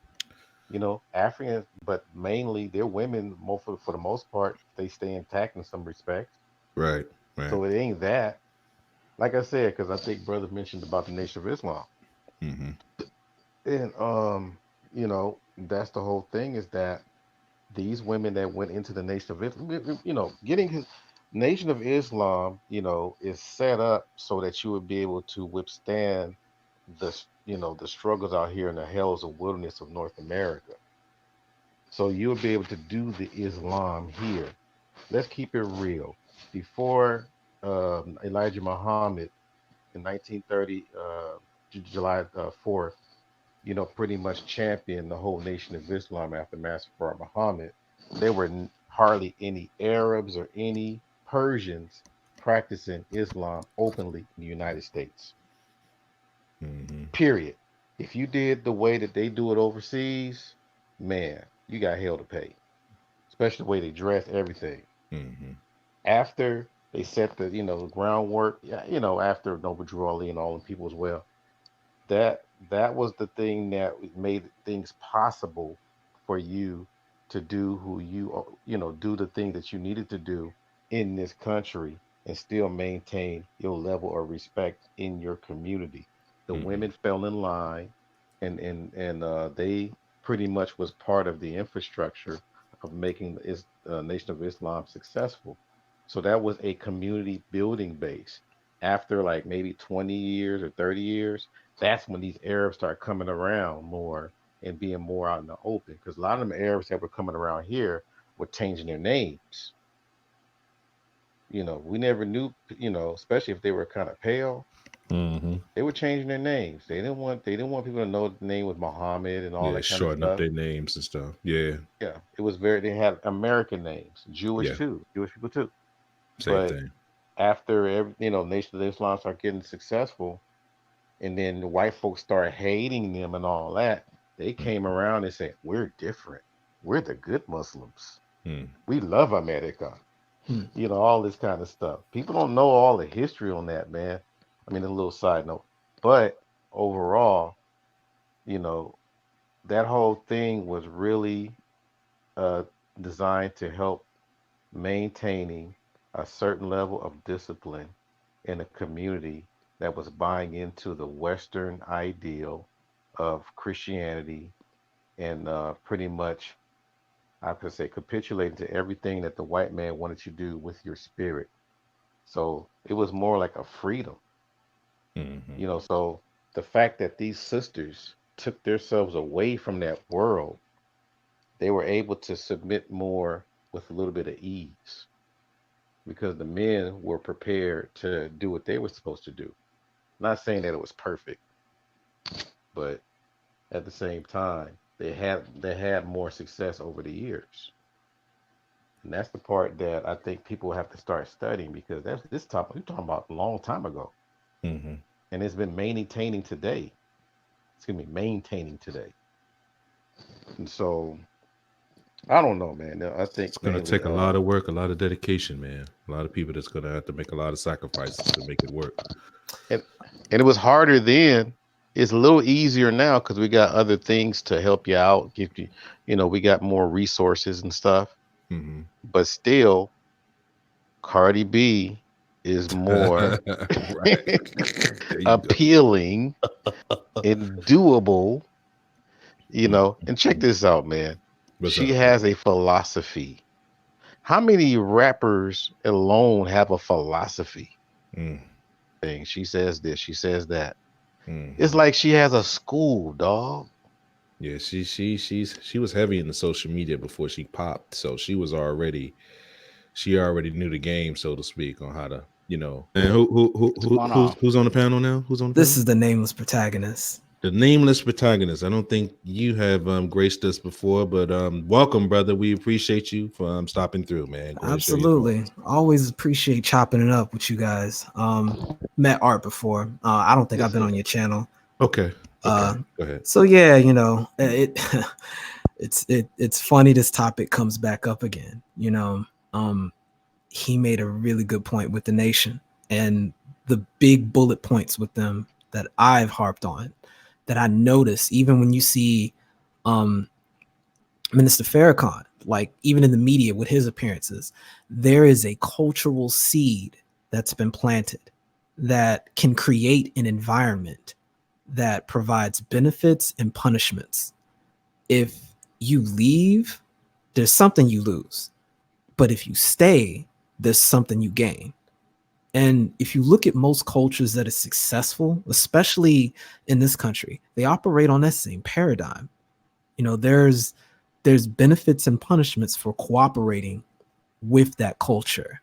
Africans, but mainly their women, more for the most part, they stay intact in some respects. Right. Right. So it ain't that. Like I said, because I think brother mentioned about the Nation of Islam, Hmm. and that's the whole thing is that these women that went into the Nation of Islam, getting his Nation of Islam, is set up so that you would be able to withstand the struggles out here in the hells of wilderness of North America. So you'll be able to do the Islam here. Let's keep it real. Before Elijah Muhammad in 1930, July 4th, pretty much championed the whole nation of Islam after Massacre of Muhammad. There were hardly any Arabs or any Persians practicing Islam openly in the United States. Period. If you did the way that they do it overseas, man, you got hell to pay. Especially the way they dress, everything. After they set the groundwork, after Noble Drew Ali and all the people as well, that was the thing that made things possible for you to do who do the thing that you needed to do in this country and still maintain your level of respect in your community. The women fell in line, and they pretty much was part of the infrastructure of making the Nation of Islam successful. So that was a community building base. After like maybe 20 years or 30 years, that's when these Arabs start coming around more and being more out in the open. Because a lot of them Arabs that were coming around here were changing their names. We never knew, especially if they were kind of pale, they were changing their names. They didn't want people to know the name was Muhammad and all Yeah, that kind of shorten up stuff. their names and stuff. Yeah. Yeah, it was they had American names, Jewish Yeah. too, Jewish people too. Same But thing. after Nation of Islam started getting successful, and then the white folks started hating them and all that, they came around and said, "We're different. We're the good Muslims. We love America." All this kind of stuff. People don't know all the history on that, man. I mean, a little side note, but overall, you know, that whole thing was really uh, designed to help maintaining a certain level of discipline in a community that was buying into the Western ideal of Christianity and pretty much, I could say, capitulating to everything that the white man wanted you to do with your spirit. So it was more like a freedom, So the fact that these sisters took themselves away from that world, they were able to submit more with a little bit of ease because the men were prepared to do what they were supposed to do. Not saying that it was perfect, but at the same time, they had more success over the years. And that's the part that I think people have to start studying because that's this topic we're talking about a long time ago. And it's been maintaining today. Excuse me, maintaining today. And so I don't know, man. I think It's gonna mainly take a lot of work, a lot of dedication, man. A lot of people that's gonna have to make a lot of sacrifices to make it work. and it was harder then. It's a little easier now because we got other things to help you out, give you, we got more resources and stuff. But still, Cardi B is more appealing and doable, And check this out, man. What's She up? has a philosophy. How many rappers alone have a philosophy? Thing. She says this, she says that. It's like she has a school, dog. Yeah, she was heavy in the social media before she popped, so she already knew the game, so to speak, on how to, And who's on the panel now? Who's on the This panel? is the nameless protagonist. The nameless protagonist. I don't think you have graced us before, but welcome, brother. We appreciate you for stopping through, man. Absolutely. Always appreciate chopping it up with you guys. Met Art before. I don't think I've been on your channel. Okay. Go ahead. So yeah, it's funny this topic comes back up again. He made a really good point with the nation and the big bullet points with them that I've harped on, that I notice even when you see Minister Farrakhan, like even in the media with his appearances, there is a cultural seed that's been planted that can create an environment that provides benefits and punishments. If you leave, there's something you lose. But if you stay, there's something you gain. And if you look at most cultures that are successful, especially in this country, they operate on that same paradigm. There's there's benefits and punishments for cooperating with that culture.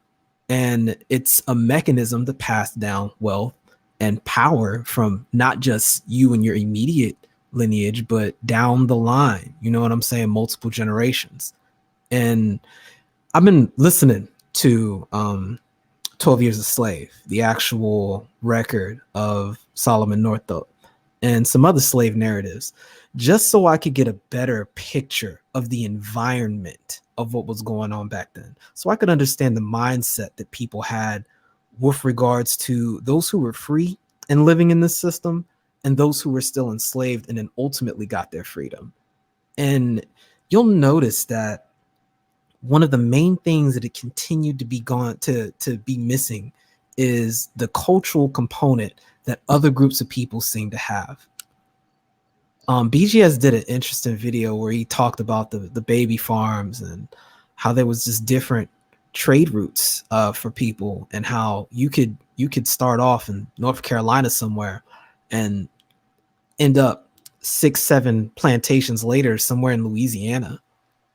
And it's a mechanism to pass down wealth and power from not just you and your immediate lineage, but down the line, you know what I'm saying? Multiple generations. And I've been listening to 12 Years a Slave, the actual record of Solomon Northup, and some other slave narratives, just so I could get a better picture of the environment of what was going on back then. So I could understand the mindset that people had with regards to those who were free and living in this system and those who were still enslaved and then ultimately got their freedom. And you'll notice that one of the main things that it continued to be be missing is the cultural component that other groups of people seem to have. BGS did an interesting video where he talked about the baby farms and how there was just different trade routes for people, and how you could start off in North Carolina somewhere and end up 6-7 plantations later somewhere in Louisiana.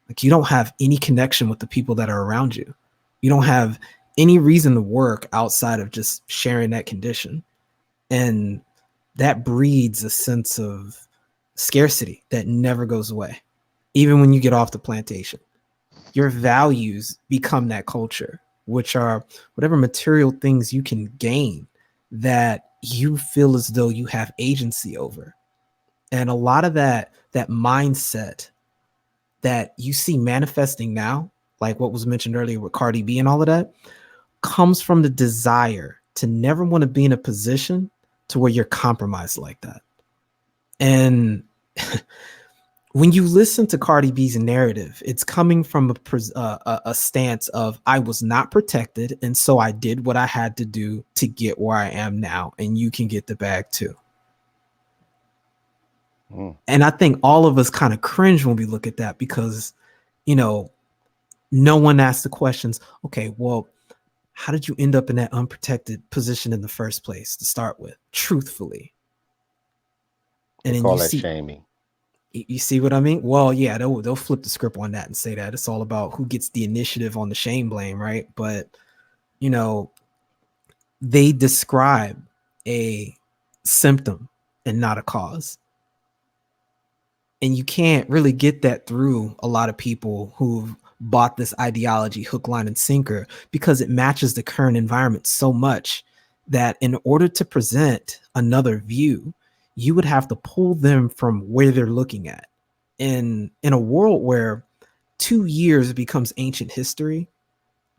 Like, you don't have any connection with the people that are around you. You don't have any reason to work outside of just sharing that condition. And that breeds a sense of scarcity that never goes away. Even when you get off the plantation, your values become that culture, which are whatever material things you can gain that you feel as though you have agency over. And a lot of that mindset that you see manifesting now, like what was mentioned earlier with Cardi B and all of that, comes from the desire to never want to be in a position to where you're compromised like that. And when you listen to Cardi B's narrative, it's coming from a stance of, I was not protected, and so I did what I had to do to get where I am now, and you can get the bag too. And I think all of us kind of cringe when we look at that, because, you know, no one asks the questions, okay, well, how did you end up in that unprotected position in the first place to start with, truthfully? And they then call you that see shaming. You see what I mean? Well, yeah, they'll flip the script on that and say that it's all about who gets the initiative on the shame blame, right? But, you know, they describe a symptom and not a cause. And you can't really get that through a lot of people who've bought this ideology hook, line, and sinker, because it matches the current environment so much that in order to present another view, you would have to pull them from where they're looking at. In a world where 2 years becomes ancient history,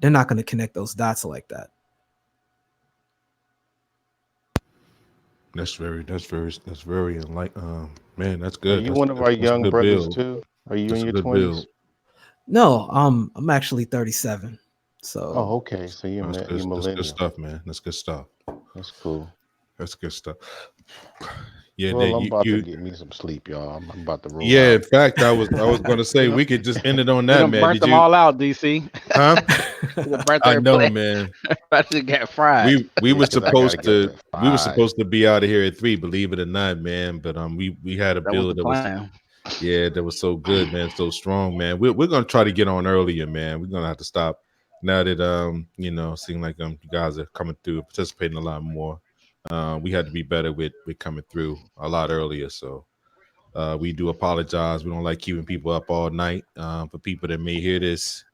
they're not going to connect those dots like that. That's very man, that's good. Are you one of our That's a young good brothers build. too? Are you That's in a your good 20s? build. No, I'm actually 37. So Oh, okay. So you're That's good millennial. stuff, man. That's good stuff. That's cool. That's good stuff. Yeah, Well, I'm about to get me some sleep, y'all. I'm about to roll yeah, out. in fact, I was going to say we could just end it on You that, done man. burnt Did them you? all out, DC. Huh? You done burnt I their know, plate. man. I just got fried. We Yeah, were 'cause I gotta supposed get up to at 5. be out of here at 3, believe it or not, man. But we had a That was the build that was plan. that was so good, man, so strong, man. We're gonna try to get on earlier, man. We're gonna have to stop now that you know, seem like you guys are coming through, participating a lot more. We had to be better with coming through a lot earlier, so we do apologize. We don't like keeping people up all night. For people that may hear this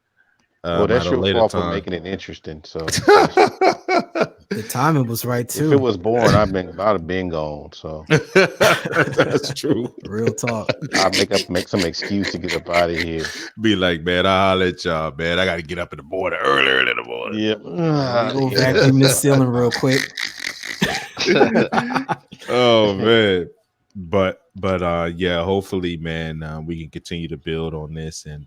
Well, at that's a your later fault for time. making it interesting. So the timing was right too. if it was boring, I'd have been gone. So that's true. Real talk. I'll make some excuse to get up out of here. Be like, man, I'll let y'all, man. I got to get up in the morning, earlier in the morning. Yep. We go vacuum this ceiling real quick. Oh man, but yeah, hopefully, man, we can continue to build on this, and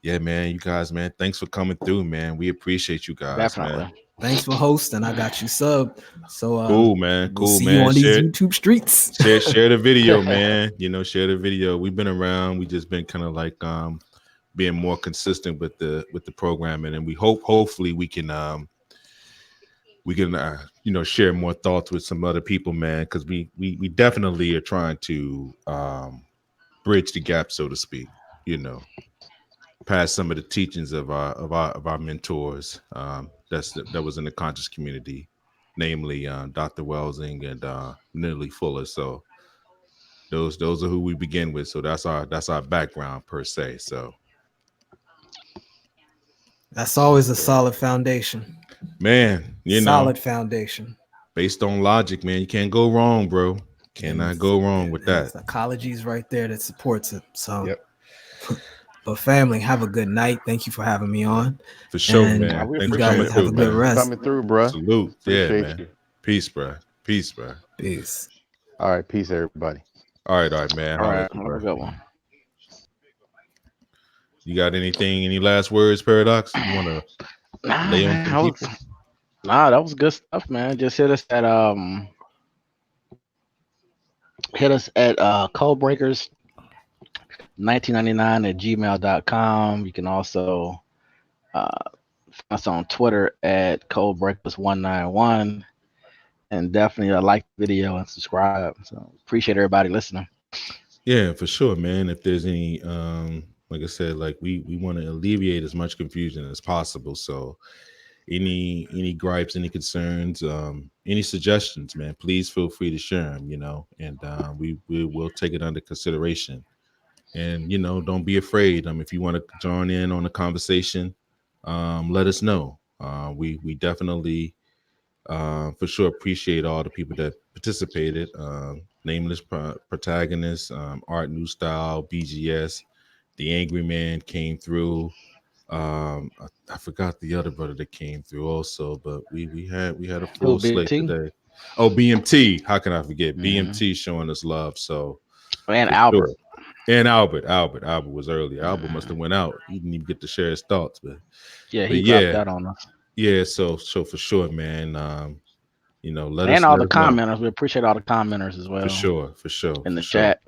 yeah, man, you guys, man, thanks for coming through, man. We appreciate you guys, Definitely. man. Thanks for hosting. I got you sub. So Cool, man. We'll Cool, see man. you on these YouTube streets. Share the video, man. You know, share the video. We've been around. We just been kind of like being more consistent with the programming, and we hopefully we can you know, share more thoughts with some other people, man, because we definitely are trying to bridge the gap, so to speak. you know, pass some of the teachings of our mentors. That was in the conscious community, namely Dr. Welsing and Nearly Fuller. So those are who we begin with. So that's our background per se. So that's always a solid foundation. Man, solid foundation. Based on logic, man, you can't go wrong, bro. Cannot go wrong with that. Psychology's right there that supports it. So, yep. But family, have a good night. Thank you for having me on. For sure, and man. You guys have a good rest. Coming through, bro. Salute. Appreciate Yeah, man. you. Peace, bro. Peace, bro. Peace. All right, peace, everybody. All right, man. All right, have a good one. You got anything? Any last words, Paradox? You want to lay on some people? That was good stuff, man. Just hit us at codebreakers 1999 at gmail.com. You can also find us on Twitter at codebreakers191, and definitely like the video and subscribe. So appreciate everybody listening. Yeah, for sure, man. If there's any like I said, like we want to alleviate as much confusion as possible. So any gripes, any concerns, any suggestions, man, please feel free to share them, and we will take it under consideration. And don't be afraid. If you want to join in on the conversation, let us know. We definitely for sure appreciate all the people that participated. Nameless Protagonist, Art New Style, BGS, The Angry Man came through. I forgot the other brother that came through also, but we had a full slate today. Oh, BMT. How can I forget? BMT showing us love. So and Albert. Sure. And Albert was early. Albert must have went out. He didn't even get to share his thoughts, but he dropped that on us. Yeah, so for sure, man. Let us and all let the us know. commenters. We appreciate all the commenters as well. For sure. In the chat.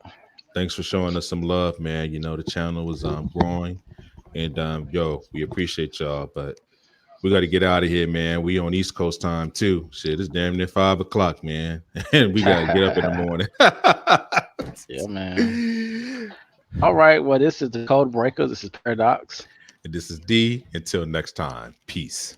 Thanks for showing us some love, man. The channel was growing, and we appreciate y'all. But we got to get out of here, man. We on East Coast time too. Shit, it's damn near 5 o'clock, man, and we got to get up in the morning. Yeah, man. All right. Well, this is the Code Breaker. This is Paradox. And this is D. Until next time. Peace.